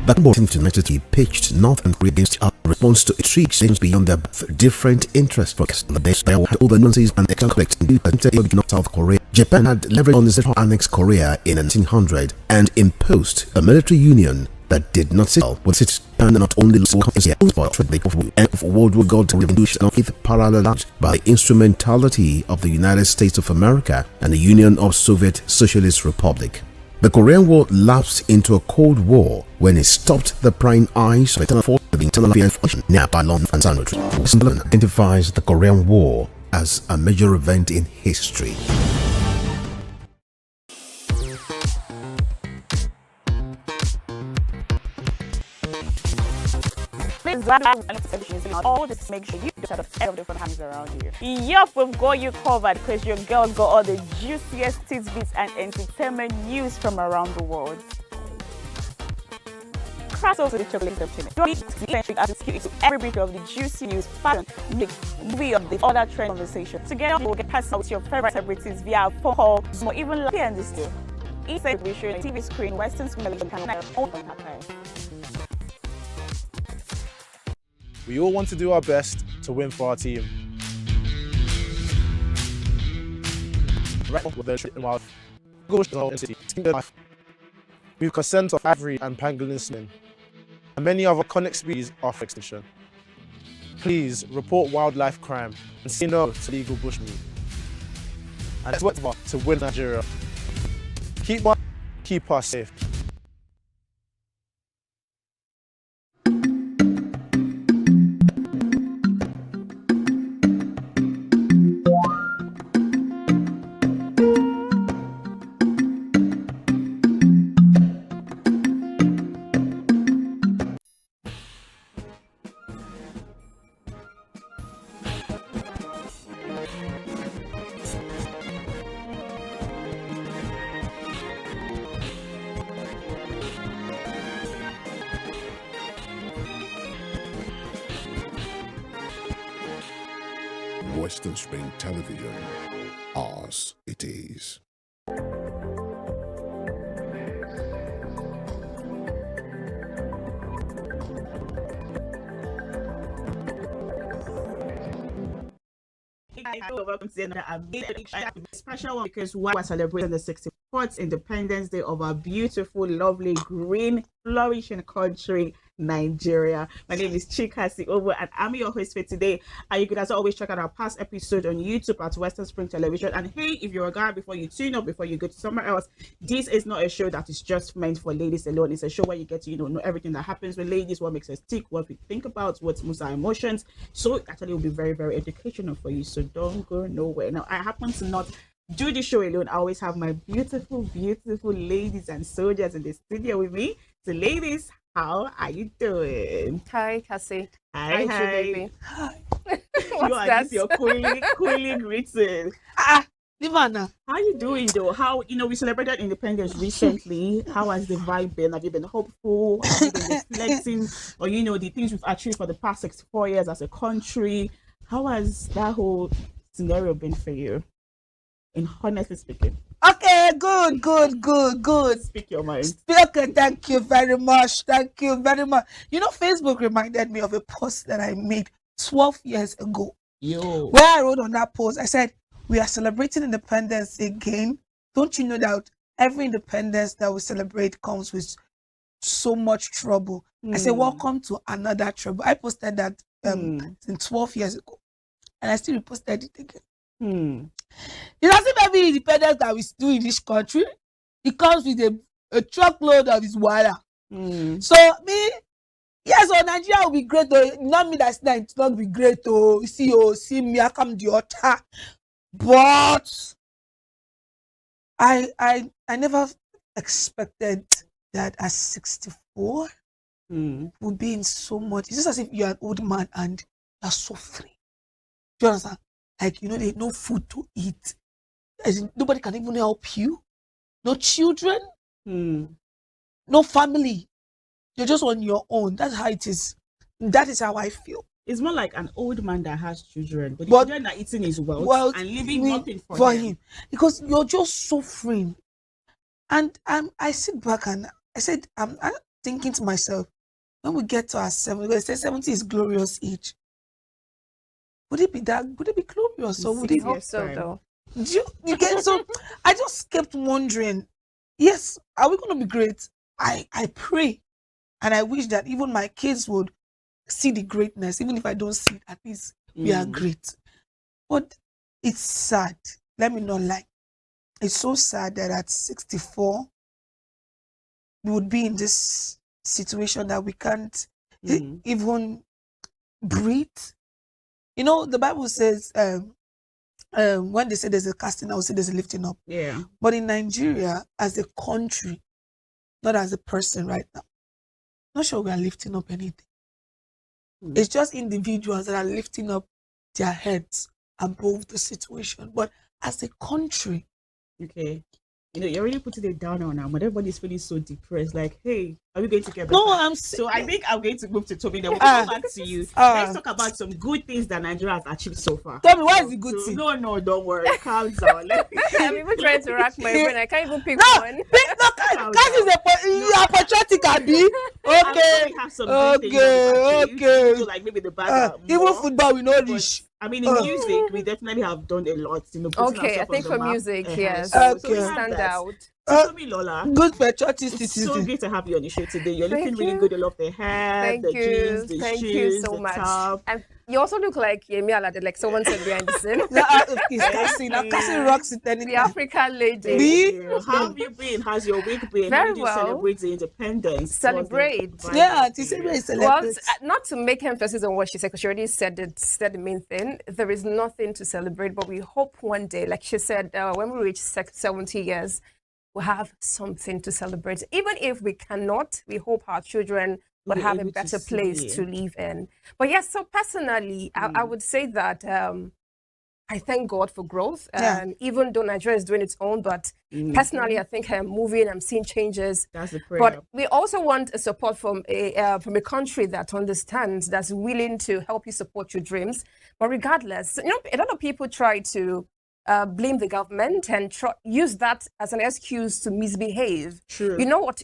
The International pitched North and Korea against our response to intrigues beyond their different interests. For the days there were all the nuances and conflicts in North South Korea. Japan had leveraged on the annexed Korea in 1900 and imposed a military union that did not sit well with its and not only of World War God revolution paralleled by the instrumentality of the United States of America and the Union of Soviet Socialist Republic. The Korean War lapsed into a Cold War when it stopped the prying eyes of internal force of the internal affairs function near Balon and Sanotri. Identifies the Korean War as a major event in history. All this make sure you set up every different hands around you. Yup, we've got you covered because your girl got all the juiciest tidbits and entertainment news from around the world. Cross over the chocolate option. Don't need to into every bit of the juicy news, fashion, movie, of the other trend conversation. Together, we'll get past out with your favorite celebrities via phone call, or even like here in this day. Each exhibition, TV screen, Western Television can own on that time. We all want to do our best to win for our team. With consent of ivory and pangolin swimming, and many other iconic species are for extinction. Please report wildlife crime and say no to illegal bushmeat. And let's work together to win Nigeria. Keep us safe. Western Spring Television. Ours it is. Welcome to another special one because we're celebrating the 64th Independence Day of our beautiful, lovely, green, flourishing country, Nigeria. My name is Chika Siobo and I'm your host for today. And you can as always check out our past episode on YouTube at Western Spring Television. And hey, if you're a guy, before you tune up, before you go to somewhere else, this is not a show that is just meant for ladies alone. It's a show where you get to know everything that happens with ladies, what makes us tick, what we think about, what moves our emotions. So actually, it will be very, very educational for you. So don't go nowhere. Now, I happen to not do the show alone. I always have my beautiful, beautiful ladies and soldiers in the studio with me. So ladies, how are you doing? Hi, Cassie. Hi, baby. You are just your coolly greeting. Livana, how you doing though? How, we celebrated independence recently. How has the vibe been? Have you been hopeful? Have you been reflecting? Or the things we've achieved for the past 64 years as a country? How has that whole scenario been for you? In honestly speaking. Okay, good. Speak your mind. Okay, thank you very much. Facebook reminded me of a post that I made 12 years ago. Where I wrote on that post, I said, we are celebrating independence again. Don't you know that every independence that we celebrate comes with so much trouble? I said, welcome to another trouble. I posted that in 12 years ago. And I still reposted it again. You know, see every independence that we do in this country, it comes with a truckload of his water. So Nigeria will be great though. Not me that's not, it's not be great though. See me, I come the altar. But I never expected that at 64 would be in so much. It's just as if you're an old man and you're suffering. Do you understand? Like, there's no food to eat. Nobody can even help you. No children. No family. You're just on your own. That's how it is. That is how I feel. It's more like an old man that has children, but the children are eating his wealth and leaving nothing for him. Because you're just suffering. And I sit back and I said, thinking to myself, when we get to our 70, they say 70 is glorious age. Would it be glorious? Or would it hope so, though. You get so I just kept wondering, yes, are we gonna be great? I pray and I wish that even my kids would see the greatness, even if I don't see it, at least we are great. But it's sad. Let me not lie. It's so sad that at 64 we would be in this situation that we can't even breathe. You know, the Bible says when they say there's a casting out, say there's a lifting up. Yeah. But in Nigeria, as a country, not as a person right now, not sure we are lifting up anything. It's just individuals that are lifting up their heads above the situation. But as a country, okay, you know, you're really putting it down on now, but everybody's feeling so depressed. Like, hey, are we going to get better? No, so I think I'm going to move to Toby. Then we'll come back to you. Let's talk about some good things that Nigeria has achieved so far. Toby, what is the good thing? No, don't worry. Calm down. I'm even trying to rack my brain. I can't even pick one. You are patriotic, Abi. Okay. Okay. So like maybe the bad. Even football, we know this. I mean, in music, we definitely have done a lot. You know, okay, I think for music, yes. Okay. So we stand out. Toby Lola. Good patriotic It's citizen. so great to have you on the show today. You're looking really good. I love the hair, the jeans, the Thank shoes, you so the much. top. And you also look like Yemi Alade, like someone said behind the scene. Cassie rocks it anything. The African lady. How have you been? How's your week been? Very How did you well. celebrate the independence? Celebrate. Yeah, to celebrate. Well, not to make emphasis on what she said, because she already said the main thing. There is nothing to celebrate, but we hope one day, like she said, when we reach 70 years, we'll have something to celebrate. Even if we cannot, we hope our children would have a better place to live in. But yes, so personally, I would say that I thank God for growth. Even though Nigeria is doing its own, but personally, I think I'm moving, I'm seeing changes. That's the prayer. But we also want a support from a country that understands, that's willing to help you support your dreams. But regardless, you know, a lot of people try to blame the government and use that as an excuse to misbehave. True. You know what?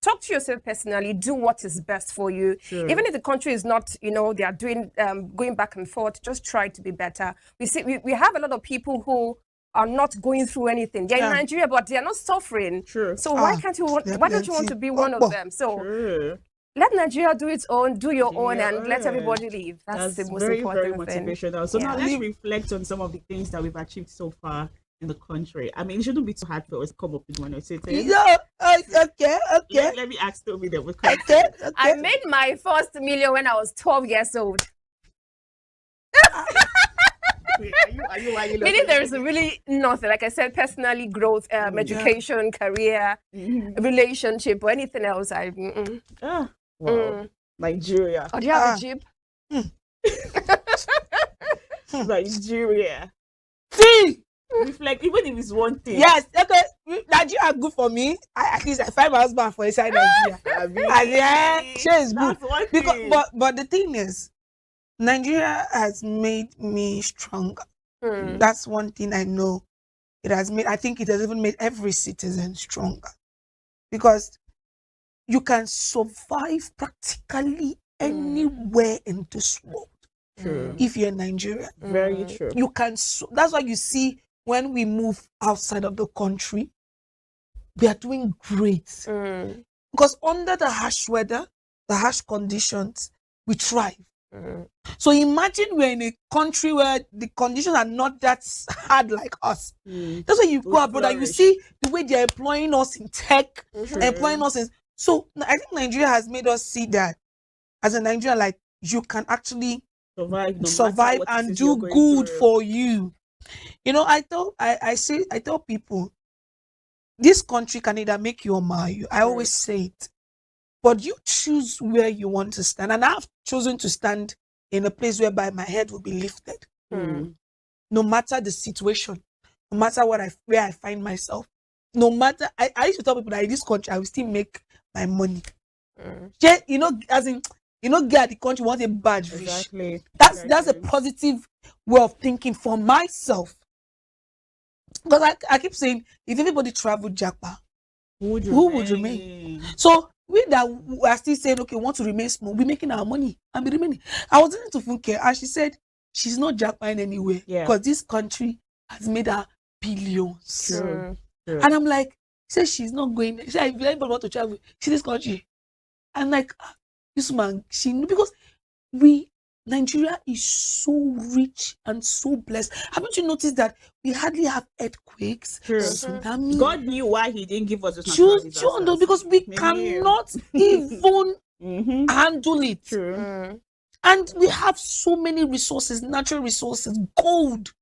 Talk to yourself personally. Do what is best for you. Sure. Even if the country is not, you know, they are doing going back and forth. Just try to be better. We have a lot of people who are not going through anything. They're in Nigeria, but they are not suffering. Sure. So why don't you want to be one of them? So let Nigeria do its own, do your own, and let everybody live. That's the most important thing. Motivational. So now let's reflect on some of the things that we've achieved so far in the country. I mean, it shouldn't be too hard for us to come up with one or two things. Yeah, okay. Let me ask Toby then. Okay. I made my first million when I was 12 years old. Are you Meaning there is really nothing. Like I said, personally, growth, education, career, relationship, or anything else. Nigeria. Oh, do you have a Jeep? Nigeria. See! Reflect, even if it's one thing. Yes, okay. Nigeria are good for me. At least I find my husband for inside Nigeria. And she is good. But the thing is, Nigeria has made me stronger. That's one thing I know. I think it has even made every citizen stronger. Because you can survive practically anywhere in this world. True. If you're in Nigeria. Very true. You can. That's why you see when we move outside of the country, we are doing great. Because under the harsh weather, the harsh conditions, we thrive. So imagine we're in a country where the conditions are not that hard like us. That's why you go abroad and you see the way they're employing us in tech, employing us in. So I think Nigeria has made us see that as a Nigerian, like you can actually survive and do good for you. You know, I tell people, this country can either make you or mar you. I always say it. But you choose where you want to stand. And I've chosen to stand in a place whereby my head will be lifted. No matter the situation, no matter where I find myself. No matter, I used to tell people that in this country, I will still make my money. You know, as in, you know, get the country want a badge. Exactly. That's a positive way of thinking for myself. Because I keep saying, if everybody traveled Japa, who would remain? So we that are still saying, okay, want to remain small, we're making our money and be remaining. I was listening to Funke and she said she's not jackpotting anywhere because this country has made her billions. True. And I'm like, say she's not going. She said, if anybody want to travel, see this country. I'm like, this woman, because Nigeria is so rich and so blessed. Haven't you noticed that we hardly have earthquakes, tsunami? God knew why he didn't give us this because we cannot even handle it. And we have so many resources, natural resources, gold.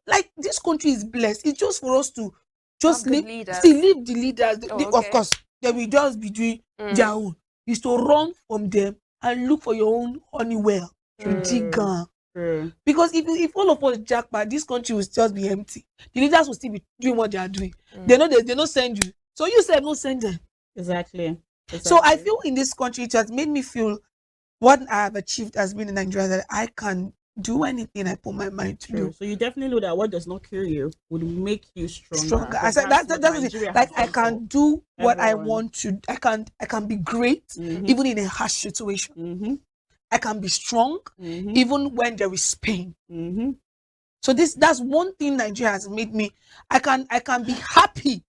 Like this country is blessed. It's just for us to just leave the leaders. Of course, they will just be doing their own. Is to run from them and look for your own honey well to dig on. Because if all of us jackpot, this country will just be empty. The leaders will still be doing what they are doing. They don't send you. So you say no send them. Exactly. So I feel in this country it has made me feel what I have achieved has been in Nigeria, that I can do anything I put my mind to do. So you definitely know that what does not kill you would make you stronger. I said that's it. Like I can do what I want to. I can be great even in a harsh situation. I can be strong even when there is pain. So that's one thing Nigeria has made me. I can be happy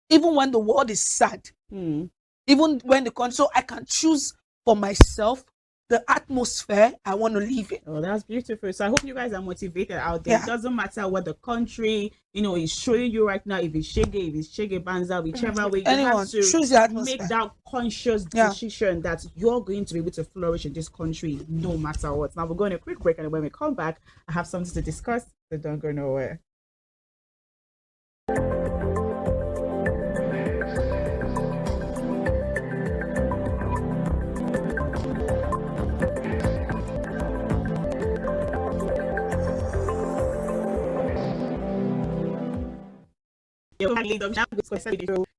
even when the world is sad. Even when the country, so I can choose for myself the atmosphere I want to live in. Oh, that's beautiful. So I hope you guys are motivated out there. It doesn't matter what the country, is showing you right now. If it's Shege, if it's Shege Banza, whichever way, you have to choose your atmosphere. Make that conscious decision that you're going to be able to flourish in this country no matter what. Now we're going to a quick break, and when we come back, I have something to discuss, so don't go nowhere.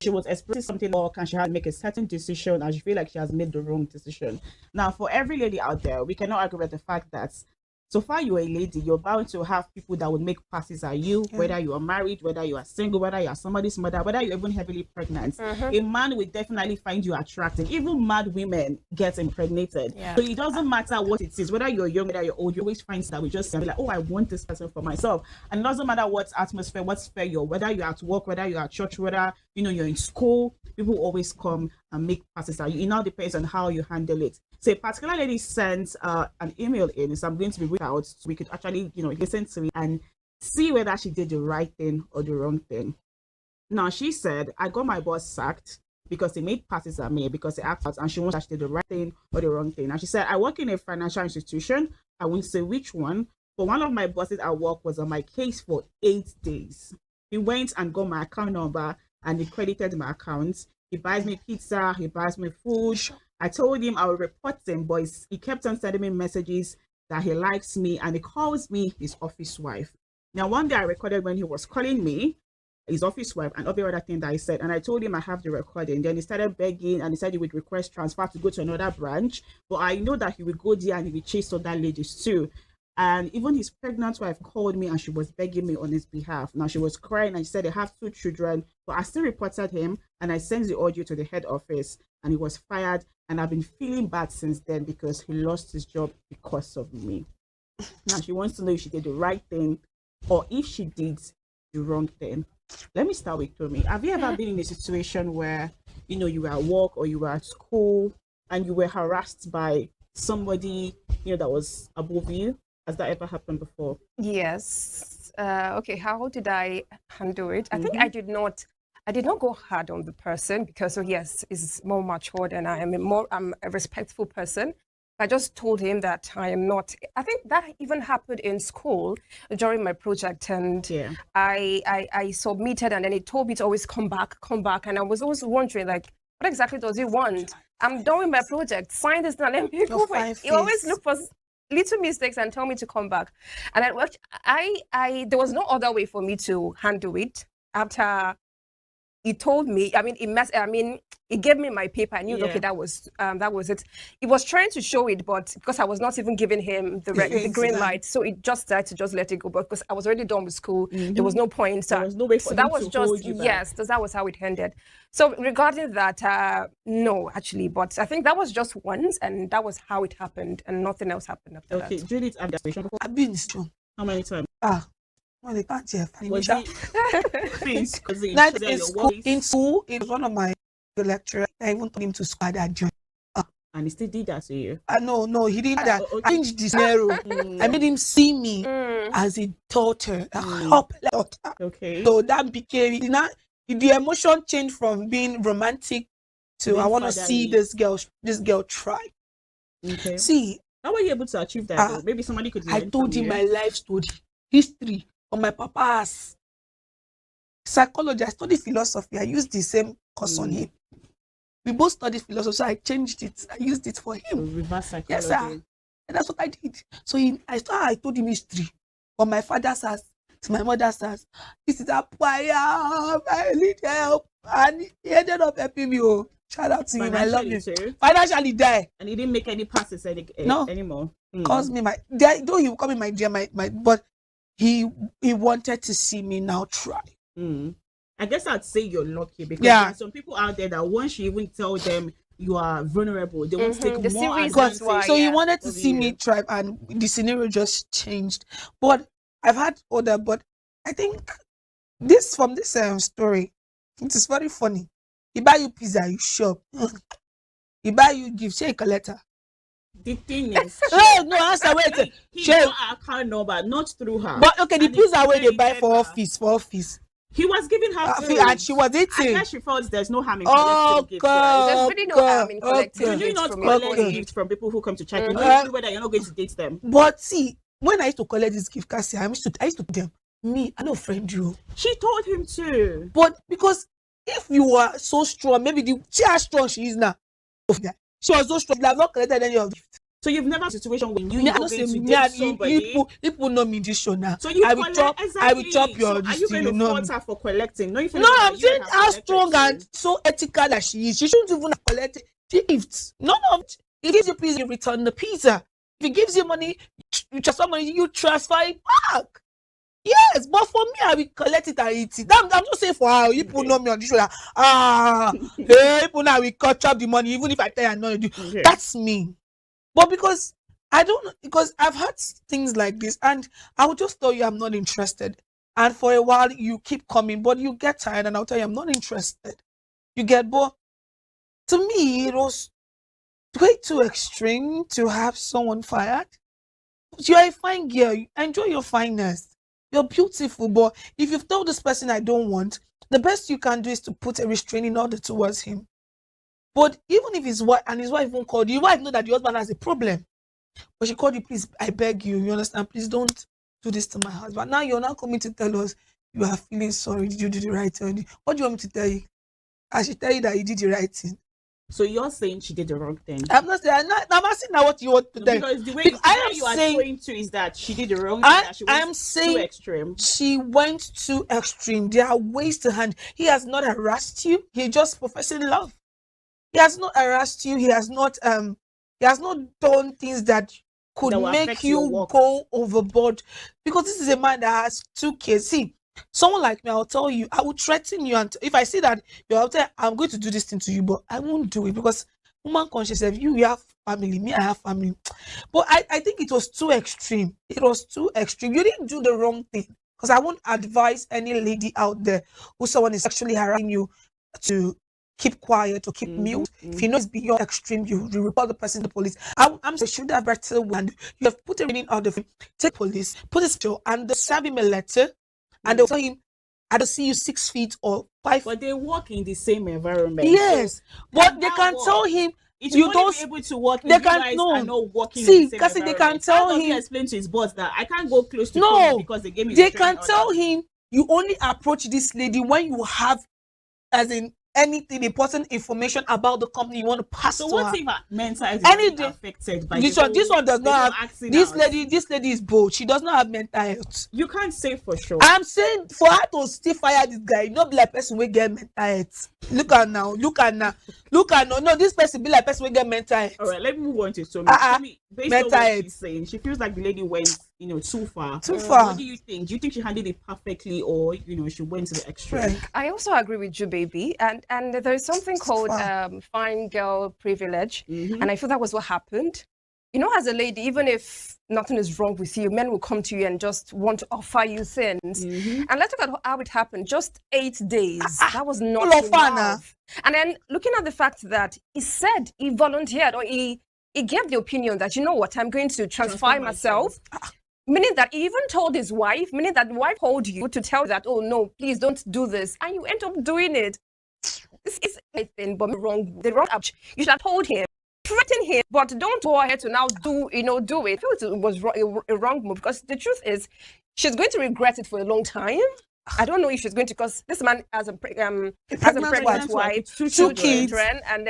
She was expressing something, or can she make a certain decision and she feel like she has made the wrong decision. Now, for every lady out there, we cannot argue with the fact that so far you're a lady, you're bound to have people that would make passes at you, whether you are married, whether you are single, whether you are somebody's mother, whether you're even heavily pregnant. A man will definitely find you attractive. Even mad women get impregnated. So it doesn't matter what it is, whether you're young, whether you're old, you always find that we just say like, oh, I want this person for myself. And it doesn't matter what atmosphere, what sphere you're, whether you're at work, whether you're at church, whether you're in school, people always come and make passes at you. It now depends on how you handle it. So a particular lady sent an email in, so I'm going to be read out so we could actually, listen to it and see whether she did the right thing or the wrong thing. Now, she said, I got my boss sacked because he made passes at me, because he acted out, and she wants that she did the right thing or the wrong thing. Now, she said, I work in a financial institution. I won't say which one, but one of my bosses at work was on my case for 8 days. He went and got my account number and he credited my account. He buys me pizza, he buys me food. I told him I would report him, but he kept on sending me messages that he likes me, and he calls me his office wife. Now, one day I recorded when he was calling me his office wife and every other thing that I said, and I told him I have the recording. Then he started begging and he said he would request transfer to go to another branch, but I know that he would go there and he would chase other ladies too. And even his pregnant wife called me and she was begging me on his behalf. Now, she was crying and she said they have 2 children, but I still reported him and I sent the audio to the head office and he was fired. And I've been feeling bad since then because he lost his job because of me. Now, she wants to know if she did the right thing or if she did the wrong thing. Let me start with Tomi. Have you ever been in a situation where, you were at work or you were at school and you were harassed by somebody, that was above you? Has that ever happened before? Yes. Okay, how did I handle it? I think I did not go hard on the person because, yes, he's more matured and I'm a respectful person. I just told him that I am not. I think that even happened in school during my project, and I submitted, and then he told me to always come back, and I was always wondering, like, what exactly does he want? I'm done with my project. Sign this now. Let me go. He always look for little mistakes and tell me to come back. And I there was no other way for me to handle it after he told me, I mean, he gave me my paper. I knew, okay, that was it. He was trying to show it, but because I was not even giving him the green light, so it just decided to just let it go. But because I was already done with school, there was no point. There was no way for so that him was to just hold you back. yes, that was how it ended. So regarding that, no, actually, but I think that was just once, and that was how it happened, and nothing else happened after that. Okay, Judith, I've been strong. How many times? Well, they can't hear. Was it in school, it was one of my lecturers. I even told him to school that joint. And he still did that to you? No, he didn't. That. I changed the scenario. I made him see me as a daughter, a helpless daughter. Okay. So that became the emotion changed from being romantic to Being I want to fatherly. see this girl try. Okay. See, how were you able to achieve that? Though? Maybe somebody could. I learn told from him you. my life story, history on my papa's psychology. I studied philosophy. I used the same course on him. We both studied philosophy, so I changed it. I used it for him. Reverse psychology. Yes, sir. And that's what I did. So I told him history from my father's house to my mother's house. This is a choir. I need help. And he ended up helping me. Oh, shout out to him. I love him. Financially, die. And he didn't make any passes anymore. Calls me though he will call me my dear, but he wanted to see me now try. I guess I'd say you're lucky because there are some people out there that once you even tell them you are vulnerable, they want to take more advantage. So he wanted to see me try, and the scenario just changed. But I've had other, but I think from this story, it is very funny. He buy you pizza, you shop. He buy you gift, shake a letter. The thing is, no, answer, wait. He got her account number, not through her. But okay, the pizza where they buy for office. He was giving her food. And she was eating. I guess she felt there's no harm in collecting gifts. God, there's really no harm in collecting Do you not collect gifts from people who come to check? You know whether you're not going to date them. But see, when I used to collect this gift, Cassie, I used to tell them, me, I don't friend you. She told him to. But because if you are so strong, maybe see how strong she is now. She was so strong, I've not collected any of it. So you've never had a situation when you go to date somebody. People know me this show now. So you I will chop your. So are you going to fault her for collecting? No, I'm saying how strong and so ethical that she is. She shouldn't even have collected gifts. None of it. He gives you pizza, you return the pizza. If he gives you money, you transfer money, you transfer it back. Yes, but for me, I will collect it and eat it. I'm just saying for how people know me on this show. People now will cut up the money, even if I tell you I know you do. Okay. That's me. But because I've had things like this, and I will just tell you I'm not interested. And for a while you keep coming, but you get tired, and I'll tell you I'm not interested. You get bored. To me, it was way too extreme to have someone fired. You are a fine girl. Enjoy your fineness. You're beautiful, but if you've told this person I don't want, the best you can do is to put a restraining order towards him. But even if his wife won't call you, your wife know that your husband has a problem. But she called you, please, I beg you, you understand? Please don't do this to my husband. Now you're not coming to tell us you are feeling sorry. Did you do the right thing? What do you want me to tell you? I should tell you that you did the right thing. So you're saying she did the wrong thing? I'm not saying. I'm asking now what you want to tell. Because the way you are going to is that she did the wrong thing. That she went too extreme. She went too extreme. There are ways to handle. He has not harassed you. He just professing love. He has not harassed you. He has not done things that could make you go overboard. Because this is a man that has 2 kids. See, someone like me, I'll tell you, I will threaten you, and if I see that you're out there, I'm going to do this thing to you, but I won't do it because woman conscious. If you have family, me, I have family. But I think it was too extreme. It was too extreme. You didn't do the wrong thing, because I won't advise any lady out there who someone is actually harassing you to keep quiet or keep mute. If you know it's beyond extreme, you report the person to the police. I'm saying should have better one. You have put everything out of him. Take police, put his jail, and serve him a letter, and they'll tell him, I don't see you 6 feet or 5. But they work in the same environment. Yes, but they can tell him. You don't be able to work. They can are not working. See, in the same because they can tell him. Explain to his boss that I can't go close to no because they gave me. They can tell him you only approach this lady when you have, as in, anything, important information about the company you want to pass So to what her. if her mental health is Any really day- affected by this the one, this whole- one does the not whole have. acting This out? lady is bold. She does not have mental health. You can't say for sure. I'm saying for her to still fire this guy, not be like person will get mental health. Look at now. No, this person be like person will get mental health. All right, let me move on to Tomi. Tomi, based on mental what health. she's saying, she feels like the lady went, too far. Too far. What do you think? Do you think she handled it perfectly, or she went to the extreme? I also agree with you, baby. And there is something called fine girl privilege, and I feel that was what happened. As a lady, even if nothing is wrong with you, men will come to you and just want to offer you things. And let's look at how it happened. Just 8 days. That was not enough. And then looking at the fact that he said he volunteered, or he gave the opinion that, I'm going to transfer myself. Meaning that he even told his wife, meaning that the wife told you to tell that, oh no, please don't do this. And you end up doing it. This is anything but wrong. The wrong approach. You should have told him, threaten him, but don't go ahead to now do it. I feel it was a wrong move, because the truth is, she's going to regret it for a long time. I don't know if she's going to, because this man has a pregnant wife, two children, and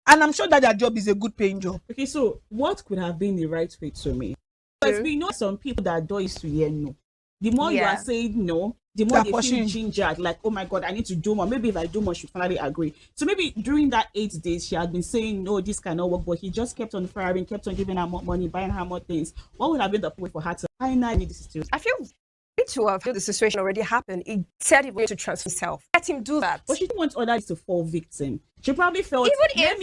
I'm sure that their job is a good paying job. Okay, so what could have been the right way to me? Because we know some people that do is to hear no. The more you are saying no, the more they feel gingered, like, oh my God, I need to do more. Maybe if I do more, she'll finally agree. So maybe during that 8 days, she had been saying, no, this cannot work, but he just kept on firing, kept on giving her more money, buying her more things. What would have been the point for her to finally need this situation? I feel to have the situation already happened. He said he was going to transfer himself. Let him do that. But she didn't want others to fall victim. She probably felt, let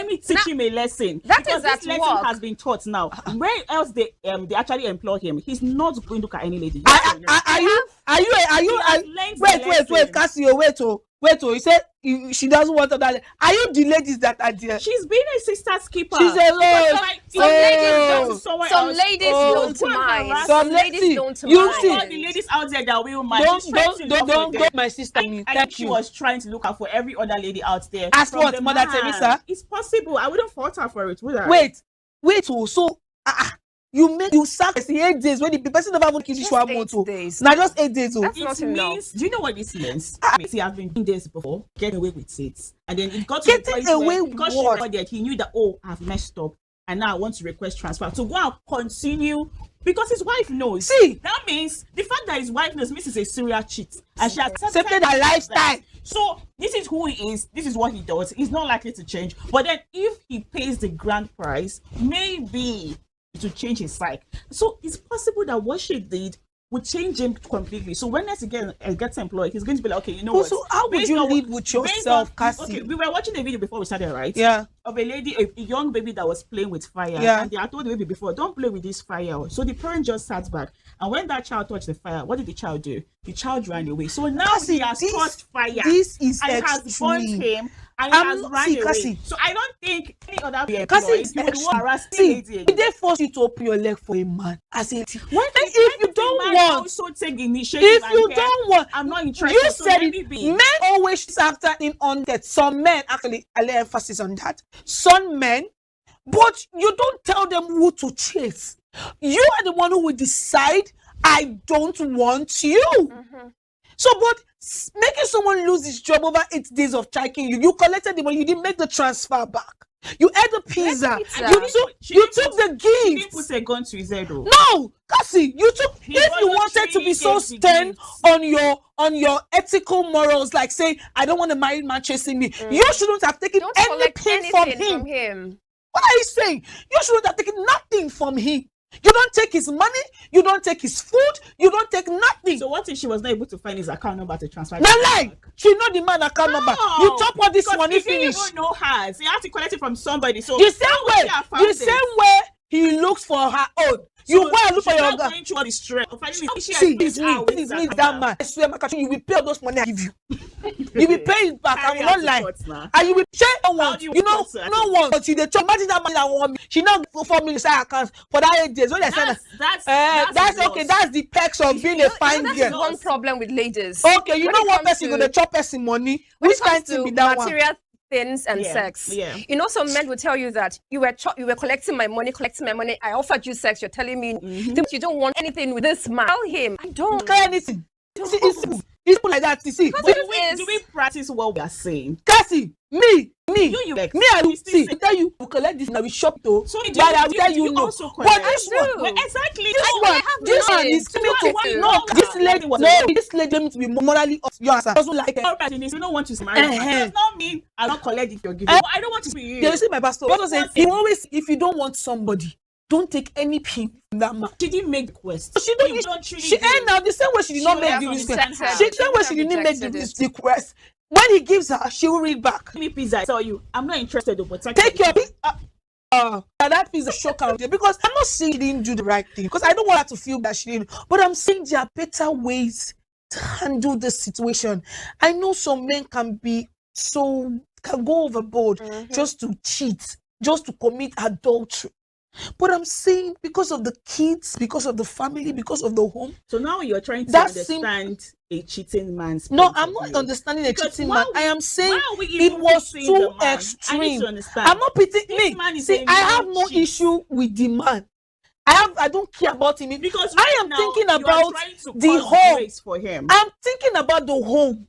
me teach him a lesson. That because is at this lesson work. has been taught now. Where else they actually employ him? He's not going to look at any lady. Are you wait, Cassie, wait, you said she doesn't want that. Are you the ladies that are there? She's been a sister's keeper. She's alone. Some ladies don't mind. Some ladies don't mind. You see, all the ladies out there that will mind. Don't my sister. I think she was trying to look out for every other lady out there. As what, Mother Teresa? It's possible. I wouldn't fault her for it, would I? Wait, so you sack 8 days when the person never even kiss you 1 month. Now just 8 days. It means, do you know what this means? See, I've been doing this before, getting away with it, and then it got to the point where, because she got there, he knew that, oh, I've messed up, and now I want to request transfer to go and continue, because his wife knows. See, that means the fact that his wife knows means he's a serial cheat, and she accepted her lifestyle. So this is who he is. This is what he does. He's not likely to change. But then, if he pays the grand price, maybe to change his psyche. So it's possible that what she did would change him completely. So when next again gets employed, he's going to be like, okay, you know what? So how would you live with yourself, Cassie? Okay, we were watching a video before we started, right? Yeah. Of a lady, a young baby that was playing with fire. Yeah. And they had told the baby before, don't play with this fire. So the parent just sat back. And when that child touched the fire, what did the child do? The child ran away. So now he has touched fire. This is and it has burned him. And he has run away. Cassie. So I don't think any other Cassie, you would harass they force you to open your leg for a man as a if you don't want, also take the initiative. If you don't want, I'm not interested. You so said let me it. be. Men always chase after him on that. Some men, actually, I lay emphasis on that. Some men, but you don't tell them who to chase. You are the one who will decide, I don't want you. So, but making someone lose his job over 8 days of checking you collected the money, you didn't make the transfer back. You ate the pizza. You took the gift. She didn't put a gun to his head. No, Cassie, you took. If you wanted to be so stern on your ethical morals, like say, I don't want a married man chasing me, you shouldn't have taken anything from him. What are you saying? You shouldn't have taken nothing from him. You don't take his money, you don't take his food, you don't take nothing. So what if she was not able to find his account number to transfer? No lie! She know the man account number. You talk what this money finish. He even know her. So you have to collect it from somebody. So the same way he looks for her own. You go and look for your girl. See, it's me, that man. I swear, my country, you will pay all those money I give you. You will pay it back. I will not lie. And you will share no one. You know, no one. But you the chop. Imagine that man that want me. She not go for me inside account for that 8 days. When they say that's okay. That's the perks of being a fine girl. That's one problem with ladies. Okay, you know what person gonna chop person money? Which kind to be that one? Things and sex. You know, some men will tell you that you were collecting my money. I offered you sex. You're telling me you don't want anything with this man. Tell him I don't care anything. It's like that. You see, Do we practice what we are saying? Cassie, me, You me, I will see. I tell you, we collect this now. We shop though. So but I will tell you no. Also But this one, well, exactly. this one is coming to no. This lady was no. This lady needs to be morally up. You answer. Doesn't like it. You don't want to marry. It does not mean I don't collect it you're giving. But I don't want to be you. You see, my pastor. Pastor said, you always, if you don't want somebody, don't take any pin from that man. She didn't make the request. She don't. She ain't now the same way she did not make the request. The same way she didn't make the request. When he gives her, she will read back. Me pizza. I tell you, I'm not interested. But take your that pizza shock out there because I'm not saying she didn't do the right thing because I don't want her to feel that she didn't. But I'm saying there are better ways to handle the situation. I know some men can go overboard just to cheat, just to commit adultery. But I'm saying because of the kids, because of the family, because of the home. So now you're trying to understand a cheating man's. No, I'm not understanding a cheating man. I am saying it was too extreme. I'm not pitying me. See, I have no issue with the man. I don't care about him because I am thinking about the home. For him. I'm thinking about the home.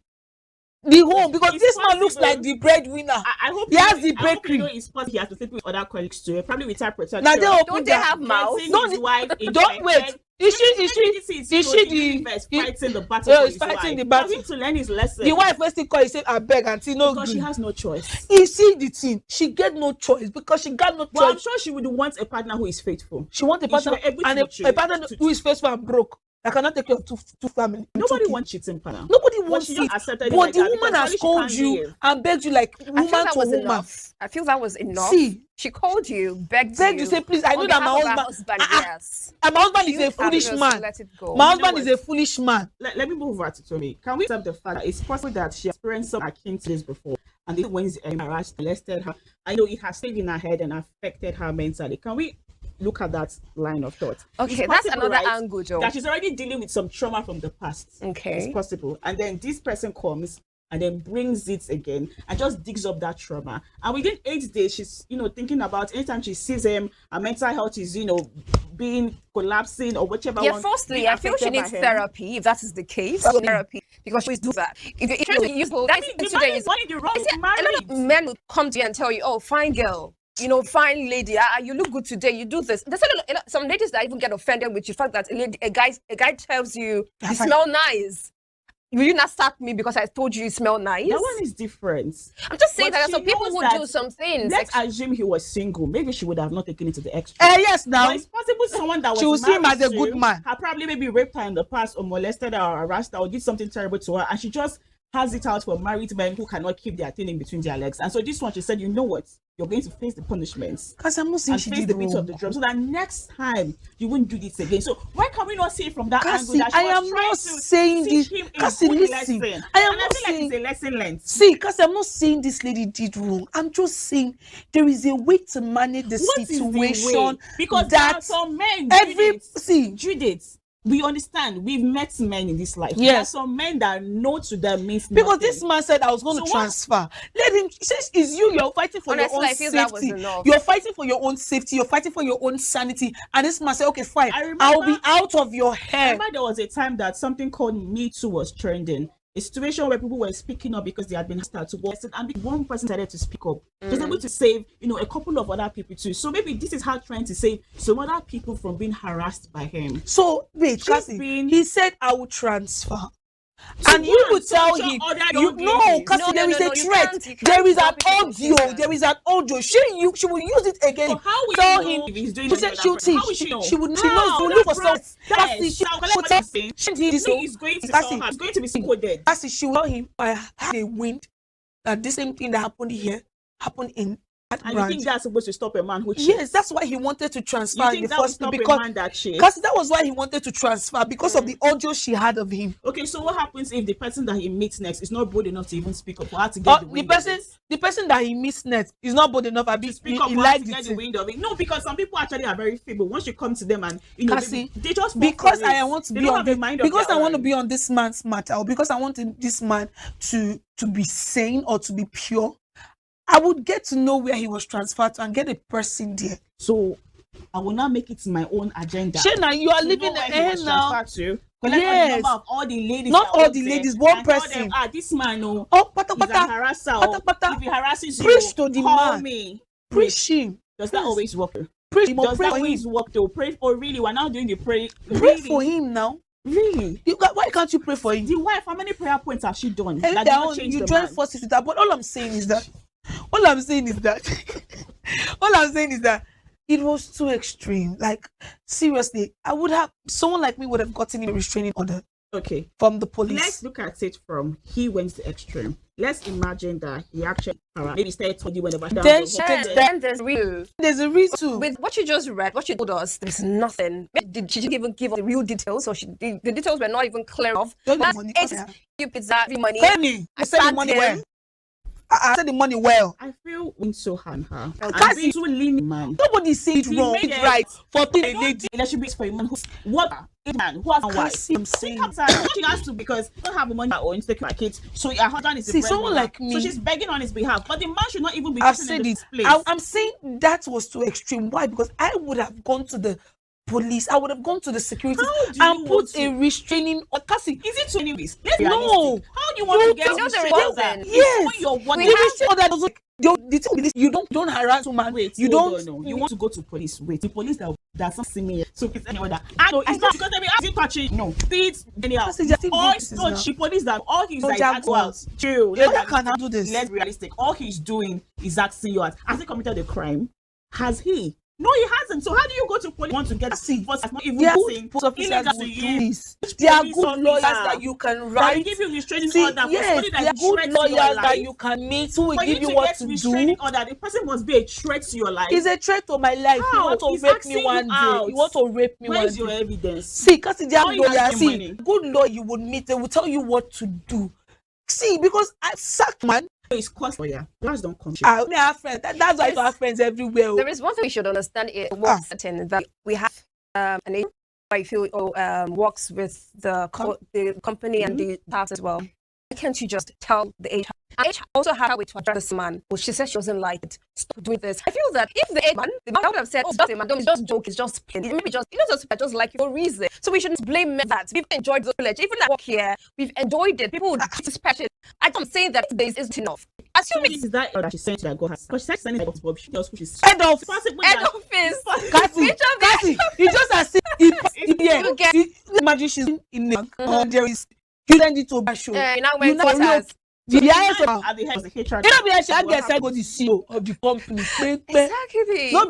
The home, because this man looks like the breadwinner. I hope he has the bakery. It's possible he has to sleep with other colleagues too. Probably with her protection. Now don't they have mouths? Don't wait. Is she fighting the battle? He's fighting the battle. For him to learn his lesson. The wife first call, he said, I beg auntie, no. Because she has no choice. You see the thing, she get no choice because she got no choice. Well, I'm sure she would want a partner who is faithful. She wants a partner and a partner who is faithful and broke. I cannot take care of two families. Nobody wants cheating partner. Nobody wants it. But the woman has called you and begged you like woman to woman. Enough. I feel that was enough. See, she called you, begged you, say, please. I know that my husband. Yes. And my husband is a foolish man. Let it go. My husband is a foolish man. Let me move over to Tommy. Can we accept the fact that it's possible that she experienced some akin to this before, and then when he's harassed, molested her? I know it has stayed in her head and affected her mentally. Can we look at that line of thought? Okay, that's another angle, Joe. That she's already dealing with some trauma from the past. Okay. It's possible. And then this person comes and then brings it again and just digs up that trauma. And within 8 days, she's, thinking about anytime she sees him, her mental health is, being collapsing or whichever yeah, one. Firstly, I feel she needs therapy, if that is the case. Therapy, because she's do that. If you're trying to use that today is the wrong a lot of men will come to you and tell you, oh, fine girl. Fine lady, you look good today. You do this. There's some ladies that even get offended with the fact that a guy tells you you smell nice. Will you not sack me because I told you smell nice? That one is different. I'm just saying that some people would do some things. Let's assume he was single. Maybe she would have not taken it to the extreme. Yes, now. But it's possible someone that was she will see him as a good man. Had probably maybe raped her in the past or molested her or harassed her or did something terrible to her, and she just has it out for married men who cannot keep their thing in between their legs. And so this one, she said, you know what? You're going to face the punishments. Because I'm not saying she face did the beat of the drum, so that next time you won't do this again. So why can we not see it from that angle? That I am not saying this. Cassie, listen. I am not saying it's a lesson learned. See, because I'm not saying this lady did wrong. I'm just saying there is a way to manage the situation. Because that there are some men. Judith. We understand. We've met men in this life. Yes. There are some men that know to them means because nothing. this man said I was going to transfer. Let him. He says, "Is you're fighting for your own safety. You're fighting for your own safety. You're fighting for your own sanity." And this man said, "Okay, fine. I'll be out of your hair." I remember there was a time that something called Me Too was trending. A situation where people were speaking up because they had been started to work, and one person decided to speak up. He was able to save, a couple of other people too. So maybe this is her trying to save some other people from being harassed by him. So wait, Cassie, he said I will transfer. And you would tell him, because there is a threat. There is an audio. There is an audio. She will use it again. So how will tell you know him? if he's doing She knows. She knows. Look for stuff. He's going to be coded. Cassie, she will tell him I had a wind that the same thing that happened here happened in. And you think that's supposed to stop a man who cheats? Yes, that's why he wanted to transfer in the first place. Because that was why he wanted to transfer because of the audio she had of him. Okay, so what happens if the person that he meets next is not bold enough to even speak up for her to get the person that he meets next is not bold enough to speak up to get the wind of it? No, because some people actually are very feeble. Once you come to them and they just because I want to be on this man's matter, or because I want this man to be sane or to be pure. I would get to know where he was transferred to and get a person there. So I will not make it my own agenda. Shana, you are living ahead now. collect all the Yes. number of all the ladies. Not that all work the there ladies, one and tell person. them, this man, no. Oh, pata He's a pata. harasser. Pata pata. If he harasses Preach you, to the call man. me. Preach him. Does that always work? Preach him. Does Pray that for always him. work though? Pray for really? We're now doing the pray. Pray for him now. Really? Why can't you pray for him? The wife, how many prayer points has she done? And That did their not own, change you the join man? forces with that. But all I'm saying is that it was too extreme. Like, seriously, someone like me would have gotten a restraining order. Okay. From the police. Let's look at it from he went to extreme. Let's imagine that he actually maybe started told you whenever Then there's a reason. With what you just read, what you told us, there's nothing. Did she even give us the real details? Or the details were not even clear of. You pizza, money. Pay me. I said the money well. I said the money well. I feel so harm her. Can't see too lenient, man. Nobody said it's wrong. It's right for a lady. There should be for a man who's what a man who has a wife. I'm saying she has to because she don't have money or insecure my kids. So her husband is See, someone like me. So she's begging on his behalf. But the man should not even be I've sitting in said this it. place. I'm saying that was too extreme. Why? Because I would have gone to the police. I would have gone to the security and put a restraining order. Cassie, is it to anyways? Let's no. How do you want to get know the restraining reason. order? Yes. Your one The restraining order doesn't. The thing with this, you don't harass woman. Wait, you hold don't. on, no. You want to go to police. Wait, the police that's not seeing me. So it's any order. I know it's not because they be asking touching. No, it's anyhow. All she police that all he's like that was chill. I can handle this. Let's be realistic. All he's doing is asking you out. Has he committed a crime? Has he? No, he hasn't. So how do you go to police? Want to get first? Not even saying illegal to you. They are good lawyers that you can write. They give you restraining See, order. yes, they are good lawyers that you can meet. Who will give you what to do? Order, the person must be a threat to your life. It's a threat to my life. You want to rape me one day. You want to rape me one day. Where's your evidence? See, because they are lawyers. See, good lawyer you would meet. They will tell you what to do. See, because I sacked man. It's cost lawyer. Lawyers don't come. We have friends. That's why you have friends everywhere. There is one thing we should understand is certain that we have an agent I feel works with the company and the staff as well. Why can't you just tell the HR? And HR also had a way to address this man. Well, she said she doesn't like it. Stop doing this. I feel that if the man would have said, "Oh, just a man, it's just joke, it's just pain. Maybe just just like your reason." So we shouldn't blame men that. We've enjoyed the village. Even like work here, we've enjoyed it. People would special. I'm saying that this isn't enough. Assuming is that that she sent that go has because she said sending it to she just pushes head off. Head office. Cassie, it's just as if imagine she's in the there is you send it to Basho. You know what? The highest of at the head of the HR. You know, be actually get go the CEO of the company. Exactly. No,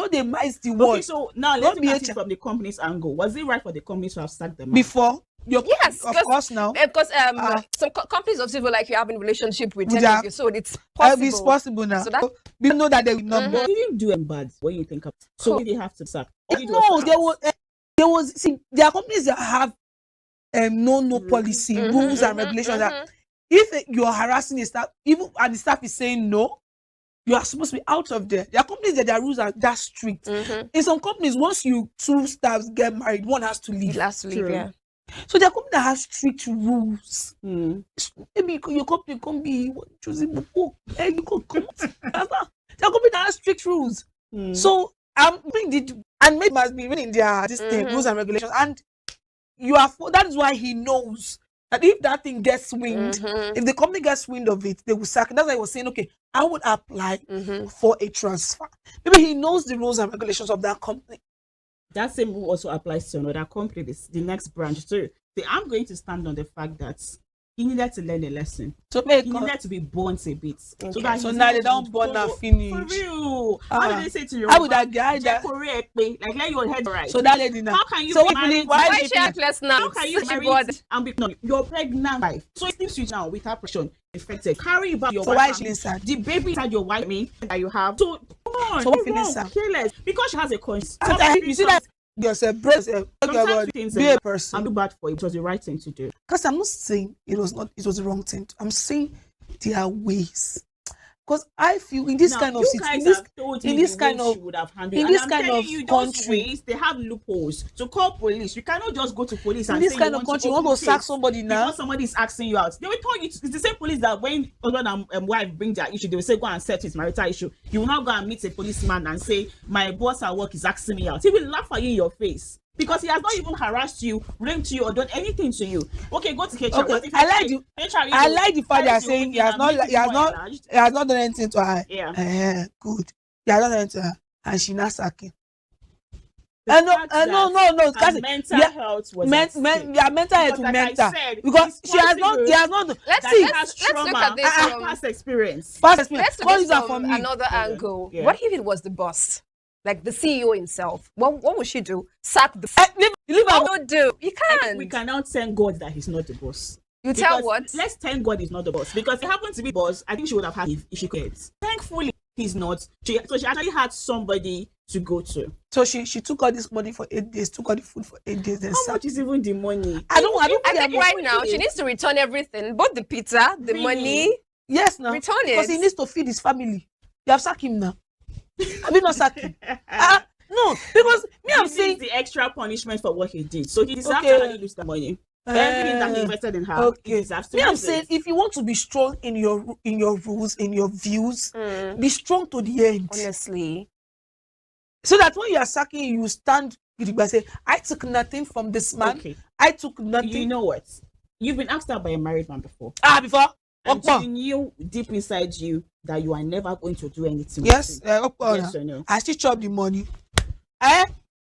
they mice the word. Okay, so now let's look at it from the company's angle. Was it right for the company to have sacked them before? Yes, of course now. Because some companies of civil like you have a relationship with them, so it's possible. It's possible now. So we know that they will not. They didn't do them bad. What you think of? So they have to sack. No, there was. See, there are companies that have no policy, rules and regulations. That if you're harassing the staff, even and the staff is saying no, you are supposed to be out of there. There are companies that their rules are that strict. In some companies, once two staffs get married, one has to leave. Yeah. So there are companies that have strict rules. Maybe your company can be choosing book. You can come. There are companies that have strict rules. So and maybe must be in their rules and regulations. And that is why he knows that if that thing gets wind, if the company gets wind of it, they will sack. That's why he was saying, okay, I would apply for a transfer. Maybe he knows the rules and regulations of that company. That same rule also applies to another company, the next branch too. So I'm going to stand on the fact that he needed to learn a lesson. So he needed to be burnt a bit. Okay. So now they don't burn and finish. For real. How did they say to you? How would that guy that like let your head right? So that lady now. How can you why she act less now? How can you marry and be your pregnant wife? So it seems you now with her pressure infected. Carry back your wife. So why is she inside? The baby inside your wife that you have. So come on. So what feelings are careless because she has a conscience. You see that yourself, be a person. I'm too bad for it. It was the right thing to do. Because I'm not saying it was the wrong thing. I'm saying there are ways. Because I feel in this kind of country, they have loopholes. To call police, you cannot just go to police and in this kind of country, you want to sack somebody now because somebody is asking you out. They will tell you it's the same police that when husband and wife bring their issue, they will say go and settle his marital issue. You will not go and meet a policeman and say my boss at work is asking me out. He will laugh at you in your face. Because he has not even harassed you, raped you, or done anything to you. Okay, go to HR. Okay, But if I like the fact they are saying he has not done anything to her. Yeah. Good. He has not done anything to her, and she not sacking. No. Mental health was mental health like mental said, because he has not. Let's look at this from past experience. Let's look at What this is that from for me? another angle. Yeah. What if it was the boss, like the CEO himself? What would she do? Sack the. What would do? You can't. We can now thank God that he's not the boss. You tell Because what? Let's thank God he's not the boss. Because if he happened to be boss, I think she would have had it if she could. Thankfully, he's not. So she actually had somebody to go to. So she took all this money for 8 days, took all the food for 8 days. Then How much is even the money? I think right now she needs to return everything, both the pizza, the money. Yes, now. Return it. Because he needs to feed his family. You have sacked him now. Have you not sacked him? No, because I'm saying the extra punishment for what he did. So he deserves Okay. to lose the money. Everything that he invested in her, he deserves to I'm lose saying it. if you want to be strong in your rules, in your views, be strong to the end. Honestly. So that when you are sacking, you stand and say, I took nothing from this man. Okay. I took nothing. You know what? You've been asked out by a married man before. Before? And you knew deep inside you that you are never going to do anything. Yes, with him. Yes or no? I still chop the money.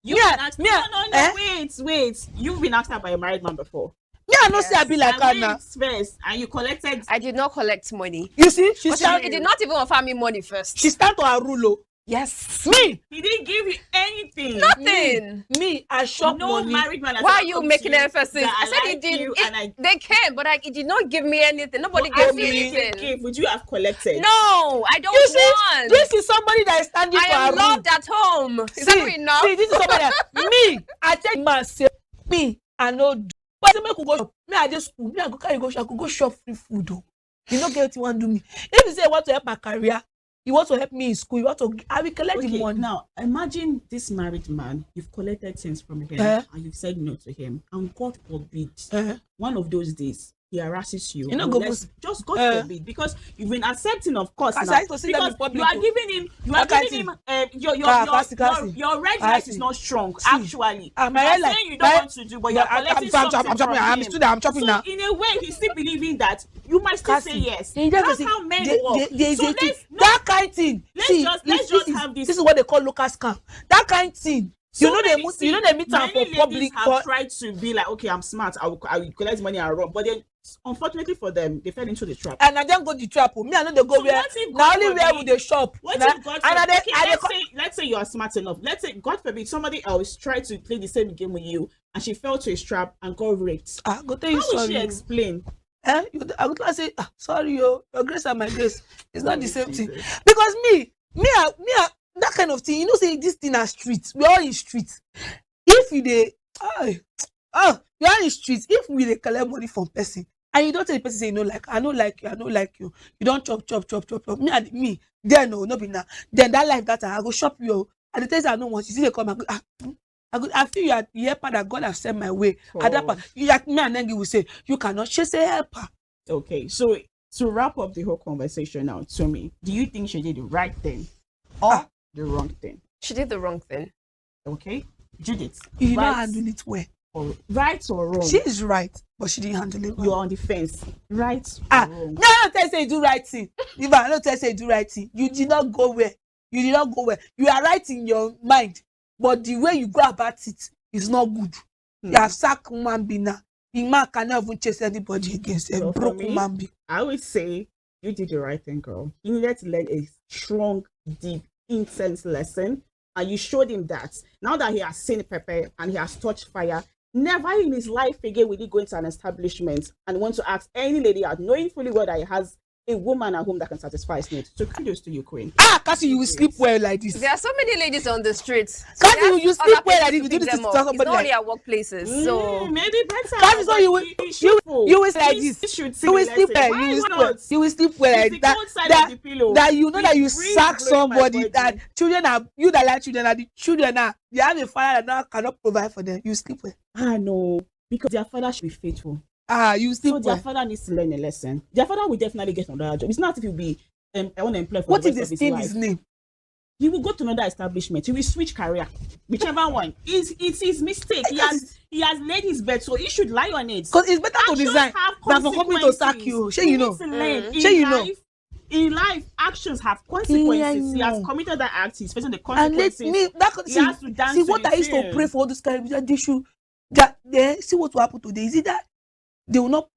You've been asked, no, wait. You've been asked out by a married man before. Me, I know say I be like her now. First, and you collected. I did not collect money. You see, But he did not even offer me money first. She stand to her rule. Yes. Me. He didn't give you anything. Nothing. Me, I shop No money. married man. has Why are ever you come to making you emphasis? that I said he like did. you and They came, but he did not give me anything. Nobody I gave me feel anything. would you have collected? No, I don't You see, want. this is somebody that is standing I for am her loved at home. Is that not enough? See, this is somebody that me. I tell man say me. I know. But make we go shop. Me I just school. Me I go carry go shop. I could go shop free food. Though. You don't get what you want to do me. If you say you want to help my career, you want to help me in school. You want to. I will collect the money. Now imagine this married man. You've collected things from him and you've said no to him, and God forbid one of those days he harasses you. You know, God forbid, because you've been accepting, of course. As Now, I used to see them in because public, you are giving him. You are Kakati. giving him. Kakati. Your red light is not strong. Actually, my you red are light- saying you don't want to do, but you're collecting something I'm chopping. from I'm him. student. I'm chopping So now. in a way, he's still believing that you might still say yes. They just That's say- how men they- work. they- So they- let's that kind thing. let's See, just have this. This is what they call local scam. That kind thing. You know they meet am for many public. ladies have tried to be like, okay, I'm smart. I will collect money and run, but then unfortunately for them, they fell into the trap. And I don't go the trap. Me, I know they go So where. what if Now God only where forbid- would they shop? What Nah, if God and I forbid, dey- okay, I dey let's say you are smart enough. Let's say God forbid somebody else tried to play the same game with you and she fell to his trap and got raped. Go tell you How will sorry. she explain? I would like say, sorry, your grace and my grace. It's not the same thing. Because me, that kind of thing, you know, say this thing are streets. We all in streets. If you they, you are in streets. If we they collect money from person, and you don't tell the person say, you know, like I don't like you, I don't like you. You don't chop. Me, then no be now. Then that life that I go shop you. And the things I don't want, you see they come and go, I feel you are the helper that God has sent my way. At that point, you like me and then you will say, you cannot. She say helper. Okay, so to wrap up the whole conversation now, to me, do you think she did the right thing or the wrong thing? She did the wrong thing. Okay, Judith, You right don't handle it well. or right or wrong? She is right, but she didn't handle it well. You're on the fence, right or wrong? No, I don't tell you say you do right thing. If I don't tell you say you do right thing, you did not go where. You did not go where. You are right in your mind, but the way you go about it is not good. You have sacked human being now. The man cannot even chase anybody against a So for broke me, human being. I would say you did the right thing, girl. You needed to learn a strong, deep, intense lesson, and you showed him that. Now that he has seen pepper and he has touched fire, never in his life again will he go into an establishment and want to ask any lady out, knowing fully well that he has a woman at home that can satisfy his needs. So kudos to you, Queen. Cassie, you will sleep well like this. There are so many ladies on the streets. Cassie, you sleep other well like places this. You do to this pick to them up. somebody It's not only like. at workplaces. So Maybe better. Cassie, so you will sleep like this. You will sleep well. Why You will sleep not? well. You will sleep well It's like the that. cold side of the pillow. That you know that you It brings sack glory to my somebody. body. That children are you that like children are the children are. You have a father that now cannot provide for them. You sleep well. I know, because their father should be faithful. You sleep So their well. father needs to learn a lesson. Their father will definitely get another job. It's not if he'll be unemployed for What the if rest they of his steal life. his name? he will go to another establishment. He will switch career, whichever one. It's his mistake. He has laid his bed, so he should lie on it. Because it's better to resign than for company to sack you. Sure, you know. Sure, you know. In life, actions have consequences. He has committed that act. He's facing the consequences. And he has to dance. See what I used to pray for all this kind of, they should see what will happen today. Is it that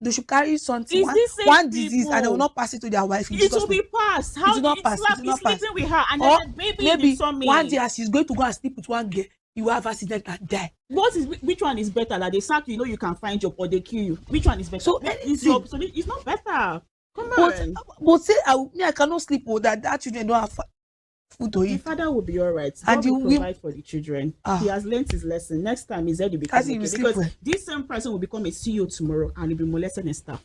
they should carry something, one disease, and they will not pass it to their wife? It will be passed. How it will not pass? It will not pass. With her, and or then maybe one day as she's going to go and sleep with one girl, you will have accident and die. Which one is better? Like they sack you, you can find job, or they kill you. Which one is better? So it's not better. Come on. But say I cannot sleep with that children don't have food to eat. The father will be all right. God will provide for the children. He has learned his lesson. Next time he's ready to become okay, because this same person will become a CEO tomorrow and he'll be molesting his staff,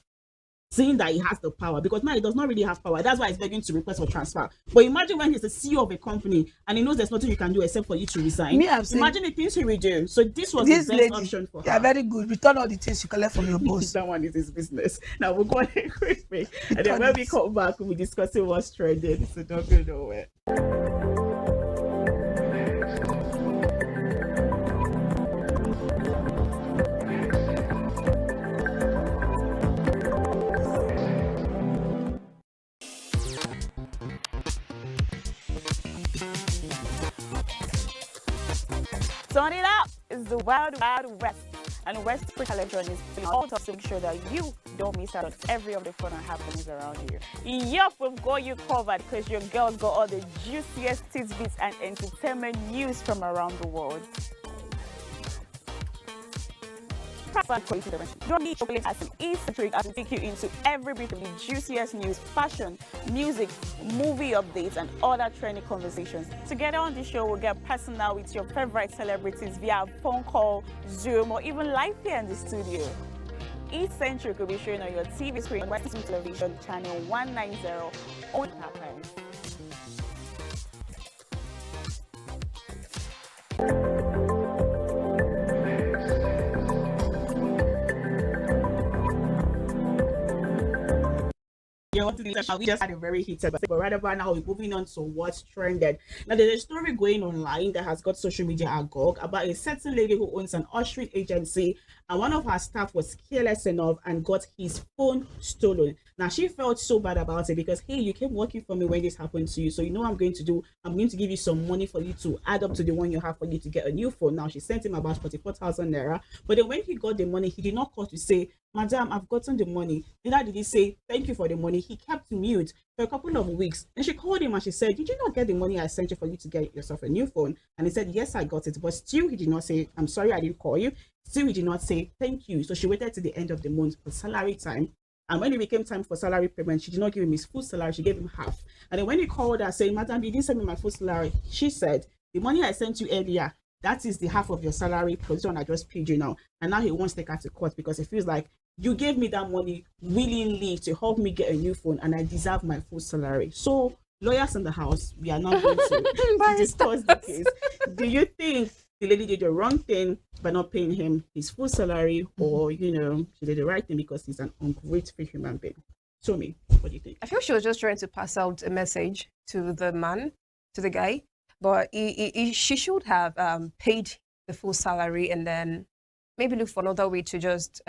saying that he has the power, because now he does not really have power. That's why he's begging to request for transfer. But imagine when he's the CEO of a company and he knows there's nothing you can do except for you to resign. Imagine the things he will do. So this was the best option for her. Yeah, very good. Return all the things you collect from your boss. That one is his business. Now we'll go on a quick break. And then when we come back, we'll be discussing what's trending. So don't go nowhere. Turn it up! It's the Wild Wild West, and West Africa Television is putting all to make sure that you don't miss out on every of the fun and happenings around here. Yup, we've got you covered because your girls got all the juiciest tidbits and entertainment news from around the world. Don't need chocolate as an e-centric as we take you into every bit of the juiciest news, fashion, music, movie updates, and other trending conversations. Together on the show, we'll get personal with your favorite celebrities via phone call, Zoom, or even live here in the studio. E-centric will be showing on your TV screen on Western Television channel 190 on Archives. We just had a very heated, but right about now we're moving on to what's trended. Now there's a story going online that has got social media agog about a certain lady who owns an ushering agency, and one of her staff was careless enough and got his phone stolen. Now she felt so bad about it because, hey, you came working for me when this happened to you, so you know what I'm going to do? I'm going to give you some money for you to add up to the one you have for you to get a new phone. Now she sent him about 44,000 naira, but then when he got the money, he did not call to say, "Madam, I've gotten the money." Neither did he say, "Thank you for the money." He kept mute for a couple of weeks. And she called him and she said, "Did you not get the money I sent you for you to get yourself a new phone?" And he said, "Yes, I got it." But still, he did not say, "I'm sorry, I didn't call you." Still, he did not say, "Thank you." So she waited to the end of the month for salary time. And when it became time for salary payment, she did not give him his full salary. She gave him half. And then when he called her saying, "Madam, you didn't send me my full salary," she said, "The money I sent you earlier, that is the half of your salary plus one I just paid you now." And now he wants to take her to court because he feels like, you gave me that money willingly to help me get a new phone and I deserve my full salary. So lawyers in the house, we are not going to discuss the case. Do you think the lady did the wrong thing by not paying him his full salary, or, she did the right thing because he's an ungrateful human being? Show me, what do you think? I feel she was just trying to pass out a message to the man, to the guy, but she should have paid the full salary and then maybe look for another way to just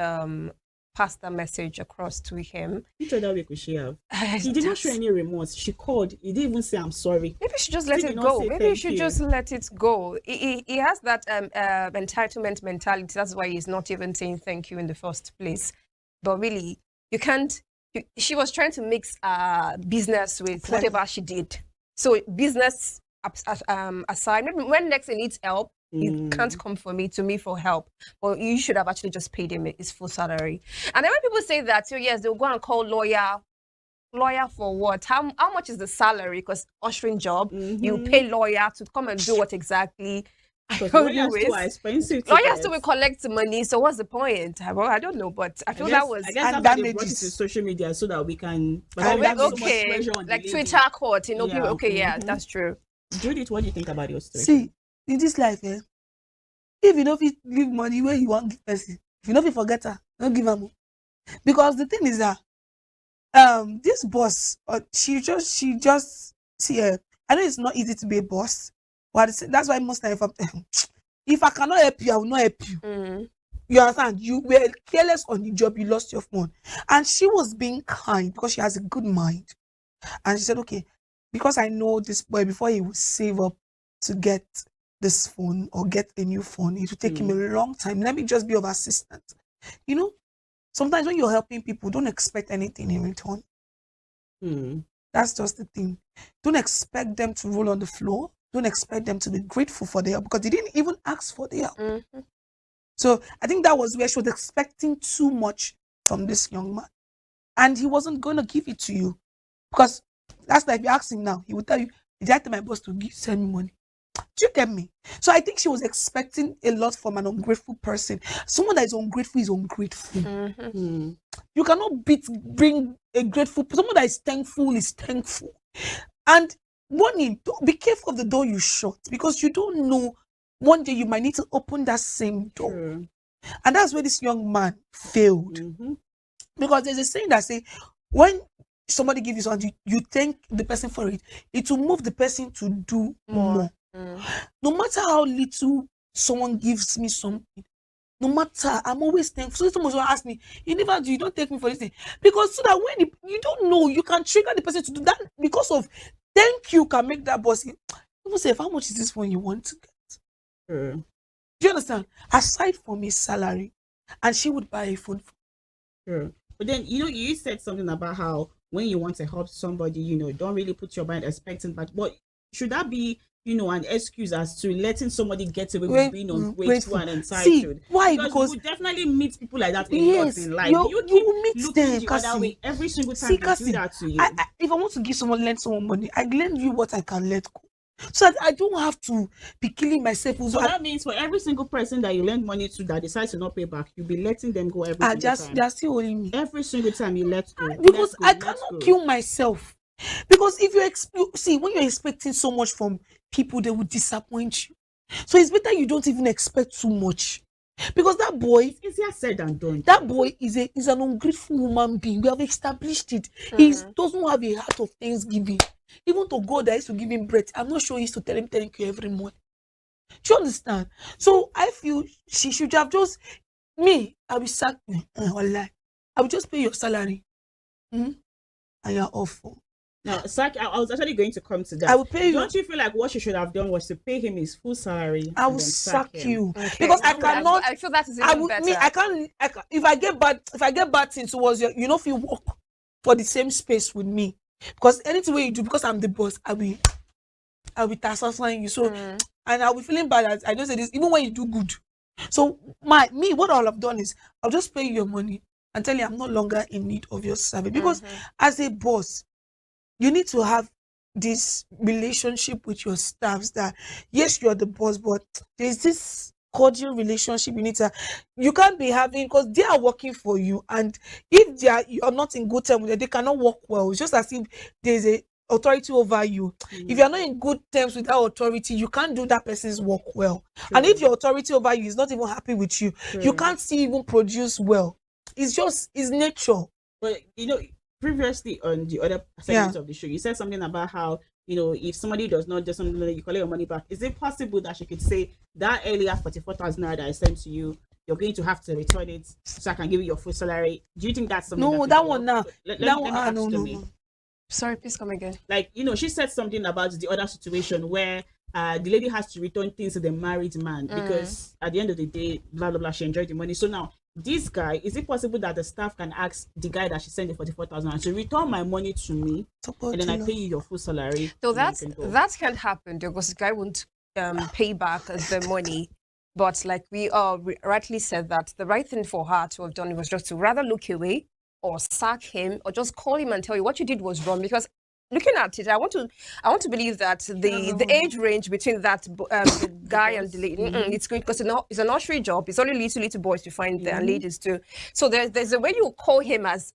pass that message across to him. Which other way could she have? He did not show any remorse. She called. He didn't even say, "I'm sorry." Maybe she just let it go. Maybe you should just let it go. He has that entitlement mentality. That's why he's not even saying thank you in the first place. But really, you can't. She was trying to mix business with whatever she did. So business aside, maybe when next he needs help, he can't come to me for help. Well, you should have actually just paid him his full salary. And then when people say that, so yes, they'll go and call lawyer for what? How much is the salary? Because ushering job, you pay lawyer to come and do what exactly? Lawyers too are expensive. Lawyers too will collect money. So what's the point? Well, I don't know, but I feel that was I guess that they brought it to social media so that we can. Okay, like Twitter court, people. Okay, yeah, that's true. Judith, what do you think about your story? See, in this life, if you don't give money where you want give person, if you don't forget her, don't give her more. Because the thing is that this boss, I I know it's not easy to be a boss, but that's why most times if I cannot help you, I will not help you. You understand? You were careless on the job, you lost your phone. And she was being kind because she has a good mind. And she said, okay, because I know this boy, before he will save up to get this phone or get a new phone, it will take him a long time. Let me just be of assistance. You know, sometimes when you're helping people, don't expect anything in return. That's just the thing. Don't expect them to roll on the floor. Don't expect them to be grateful for their help because they didn't even ask for their help. So I think that was where she was expecting too much from this young man. And he wasn't going to give it to you. Because that's like if you ask him now, he would tell you, did I tell my boss to send me money? Do you get me? So I think she was expecting a lot from an ungrateful person. Someone that is ungrateful is ungrateful. You cannot bring a grateful, someone that is thankful is thankful. And warning, be careful of the door you shut because you don't know one day you might need to open that same door. And that's where this young man failed. Because there's a saying that say, when somebody gives you something, you thank the person for it, it will move the person to do more. No matter how little someone gives me something, no matter, I'm always thankful. So someone will ask me, you never do, you don't take me for this thing. Because so that when you don't know, you can trigger the person to do that because of thank you can make that boss. People say, how much is this phone you want to get? Do you understand? Aside from his salary, and she would buy a phone. But then, you said something about how when you want to help somebody, don't really put your mind expecting, but should that be, an excuse as to letting somebody get away with being ungrateful and entitled? See, why? Because you definitely meet people like that in life. You will meet them the other way every single time they do that to you. If I want to lend someone money, I lend you what I can let go. So that I don't have to be killing myself. So that means for every single person that you lend money to that decides to not pay back, you'll be letting them go every single time. They're still holding me. Every single time you let go. Because I cannot kill myself. Because if you see, when you're expecting so much from people, they will disappoint you. So it's better you don't even expect too much. Because that boy, it's easier said than done. That boy is an ungrateful human being. We have established it. He doesn't have a heart of thanksgiving. Even to God that used to give him bread, I'm not sure he used to tell him thank you every morning. Do you understand? So I feel she should have just I will sack me. I will just pay your salary. And you're awful. Now, I was actually going to come to that. I will pay you. Don't you feel like what she should have done was to pay him his full salary? I will sack you because I cannot. I feel that is even better. I can't. If I get bad things towards you, if you work for the same space with me, because anything you do, because I'm the boss, I'll be tassassing you. So, and I'll be feeling bad. I don't say this even when you do good. So what I'll have done is I'll just pay you your money and tell you I'm no longer in need of your service because as a boss, you need to have this relationship with your staffs that yes, you're the boss, but there's this cordial relationship you can't be having because they are working for you, and if you're not in good terms with them, they cannot work well. It's just as if there's a authority over you. If you're not in good terms with that authority, you can't do that person's work well. And if your authority over you is not even happy with you, you can't even produce well. It's nature. But previously on the other segment of the show, you said something about how, if somebody does not do something, you collect your money back. Is it possible that she could say that earlier 44,000 naira that I sent to you, you're going to have to return it so I can give you your full salary? Do you think that's something? No, that one now. No. Sorry, please come again. Like, she said something about the other situation where the lady has to return things to the married man because at the end of the day, blah, blah, blah, she enjoyed the money. So now, this guy, is it possible that the staff can ask the guy that she sent the 44,000 to return my money to me and then I pay you your full salary? So that can happen because the guy won't pay back the money. But like we rightly said, that the right thing for her to have done was just to rather look away or sack him or just call him and tell you what you did was wrong. Because looking at it, I want to believe that the age range between that the guy and the lady, it's good because it's a nursery job. It's only little boys to find there and ladies too. So there's a way you call him as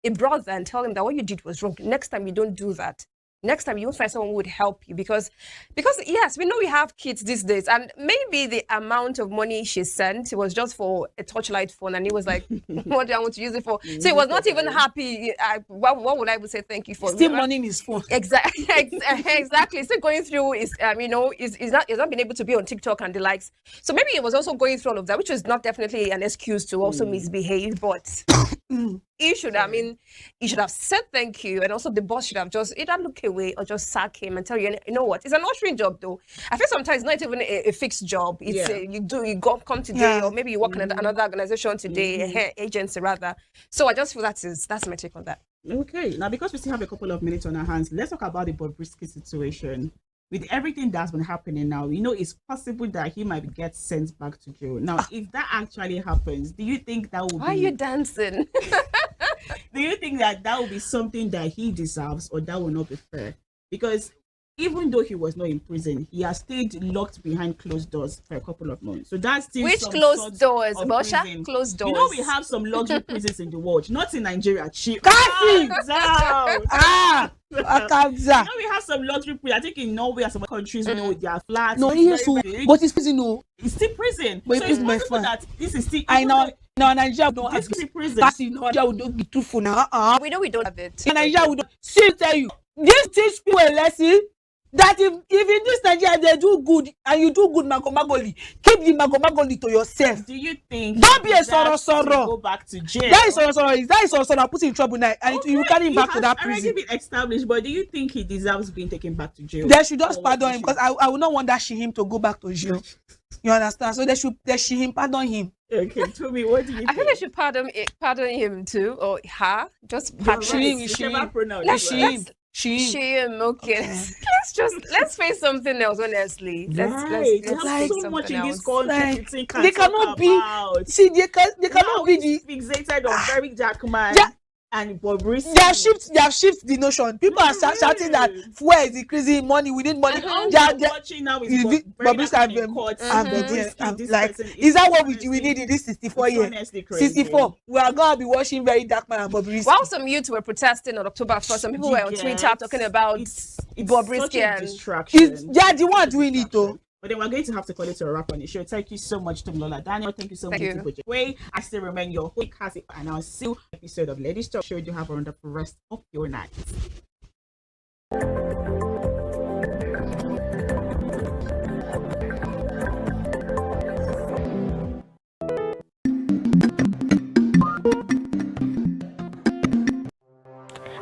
a brother and tell him that what you did was wrong. Next time you don't do that. next time you won't find someone who would help you because yes, we know we have kids these days, and maybe the amount of money she sent was just for a Torchlight phone, and he was like, what do I want to use it for? So he was not even happy. What would I would say thank you for? Still money in his phone. Exactly. Still going through is is not been able to be on TikTok and the likes. So maybe he was also going through all of that, which was not definitely an excuse to also misbehave, but he should have said thank you, and also the boss should have just either look away or just sack him and tell you, you know what, it's an ushering job though. I feel sometimes it's not even a fixed job. It's you come today, or maybe you work in another organization today, agency rather. So I just feel that's my take on that. Okay, now because we still have a couple of minutes on our hands, let's talk about the Bobrisky situation. With everything that's been happening now, it's possible that he might get sent back to jail. Now, if that actually happens, do you think that will Why are you dancing? Do you think that will be something that he deserves, or that will not be fair? Because even though he was not in prison, he has stayed locked behind closed doors for a couple of months. So that's still which some closed doors, Bosha? Closed doors. You know we have some luxury prisons in the world, not in Nigeria. Cheap. Calm down. We have some luxury prisons. I think in Norway and some other countries, they are flats. No, but it's prison. No, it's still prison. But so it's possible that this is still. I know. No, Nigeria don't have this prison. Nigeria would not be truthful now. We know we don't have it. In Nigeria, we don't. See, tell you, this teach people a lesson that if in this Nigeria they do good and you do good magomagoli, keep the magomagoli to yourself. Do you think? Don't be a sorrow. Go back to jail. That is sorrow. Put him in trouble now, and you carry him back to that prison. Already been established, but do you think he deserves being taken back to jail? They should just pardon him, because I would not want that him to go back to jail. You understand? So they should pardon him. Okay, tell me, what do you think? I think they should pardon him too, or her. Just pardon him. Shame. Okay. Let's face something else. Honestly, let's so much in this country. They cannot be. See, they cannot be the fixated on very Jackman. And Bobrisky. They have shifted the notion. People are shouting that fuel is increasing, money, we need money. Watching now is is that what we need in this 64 years? 64. We are gonna be watching very dark man and Bobrisky. While some youths were protesting on October 1st, some people were on Twitter talking about Bobrisky and distraction. They are the one doing it though. But then we're going to have to call it a wrap on the show. Thank you so much, Tomilola Daniel. Thank you so much, Way. I still remain your host, Cassie, and I'll see you episode of Ladies Talk Show. You have a wonderful rest of your night.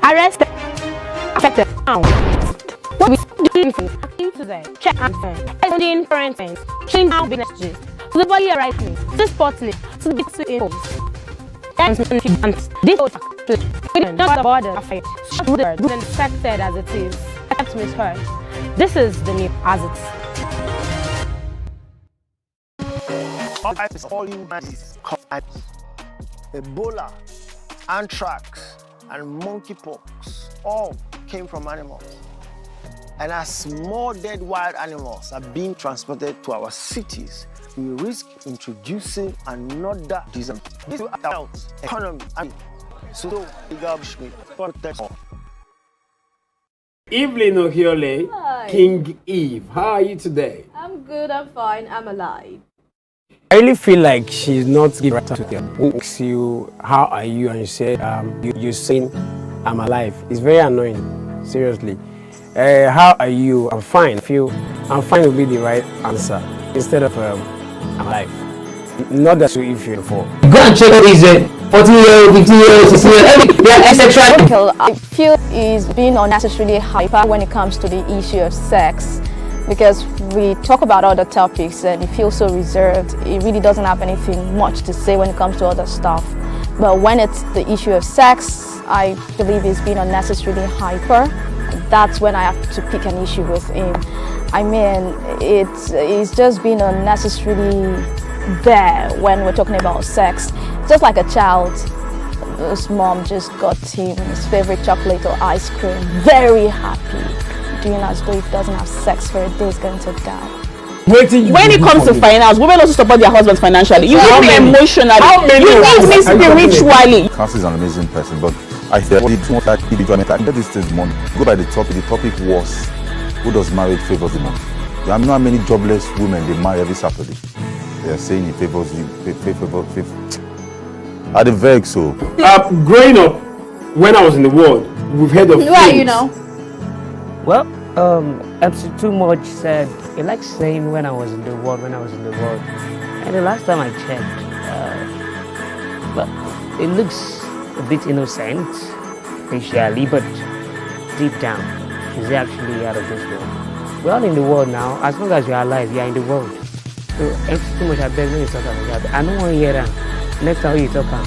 Arrested. Affected. What we doing today? Check answer. And the inference. Change down business gist. To the body writing. To the sportly. To the big info. This old fact. We don't know about the fight. Good and infected as it is. Except misheard. This is the new as it's. All humans Ebola, anthrax, and monkeypox all came from animals. And as more dead wild animals are being transported to our cities, we risk introducing another disease. This will affect economy and so Evelyn Ohiole, King Eve, how are you today? I'm good, I'm fine, I'm alive. I really feel like she's not giving right to them. Who asks you, how are you? And you say, you're saying, I'm alive. It's very annoying, seriously. How are you? I'm fine. I'm fine will be the right answer instead of I'm alive. Not that you if you're for. Go and check these 14-year-old, 15-year-old, 16-year-old, they are etc. I feel is being unnecessarily hyper when it comes to the issue of sex, because we talk about other topics and it feels so reserved. It really doesn't have anything much to say when it comes to other stuff. But when it's the issue of sex, I believe he's being unnecessarily hyper. That's when I have to pick an issue with him. I mean, it's just being unnecessarily there when we're talking about sex. Just like a child, his mom just got him his favorite chocolate or ice cream, very happy, doing as though if he doesn't have sex for a day, he's going to die. When it comes to finance, women also support their husbands financially. You need me emotionally. You need me spiritually. Cassie is an amazing person, but I said, what it's not that individual. I get this thing's money. Go by the topic. The topic was, who does marriage favors the most? I know how many jobless women they marry every Saturday. They are saying it favors you. Are they vague so? Growing up, when I was in the world, we've heard of Who are you now? Well, MC Too Much said he likes saying when I was in the world, and the last time I checked, well, it looks a bit innocent, facially, but deep down, he's actually out of this world. We're all in the world now. As long as you're alive, you're in the world. So MC Too Much, I beg when you talk about that. I don't want to hear that. Next time you talk, I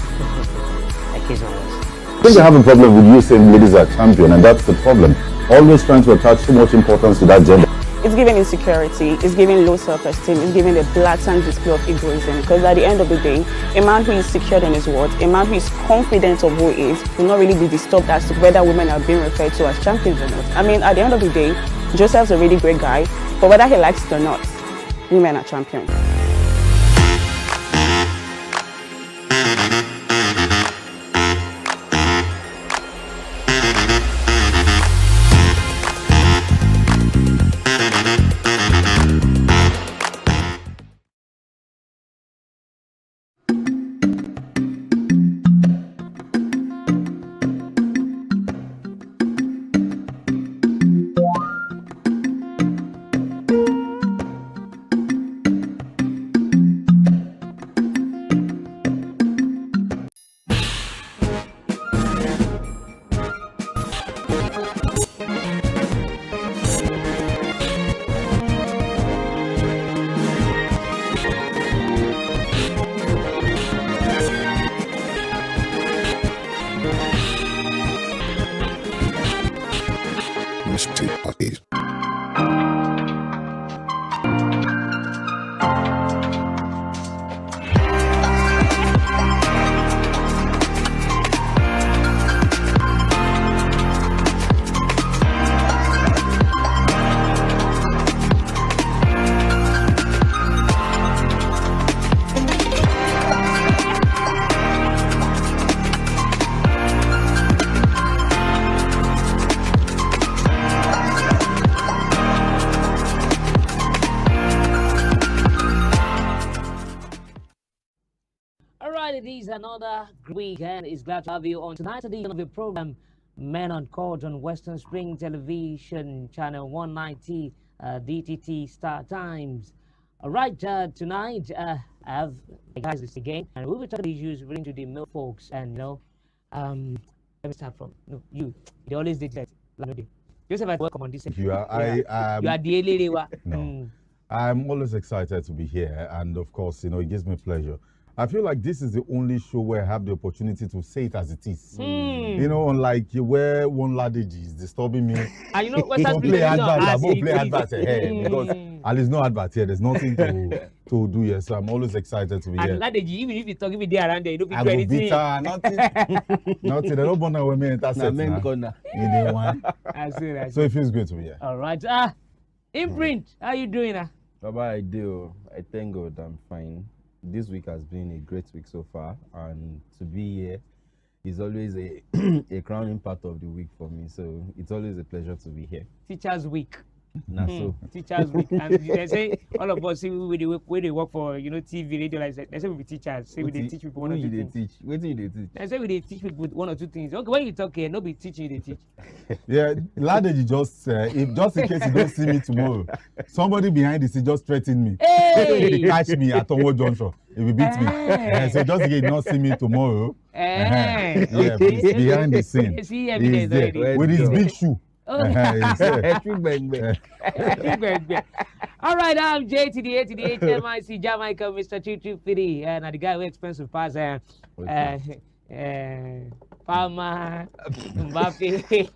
kiss my words. I think I have a problem with you saying ladies are champion, and that's the problem. Always trying to attach too much importance to that gender. It's giving insecurity, it's giving low self-esteem, it's giving a blatant display of egoism. Because at the end of the day, a man who is secured in his words, a man who is confident of who he is, will not really be disturbed as to whether women are being referred to as champions or not. I mean, at the end of the day, Joseph's a really great guy, but whether he likes it or not, women are champions. It is another week and it's glad to have you on tonight's edition of the program Men on Court on Western Spring Television Channel 190 DTT Star Times. Alright, tonight I have guys this again and we'll be talking issues relating to the male folks and let me start from you. They always did that. Joseph, welcome on this. You are you are the Elewa. No. I'm always excited to be here and of course, it gives me pleasure. I feel like this is the only show where I have the opportunity to say it as it is. Unlike where one ladage is disturbing me. And don't play advert, I won't play advert because at least no advert here. There's nothing to do here. So I'm always excited to be here. And ladage, even if you talk if you around there, you don't be I doing anything. Nothing. They don't bother with me intercept now. So it feels good to be here. All right. Imprint, how you doing? Baba, I do. I thank God I'm fine. This week has been a great week so far, and to be here is always a crowning part of the week for me. So it's always a pleasure to be here. Teachers Week. So. Teachers Week. And they say all of us when they work for TV, radio, like they say we be teachers. Say we they teach people one or two things. What do they teach? They say we they teach people one or two things. Okay, when you talk here, no be teaching, they teach. Yeah, Ladeji just in case you don't see me tomorrow, somebody behind the scene just threatened me. Hey! Catch me at Towo Junction if you beat me. So just in case you not see me tomorrow. Yeah, behind the scene. See evidence already. With his big shoe. All right, I'm J to the A to the HMIC Jamaica, Mr. 223, and the guy who expensive pass Palmer, Mbappe,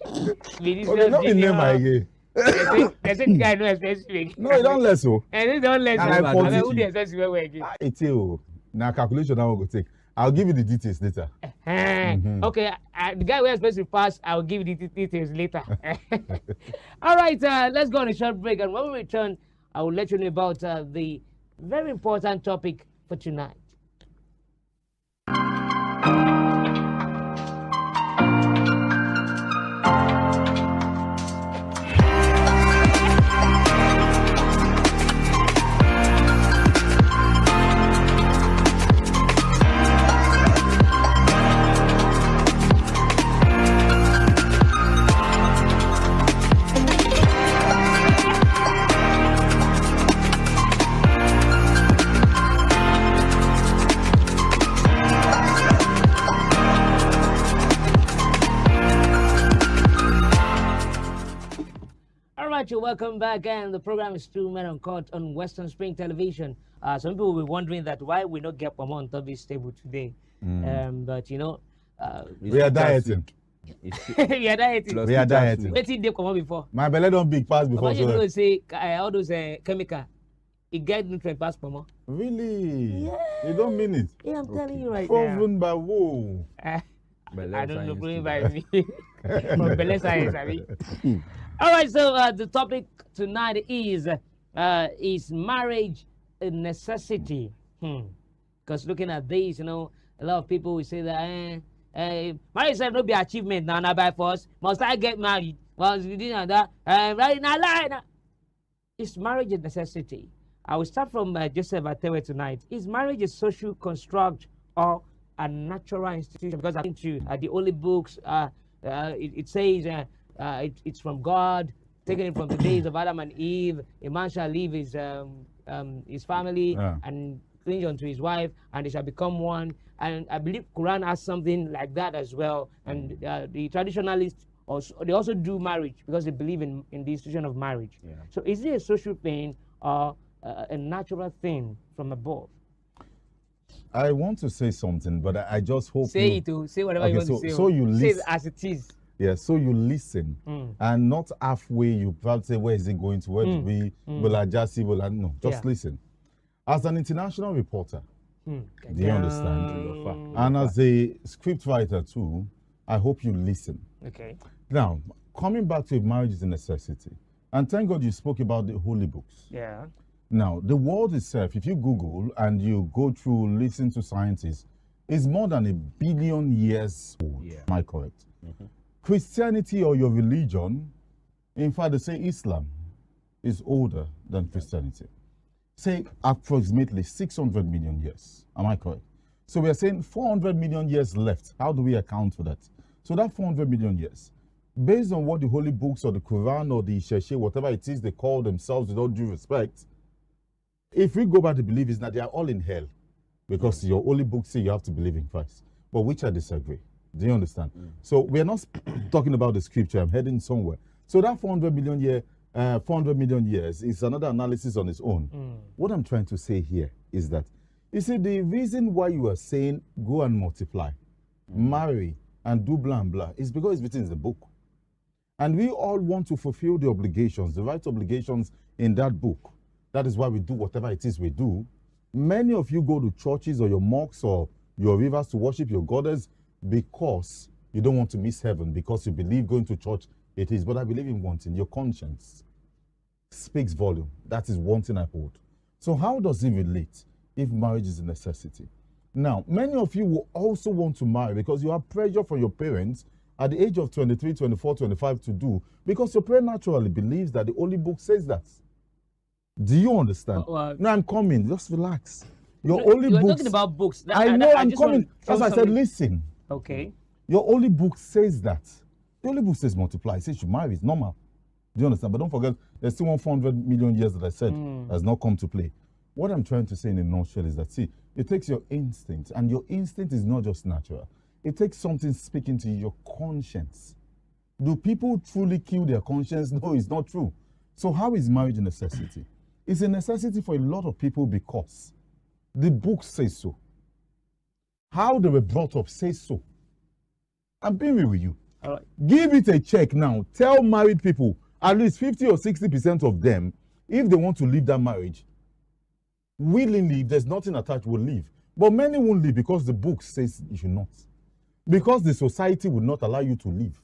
Vinicius Junior. I said guy no expensive. No, you don't let so. And they don't let so. I mean, who the expensive way again? It's you. Now calculation I will go take. I'll give you the details later. Okay, the guy who has supposed to pass, I'll give you the details later. All right, let's go on a short break. And when we return, I will let you know about the very important topic for tonight. much. Welcome back, and the program is still Men on Court on Western Spring Television. Some people will be wondering that why we not get Pomo on top of this table today. But you know, we are dieting. we are dieting. We are dieting. Wait till they come on before. My belly don't big pass before. Imagine you say all those chemical. It get nutrient pass Pomo. Really? Yeah. You don't mean it? Yeah, I'm telling you right Proven by who? I don't know, proven by me. From Bele Science, I mean. All right, so the topic tonight is marriage a necessity? Because looking at this, you know, a lot of people will say that marriage will not be achievement now by force. Must I get married? Well, that right now, is marriage a necessity? I will start from Joseph Atewe tonight. Is marriage a social construct or a natural institution? Because I think the Holy Books, it says it's from God, taken it from the days of Adam and Eve. A man shall leave his family and cling unto his wife, and they shall become one. And I believe Quran has something like that as well. And the traditionalists they also do marriage because they believe in the institution of marriage. Yeah. So is it a social thing or a natural thing from above? I want to say something, but I just hope say whatever you want to say. So you listen. Say it as it is. Yeah, so you listen and not halfway you probably say, where is it going to? Where do we? No, just listen. As an international reporter, do you understand? And as a script writer too, I hope you listen. Okay. Now, coming back to if marriage is a necessity, and thank God you spoke about the holy books. Yeah. Now, the world itself, if you Google and you go through, listen to scientists, is more than 1 billion years old. Yeah. Am I correct? Christianity or your religion, in fact, they say Islam is older than Christianity. Say approximately 600 million years. Am I correct? So we are saying 400 million years left. How do we account for that? So that 400 million years, based on what the holy books or the Quran or the Sheshe, whatever it is they call themselves with all due respect, if we go by the belief is that they are all in hell because your holy books say you have to believe in Christ, but which I disagree. Do you understand? So we are not talking about the scripture. I'm heading somewhere. So that 400 million years is another analysis on its own. What I'm trying to say here is that, you see, the reason why you are saying go and multiply, marry, and do blah and blah is because it's written in the book. And we all want to fulfill the obligations, the right obligations in that book. That is why we do whatever it is we do. Many of you go to churches or your mosques or your rivers to worship your goddess because you don't want to miss heaven, because you believe going to church it is. But I believe in one thing, your conscience speaks volume. That is one thing I hold. So how does it relate if marriage is a necessity? Now, many of you will also want to marry because you have pressure from your parents at the age of 23, 24, 25 to do, because your parent naturally believes that the Holy Book says that. Do you understand? No, I'm coming. Just relax. Your holy books. You're talking about books. I know, I'm coming. As I said, listen. Okay. Your holy book says that. The holy book says multiply. It says you marry. It's normal. Do you understand? But don't forget, there's still 400 million years that I said has not come to play. What I'm trying to say in a nutshell is that, see, it takes your instinct, and your instinct is not just natural. It takes something speaking to your conscience. Do people truly kill their conscience? No, it's not true. So how is marriage a necessity? It's a necessity for a lot of people because the book says so. How they were brought up says so. I'm being real with you. All right. Give it a check now. Tell married people, at least 50 or 60% of them, if they want to leave that marriage, willingly, if there's nothing attached, will leave. But many won't leave because the book says you should not. Because the society will not allow you to leave.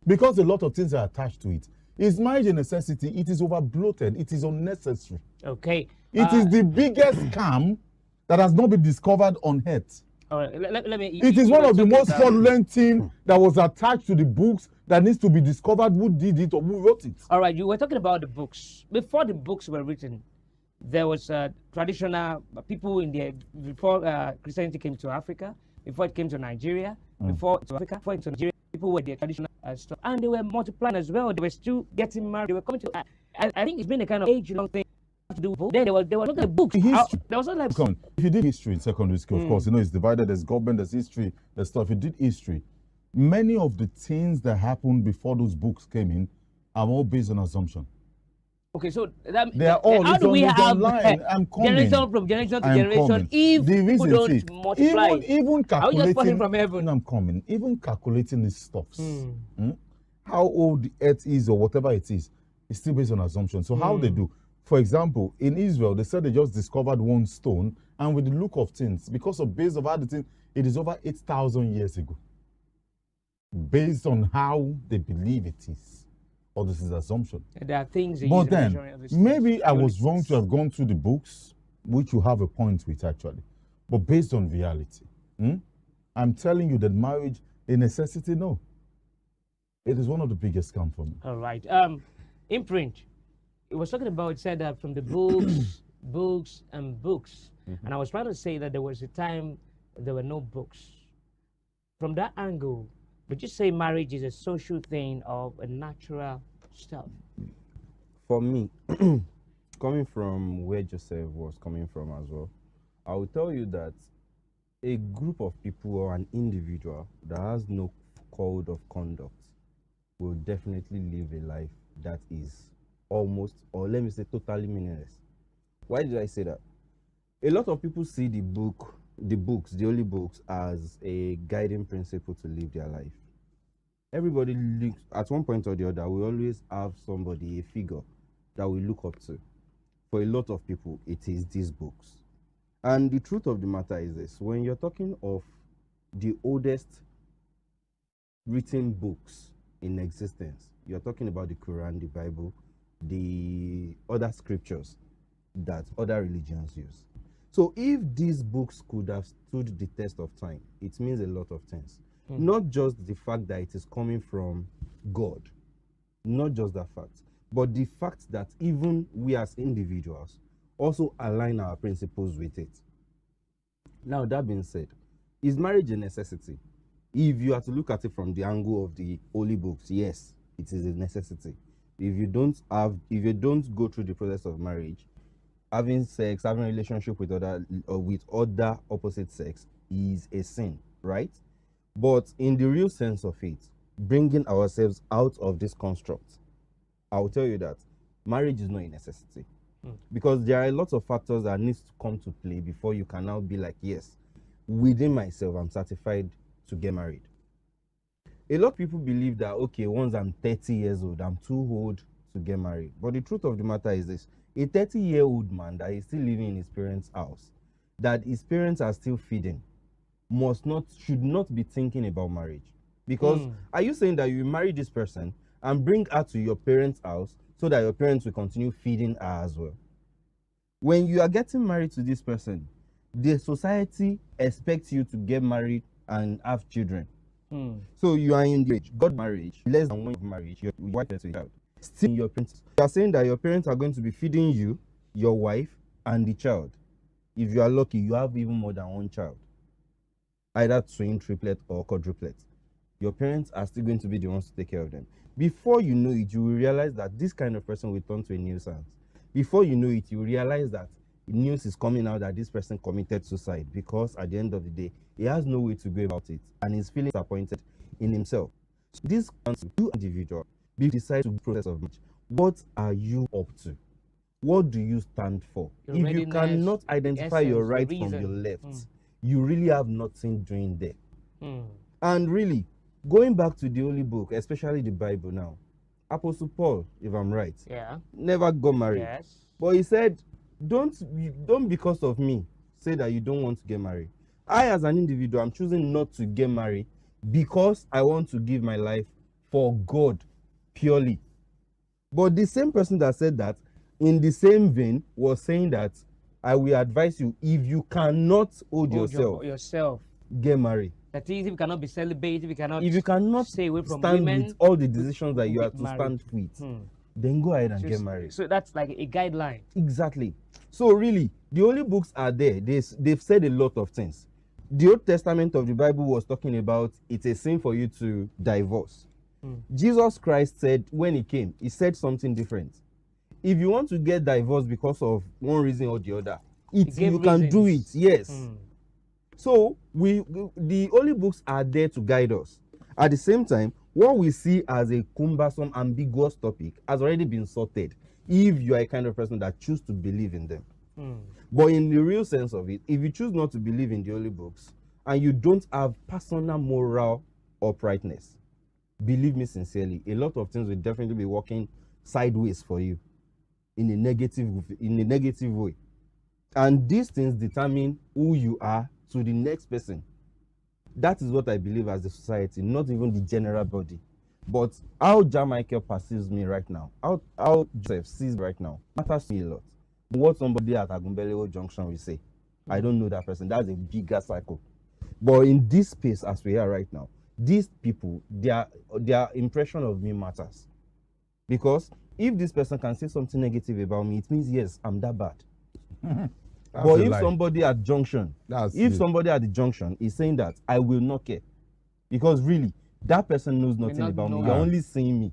Because a lot of things are attached to it. Is marriage a necessity? It is over-bloated. It is unnecessary. Okay. It is the biggest scam that has not been discovered on earth. All right, let me... It is one of the most fraudulent things that was attached to the books that needs to be discovered who did it or who wrote it. All right, you were talking about the books. Before the books were written, there was traditional people in the... Before Christianity came to Africa, before it came to Nigeria, before it to Africa, before it to Nigeria, people were the traditional stuff. And they were multiplying as well. They were still getting married. They were coming to... I think it's been a kind of age-long thing. To do both. Then they were looking at books. There was not like... If you did history in secondary school, of course, you know it's divided. There's government, there's history, there's stuff. If you did history, many of the things that happened before those books came in are all based on assumption. Okay, so that, They are all, how it's do we on the have line. I'm coming. generation from generation to I'm generation coming. if The people reason don't is, multiply? even Are we just calculating, falling from heaven? I'm coming. Even calculating these stuffs, how old the earth is or whatever it is still based on assumption. So how they do? For example, in Israel, they said they just discovered one stone, and with the look of things, because of base of how the thing, it is over 8,000 years ago. Based on how they believe it is. Or this is assumption. There are things. But then, maybe I was wrong to have gone through the books, which you have a point with actually. But based on reality, I'm telling you that marriage, a necessity, no. It is one of the biggest scams for me. All right. Imprint. It was talking about, it said that from the books, books, and books. And I was trying to say that there was a time there were no books. From that angle, would you say marriage is a social thing or a natural stuff? For me, coming from where Joseph was coming from as well, I will tell you that a group of people or an individual that has no code of conduct will definitely live a life that is almost, or let me say totally meaningless. Why did I say that? A lot of people see the holy books as a guiding principle to live their life. Everybody looks, at one point or the other, we always have somebody, a figure that we look up to. For a lot of people, it is these books. And the truth of the matter is this: when you're talking of the oldest written books in existence, you're talking about the Quran, the Bible, the other scriptures that other religions use. So if these books could have stood the test of time, it means a lot of things. Not just the fact that it is coming from God, not just that fact, but the fact that even we as individuals also align our principles with it. Now, that being said, is marriage a necessity? If you are to look at it from the angle of the holy books, yes, it is a necessity. If you don't go through the process of marriage, having sex, having a relationship with other opposite sex is a sin, right? But in the real sense of it, bringing ourselves out of this construct, I will tell you that marriage is not a necessity. Because there are a lot of factors that need to come to play before you can now be like, yes, within myself, I'm certified to get married. A lot of people believe that, okay, once I'm 30 years old, I'm too old to get married. But the truth of the matter is this: a 30-year-old man that is still living in his parents' house, that his parents are still feeding, should not be thinking about marriage. Because are you saying that you marry this person and bring her to your parents' house so that your parents will continue feeding her as well? When you are getting married to this person, the society expects you to get married and have children. So you are in the age, God marriage, less than 1 year of marriage, your wife and child. Still your parents. You are saying that your parents are going to be feeding you, your wife, and the child. If you are lucky, you have even more than one child. Either twin, triplet, or quadruplet. Your parents are still going to be the ones to take care of them. Before you know it, you will realize that this kind of person will turn to a nuisance. Before you know it, you realize that news is coming out that this person committed suicide, because at the end of the day, he has no way to go about it and he's feeling disappointed in himself. So this comes to you individual. Be decide to the process of marriage. What are you up to? What do you stand for? If you cannot identify your right from your left, you really have nothing doing there. And really, going back to the Holy Book, especially the Bible now, Apostle Paul, if I'm right, never got married. Yes. But he said, don't because of me say that you don't want to get married. I, as an individual, I'm choosing not to get married because I want to give my life for God purely. But the same person that said that, in the same vein, was saying that I will advise you, if you cannot hold yourself, get married. That is, if you cannot be celibate, if you cannot stay away from stand women, with all the decisions that you have to stand with, then go ahead and get married. So that's like a guideline. Exactly. So really, the holy books are there. They've said a lot of things. The Old Testament of the Bible was talking about it's a sin for you to divorce. Jesus Christ said, when he came, he said something different. If you want to get divorced because of one reason or the other, you can do it. Yes. So the holy books are there to guide us. At the same time, what we see as a cumbersome, ambiguous topic has already been sorted. if you are a kind of person that choose to believe in them. But in the real sense of it, if you choose not to believe in the holy books and you don't have personal moral uprightness, believe me sincerely, a lot of things will definitely be working sideways for you in a negative way. And these things determine who you are to the next person. That is what I believe as a society, not even the general body. But how John Michael perceives me right now, how Joseph sees me right now, matters to me a lot. What somebody at Agumbelewo Junction will say, I don't know that person. That's a bigger cycle. But in this space, as we are right now, these people, their impression of me matters. Because if this person can say something negative about me, it means, yes, I'm that bad. But if somebody at junction, somebody at the junction is saying that, I will not care. Because really, that person knows nothing about me. You're only seeing me.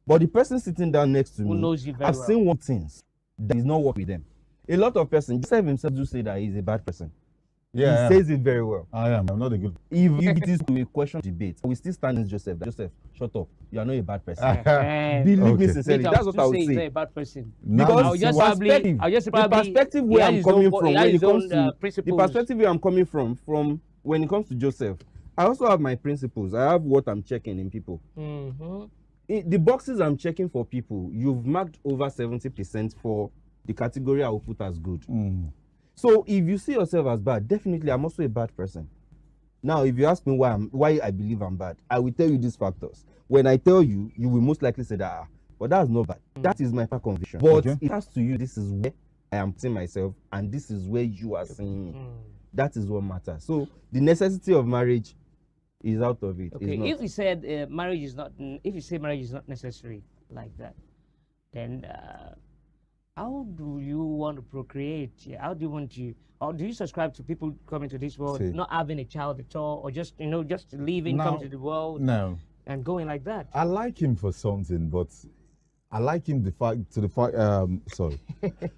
But the person sitting down next to me, knows you very I've well. seen one things that is not work with them. A lot of persons, Joseph himself do say that he's a bad person. Yeah, he says it very well. I am. I'm not a good. If it is to a question debate, we still stand as Joseph. Joseph, shut up. You are not a bad person. Believe me sincerely. That's what I would say. He's not a bad person. Because the perspective where I'm coming from, when it comes to the perspective where I'm coming from when it comes to Joseph, I also have my principles. I have what I'm checking in people. The boxes I'm checking for people, you've marked over 70% for the category I will put as good. So if you see yourself as bad, definitely I'm also a bad person. Now, if you ask me why I believe I'm bad, I will tell you these factors. When I tell you, you will most likely say that, but that's not bad. That is my conviction. But it has to you, this is where I am seeing myself, and this is where you are seeing me. That is what matters. So the necessity of marriage is out of it. Okay, if you said marriage is not, if you say marriage is not necessary like that, then how do you want to procreate? How do you want to, or do you subscribe to people coming to this world, not having a child at all, or just, just leaving, coming to the world, and going like that? I like him for something, but I like him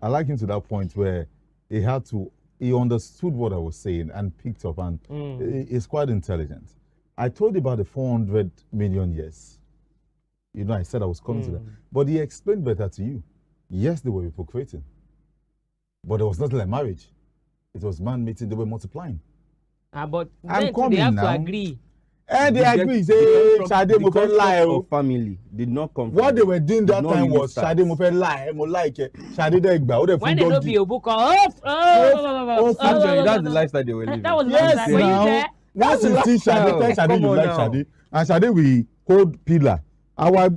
I like him to that point where he understood what I was saying and picked up, and he's quite intelligent. I told you about the 400 million years. I said I was coming to that, but he explained better to you. Yes, they were procreating, but it was not like marriage. It was man meeting, they were multiplying. But I'm then they have now. to agree. And they agree. Say, Shade mo fẹ́ lie o. Family did not come. What they were doing that time was Shade mo fẹ́ lie, mo like it. Shade de gba, o de When fún they doggy. don't be a book, Actually, that's the lifestyle they were living. That was Yes, were you now. there? Once you see Shade, tell Shade you like Shade, and Shade we hold pillar. Our,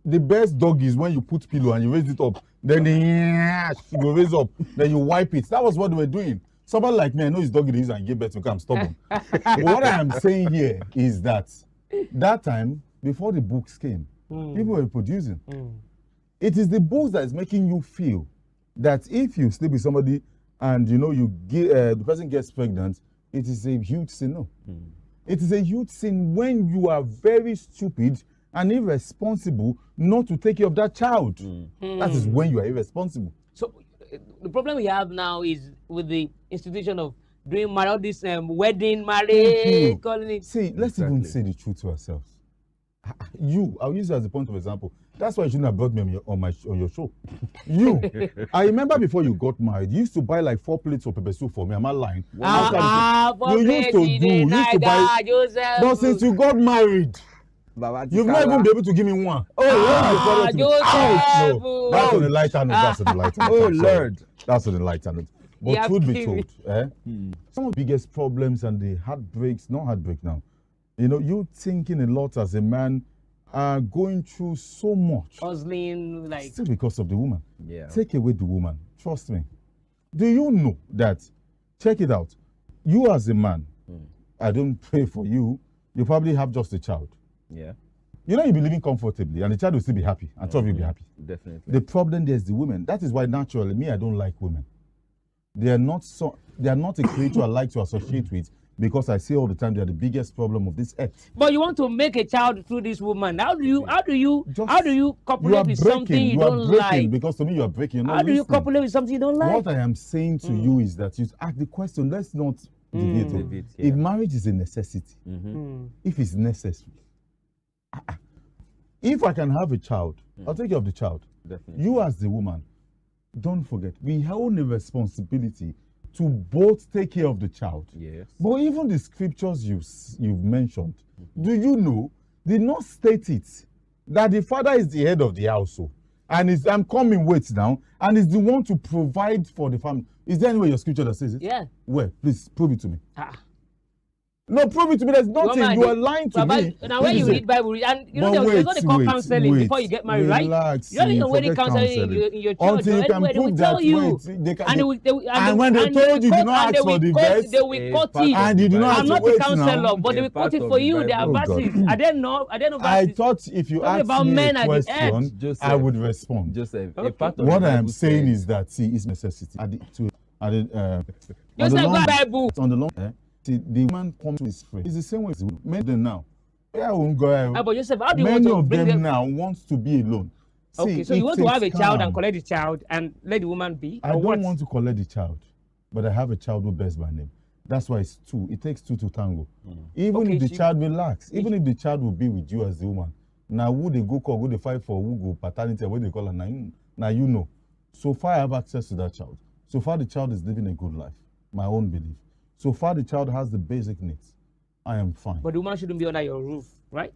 the best dog is when you put pillow and you raise it up, then you go raise up, then you wipe it. That was what they were doing. Somebody like me, I know his dog is and give birth to come stubborn. But what I am saying here is that time, before the books came, people were producing. It is the books that is making you feel that if you sleep with somebody and the person gets pregnant, it is a huge sin. No. It is a huge sin when you are very stupid and irresponsible not to take care of that child. That is when you are irresponsible. So the problem we have now is with the institution of doing all this wedding, marriage, calling it. See, let's even say the truth to ourselves. I'll use you as a point of example. That's why you shouldn't have brought me on your show. I remember before you got married, you used to buy like 4 plates of pepper soup for me. Am I lying? You used to buy. But since you got married, you've not even been able to give me one. Joseph! No, that's on the lighter note. That's on the lighter note. Oh, Lord. That's on the lighter note. But truth be told, some of the biggest problems and the heartbreaks, not heartbreak now, you thinking a lot as a man, going through so much. Hustling, like. Still because of the woman. Yeah. Take away the woman. Trust me. Do you know that? Check it out. You as a man, I don't pray for you. You probably have just a child. Yeah. You'll be living comfortably and the child will still be happy and 12 will be happy. Definitely. The problem there is the women. That is why naturally, I don't like women. They are not a creature I like to associate with, because I say all the time they are the biggest problem of this earth. But you want to make a child through this woman. How do you copulate with something you don't like? Because to me you are breaking. How do you copulate with something you don't like? What I am saying to you is that you ask the question. Let's not deviate. If marriage is a necessity, if it's necessary, if I can have a child, I'll take care of the child. Definitely. You as the woman, don't forget, we own a responsibility to both take care of the child. Yes. But even the scriptures you've mentioned, do you know, did not state it, that the father is the head of the household. And I'm coming, wait now, and is the one to provide for the family. Is there anywhere your scripture that says it? Yeah. Where? Please, prove it to me. No, prove it to me. There's nothing. You are lying to me. Now, when you read Bible, and you know, there's what they call counseling before you get married, relax, right? You don't know when counseling in your church until you can prove that. And when they told you do not ask for the verse, they will quote it. And you do not I'm not a counselor, but they will quote it for you. There are verses. I don't know. I thought if you asked me a question, I would respond. Joseph, what I am saying is that, see, it's necessity. Joseph, Bible. On the long term, see, the man comes to his friend. It's the same way as many of them now. I won't go. But Joseph, how do you many want to of them now want to be alone. See, okay, so you want to have a child and collect the child and let the woman be? I don't want to collect the child, but I have a child who bears my name. That's why it's two. It takes two to tango. Even if the child will relax, even if the child will be with you as the woman, now who they go call, who they fight for, who go paternity, what they call her, now you know. So far I have access to that child. So far the child is living a good life, my own belief. So far the child has the basic needs. I am fine. But the woman shouldn't be under your roof, right?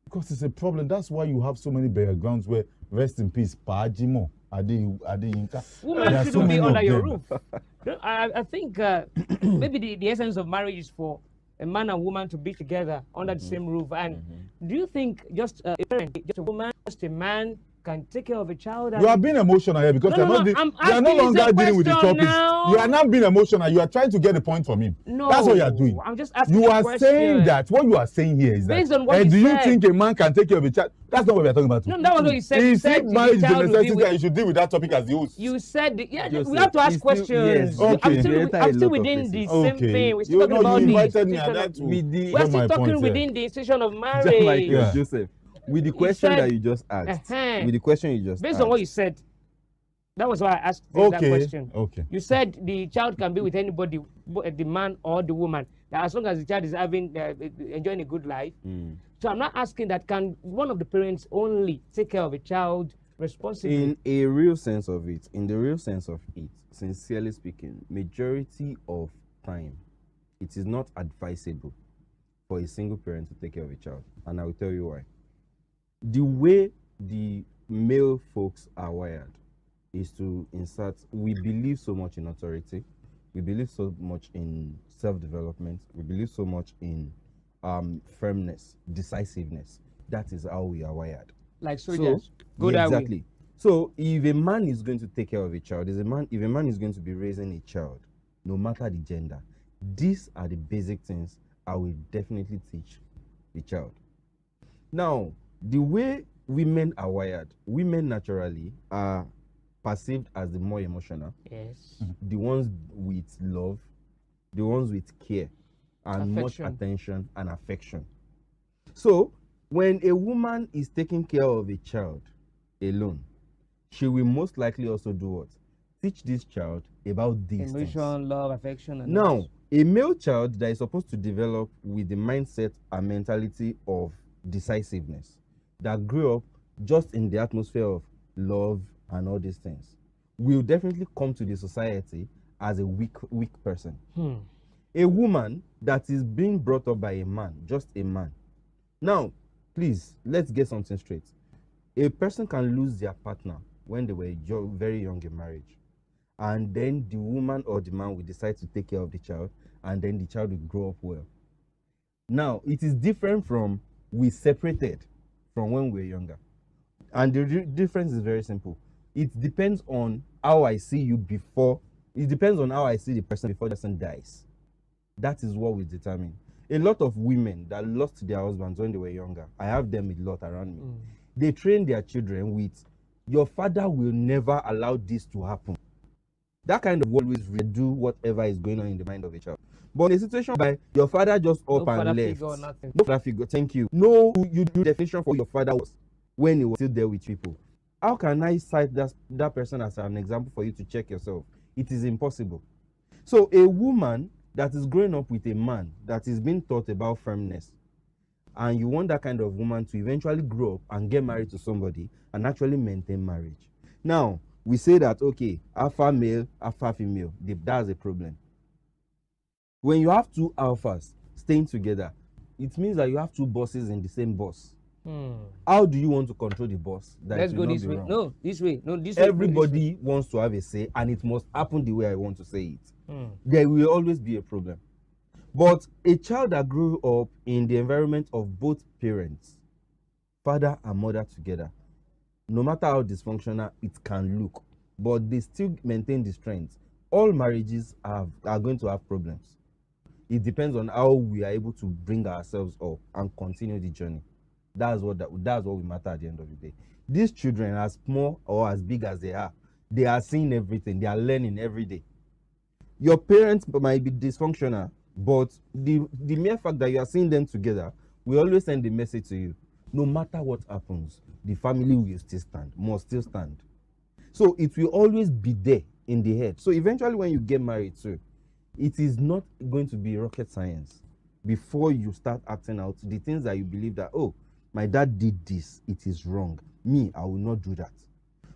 Because it's a problem. That's why you have so many burial grounds where, rest in peace, Pa Ajimo, Adeyinka. Women shouldn't be under your roof. I think maybe the essence of marriage is for a man and woman to be together under the same roof. And do you think just a parent, just a woman, just a man can take care of a child? You are being emotional here because you are no longer dealing with the topics. Now. You are not being emotional. You are trying to get a point from him. No, that's what you are doing. I'm just asking. You are saying that what you are saying here is based that. On what do you said. think a man can take care of a child? That's not what we are talking about. No, that was what you said. You said marriage is a necessity, and you should deal with that topic as the host. You said, we have to ask questions. Yes, okay. I'm still within the same thing. We're still talking about we're still talking within the institution of marriage. Like Joseph, with the question that you just asked, with the question you just based asked, on what you said, that was why I asked that question. Okay. You said the child can be with anybody, the man or the woman, that as long as the child is having enjoying a good life. So I'm not asking that can one of the parents only take care of a child responsibly. In a real sense of it, sincerely speaking, majority of time, it is not advisable for a single parent to take care of a child, and I will tell you why. The way the male folks are wired is to insert, we believe so much in authority, we believe so much in self-development, we believe so much in firmness, decisiveness. That is how we are wired. Like soldiers. So, exactly. So if a man is going to take care of a child, if a man is going to be raising a child, no matter the gender, these are the basic things I will definitely teach the child. Now, the way women are wired, women naturally are perceived as the more emotional. Yes. The ones with love, the ones with care and much attention and affection. So when a woman is taking care of a child alone, she will most likely also do what? Teach this child about these things. Emotion, love, affection. And now, a male child that is supposed to develop with the mindset and mentality of decisiveness, that grew up just in the atmosphere of love and all these things, will definitely come to the society as a weak person. A woman that is being brought up by a man, just a man. Now, please, let's get something straight. A person can lose their partner when they were very young in marriage, and then the woman or the man will decide to take care of the child, and then the child will grow up well. Now, it is different from we separated from when we were younger. And the difference is very simple. It depends on how I see you before. It depends on how I see the person before the person dies. That is what we determine. A lot of women that lost their husbands when they were younger, I have them a lot around me. They train their children with, your father will never allow this to happen. That kind of always do whatever is going on in the mind of a child. But in a situation by your father just up and left, no father figure, thank you. No, you do definition for your father was when he was still there with people. How can I cite that person as an example for you to check yourself? It is impossible. So a woman that is growing up with a man that is being taught about firmness, and you want that kind of woman to eventually grow up and get married to somebody and actually maintain marriage, Now, we say that, okay, alpha male, alpha female, that's a problem. When you have two alphas staying together, it means that you have two bosses in the same bus. How do you want to control the boss? Let's go this way. Wrong? No, this way. No, this way. Everybody wants to have a say, and it must happen the way I want to say it. There will always be a problem. But a child that grew up in the environment of both parents, father and mother together, no matter how dysfunctional it can look, but they still maintain the strength, all marriages are going to have problems. It depends on how we are able to bring ourselves up and continue the journey. That's what we matter at the end of the day. These children, as small or as big as they are seeing everything. They are learning every day. Your parents might be dysfunctional, but the mere fact that you are seeing them together will always send a message to you. No matter what happens, the family will still stand, must still stand. So it will always be there in the head. So eventually when you get married too, it is not going to be rocket science. Before you start acting out the things that you believe that, oh, my dad did this, it is wrong. Me, I will not do that.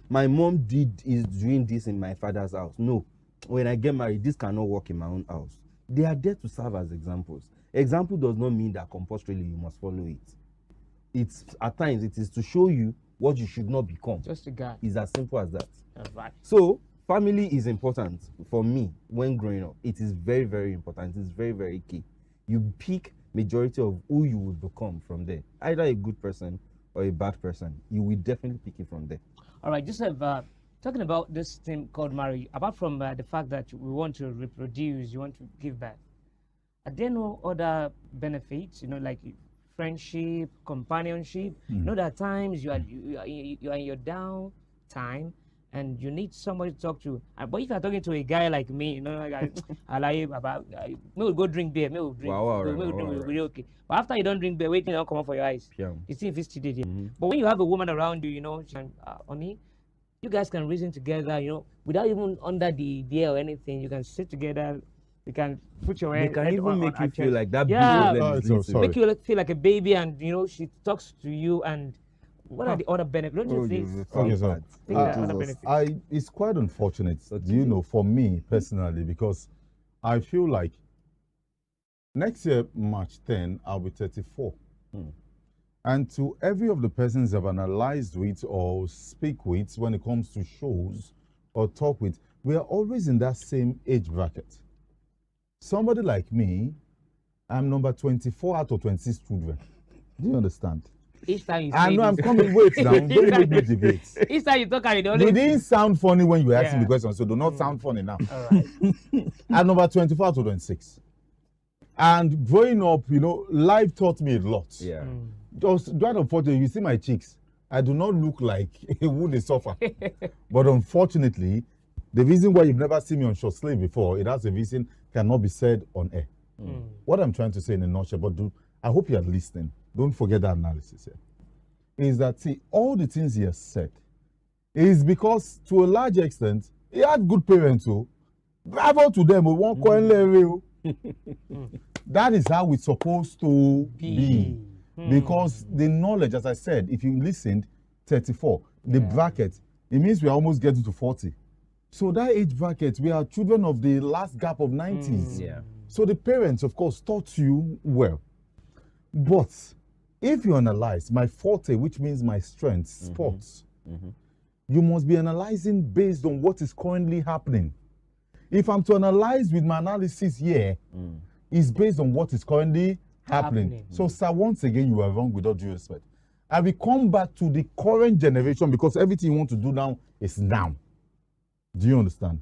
My mom is doing this in my father's house. No, when I get married, this cannot work in my own house. They are there to serve as examples. Example does not mean that compulsorily you must follow it. It's at times it is to show you what you should not become. Just a guy. It's as simple as that. Right. So family is important for me when growing up. It is very, very important. It's very, very key. You pick majority of who you will become from there. Either a good person or a bad person. You will definitely pick it from there. All right, Joseph, talking about this thing called marriage, apart from the fact that we want to reproduce, you want to give back, are there no other benefits, like friendship, companionship? You know, there are times you are in your down time and you need somebody to talk to. But if you're talking to a guy like me, I like about, we'll go drink beer, we'll drink, we'll be okay. But after you don't drink beer, wait till you come up for your eyes. Yeah. You see if it's today. But when you have a woman around you, she can, honey, you guys can reason together, without even under the beer or anything. You can sit together. You can put your hand. They can even make you feel like that. Make you feel like a baby, and she talks to you. And what are the other benefits? Don't you think? Okay, so it's quite unfortunate, for me personally, because I feel like next year, March 10, I'll be 34. And to every of the persons I've analyzed with or speak with when it comes to shows or talk with, we are always in that same age bracket. Somebody like me, I'm number 24 out of 26 children. Do you understand? Each time you say I know I'm coming, wait now, don't make me debate. Each time you talk, I don't. You didn't sound funny when you were asking the question, so do not sound funny now. All right. I'm number 24 out of 26. And growing up, life taught me a lot. Yeah. Just that unfortunately, you see my cheeks. I do not look like a would suffer. But unfortunately, the reason why you've never seen me on short sleeve before, it has a reason cannot be said on air. What I'm trying to say in a nutshell, but I hope you are listening. Don't forget that analysis here. Is that, see, all the things he has said is because, to a large extent, he had good parents. So, bravo to them. We won't call him. That is how it's supposed to be. Because the knowledge, as I said, if you listened, 34, the bracket, it means we're almost getting to 40. So that age bracket, we are children of the last gap of 90s. Yeah. So the parents, of course, taught you well. But if you analyze my forte, which means my strength, sports, you must be analyzing based on what is currently happening. If I'm to analyze with my analysis here, it's based on what is currently happening. So, sir, once again, you are wrong with all due respect. I will come back to the current generation because everything you want to do now is now. Do you understand?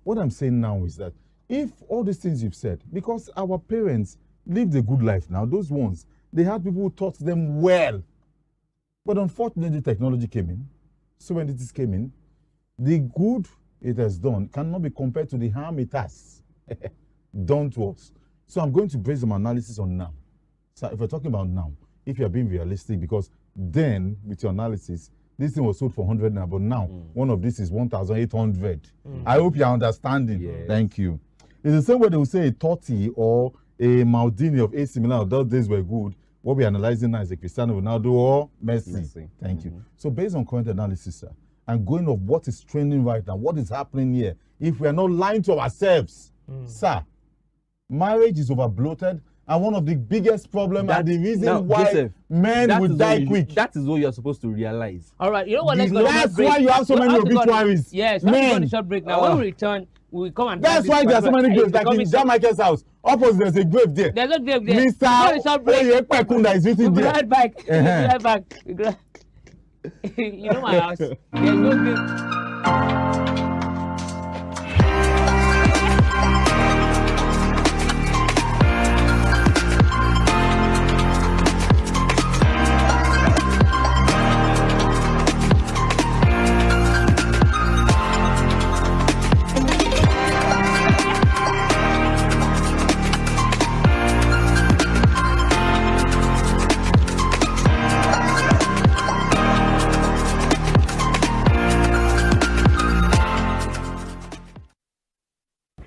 What I'm saying now is that if all these things you've said, because our parents lived a good life now, those ones, they had people who taught them well. But unfortunately, technology came in, so when it came in, the good it has done cannot be compared to the harm it has done to us. So I'm going to base my analysis on now. So if we're talking about now, if you're being realistic, because then with your analysis, this thing was sold for 100 now, but now one of this is 1,800. I hope you're understanding. Yes. Thank you. It's the same way they will say a Totti or a Maldini of AC Milan, those days were good. What we're analyzing now is a Cristiano Ronaldo or Messi. Thank you. So based on current analysis, sir, and going of what is trending right now, what is happening here, if we are not lying to ourselves, sir, marriage is over bloated. And one of the biggest problems and the reason why Joseph, men will die quick. That is what you're supposed to realize. All right, you know what? Let's go. That's why you have so many obituaries. Yes, let's go on a short break now. When we return, we come and. That's why there are so many graves. Like in John Michael's house, opposite there's a grave there. There's a grave there. Mr. Oyepekunda is written there. We'll be right back. We'll be right back. You know my house. There's no grave.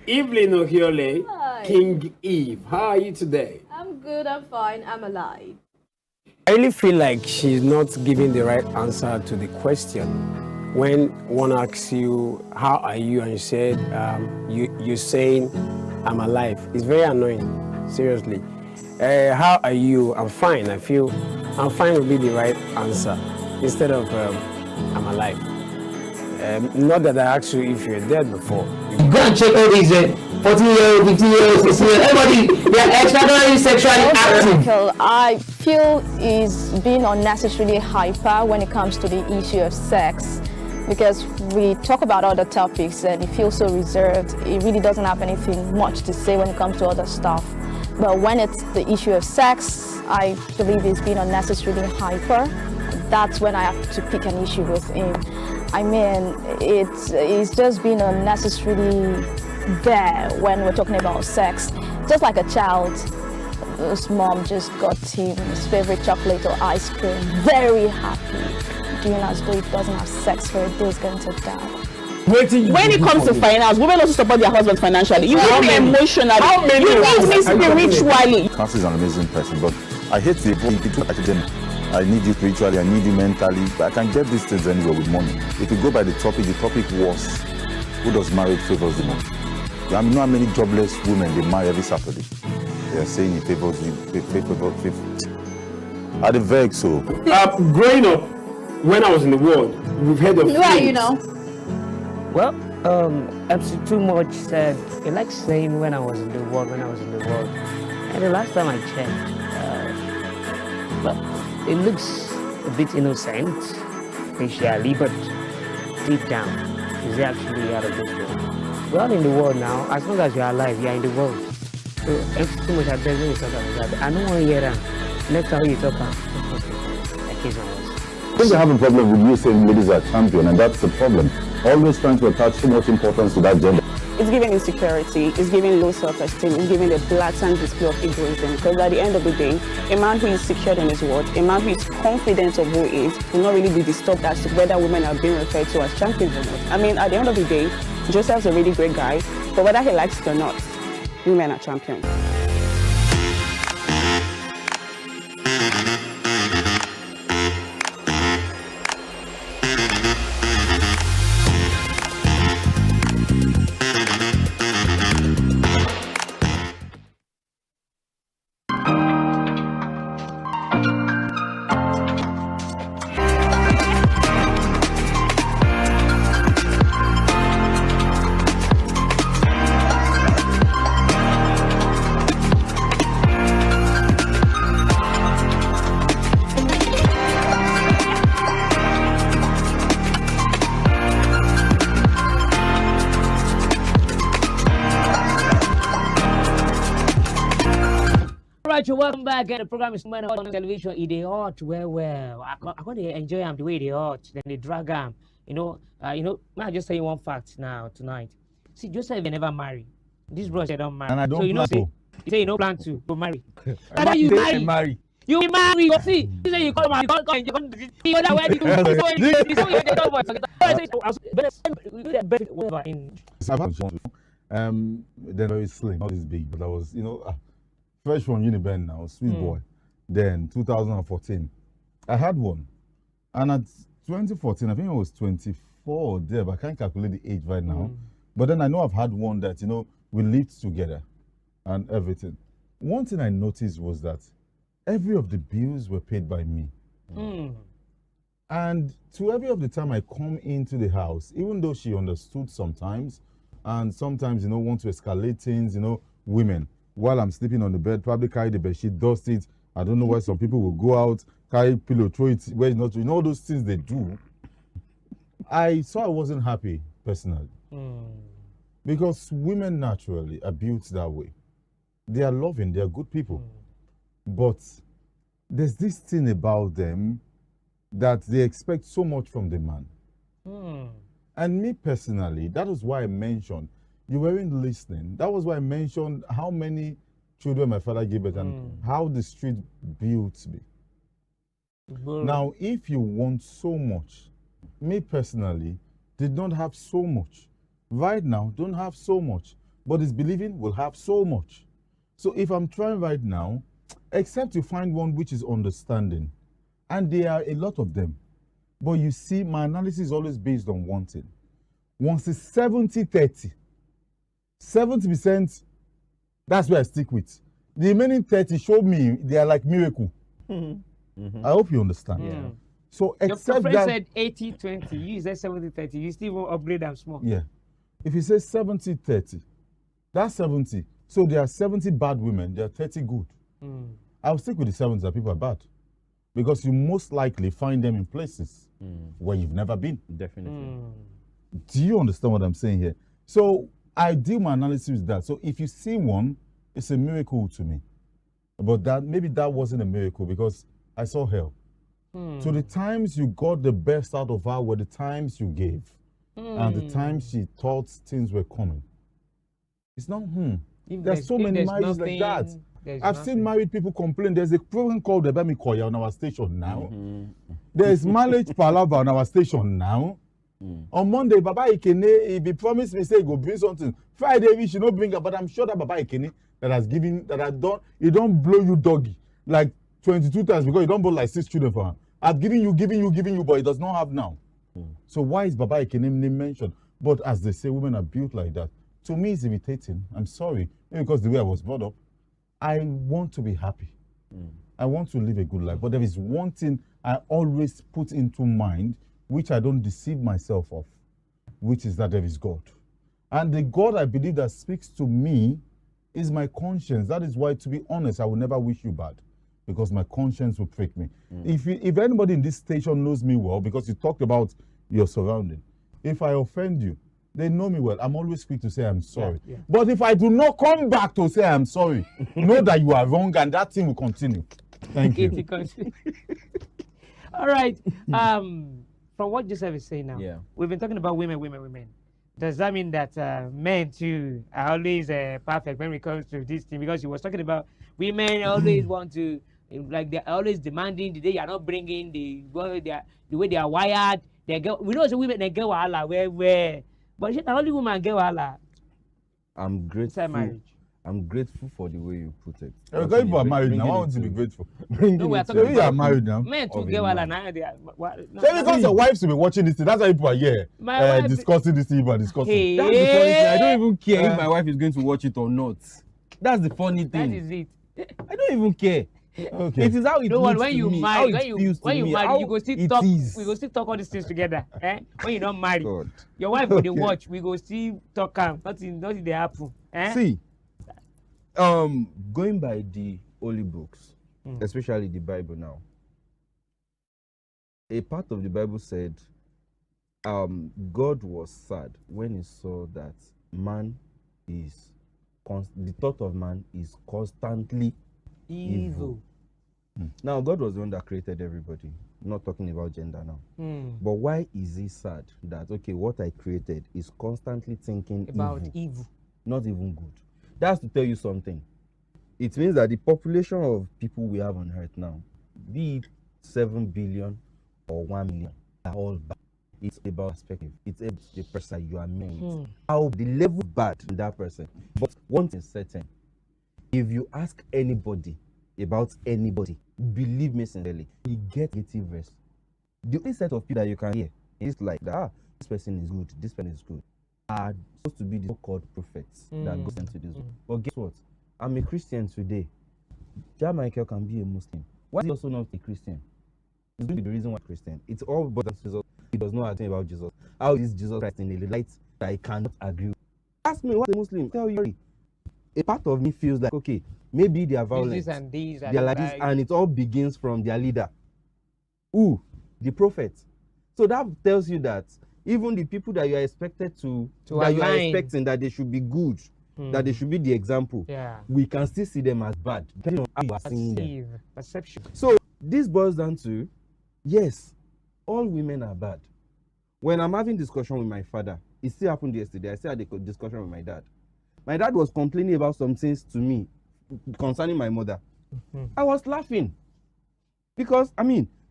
Evelyn Ohiole, Hi. King Eve. How are you today? I'm good, I'm fine, I'm alive. I really feel like she's not giving the right answer to the question. When one asks you, how are you? And you said, you're saying, I'm alive. It's very annoying, seriously. How are you? I'm fine. I feel I'm fine would be the right answer instead of I'm alive. Not that I asked you if you're dead before. Go and check all these 14-year-old, 15-year-old, 16-year-old, everybody, they are extraordinarily sexually active. I feel is being unnecessarily hyper when it comes to the issue of sex, because we talk about other topics and he feels so reserved. He really doesn't have anything much to say when it comes to other stuff. But when it's the issue of sex, I believe he's being unnecessarily hyper. That's when I have to pick an issue with him. I mean, it's just been unnecessarily there when we're talking about sex. Just like a child, his mom just got him his favorite chocolate or ice cream, very happy, doing as though if he doesn't have sex for a day, he's going to die. When it comes to finance, women also support their husbands financially. You need me emotionally. You need me spiritually. Francis is an amazing person, but I hate the people academic. I need you spiritually, I need you mentally. But I can get these things anywhere with money. If you go by the topic was, who does marriage favors the most? I know how many jobless women they marry every Saturday. They are saying it favors you. Are they vague so? Growing up, when I was in the world, we've heard of Who are you now? Well, MC Too Much said, he likes saying when I was in the world. And the last time I checked, well, it looks a bit innocent, facially, but deep down, is actually out of this world. We're all in the world now. As long as you're alive, you're in the world. So, MC Too Much, I beg you to talk about that. I don't want to hear that. Next time you talk about I think they have a problem with you saying ladies are champion, and that's the problem. Always trying to attach so much importance to that gender. It's giving insecurity, it's giving low self-esteem, it's giving a blatant display of egoism. Because at the end of the day, a man who is secured in his worth, a man who is confident of who he is, will not really be disturbed as to whether women are being referred to as champions or not. I mean, at the end of the day, Joseph's a really great guy, but whether he likes it or not, women are champions. Welcome back. The program is Men on Television. It is hot. Well, I want to enjoy them the way they hot. Then they drag them. May I just tell you one fact now tonight. See, Joseph never marry. This bro said don't marry. And I don't so plan to. You say you don't plan to marry. I Then you say I marry. marry. You marry. You see, you say you come and you come. The other way they're very slim, not this big, but I was, fresh from Uniben now, sweet boy. Then 2014, I had one, and at 2014, I think I was 24 4 there, but I can't calculate the age right now. But then I know I've had one that, we lived together and everything. One thing I noticed was that every of the bills were paid by me. And to every of the time I come into the house, even though she understood sometimes, and sometimes, want to escalate things, women, while I'm sleeping on the bed, probably carry the bed sheet, dust it. I don't know why some people will go out, carry pillow, throw it where it's not, all those things they do. I saw I wasn't happy, personally. Because women naturally are built that way. They are loving, they are good people. But there's this thing about them that they expect so much from the man. And me personally, that was why I mentioned, you weren't listening. That was why I mentioned how many children my father gave birth and how the street built me. Now, if you want so much, me personally did not have so much. Right now, don't have so much. But is believing will have so much. So if I'm trying right now, except you find one which is understanding, and there are a lot of them. But you see, my analysis is always based on one thing. Once it's 70-30, 70%, that's where I stick with. The remaining 30 show me they are like miracle. I hope you understand. Yeah. So Your except friend that, said 80-20, you said 70-30, you still won't upgrade them small. yeah. If you say 70-30, that's 70. So there are 70 bad women, there are 30 good. I'll stick with the 70 that people are bad. Because you most likely find them in places where you've never been. Definitely. Do you understand what I'm saying here? So I do my analysis with that. So if you see one, it's a miracle to me. But that maybe that wasn't a miracle because I saw hell. So the times you got the best out of her were the times you gave. And the times she thought things were coming. It's not There's so many marriages like that. I've seen married people complain. There's a program called the Bemi Koya on our station now. There's marriage palaver on our station now. On Monday, Baba Ikene, if he promised me, say he go bring something. Friday, we should not bring it, but I'm sure that Baba Ikene that has given, he don't blow you doggy like 22 times because you don't born like 6 children for her. I've given you, but he does not have now. So why is Baba Ikene name mentioned? But as they say, women are built like that. To me, it's irritating. I'm sorry. Maybe because the way I was brought up, I want to be happy. I want to live a good life. But there is one thing I always put into mind, which I don't deceive myself of, which is that there is God. And the God I believe that speaks to me is my conscience. That is why, to be honest, I will never wish you bad, because my conscience will prick me. If anybody in this station knows me well, because you talked about your surrounding, if I offend you, they know me well. I'm always quick to say I'm sorry. But if I do not come back to say I'm sorry, know that you are wrong and that thing will continue. Thank you. All right. From what Joseph is saying now, we've been talking about women. Does that mean that men too are always perfect when it comes to this thing? Because he was talking about women always want to, like they're always demanding the day you're not bringing the way they are wired. We know some women they get wahala where. But the only woman get wahala. I'm grateful for the way you put it. Because people are married now. Why would you be grateful? No, we are talking about you are married now. Men too get wahala now. Because your wives will be watching this thing. That's why people are here discussing this thing. That's the funny thing. I don't even care if my wife is going to watch it or not. That's the funny thing. That is it. I don't even care. Okay. It is how it looks when you to me. marry, How it feels to when you me. marry, How you go still it talk. is. We go still talk all these things together. When you not married, your wife go dey watch. We go still talk. Nothing dey happen. See, going by the holy books, especially the Bible now, a part of the Bible said, God was sad when he saw that man is the thought of man is constantly evil. Now, God was the one that created everybody. Not talking about gender now. But why is he sad that, okay, what I created is constantly thinking about evil, not even good? That's to tell you something. It means that the population of people we have on earth now, be it 7 billion or 1 million, are all bad. It's about perspective. It's about the person you are made. How the level bad in that person. But one thing is certain. If you ask anybody about anybody, believe me sincerely, you get negative verse. The only set of people that you can hear is like that. this person is good, this person is good, are supposed to be the so-called prophets that goes into this world. But guess what? I'm a Christian today. Ja Michael can be a Muslim. Why is he also not a Christian? It's going to be the reason why he's Christian. It's all about Jesus. He does not know about Jesus. How is Jesus Christ in a light that I cannot agree with? Ask me, what's a Muslim? Tell you. A part of me feels like, okay, maybe they are violent. These and these. They're like this, and it all begins from their leader. Who? The prophet. So that tells you that even the people that you are expected to that align. you are expecting that they should be good, that they should be the example, we can still see them as bad, depending on how you are seeing them. Perception. So this boils down to, yes, all women are bad. When I'm having discussion with my father, it still happened yesterday. I still had a discussion with my dad. My dad was complaining about some things to me concerning my mother. I was laughing because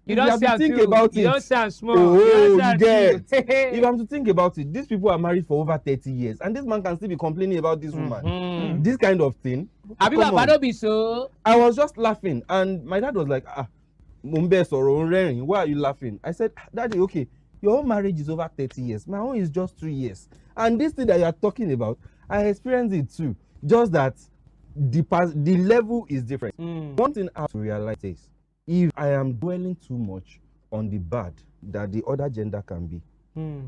you don't have to think about it. You don't sound small. Oh, you get. If I'm to think about it, these people are married for over 30 years, and this man can still be complaining about this woman. This kind of thing. I was just laughing, and my dad was like, why are you laughing? I said, Daddy, okay, your own marriage is over 30 years. My own is just 3 years. And this thing that you are talking about, I experienced it too. Just that the level is different. One thing I have to realize is, if I am dwelling too much on the bad that the other gender can be,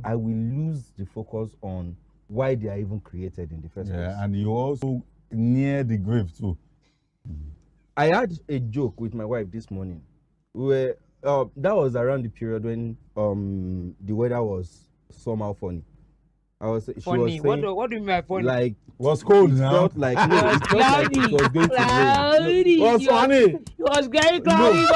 I will lose the focus on why they are even created in the first place. Yeah, and you also near the grave too. I had a joke with my wife this morning where that was around the period when the weather was somehow funny. Funny? What do you mean by funny? Like, was cold now. Felt like it felt like it was going to rain. Was funny. It was very cloudy.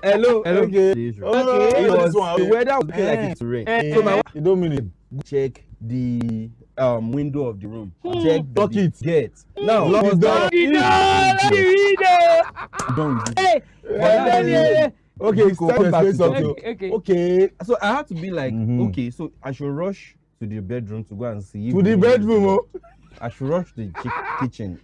Hello. Okay. The weather was looking like it to rain. So my wife, you don't mean it. Check the window of the room. Check the gate. Now, lock it down. Okay. So I had to be like, okay, so I should rush to the bedroom to go and see. To the bedroom, I should rush to the kitchen.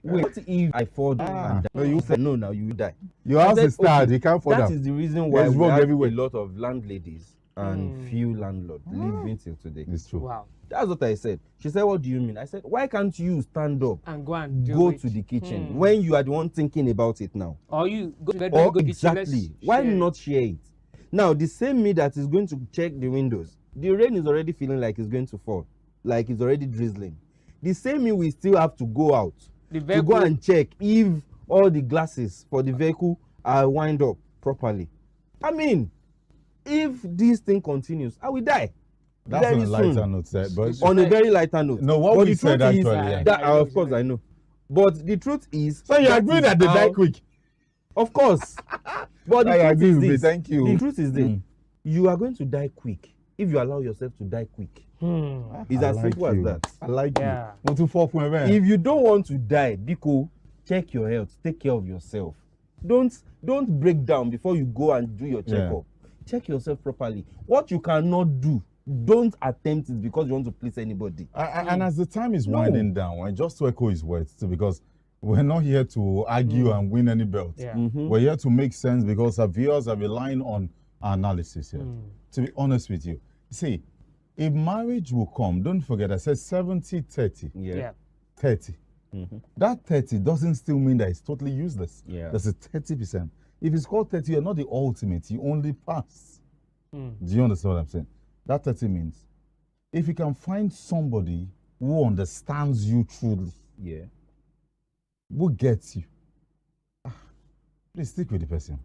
Wait, if I fall down and die? No, you said no. Now you die. Your house is starred. You can't fall down. That is the reason why we have a lot of landladies and few landlords living till today. It's true. Wow. That's what I said. She said, "What do you mean?" I said, "Why can't you stand up and go go to the kitchen when you are the one thinking about it now?" Or you go to bedroom, go exactly. Kitchen, why not share it? Now the same me that is going to check the windows. The rain is already feeling like it's going to fall, like it's already drizzling. The same me we still have to go out to go and check if all the glasses for the vehicle are wind up properly. If this thing continues, I will die. That's on a lighter note, sir. But on a very lighter note. No, what we said actually. Of course, I know. But the truth is, so you agree that they die quick? Of course. But I agree with you. Thank you. The truth is this: you are going to die quick if you allow yourself to die quick. It's as simple as that. I like you. Want to fall from a If you don't want to die, Biko, check your health. Take care of yourself. Don't break down before you go and do your checkup. Check yourself properly. What you cannot do, don't attempt it because you want to please anybody. And as the time is winding down, just to echo his words too, because we're not here to argue and win any belts. We're here to make sense because our viewers are relying on our analysis here. To be honest with you, see, if marriage will come, don't forget I said 70-30. 30. That 30 doesn't still mean that it's totally useless. That's a 30%. If it's called 30, you're not the ultimate. You only pass. Do you understand what I'm saying? That 30 means if you can find somebody who understands you truly, who gets you, please stick with the person.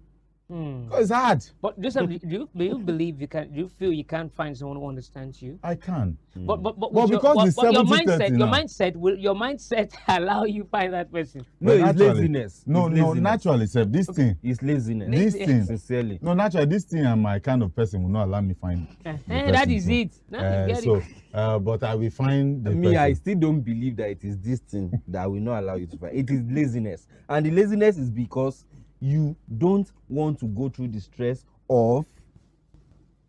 It's hard. But do you believe you can? Do you feel you can't find someone who understands you? I can. But because your mindset allow you find that person. No, it's laziness. No, naturally, sir. This thing is laziness. This thing, sincerely. No, naturally, this thing and my kind of person will not allow me find. That is it. But I will find the person. I still don't believe that it is this thing that will not allow you to find. It is laziness, and the laziness is because you don't want to go through the stress of,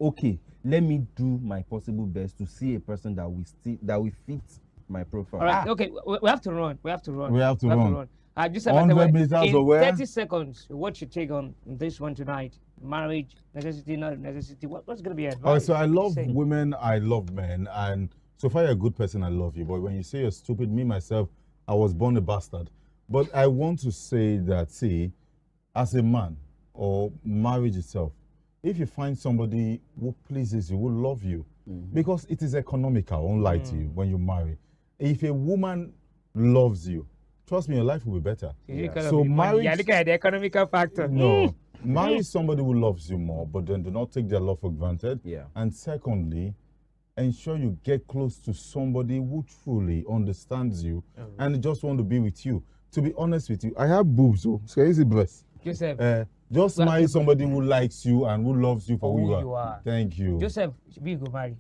okay, let me do my possible best to see a person that will fit my profile. All right, okay, we have to run. Just 100 meters in away. 30 seconds, what's your take on this one tonight? Marriage, necessity, not necessity. What's going to be advice? Oh, so I love Say. women, I love men, and so far you're a good person, I love you. But when you say you're stupid, me myself, I was born a bastard. But I want to say that, see, as a man or marriage itself, if you find somebody who pleases you, who love you, because it is economical, unlike to you when you marry. If a woman loves you, trust me, your life will be better. So marriage, yeah, look at the economical factor. no, marry somebody who loves you more, but then do not take their love for granted. Yeah. And secondly, ensure you get close to somebody who truly understands you and just want to be with you. To be honest with you, I have boobs, so easy breast. Joseph. Just marry somebody who likes you and who loves you for who you are. Thank you. Joseph, should we go marry?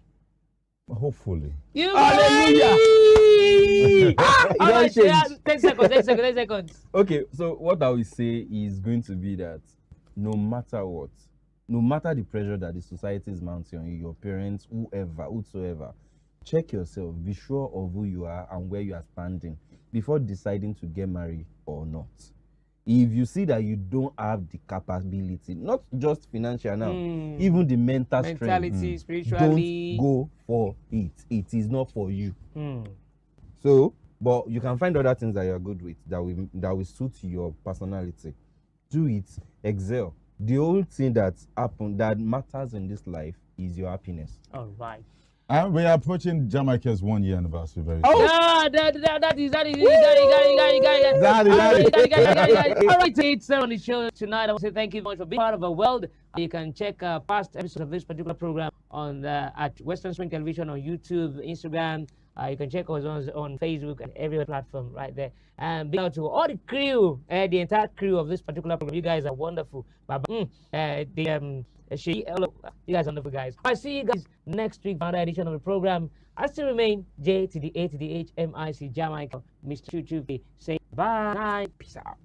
Hopefully. You Hallelujah! All right, 10 seconds. Okay, so what I will say is going to be that no matter what, no matter the pressure that the society is mounting on you, your parents, whosoever, check yourself, be sure of who you are and where you are standing before deciding to get married or not. If you see that you don't have the capability, not just financial now, even the mentality, spiritually, don't go for it. It is not for you. So, but you can find other things that you're good with that will suit your personality. Do it, excel. The only thing that matters in this life is your happiness. All right. And we are approaching Jamaica's 1 year anniversary very soon. Oh, that is. All right, it's on the show tonight. I want to say thank you very much for being part of our world. You can check past episodes of this particular program on at Western Spring Television on YouTube, Instagram. You can check us on Facebook and every other platform right there. And big out to all the crew, the entire crew of this particular program. You guys are wonderful. Hello, you guys are wonderful guys. I see you guys next week for another edition of the program. I still remain J to the A to the H MIC Jamaica, Mr. Chuchupi. Say bye. Peace out.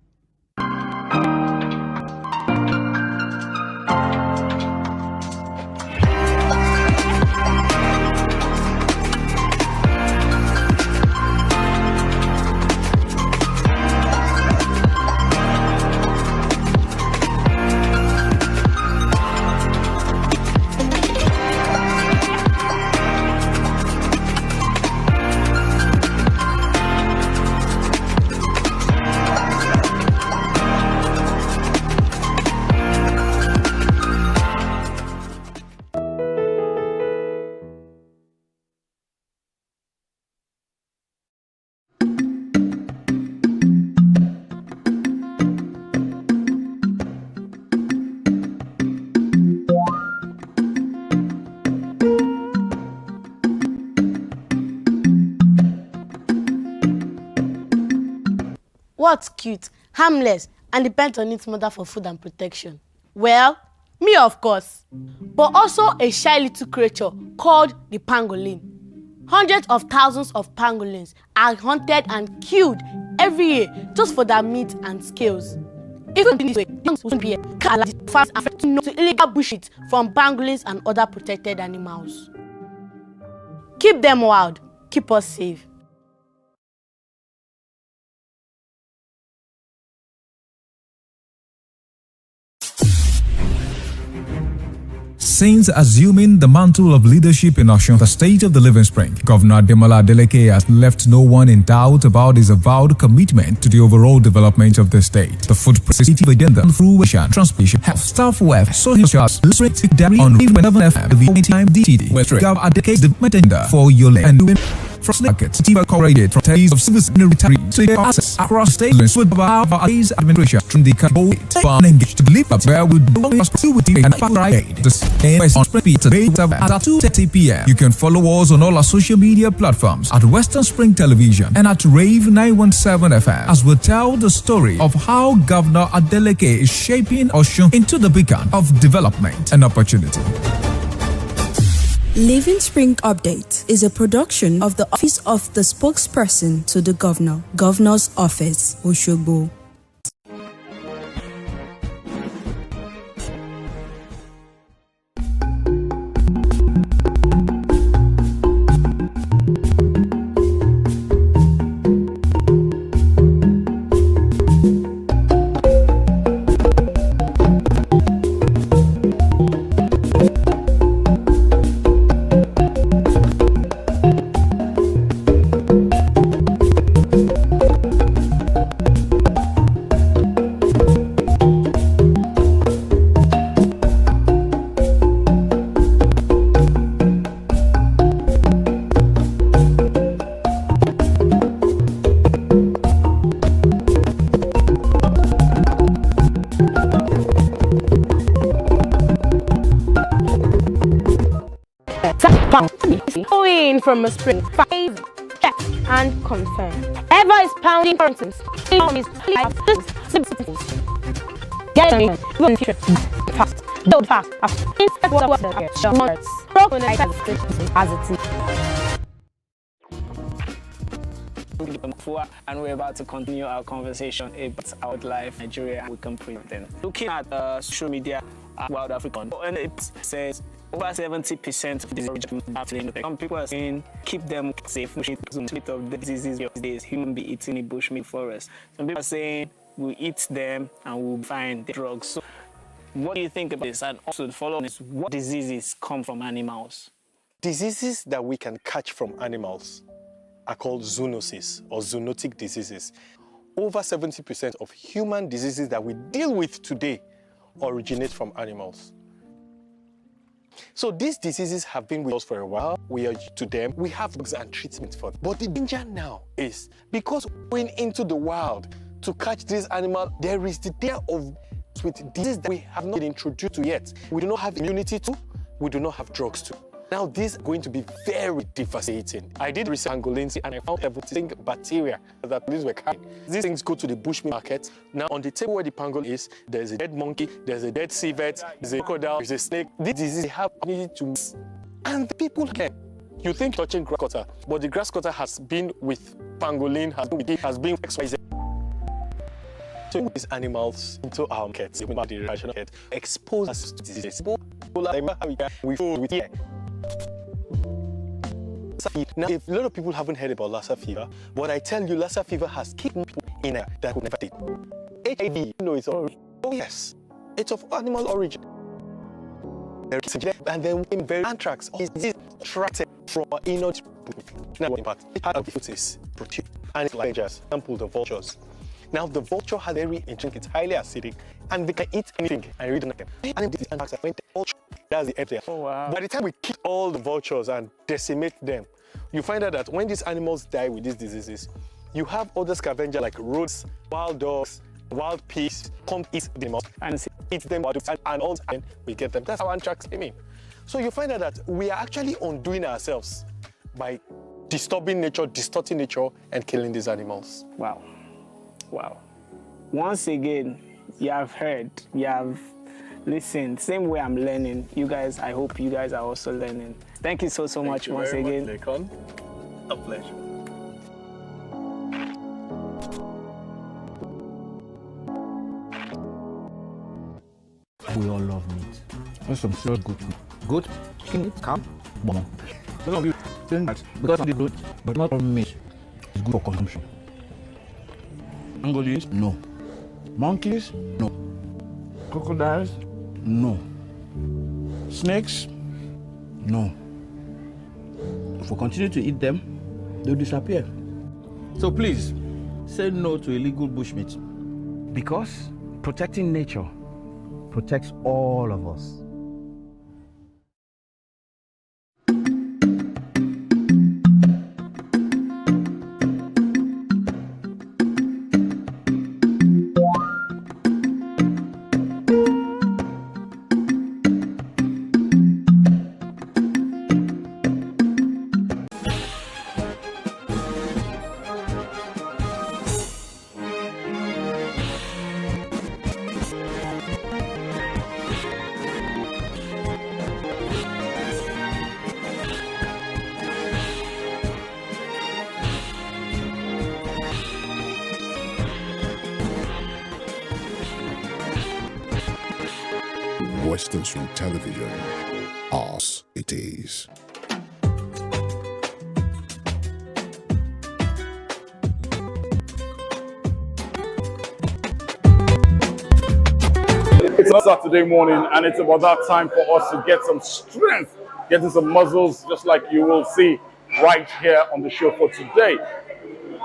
What's cute, harmless, and depends on its mother for food and protection? Well, me of course, but also a shy little creature called the pangolin. Hundreds of thousands of pangolins are hunted and killed every year just for their meat and scales. Even in this way, things will be farms and to illegal bushmeat from pangolins and other protected animals. Keep them wild, keep us safe. Since assuming the mantle of leadership in Osun, the state of the Living Spring, Governor Ademola Adeleke has left no one in doubt about his avowed commitment to the overall development of the state. The food positive agenda, fruition, transportation, health, staff welfare, social jobs, literacy, dairy, on whenever FM, the time DTD, where Governor Adeleke the agenda for your land and doing from markets, TV correlated from tales of civil retirees to their access across states with our administration from the country engaged to believe that where we do prosperity and aid. The same on Spring today at 2:30 p.m. You can follow us on all our social media platforms at Western Spring Television and at Rave 917 FM as we tell the story of how Governor Adeleke is shaping Osun into the beacon of development and opportunity. Living Spring Update is a production of the Office of the Spokesperson to the Governor, Governor's Office, Osogbo. drinking from a spring. Five, check and confirm. Ever is pounding currencies. Get it, even fast. Build fast. Insert water. As it is. And we're about to continue our conversation about wildlife Nigeria. We can present. Looking at social media, Wild African, and it says over 70% of these origin. Some people are saying keep them safe. Most of the diseases these days, human be eating in bushmeat forest. Some people are saying we eat them and we'll find the drugs. So, what do you think about this? And also, the follow-up is what diseases come from animals? Diseases that we can catch from animals are called zoonoses or zoonotic diseases. Over 70% of human diseases that we deal with today originate from animals. So these diseases have been with us for a while. We are used to them. We have drugs and treatment for them. But the danger now is because going into the wild to catch these animals, there is the danger of with diseases that we have not been introduced to yet. We do not have immunity to, we do not have drugs to. Now, these are going to be very devastating. I did research pangolin and I found everything bacteria that these were carrying. These things go to the bushmeat market. Now, on the table where the pangolin is, there's a dead monkey, there's a dead civet, there's a crocodile, there's a snake. These diseases have need to miss. And the people here, you think touching grass cutter, but the grass cutter has been with pangolin, has been with XYZ. So these animals into our markets, expose us to diseases. We food with here. Now, if a lot of people haven't heard about Lassa fever, but I tell you, Lassa fever has killed people in a that would never did. HIV, you know, it's of, oh yes, it's of animal origin. And then very anthrax is extracted from inert. Now, what impact? It has is protein and like example the vultures. Now, the vulture has very drink, it's highly acidic, and they can eat anything and read them. And this is anthrax. That's the epidemic. Oh, wow. By the time we kill all the vultures and decimate them, you find out that when these animals die with these diseases, you have other scavengers like rodents, wild dogs, wild pigs come eat them and eat them and all and we get them. That's how anthrax came in. So you find out that we are actually undoing ourselves by disturbing nature, distorting nature, and killing these animals. Wow. Wow. Once again, you have heard, you have listened. Same way I'm learning. You guys, I hope you guys are also learning. Thank you so much once again. Thank you very much, Lekon. A pleasure. We all love meat. That's some serious good food. Goat, chicken, cow, bomb. Some of you think that because of the goat, but not all meat is good for consumption. Pangolins? No. Monkeys? No. Crocodiles? No. Snakes? No. If we continue to eat them, they'll disappear. So please, say no to illegal bushmeat. Because protecting nature protects all of us. Western Stream Television, ours it is. It's a Saturday morning and it's about that time for us to get some strength, getting some muscles, just like you will see right here on the show for today.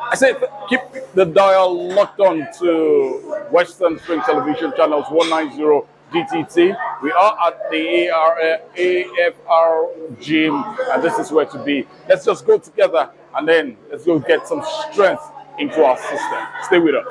I say keep the dial locked on to Western Stream Television channels 190 DTT. We are at the AFR gym, and this is where to be. Let's just go together and then let's go get some strength into our system. Stay with us.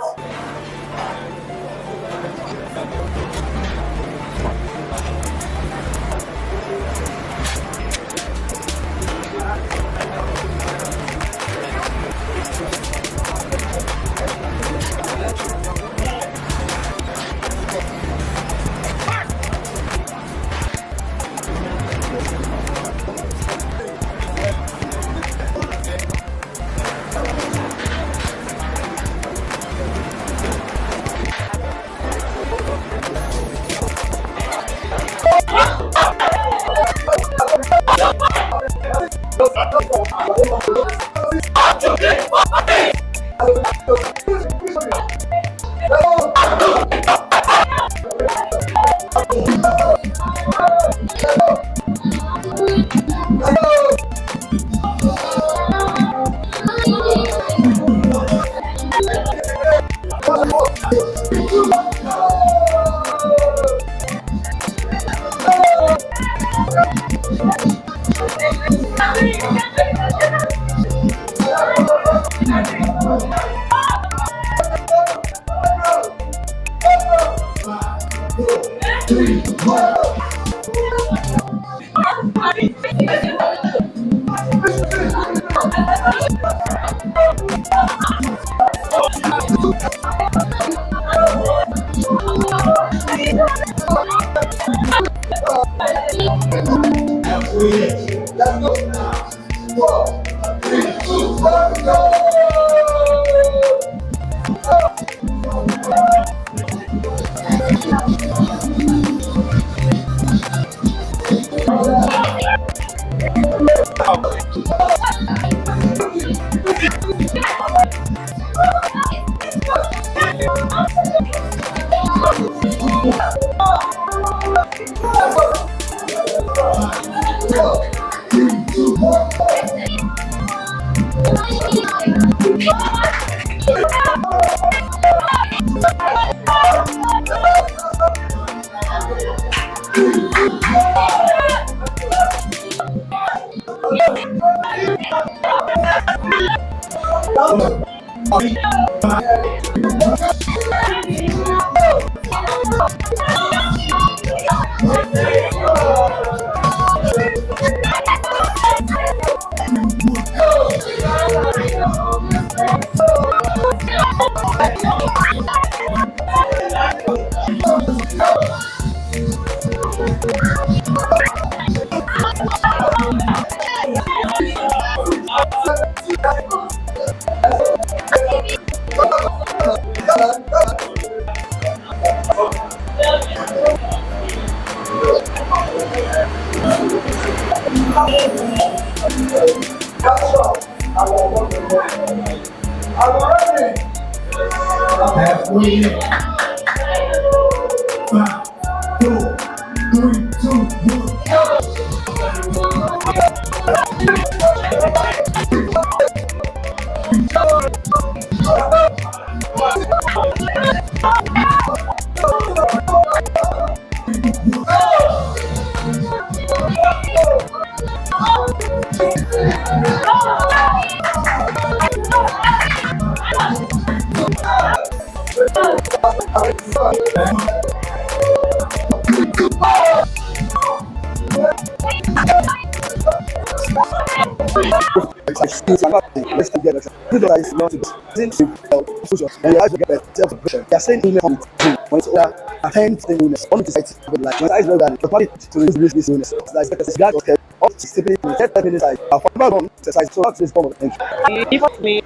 Give me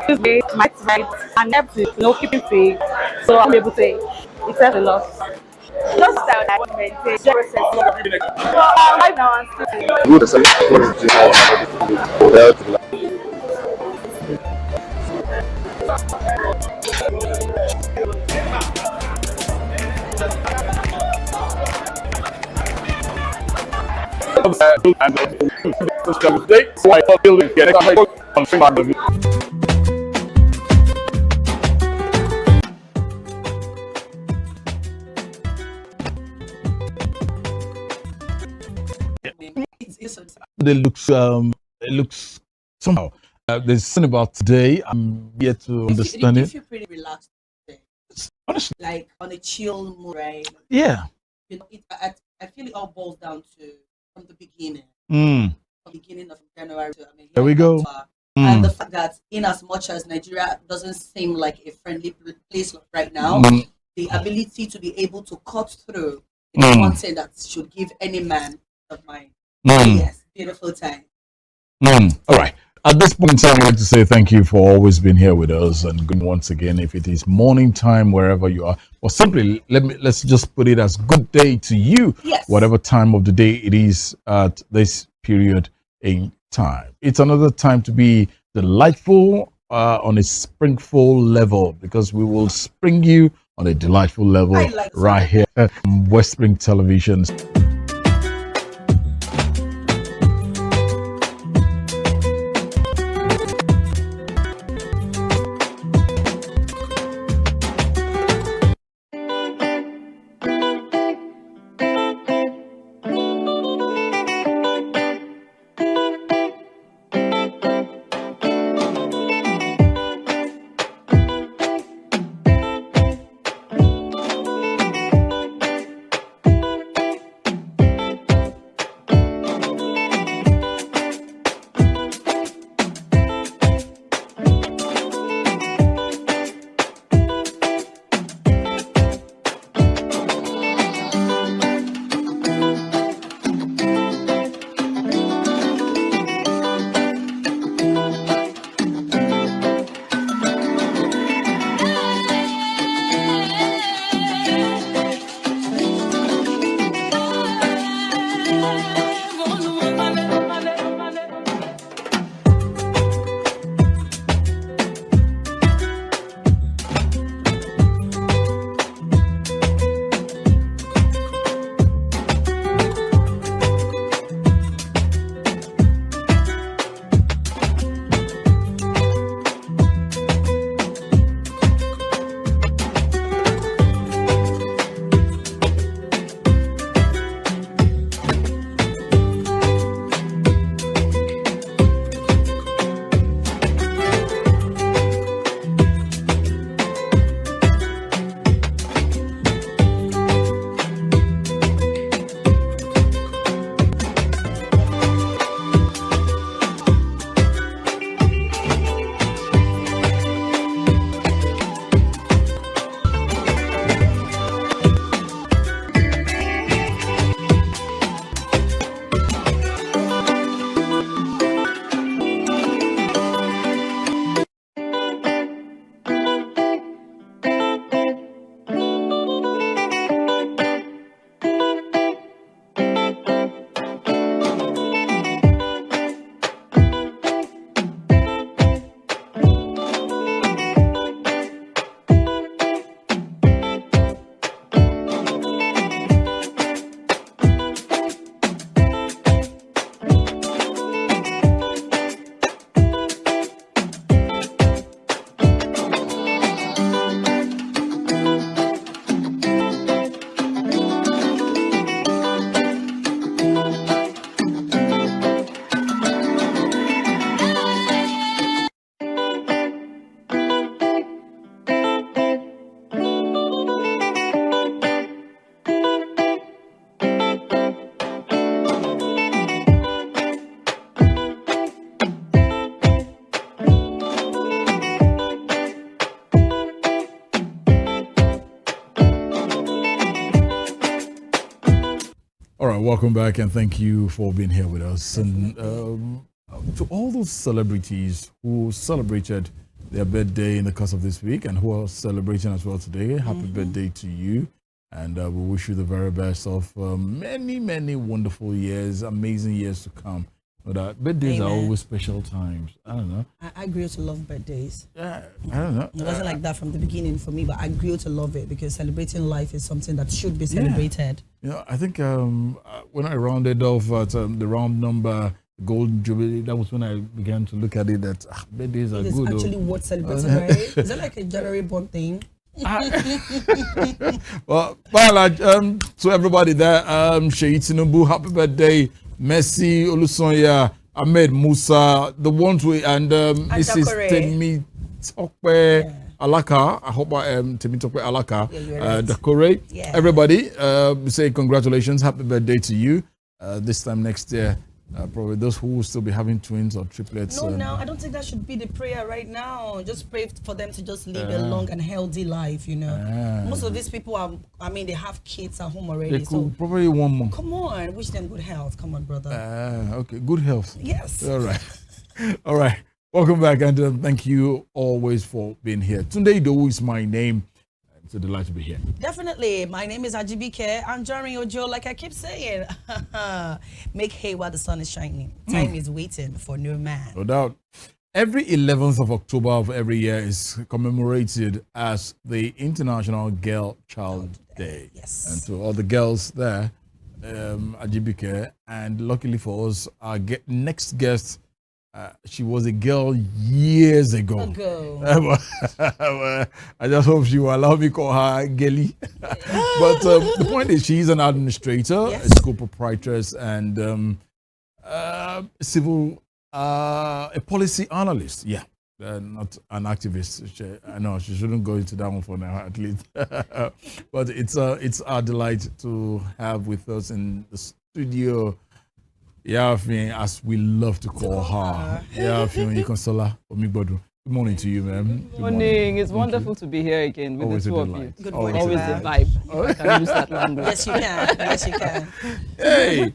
this way, my right, and help to keeping fit. So I'm able to say it says a lot. Just that I want to maintain the process. So right now I'm It looks somehow. There's something about today. I'm yet to understand You it. feel pretty relaxed today. Honestly, Like on a chill mood, right? yeah. You know, I feel it all boils down to from the beginning. Mm. From the beginning of January to There we go. and the fact that in as much as Nigeria doesn't seem like a friendly place right now, the ability to be able to cut through is one thing that should give any man of mind. Yes, beautiful time. All right. At this point in time, I'd like to say thank you for always being here with us, and good once again, if it is morning time wherever you are, or simply let's just put it as good day to you, Yes. whatever time of the day it is at this period in time. It's another time to be delightful on a springful level, because we will spring you on a delightful level right here on West Spring Television. All right, welcome back, and thank you for being here with us. And to all those celebrities who celebrated their birthday in the course of this week and who are celebrating as well today, happy birthday to you. And we wish you the very best of many, many wonderful years, amazing years to come. But birthdays are always special times. I don't know. I grew to love birthdays. Yeah, I don't know. It wasn't like that from the beginning for me, but I grew to love it because celebrating life is something that should be celebrated. Yeah, I think when I rounded off at the round number, Golden Jubilee, that was when I began to look at it that birthdays are good. It's actually worth celebrating, right? Is that like a January born thing? Well, to everybody there, Sheyi Tinubu, happy birthday. Messi, Olusonya, Ahmed Musa, the ones we, and Mrs. Temitope Alaka. I hope Temitope Alaka, Dakore. Yeah. Everybody, say congratulations, happy birthday to you. This time next year, probably those who will still be having twins or triplets. No, I don't think that should be the prayer right now. Just pray for them to just live a long and healthy life, you know. Most of these people are, they have kids at home already. They could probably one more. Come on, wish them good health. Come on, brother. Okay, good health. Yes. All right. All right. Welcome back, and thank you always for being here. Tunde Idowu is my name. It's a delight to be here. Definitely. My name is Ajibike. I'm Jeremy Ojo, like I keep saying. Make hay while the sun is shining. Time is waiting for no man. No doubt. Every 11th of October of every year is commemorated as the International Girl Child Day. Yes. And to all the girls there, Ajibike, and luckily for us, our next guest, she was a girl years ago. I just hope she will allow me to call her Gelly. But the point is, she's an administrator, a school proprietress, and a policy analyst. Yeah, not an activist. I know she shouldn't go into that one for now, at least. But it's our delight to have with us in the studio, Yafin, as we love to call her. Yafin Ikonsola Omigbodu. Good morning to you, ma'am. Good morning. It's wonderful to be here again with Always the two a of delight. you. Good morning. Always a vibe. I can use that language. Yes, you can. Yes, you can. Hey,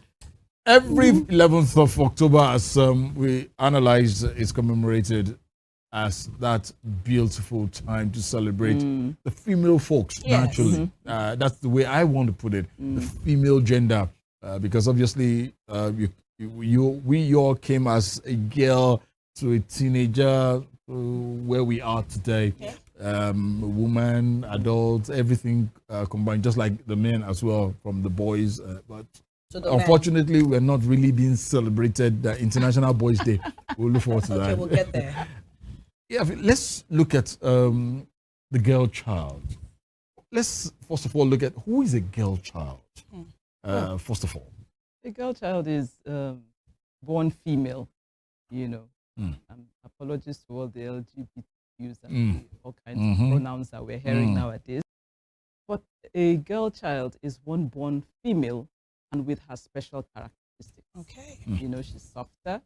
every 11th of October, as we analyze, is commemorated as that beautiful time to celebrate the female folks, naturally. That's the way I want to put it, the female gender. Because obviously, we all came as a girl to a teenager to where we are today. Woman, adults, everything combined, just like the men as well, from the boys. But unfortunately, we're not really being celebrated the International Boys Day. We'll look forward to that. Okay, we'll get there. Yeah, let's look at the girl child. Let's first of all look at who is a girl child. First of all, a girl child is born female, Apologies to all the LGBTQs and all kinds of pronouns that we're hearing nowadays. But a girl child is one born female and with her special characteristics. Okay. She's softer,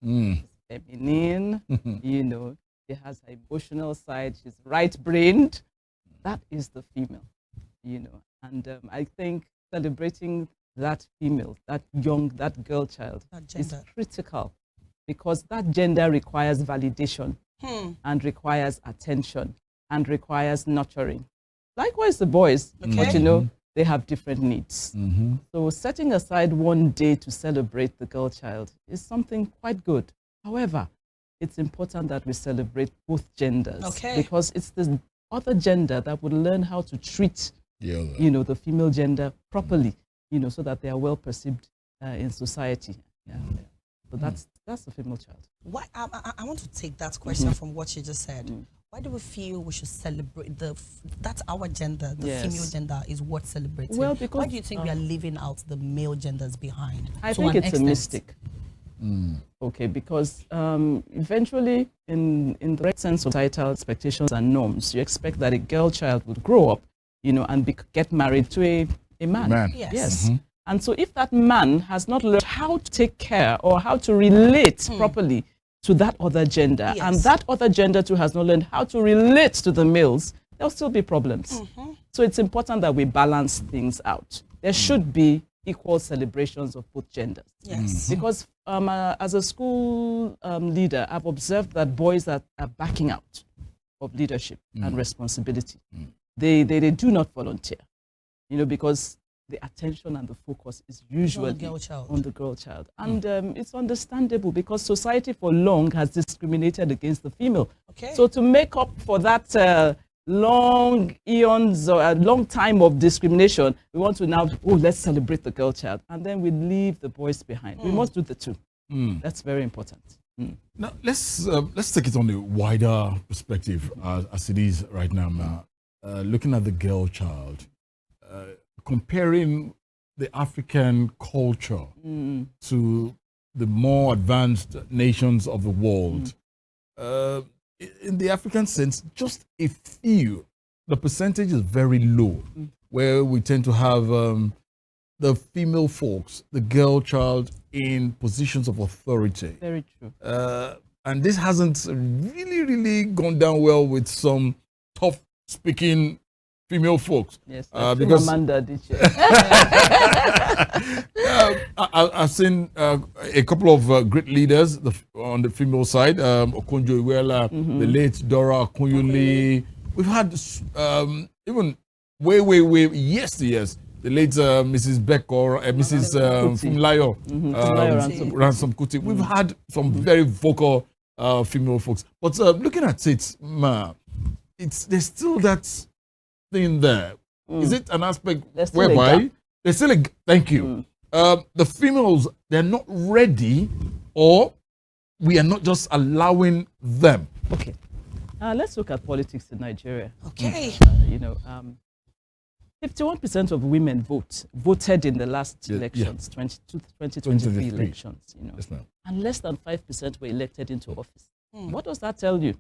she's feminine, she has her emotional side, she's right-brained. That is the female, And I think celebrating that female, that girl child is critical, because that gender requires validation and requires attention and requires nurturing. Likewise, the boys, but they have different needs. So setting aside one day to celebrate the girl child is something quite good. However, it's important that we celebrate both genders, because it's the other gender that would learn how to treat the female gender properly, so that they are well perceived in society. So that's the female child. Why I want to take that question from what you just said. Why do we feel we should celebrate that's our gender, the female gender is worth celebrating? Well, because why do you think we are leaving out the male genders behind? I think it's a mistake. Okay, because eventually, in the right sense of societal expectations and norms, you expect that a girl child would grow up, and get married to a man. Yes. And so if that man has not learned how to take care or how to relate properly to that other gender, and that other gender too has not learned how to relate to the males, there'll still be problems. So it's important that we balance things out. There should be equal celebrations of both genders. Because as a school leader, I've observed that boys that are backing out of leadership and responsibility, they do not volunteer, because the attention and the focus is usually on the girl child. And it's understandable, because society for long has discriminated against the female. So to make up for that long eons or a long time of discrimination, we want to now, let's celebrate the girl child. And then we leave the boys behind. We must do the two. That's very important. Now, let's take it on the wider perspective as it is right now. Looking at the girl child, comparing the African culture to the more advanced nations of the world. In the African sense, just a few, the percentage is very low, where we tend to have the female folks, the girl child, in positions of authority. Very true. And this hasn't really gone down well with some tough-speaking female folks. Yes, because Amanda did I've seen a couple of great leaders on the female side, Okonjo Iweala, the late Dora Akunyili. We've had even way yesteryears, the late Mrs. Beck or Mrs. Funmilayo Ransome Kuti. We've had some very vocal female folks. But looking at it, ma, there's still that thing there. Is it an aspect whereby there's still a thank you? The females, they're not ready, or we are not just allowing them. Okay. Let's look at politics in Nigeria. Okay. 51% of women voted in the last elections, 2023 elections, Yes, ma'am. and less than 5% were elected into office. What does that tell you?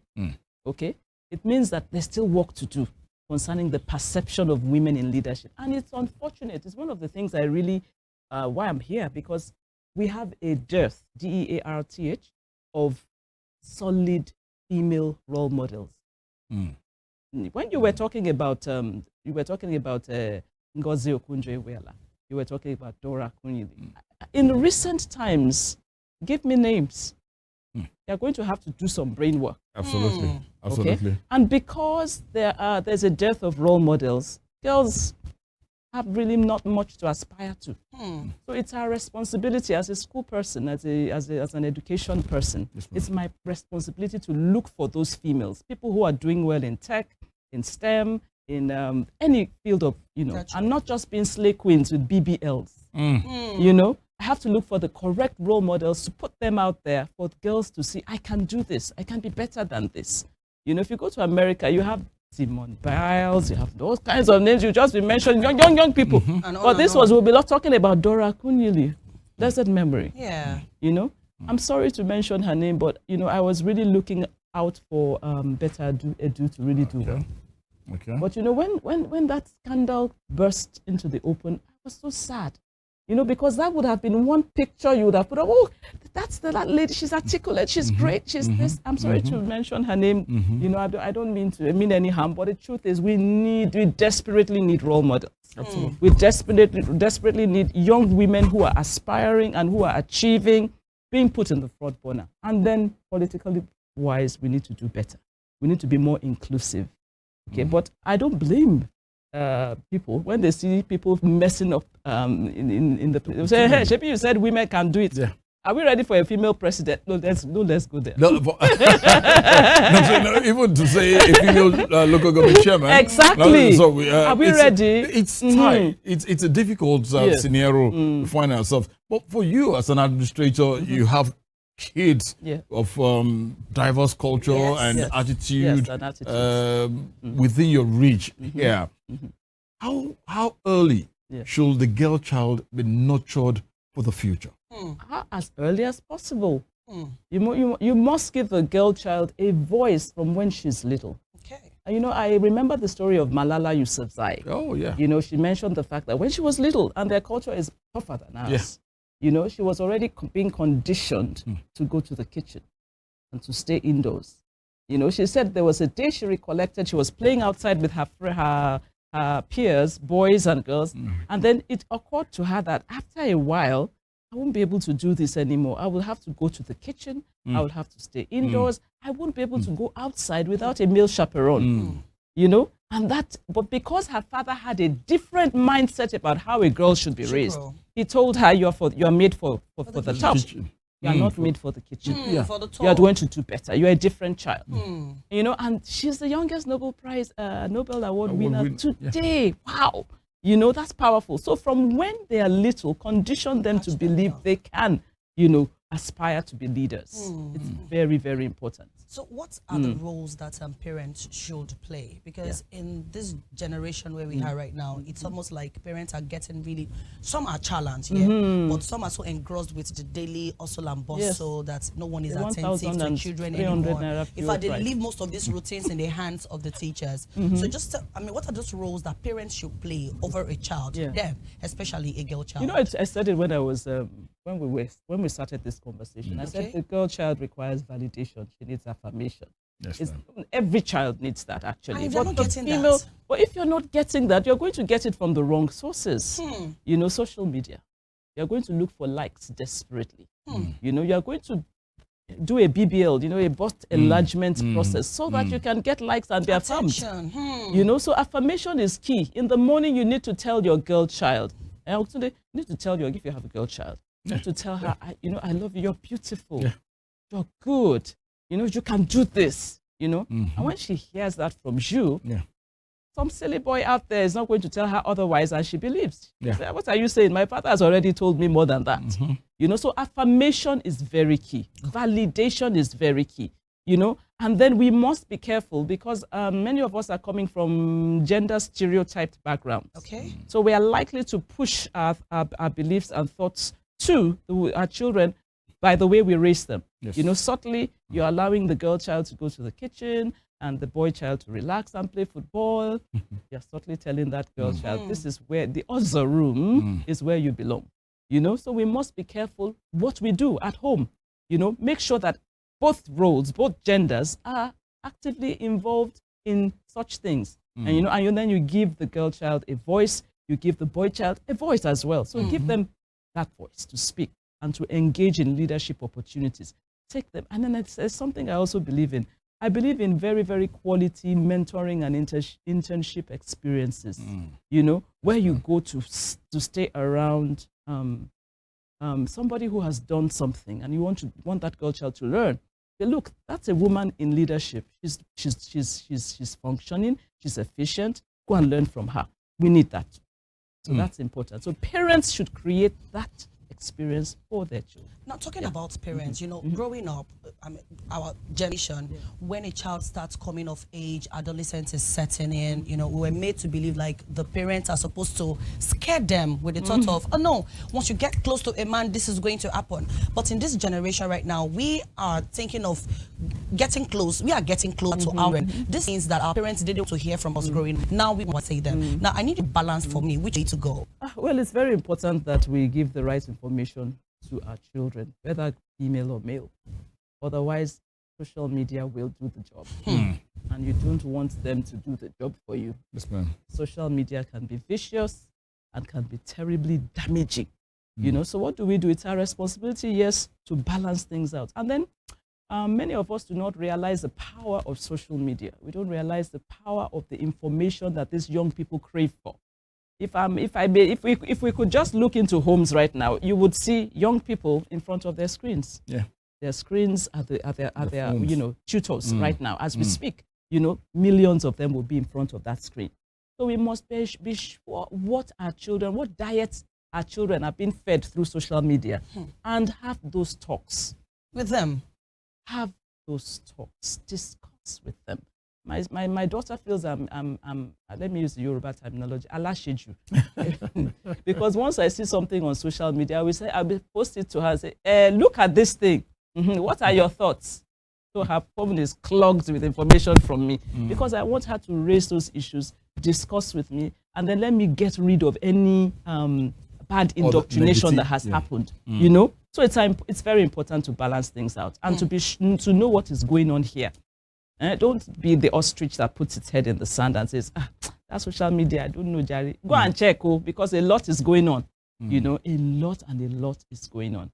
Okay, it means that there's still work to do concerning the perception of women in leadership, and it's unfortunate. It's one of the things I really why I'm here, because we have a dearth, DEARTH, of solid female role models. When you were talking about Ngozi Okonjo-Iweala, you were talking about Dora Akunyili. In recent times, give me names. You're going to have to do some brain work. Absolutely. Absolutely. Okay? And because there's a dearth of role models, girls have really not much to aspire to. So it's our responsibility as a school person, as an education person. It's my responsibility to look for those females, people who are doing well in tech, in STEM, in any field of, and not just being slay queens with BBLs. I have to look for the correct role models to put them out there for girls to see, I can do this, I can be better than this. If you go to America, you have Simone Biles, you have those kinds of names, you just be mentioning young people. But this we'll be not talking about Dora Akunyili, blessed memory. Yeah. I'm sorry to mention her name, but I was really looking out for Better Edu to really do well. Okay. But when that scandal burst into the open, I was so sad. Because that would have been one picture you would have put up. Oh, that's that lady. She's articulate. She's great. She's this. I'm sorry to mention her name. I don't mean any harm. But the truth is, we desperately need role models. Absolutely. We desperately need young women who are aspiring and who are achieving, being put in the front burner. And then, politically wise, we need to do better. We need to be more inclusive. Okay, but I don't blame people when they see people messing up in the they say, hey, Shepi, you said women can do it. Are we ready for a female president? No, let's go there. No, even to say a female local government chairman. Exactly. Are we ready? It's time. It's a difficult scenario to find ourselves. But for you as an administrator, you have kids of diverse culture and attitude within your reach here. How early should the girl child be nurtured for the future? As early as possible. You must give a girl child a voice from when she's little. I remember the story of Malala Yousafzai. Oh, yeah. She mentioned the fact that when she was little, and their culture is tougher than ours, she was already being conditioned to go to the kitchen and to stay indoors. She said there was a day she recollected she was playing outside with her peers, boys and girls, and then it occurred to her that after a while, I won't be able to do this anymore. I will have to go to the kitchen. I will have to stay indoors. I won't be able to go outside without a male chaperone. But because her father had a different mindset about how a girl should be raised, he told her, you're made for the top. You are not made for the kitchen. For the You are going to do better. You're a different child. And she's the youngest Nobel Award winner today. Wow. That's powerful. So from when they are little, condition them to believe they can, aspire to be leaders. It's very, very important. So what are the roles that parents should play? Because in this generation where we are right now, it's almost like parents are getting really, some are challenged, but some are so engrossed with the daily hustle and bustle that no one is attentive to children anymore. In fact, they leave most of these routines in the hands of the teachers. So just, what are those roles that parents should play over a child, them, especially a girl child? I said it when I was, when we started this conversation. I said the girl child requires validation. She needs affirmation. Yes, every child needs that, actually. But not getting that. But if you're not getting that, you're going to get it from the wrong sources. Social media. You're going to look for likes desperately. You're going to do a BBL, a bust enlargement process so that you can get likes and be affirmed. So affirmation is key. In the morning, you need to tell your girl child. And today, you need to tell if you have a girl child, you need to tell her, I love you, you're beautiful, you're good. You know, you can do this, you know. And when she hears that from you, some silly boy out there is not going to tell her otherwise, and she believes. What are you saying? My father has already told me more than that. You know, so affirmation is very key. Validation is very key, you know. And then we must be careful because many of us are coming from gender stereotyped backgrounds. Okay. So we are likely to push our beliefs and thoughts to our children by the way we raise them. You know, subtly, you're allowing the girl child to go to the kitchen and the boy child to relax and play football. You're subtly telling that girl child, this is where the other room is where you belong. You know, so we must be careful what we do at home. You know, make sure that both roles, both genders are actively involved in such things. And, you know, and then you give the girl child a voice, you give the boy child a voice as well. So give them that voice to speak and to engage in leadership opportunities. Take them. And then it's something I also believe in. I believe in very, very quality mentoring and internship experiences, you know, where you go to stay around somebody who has done something and you want that girl child to learn. Say, look, that's a woman in leadership. She's functioning, she's efficient. Go and learn from her. We need that. So that's important. So parents should create that experience for their children. Now, talking about parents, you know, growing up, I mean, our generation, when a child starts coming of age, adolescence is setting in, you know, we were made to believe like the parents are supposed to scare them with the thought of, oh no, once you get close to a man, this is going to happen. But in this generation right now, we are thinking of getting close. We are getting close to our end. This means that our parents didn't want to hear from us growing up. Now we want to say them. Now, I need a balance for me. Which way to go? Well, it's very important that we give the right information to our children, whether female or male. Otherwise, social media will do the job. And you don't want them to do the job for you. Yes, ma'am. Social media can be vicious and can be terribly damaging. You know, so what do we do? It's our responsibility, yes, to balance things out. And then many of us do not realize the power of social media. We don't realize the power of the information that these young people crave for. If we could just look into homes right now, you would see young people in front of their screens. Their screens are their you know, tutors right now as we speak. You know, millions of them will be in front of that screen. So we must be sure what diets our children are being fed through social media, and have those talks with them. Have those talks, discuss with them. My daughter feels let me use the Yoruba terminology, alasheju. Because once I see something on social media, I will post it to her and say, look at this thing. What are your thoughts? So her phone is clogged with information from me because I want her to raise those issues, discuss with me, and then let me get rid of any bad indoctrination that has happened. You know? So it's very important to balance things out and to know what is going on here. Don't be the ostrich that puts its head in the sand and says, that's social media, I don't know, Jerry. Go and check, because a lot is going on. You know, a lot is going on.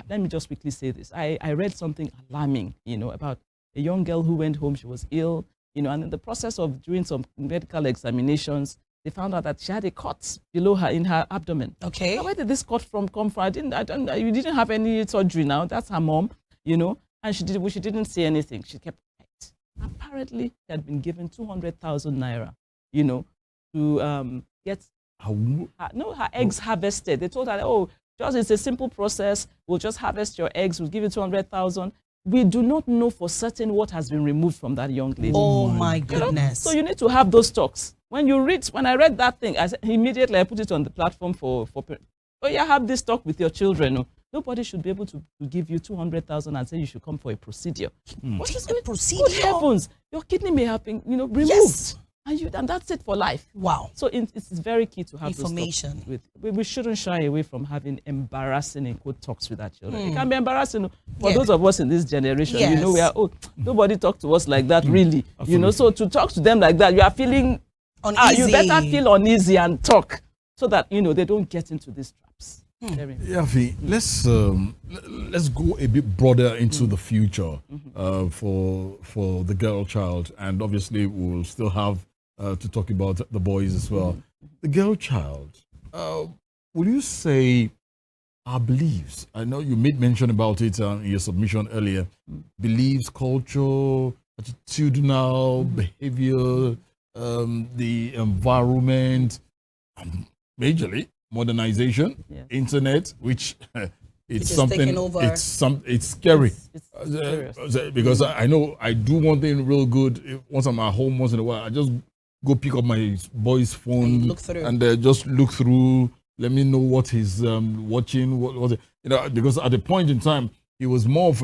Let me just quickly say this. I read something alarming, you know, about a young girl who went home. She was ill, you know, and in the process of doing some medical examinations, they found out that she had a cut below her in her abdomen. Okay. Now, where did this cut come from? You didn't have any surgery now. That's her mom, you know, and she didn't say anything. She kept quiet. Apparently, she had been given 200,000 naira, you know, to get her eggs harvested. They told her, it's a simple process. We'll just harvest your eggs. We'll give you 200,000. We do not know for certain what has been removed from that young lady. Oh my goodness! You know? So you need to have those talks. When I read that thing, immediately I put it on the platform for have this talk with your children. Nobody should be able to give you 200,000 and say you should come for a procedure. What is a procedure? Good heavens! Your kidney may have been, removed. Yes. And that's it for life. Wow. So it's very key to have information. We shouldn't shy away from having embarrassing in quote talks with our children. It can be embarrassing for those of us in this generation. Yes. You know, nobody talked to us like that, really. Absolutely. You know, so to talk to them like that, you are feeling uneasy. You better feel uneasy and talk so that they don't get into these traps. Yafi, let's go a bit broader into the future for the girl child, and obviously we'll still have to talk about the boys as well. The girl child, will you say our beliefs. I know you made mention about it in your submission earlier. Beliefs, culture, attitudinal, behavior, the environment, majorly modernization, internet, which it's something. Taking over. It's scary. It's because I know I do one thing real good. Once I'm at home, once in a while, I just go pick up my boy's phone and just look through. Let me know what he's watching. What because at the point in time, he was more of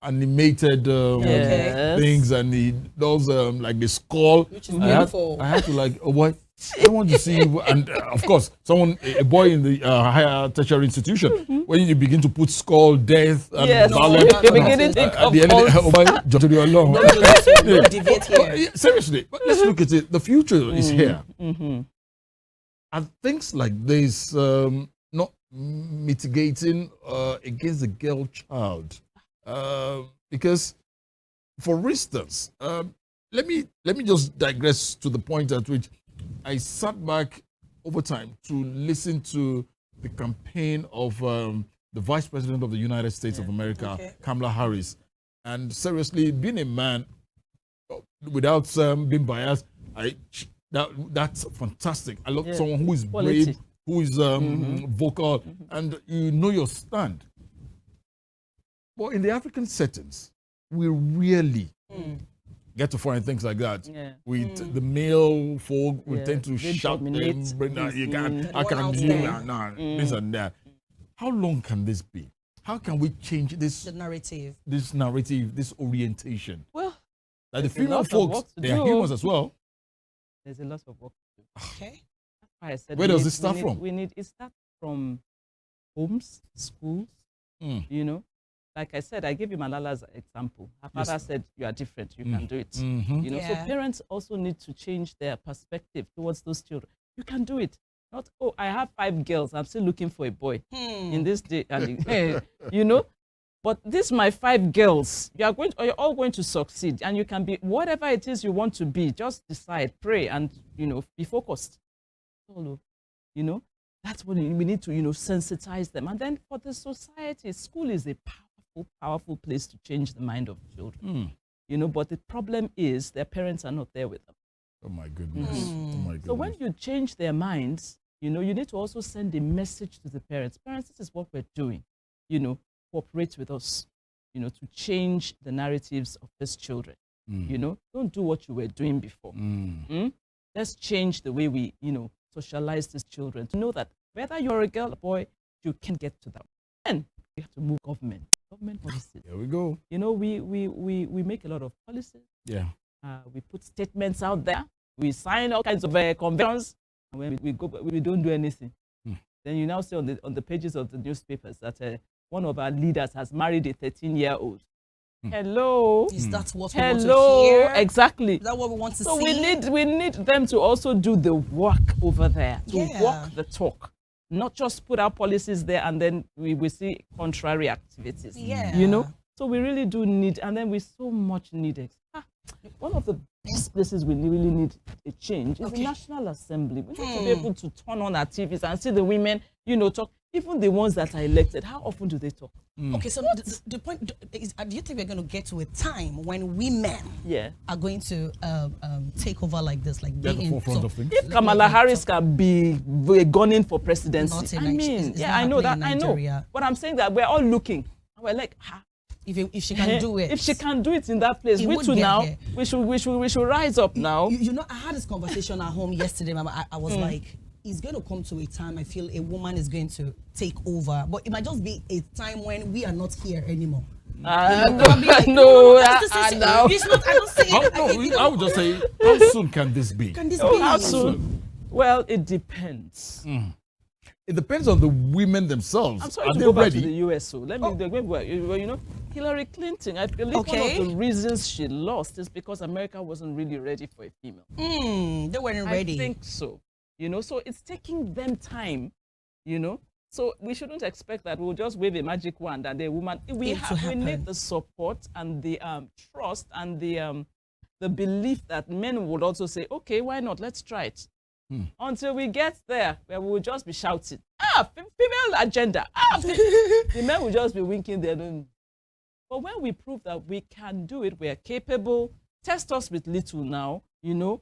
animated things, and he does like the skull. Which is beautiful. I had to like, oh boy, I want to see you. And of course, a boy in the higher tertiary institution, when you begin to put skull, death, and violence, seriously, but let's look at it. The future is here. Are things like this not mitigating against the girl child? Because, for instance, let me just digress to the point at which I sat back over time to listen to the campaign of the Vice President of the United States of America, Kamala Harris. And seriously, being a man, without being biased, that's fantastic. I love someone who is brave, who is vocal, and you know your stand. But in the African settings, we really get to find things like that. With the male folk, we tend to shout them, you can't, I can do this and that. How long can this be? How can we change this narrative, this orientation? Well, like the female folks, they are humans as well. There's a lot of work to do. Okay. That's why I said where does it start from? It starts from homes, schools, you know. Like I said, I gave you Malala's example. Her father said, you are different, you can do it. You know, so parents also need to change their perspective towards those children. You can do it. Not, oh, I have 5 girls, I'm still looking for a boy in this day. And you know, but these my 5 girls, you're all going to succeed, and you can be whatever it is you want to be. Just decide, pray, and you know, be focused. You know, that's what we need to, you know, sensitize them. And then for the society, school is a powerful place to change the mind of children. You know, but the problem is their parents are not there with them. Oh my goodness. Oh my goodness. So when you change their minds, you know, you need to also send a message to the parents. Parents, this is what we're doing. You know, cooperate with us, you know, to change the narratives of these children. You know, don't do what you were doing before. Let's change the way we, you know, socialize these children to know that whether you're a girl or boy, you can get to them. And we have to move government policies. There we go. You know, we make a lot of policies. Yeah. We put statements out there. We sign all kinds of conventions. And when we don't do anything. Then you now see on the pages of the newspapers that one of our leaders has married a 13-year-old. Hello. Is that what we want to hear? Exactly. Is that what we want to see? So we need them to also do the work over there, to walk the talk. Not just put our policies there and then we see contrary activities. You know? So we really do need, and then we so much need it. One of the best places we really need a change is the National Assembly. We need to be able to turn on our TVs and see the women, you know, talk. Even the ones that are elected, how often do they talk? Okay, so the point is, do you think we're going to get to a time when women are going to take over like this, like at the forefront of things? If Kamala Harris can be gunning for presidency, I mean, I know that, I know. But I'm saying that we're all looking, and we're like, if she can do it, if she can do it in that place, we too now we should rise up now. You know, I had this conversation at home yesterday. I was like, it's going to come to a time I feel a woman is going to take over, but it might just be a time when we are not here anymore. I would just say, how soon can this be? How soon? Well, it depends. It depends on the women themselves. I'm sorry to go back to the US. So let me, you know, Hillary Clinton, I believe one of the reasons she lost is because America wasn't really ready for a female. They weren't ready. I think so. You know, so it's taking them time, you know. So we shouldn't expect that we'll just wave a magic wand and the woman, we need the support and the trust and the belief that men would also say, okay, why not? Let's try it. Until we get there, where we will just be shouting, female agenda. The men will just be winking their own. But when we prove that we can do it, we are capable, test us with little now, you know.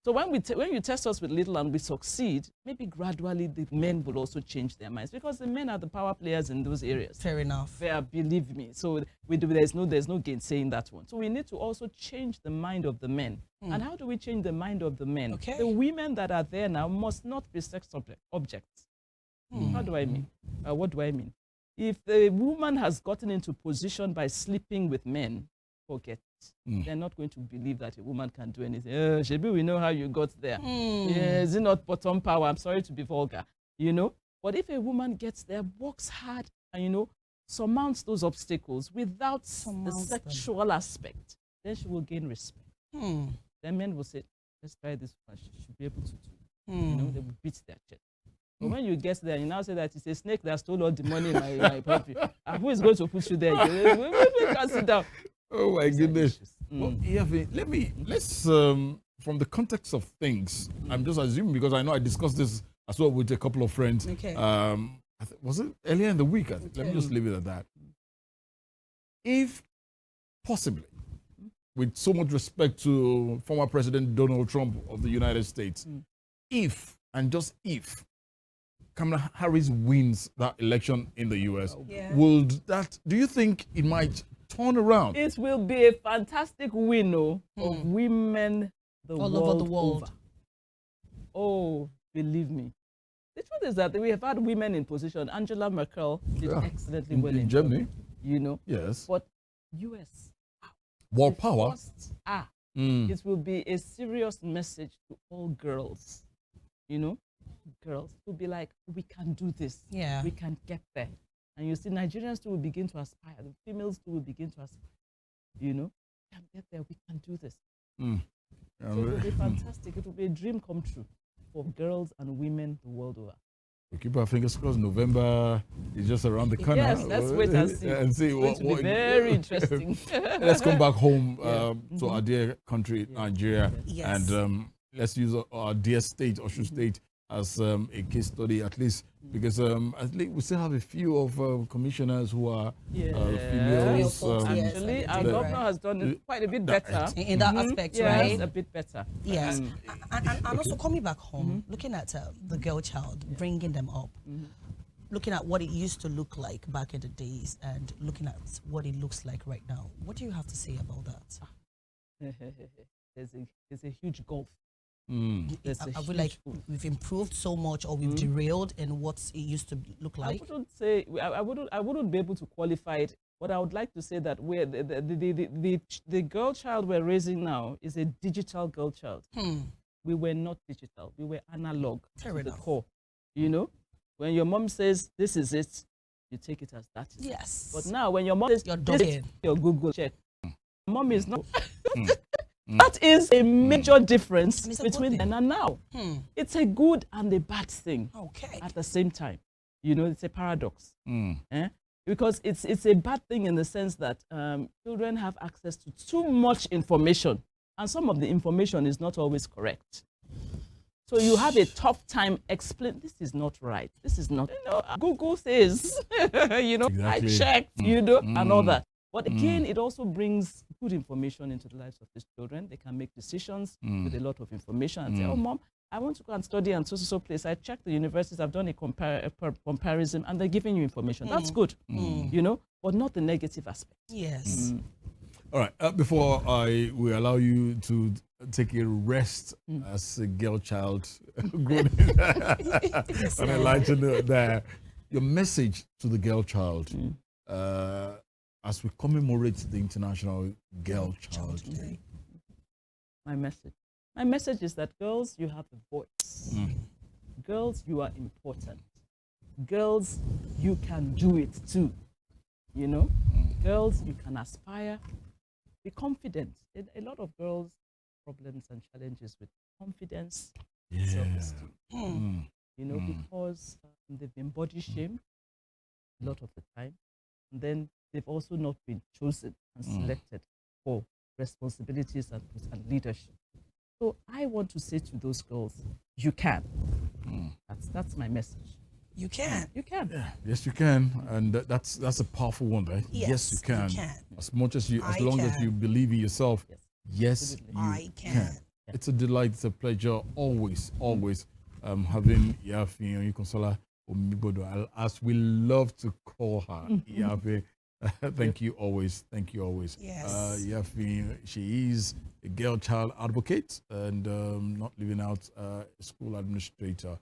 So when you test us with little and we succeed, maybe gradually the men will also change their minds, because the men are the power players in those areas. Fair enough. Believe me. So there's no gainsaying that one. So we need to also change the mind of the men. And how do we change the mind of the men? Okay. The women that are there now must not be sex objects. How do I mean? What do I mean? If the woman has gotten into position by sleeping with men, forget it. They're not going to believe that a woman can do anything. Shebi, we know how you got there. Yeah, is it not bottom power? I'm sorry to be vulgar, you know. But if a woman gets there, works hard, and you know, surmounts those obstacles without the sexual aspect, then she will gain respect. Then men will say, let's try this one. She should be able to do. You know, they will beat their chest. But when you get there, you now say that it's a snake that stole all the money in my property. And who is going to put you there? We can sit down. Oh my goodness. Well, yeah, let's from the context of things, I'm just assuming, because I know I discussed this as well with a couple of friends. Okay. Was it earlier in the week? I think. Let me just leave it at that. If possibly, with so much respect to former President Donald Trump of the United States, if and just if Kamala Harris wins that election in the US, do you think it might turn around? It will be a fantastic win of women all over the world. Over. Oh, believe me. The truth is that we have had women in position. Angela Merkel did excellently well in Germany. You know? Yes. But US. World power. It will be a serious message to all girls. You know? Girls will be like, we can do this. Yeah. We can get there. And you see, Nigerians too will begin to aspire. The females too will begin to aspire. You know, we can get there. We can do this. So it will be fantastic. It will be a dream come true for girls and women the world over. We keep our fingers crossed. November is just around the corner. Yes, let's wait and see. And see it's going to be very interesting. Let's come back home to our dear country, Nigeria. Yes. And let's use our dear state, Osun State, as a case study, at least, because I think we still have a few of commissioners who are females. Actually, our governor has done it quite a bit better. In that aspect, yes, right? a bit better. Yes. And also coming back home, looking at the girl child, bringing them up, looking at what it used to look like back in the days and looking at what it looks like right now. What do you have to say about that? There's a huge gulf. I feel like we've improved so much, or we've derailed in what it used to look like. I wouldn't be able to qualify it, but I would like to say that the girl child we're raising now is a digital girl child. We were not digital. We were analog to the core. You know, when your mom says this is it, you take it as that is. Yes. But now when your mom says you're this is your Google check, mom is not. That is a major difference between then and now. It's a good and a bad thing at the same time. You know, it's a paradox. Because it's a bad thing in the sense that children have access to too much information, and some of the information is not always correct. So you have a tough time explaining, this is not right, this is not, you know, Google says, you know, I checked, you know, and all that. But again, it also brings good information into the lives of these children. They can make decisions with a lot of information and say, oh, mom, I want to go and study and so place. I checked the universities, I've done a comparison, and they're giving you information. That's good, you know, but not the negative aspect. Yes. All right, before we allow you to take a rest as a girl child, good, on a lighter note there, your message to the girl child as we commemorate the International Girl Child Day. My message is that girls, you have a voice. Girls, you are important. Girls, you can do it too. You know, girls, you can aspire. Be confident. A lot of girls' problems and challenges with confidence, self-esteem. You know, because they've been body shamed a lot of the time, and then they've also not been chosen and selected for responsibilities and leadership. So I want to say to those girls, you can. That's my message. You can. You can. Yeah. Yes, you can, and that's a powerful one, right? Yes, you can. you can. As much as I long as can. you believe in yourself. Yes, you I can. It's a delight. It's a pleasure. Always having Yafi Consola Omibodo, as we love to call her. Yafi. Thank you always. Yes. Yafi, she is a girl child advocate and not leaving out school administrator.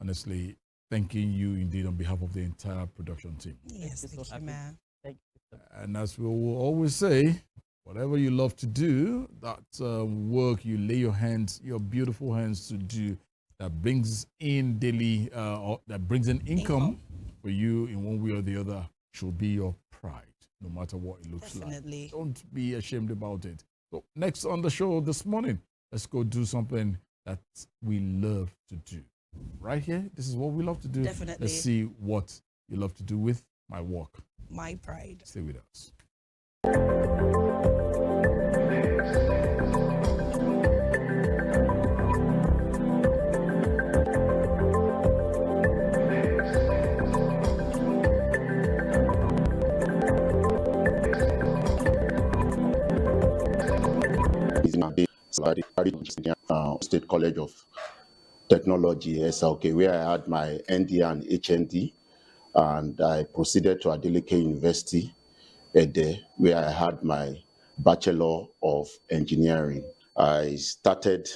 Honestly, thanking you indeed on behalf of the entire production team. Yes, thank you, man. Thank you. And as we will always say, whatever you love to do, that work you lay your beautiful hands to do, that brings in daily, or that brings in income for you in one way or the other, should be your pride, no matter what it looks like. Don't be ashamed about it. So next on the show this morning, let's go do something that we love to do. Right here, this is what we love to do. Definitely. Let's see what you love to do with my work. My pride. Stay with us. State College of Technology, SLK, where I had my ND and HND, and I proceeded to Adeleke University, Ede, where I had my Bachelor of Engineering. I started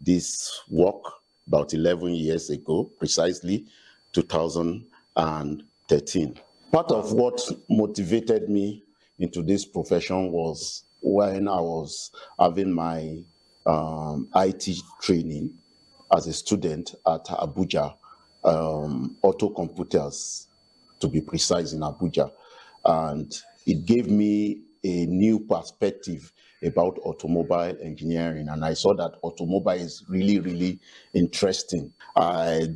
this work about 11 years ago, precisely 2013. Part of what motivated me into this profession was when I was having my IT training as a student at Abuja, Auto Computers, to be precise, in Abuja. And it gave me a new perspective about automobile engineering. And I saw that automobile is really, really interesting. I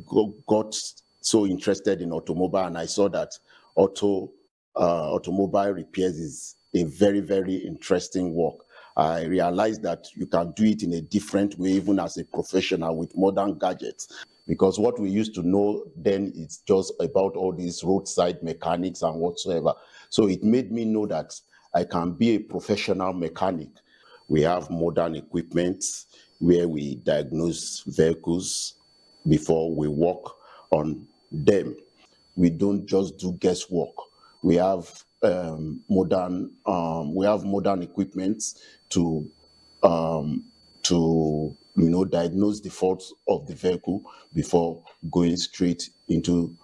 got so interested in automobile, and I saw that automobile repairs is a very, very interesting work. I realized that you can do it in a different way, even as a professional with modern gadgets. Because what we used to know then is just about all these roadside mechanics and whatsoever. So it made me know that I can be a professional mechanic. We have modern equipment where we diagnose vehicles before we work on them. We don't just do guesswork. We have modern equipment to diagnose the faults of the vehicle before going straight into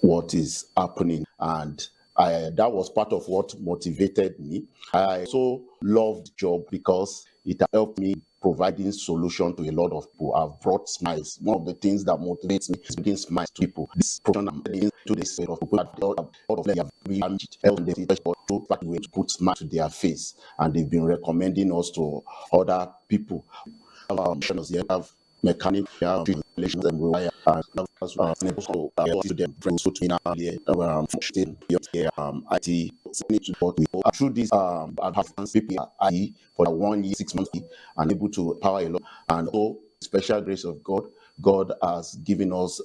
what is happening. And that was part of what motivated me. I also loved the job because it helped me providing solution to a lot of people. I've brought smiles. One of the things that motivates me is bringing smiles to people. This profession I'm heading to this set of people, a lot of them have really helped them to put smiles to their face, and they've been recommending us to other people. They have mechanic, relations and rewire, and also to them IT. Through this, I've had people for 1 year, 6 months, and able to power a lot. And also, special grace of God, God has given us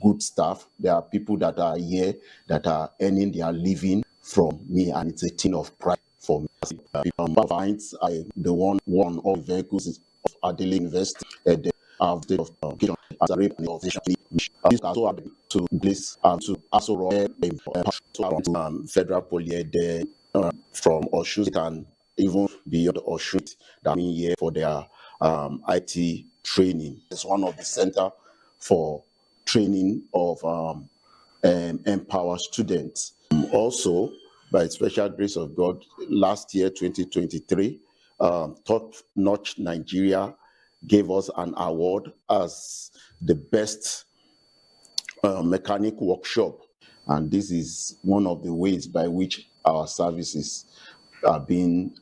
good staff. There are people that are here that are earning their living from me, and it's a thing of pride for me. The one of vehicles is of Adeleke University at the state of education as a this also happened to place to also Federal Poly from Osun and even beyond Osun that mean here for their IT training. It's one of the center for training of empower students. Also, by special grace of God, last year, 2023, Top Notch Nigeria gave us an award as the best mechanic workshop. And this is one of the ways by which our services are being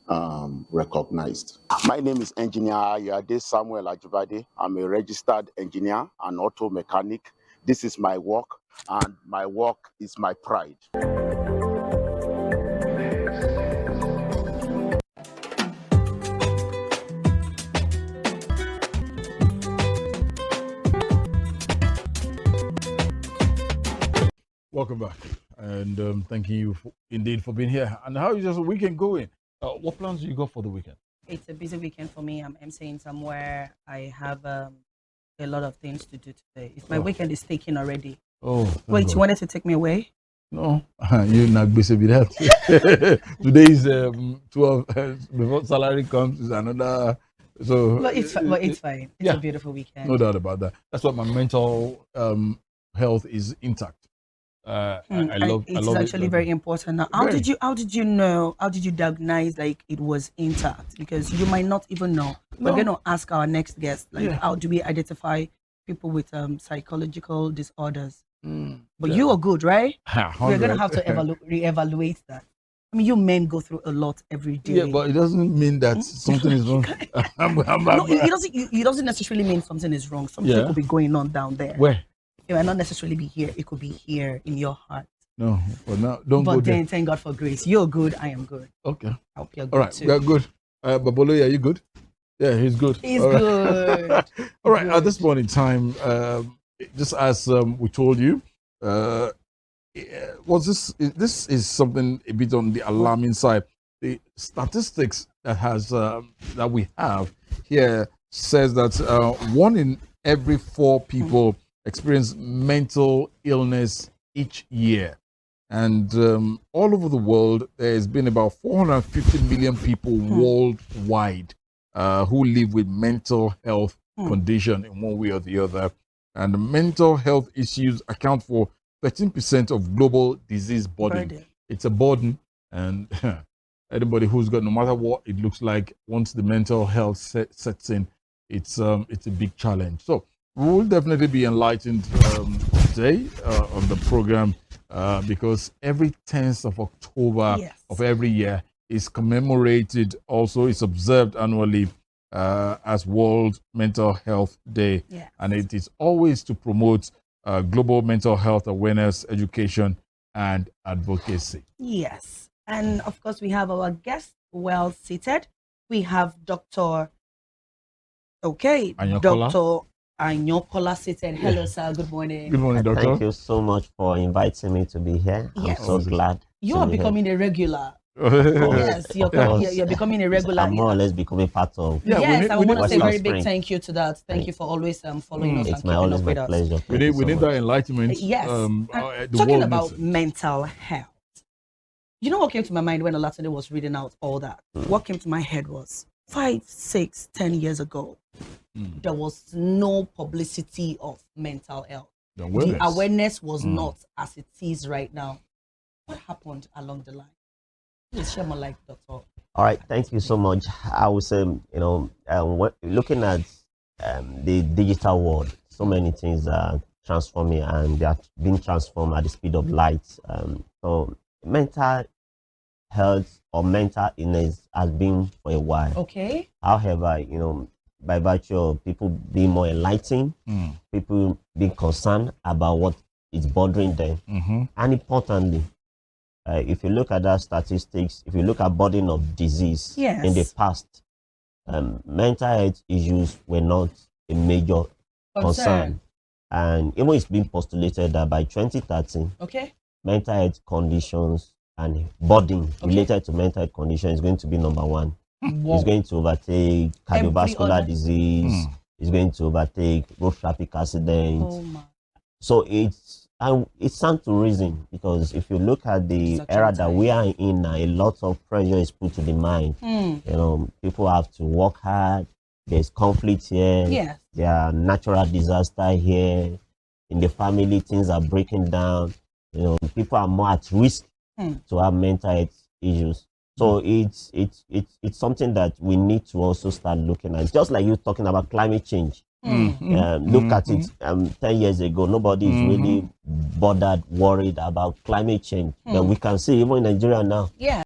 recognized. My name is Engineer Ayade Samuel Ajibade. I'm a registered engineer and auto mechanic. This is my work, and my work is my pride. Welcome back, and thank you indeed for being here. And how is your weekend going? What plans do you got for the weekend? It's a busy weekend for me. I'm emceeing somewhere. I have a lot of things to do today. My weekend is taken already. Oh, wait, God. you wanted to take me away? No, you're not busy with that. Today is 12. Before salary comes, is another. So, But it's fine. It's a beautiful weekend. No doubt about that. That's why my mental health is intact. I love. It's I love actually it. very important. Now, how did you know? How did you diagnose like it was intact? Because you might not even know. We're going to ask our next guest, like, how do we identify people with psychological disorders? But you are good, right? We're going to have to reevaluate that. I mean, you men go through a lot every day. Yeah, but it doesn't mean that something is wrong. No, it doesn't necessarily mean something is wrong. Something could be going on down there. Where? It might not necessarily be here. It could be here in your heart. No, but now don't go But there. then, thank God for grace. You're good. I am good. Okay. I hope you're good All right, too. we are good. Babolo, are you good? Yeah, he's good. He's All right. good. All right, at this point in time, just as we told you, this is something a bit on the alarming side. The statistics that we have here says that 1 in every 4 people experience mental illness each year. And all over the world, there's been about 450 million people worldwide who live with mental health condition in one way or the other. And mental health issues account for 13% of global disease burden. It's a burden, and anybody who's got, no matter what it looks like, once the mental health sets in, it's a big challenge. So we will definitely be enlightened today on the program because every 10th of October of every year is commemorated. Also, it's observed annually as World Mental Health Day, and it is always to promote global mental health awareness, education, and advocacy. Yes. And of course, we have our guest well seated. We have Dr. Anyokola. Dr. Anyokola seated. Hello, sir. Good morning. Good morning, doctor. Thank you so much for inviting me to be here. Yes. I'm so glad. You to are be becoming a regular. here. Yes, you're becoming a regular. I'm more or less becoming part of. Yes, I want to say a very big Spring. thank you to that. Thank you for always following us. It's and always keeping my up with us. pleasure. We need that enlightenment. Yes. The Talking world about needs it. mental health. You know what came to my mind when Olatide was reading out all that? What came to my head was 5, 6, 10 years ago, there was no publicity of mental health. The awareness was not as it is right now. What happened along the line? Please share more light, Doctor. All right, thank you so much. I was, looking at the digital world, so many things are transforming and they are being transformed at the speed of light. So mental health or mental illness has been for a while. Okay. However, by virtue of people being more enlightened, people being concerned about what is bothering them, and importantly, if you look at that statistics, if you look at burden of disease in the past, mental health issues were not a major concern. And even it's been postulated that by 2030, mental health conditions and burden related to mental health condition is going to be number 1. Wow. It's going to overtake cardiovascular disease. It's going to overtake road traffic accidents. Oh my. So it's time to reason, because if you look at the era that we are in now, a lot of pressure is put to the mind. People have to work hard. There's conflict here. Yes. There are natural disaster here. In the family, things are breaking down. People are more at risk to have mental health issues. So it's something that we need to also start looking at. Just like you talking about climate change. Look at it. 10 years ago, nobody is really bothered, worried about climate change. But we can see even in Nigeria now. Yeah.